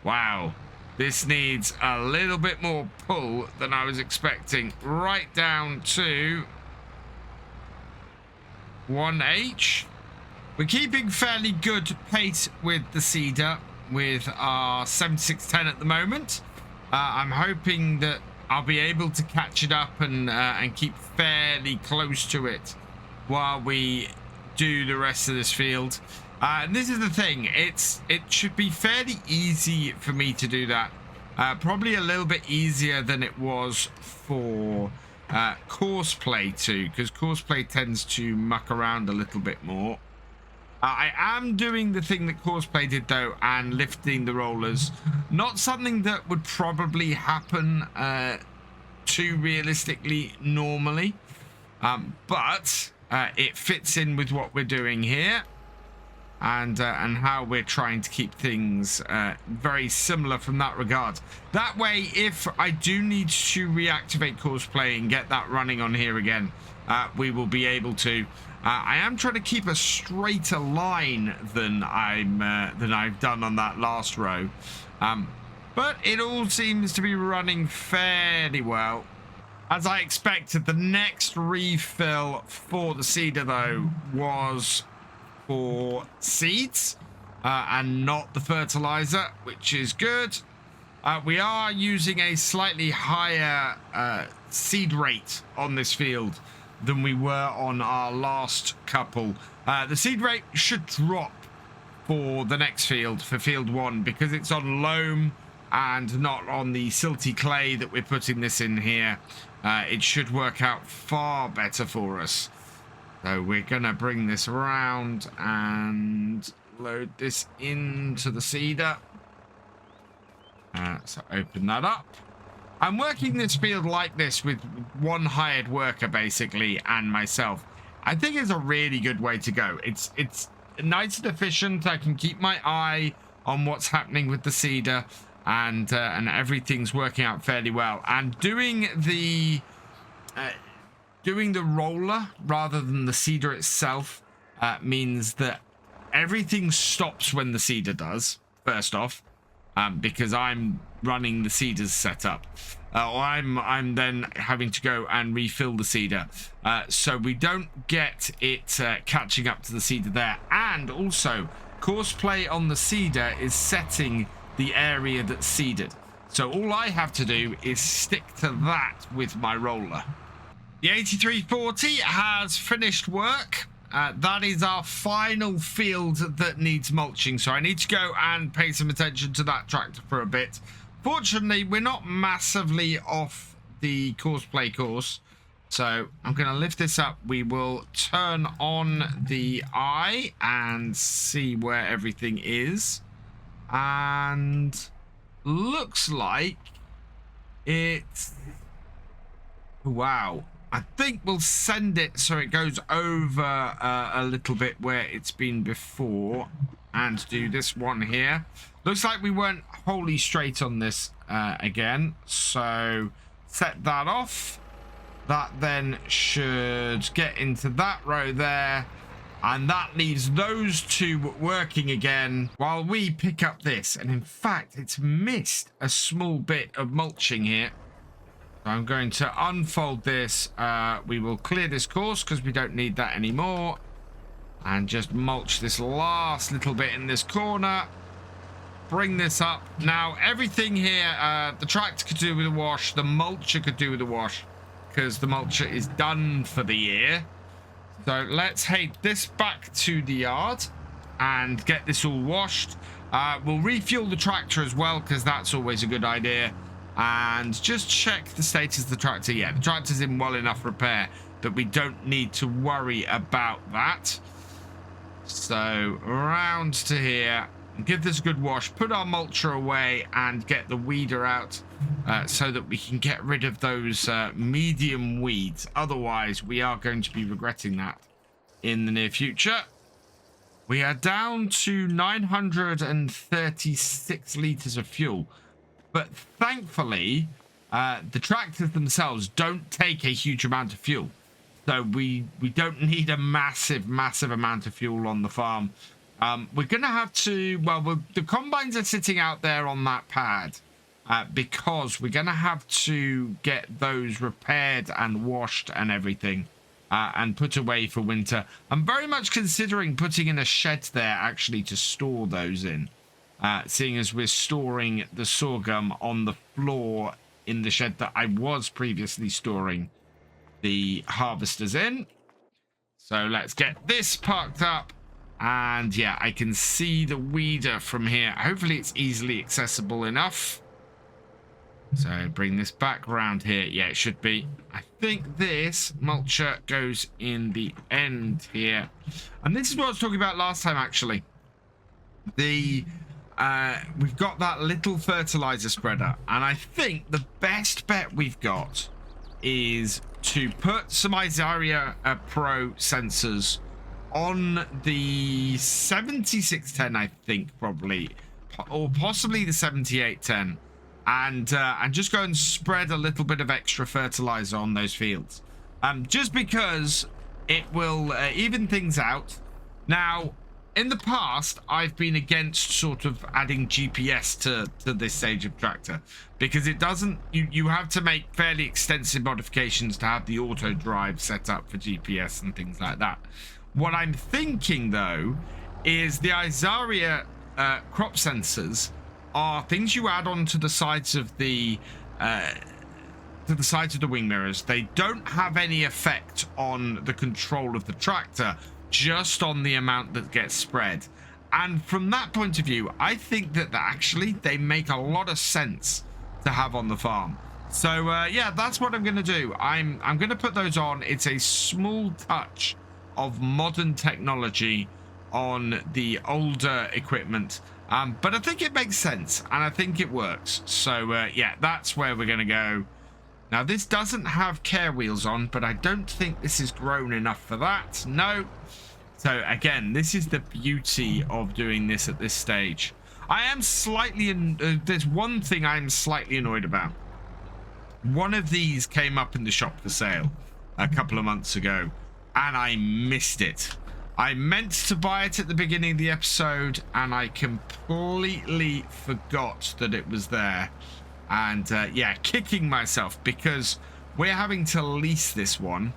Wow, this needs a little bit more pull than I was expecting. Right down to 1H. We're keeping fairly good pace with the seeder with our 7610 at the moment. I'm hoping that I'll be able to catch it up and keep fairly close to it while we do the rest of this field. And this is the thing, it should be fairly easy for me to do that. Probably a little bit easier than it was for Courseplay too, because Courseplay tends to muck around a little bit more. I am doing the thing that Courseplay did though, and lifting the rollers. Not something that would probably happen too realistically normally, but it fits in with what we're doing here, and how we're trying to keep things very similar from that regard. That way, if I do need to reactivate Courseplay and get that running on here again, we will be able to. I am trying to keep a straighter line than I've done on that last row, but it all seems to be running fairly well. As I expected, the next refill for the seeder though was for seeds and not the fertilizer, which is good. We are using a slightly higher seed rate on this field than we were on our last couple. The seed rate should drop for the next field, for field 1, because it's on loam and not on the silty clay that we're putting this in here. It should work out far better for us. So we're gonna bring this around and load this into the seeder. So open that up. I'm working this field like this with one hired worker basically and myself. I think it's a really good way to go. It's nice and efficient. I can keep my eye on what's happening with the seeder, and everything's working out fairly well. And doing the roller rather than the seeder itself means that everything stops when the seeder does, first off, because I'm running the seeder's setup, or I'm then having to go and refill the seeder, so we don't get it catching up to the seeder there. And also, Courseplay on the seeder is setting the area that's seeded. So all I have to do is stick to that with my roller. The 8340 has finished work. That is our final field that needs mulching. So I need to go and pay some attention to that tractor for a bit. Fortunately, we're not massively off the play course. So I'm going to lift this up. We will turn on the eye and see where everything is. And looks like it's... Wow. I think we'll send it so it goes over a little bit where it's been before and do this one here. Looks like we weren't wholly straight on this again. So set that off. That then should get into that row there. And that leaves those two working again while we pick up this. And in fact, it's missed a small bit of mulching here. So I'm going to unfold this. We will clear this course because we don't need that anymore. And just mulch this last little bit in this corner. Bring this up. Now, everything here, the tractor could do with a wash. The mulcher could do with a wash because the mulcher is done for the year. So let's head this back to the yard and get this all washed. We'll refuel the tractor as well because that's always a good idea. And just check the status of the tractor. Yeah, the tractor's in well enough repair that we don't need to worry about that. So around to here, give this a good wash, put our mulcher away and get the weeder out so that we can get rid of those medium weeds. Otherwise, we are going to be regretting that in the near future. We are down to 936 litres of fuel. But thankfully, the tractors themselves don't take a huge amount of fuel. So we don't need a massive amount of fuel on the farm. We're going to have to, well, the combines are sitting out there on that pad because we're going to have to get those repaired and washed and everything and put away for winter. I'm very much considering putting in a shed there actually to store those in. Seeing as we're storing the sorghum on the floor in the shed that I was previously storing the harvesters in. So let's get this parked up. And yeah, I can see the weeder from here. Hopefully it's easily accessible enough. So bring this back around here. Yeah, it should be. I think this mulcher goes in the end here. And this is what I was talking about last time, actually. We've got that little fertilizer spreader. And I think the best bet we've got is to put some Izaria Pro sensors on the 7610, I think, probably, or possibly the 7810, and just go and spread a little bit of extra fertilizer on those fields, just because it will even things out. Now, in the past, I've been against sort of adding GPS to this stage of tractor because it doesn't. You have to make fairly extensive modifications to have the auto drive set up for GPS and things like that. What I'm thinking, though, is the Izaria crop sensors are things you add onto the sides of the wing mirrors. They don't have any effect on the control of the tractor, just on the amount that gets spread. And from that point of view, I think that actually they make a lot of sense to have on the farm. So yeah, that's what I'm going to do. I'm going to put those on. It's a small touch of modern technology on the older equipment, but I think it makes sense and I think it works. So yeah, that's where we're going to go. Now this doesn't have care wheels on, but I don't think this is grown enough for that. No. So again, this is the beauty of doing this at this stage. I am slightly there's one thing I'm slightly annoyed about. One of these came up in the shop for sale a couple of months ago and I missed it. I meant to buy it at the beginning of the episode and I completely forgot that it was there. And yeah, kicking myself because we're having to lease this one.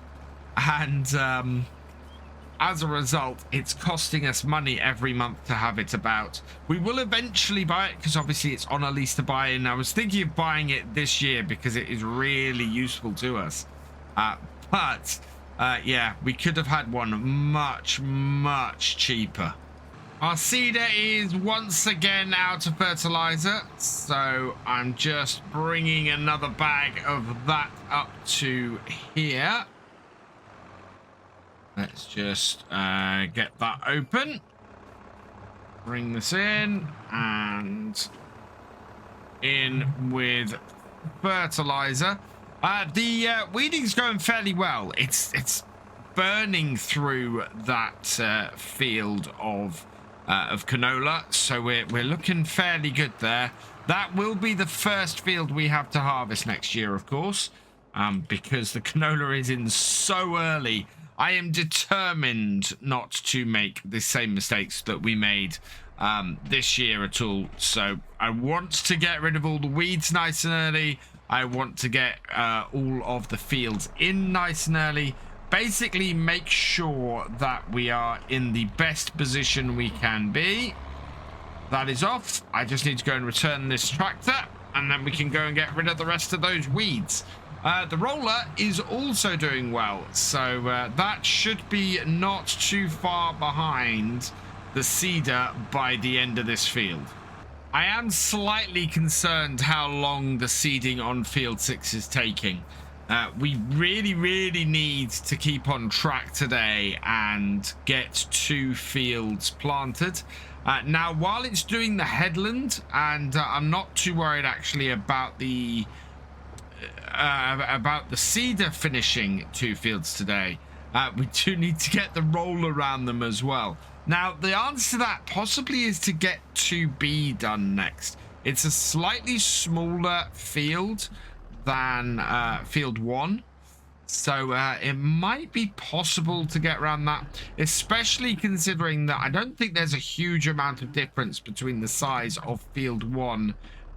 And as a result, it's costing us money every month to have it about. We will eventually buy it because obviously it's on a lease to buy, and I was thinking of buying it this year because it is really useful to us. But yeah, we could have had one much cheaper. Our seeder is once again out of fertilizer, so I'm just bringing another bag of that up to here. Let's just get that open. Bring this in and in with fertilizer. The weeding's going fairly well. It's burning through that field of canola, so we're looking fairly good there. That will be the first field we have to harvest next year, of course, because the canola is in so early. I am determined not to make the same mistakes that we made this year at all. So I want to get rid of all the weeds nice and early. I want to get all of the fields in nice and early. Basically make sure that we are in the best position we can be. That is off. I just need to go and return this tractor, and then we can go and get rid of the rest of those weeds. The roller is also doing well, so that should be not too far behind the seeder by the end of this field. I am slightly concerned how long the seeding on field 6 is taking. We really need to keep on track today and get 2 fields planted. Now, while it's doing the headland, and I'm not too worried actually about the seeder finishing 2 fields today, we do need to get the roll around them as well. Now, the answer to that possibly is to get 2B done next. It's a slightly smaller field than field 1, so it might be possible to get around that, especially considering that I don't think there's a huge amount of difference between the size of field 1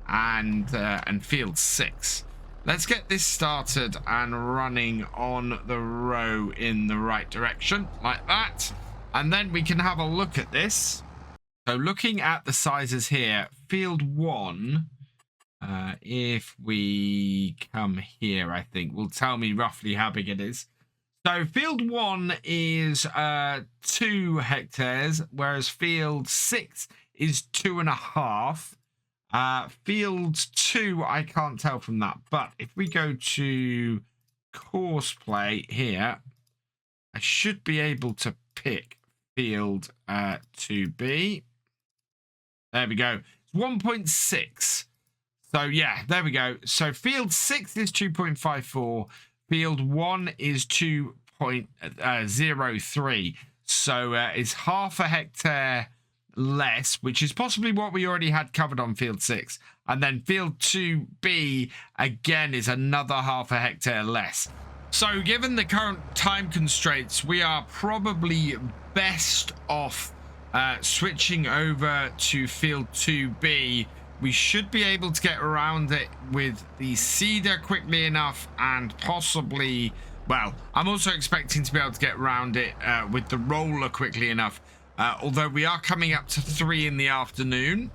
and field 6. Let's get this started and running on the row in the right direction like that, and then we can have a look at this. So looking at the sizes here, field 1, if we come here, I think will tell me roughly how big it is. So field 1 is 2 hectares, whereas field 6 is 2.5. Field 2, I can't tell from that, but if we go to course play here, I should be able to pick field 2B. There we go. It's 1.6. So yeah, there we go. So field 6 is 2.54. Field 1 is 2.03. So it's half a hectare less, which is possibly what we already had covered on field 6. And then field 2B again is another half a hectare less. So given the current time constraints, we are probably best off switching over to field 2B. We should be able to get around it with the seeder quickly enough, and possibly, well, I'm also expecting to be able to get around it with the roller quickly enough, although we are coming up to 3 in the afternoon.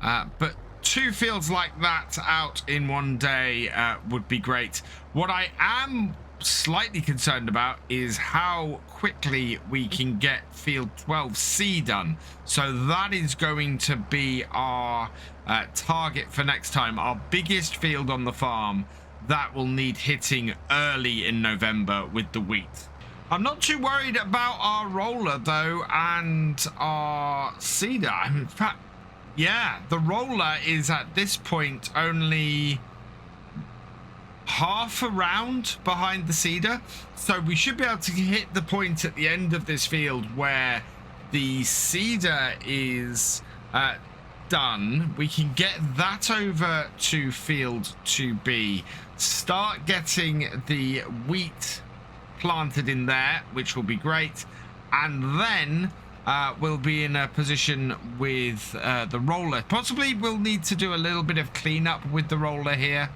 But 2 fields like that out in one day would be great. What I am slightly concerned about is how quickly we can get field 12C done. So that is going to be our target for next time, our biggest field on the farm. That will need hitting early in November with the wheat. I'm not too worried about our roller though, and our seeder. In fact, yeah, the roller is at this point only half a round behind the seeder, so we should be able to hit the point at the end of this field where the seeder is done. We can get that over to field 2B, start getting the wheat planted in there, which will be great, and then we'll be in a position with the roller. Possibly we'll need to do a little bit of cleanup with the roller here,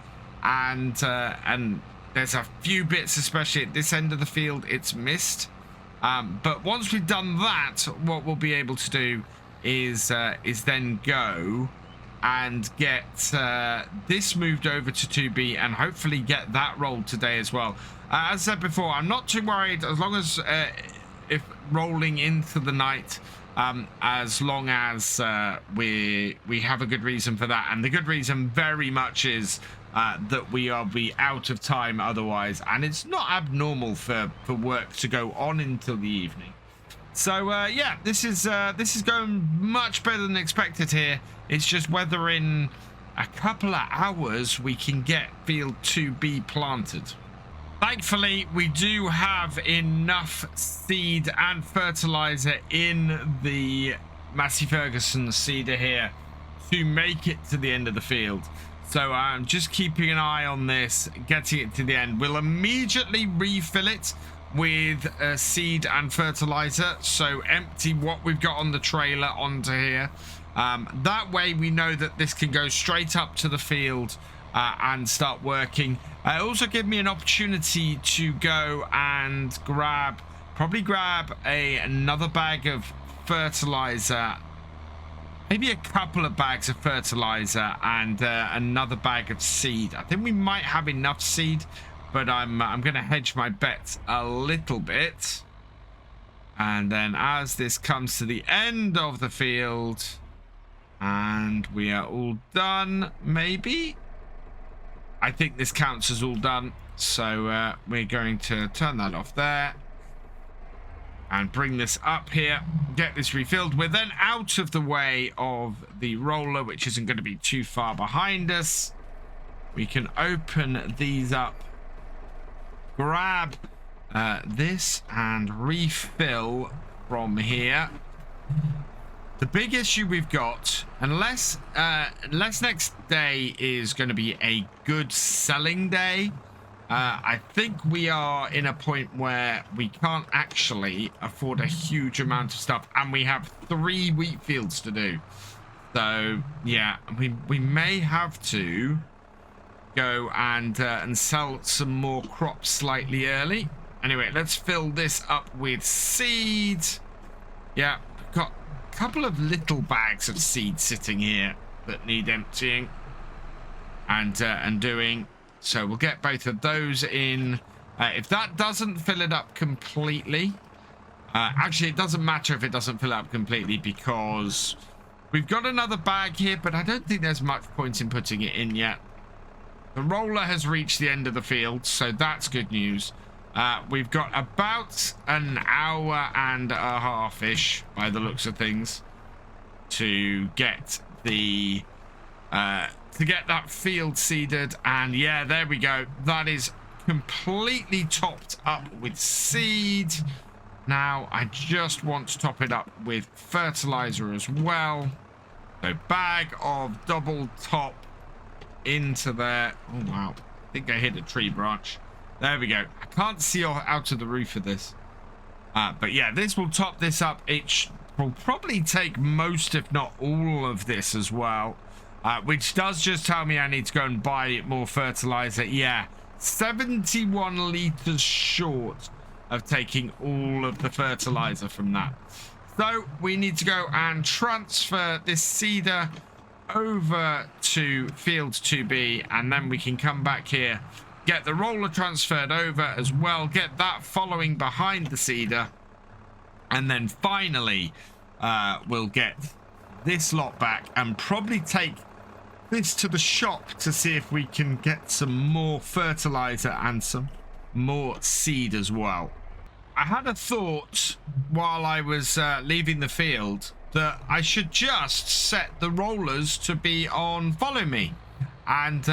and there's a few bits, especially at this end of the field, it's missed. But once we've done that, what we'll be able to do is then go and get this moved over to 2B and hopefully get that rolled today as well. As I said before, I'm not too worried as long as if rolling into the night, as long as we have a good reason for that. And the good reason very much is that we'll be out of time otherwise, and it's not abnormal for work to go on until the evening. So yeah, this is going much better than expected here. It's just whether in a couple of hours we can get field 2B planted. Thankfully, we do have enough seed and fertilizer in the Massey Ferguson seeder here to make it to the end of the field. So I'm just keeping an eye on this, getting it to the end. We'll immediately refill it with seed and fertilizer. So empty what we've got on the trailer onto here. That way we know that this can go straight up to the field and start working. It also give me an opportunity to go and grab another bag of fertilizer, maybe a couple of bags of fertilizer and another bag of seed. I think we might have enough seed, but I'm going to hedge my bets a little bit. And then as this comes to the end of the field and we are all done, maybe. I think this counts as all done, so we're going to turn that off there and bring this up here, get this refilled. We're then out of the way of the roller, which isn't going to be too far behind us. We can open these up, grab this and refill from here. The big issue we've got, unless next day is going to be a good selling day, I think we are in a point where we can't actually afford a huge amount of stuff, and we have 3 wheat fields to do. So yeah, we may have to go and sell some more crops slightly early. Anyway, let's fill this up with seed. Yeah, got couple of little bags of seed sitting here that need emptying and doing, so we'll get both of those in. If that doesn't fill it up completely, actually it doesn't matter if it doesn't fill up completely, because we've got another bag here, but I don't think there's much point in putting it in yet. The roller has reached the end of the field, so that's good news. We've got about an hour and a half-ish, by the looks of things, to get the that field seeded. And yeah, there we go. That is completely topped up with seed. Now I just want to top it up with fertilizer as well. So bag of double top into there. Oh wow, I think I hit a tree branch. There we go. I can't see out of the roof of this. But yeah, this will top this up. It will probably take most, if not all of this as well. Which does just tell me I need to go and buy more fertilizer. Yeah, 71 litres short of taking all of the fertilizer from that. So we need to go and transfer this seeder over to field 2B, and then we can come back here, get the roller transferred over as well, get that following behind the seeder, and then finally we'll get this lot back and probably take this to the shop to see if we can get some more fertilizer and some more seed as well. I had a thought while I was leaving the field that I should just set the rollers to be on follow me and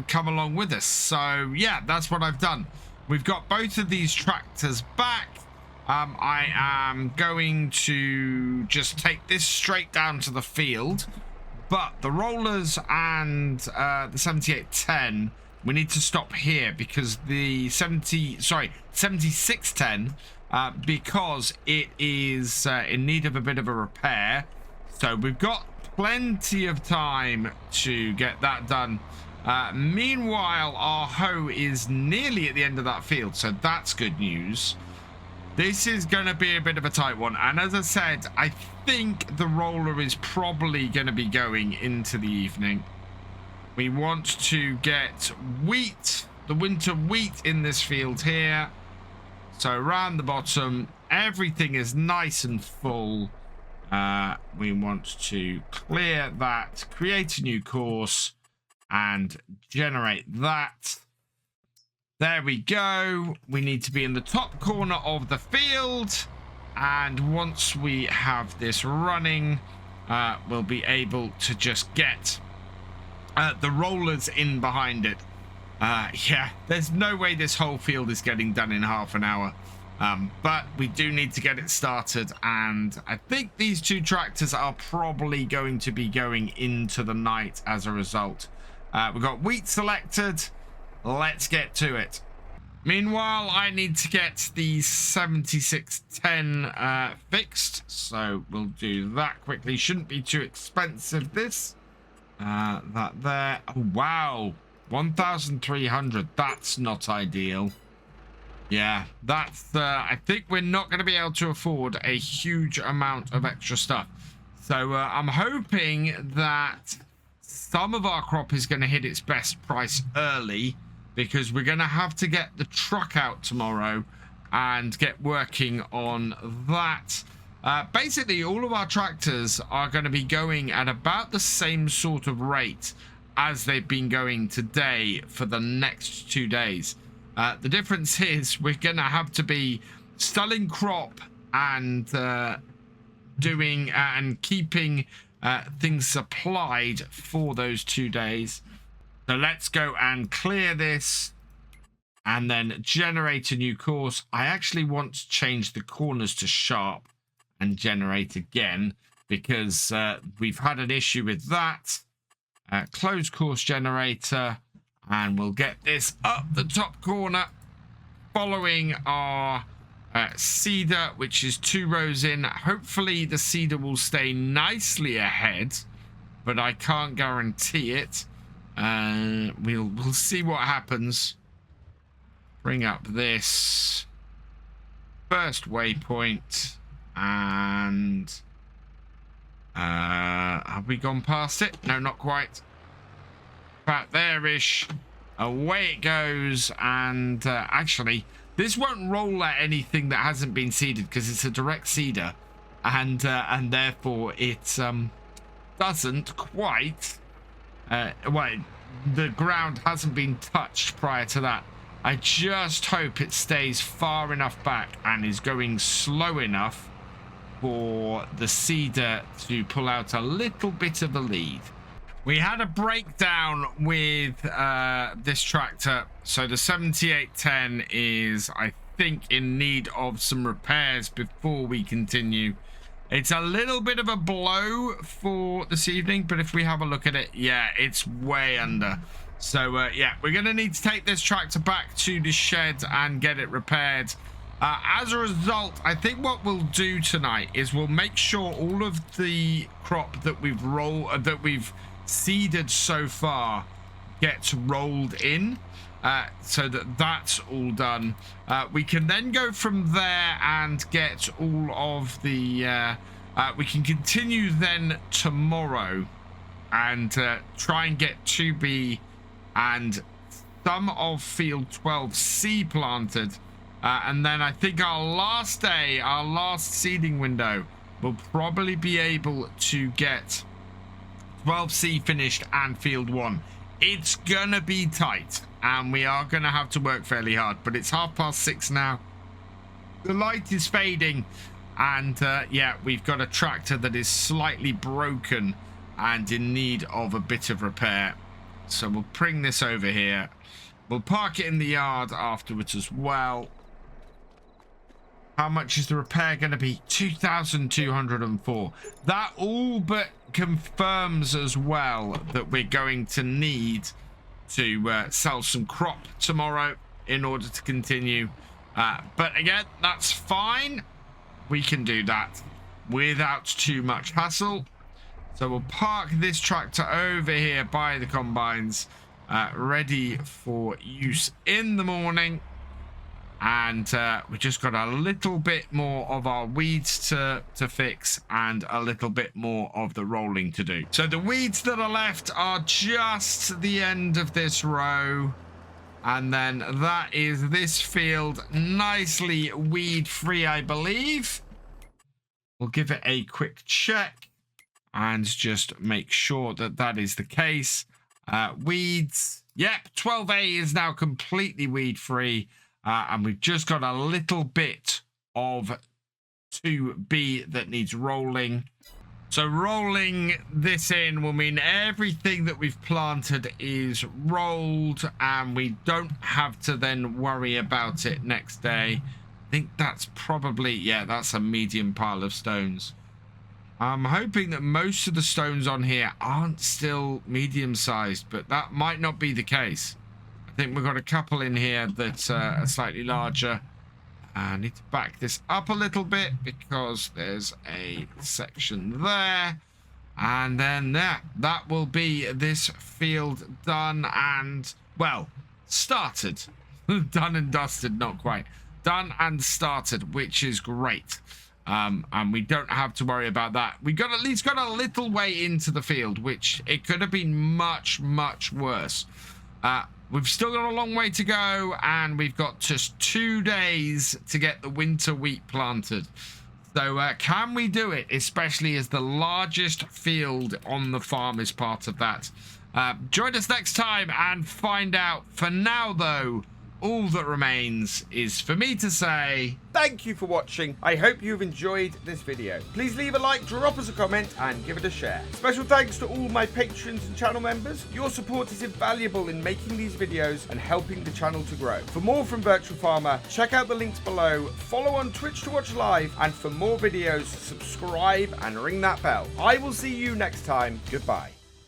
come along with us. So yeah, that's what I've done. We've got both of these tractors back. I am going to just take this straight down to the field, but the rollers and the 7810, we need to stop here because the 7610, because it is in need of a bit of a repair. So we've got plenty of time to get that done. Meanwhile, our hoe is nearly at the end of that field, so that's good news. This is going to be a bit of a tight one. And as I said, I think the roller is probably going to be going into the evening. We want to get wheat, the winter wheat in this field here. So around the bottom, everything is nice and full. We want to clear that, create a new course, and generate that. There we go. We need to be in the top corner of the field. And once we have this running, we'll be able to just get the rollers in behind it. Yeah, there's no way this whole field is getting done in half an hour. But we do need to get it started. And I think these two tractors are probably going to be going into the night as a result. We've got wheat selected. Let's get to it. Meanwhile, I need to get the 7610 fixed. So we'll do that quickly. Shouldn't be too expensive, this. That there. Oh, wow. 1,300. That's not ideal. Yeah, that's... I think we're not going to be able to afford a huge amount of extra stuff. So I'm hoping that some of our crop is going to hit its best price early, because we're going to have to get the truck out tomorrow and get working on that. Basically, all of our tractors are going to be going at about the same sort of rate as they've been going today for the next 2 days. The difference is we're going to have to be stalling crop and doing and keeping things supplied for those 2 days. So let's go and clear this and then generate a new course. I actually want to change the corners to sharp and generate again, because we've had an issue with that. Close course generator, and we'll get this up the top corner following our seeder, which is 2 rows in. Hopefully the seeder will stay nicely ahead, but I can't guarantee it. We'll see what happens. Bring up this first waypoint, and have we gone past it? No, not quite. About there-ish. Away it goes, and actually, this won't roll at anything that hasn't been seeded because it's a direct seeder, and therefore it doesn't quite. Well, the ground hasn't been touched prior to that. I just hope it stays far enough back and is going slow enough for the seeder to pull out a little bit of a lead. We had a breakdown with this tractor, so the 7810 is, I think, in need of some repairs before we continue. It's a little bit of a blow for this evening, but if we have a look at it, yeah, it's way under. So, yeah, we're going to need to take this tractor back to the shed and get it repaired. As a result, I think what we'll do tonight is we'll make sure all of the crop that we've seeded so far gets rolled in, so that that's all done. We can then go from there and get all of the we can continue then tomorrow and try and get 2B and some of field 12C planted, and then I think our last day, our last seeding window, we'll probably be able to get 12C finished and field 1. It's gonna be tight and we are gonna have to work fairly hard, but it's 6:30 now. The light is fading, and yeah, we've got a tractor that is slightly broken and in need of a bit of repair. So we'll bring this over here. We'll park it in the yard afterwards as well. How much is the repair going to be? 2,204. That all but confirms as well that we're going to need to sell some crop tomorrow in order to continue. But again, that's fine. We can do that without too much hassle. So we'll park this tractor over here by the combines, ready for use in the morning. And we just got a little bit more of our weeds to fix and a little bit more of the rolling to do. So the weeds that are left are just the end of this row. And then that is this field, nicely weed free, I believe. We'll give it a quick check and just make sure that that is the case. Weeds, yep, 12A is now completely weed free. And we've just got a little bit of 2B that needs rolling. So rolling this in will mean everything that we've planted is rolled and we don't have to then worry about it next day. I think that's probably, yeah, that's a medium pile of stones. I'm hoping that most of the stones on here aren't still medium sized, but that might not be the case. I think we've got a couple in here that are slightly larger. I need to back this up a little bit because there's a section there. And then that will be this field done and, well, started. Done and dusted, not quite. Done and started, which is great. And we don't have to worry about that. We got at least got a little way into the field, which it could have been much, much worse. We've still got a long way to go, and we've got just 2 days to get the winter wheat planted. So can we do it, especially as the largest field on the farm is part of that? Join us next time and find out. For now, though, all that remains is for me to say thank you for watching. I hope you've enjoyed this video. Please leave a like, drop us a comment and give it a share. Special thanks to all my patrons and channel members. Your support is invaluable in making these videos and helping the channel to grow. For more from Virtual Farmer, check out the links below, follow on Twitch to watch live, and for more videos, subscribe and ring that bell. I will see you next time. Goodbye.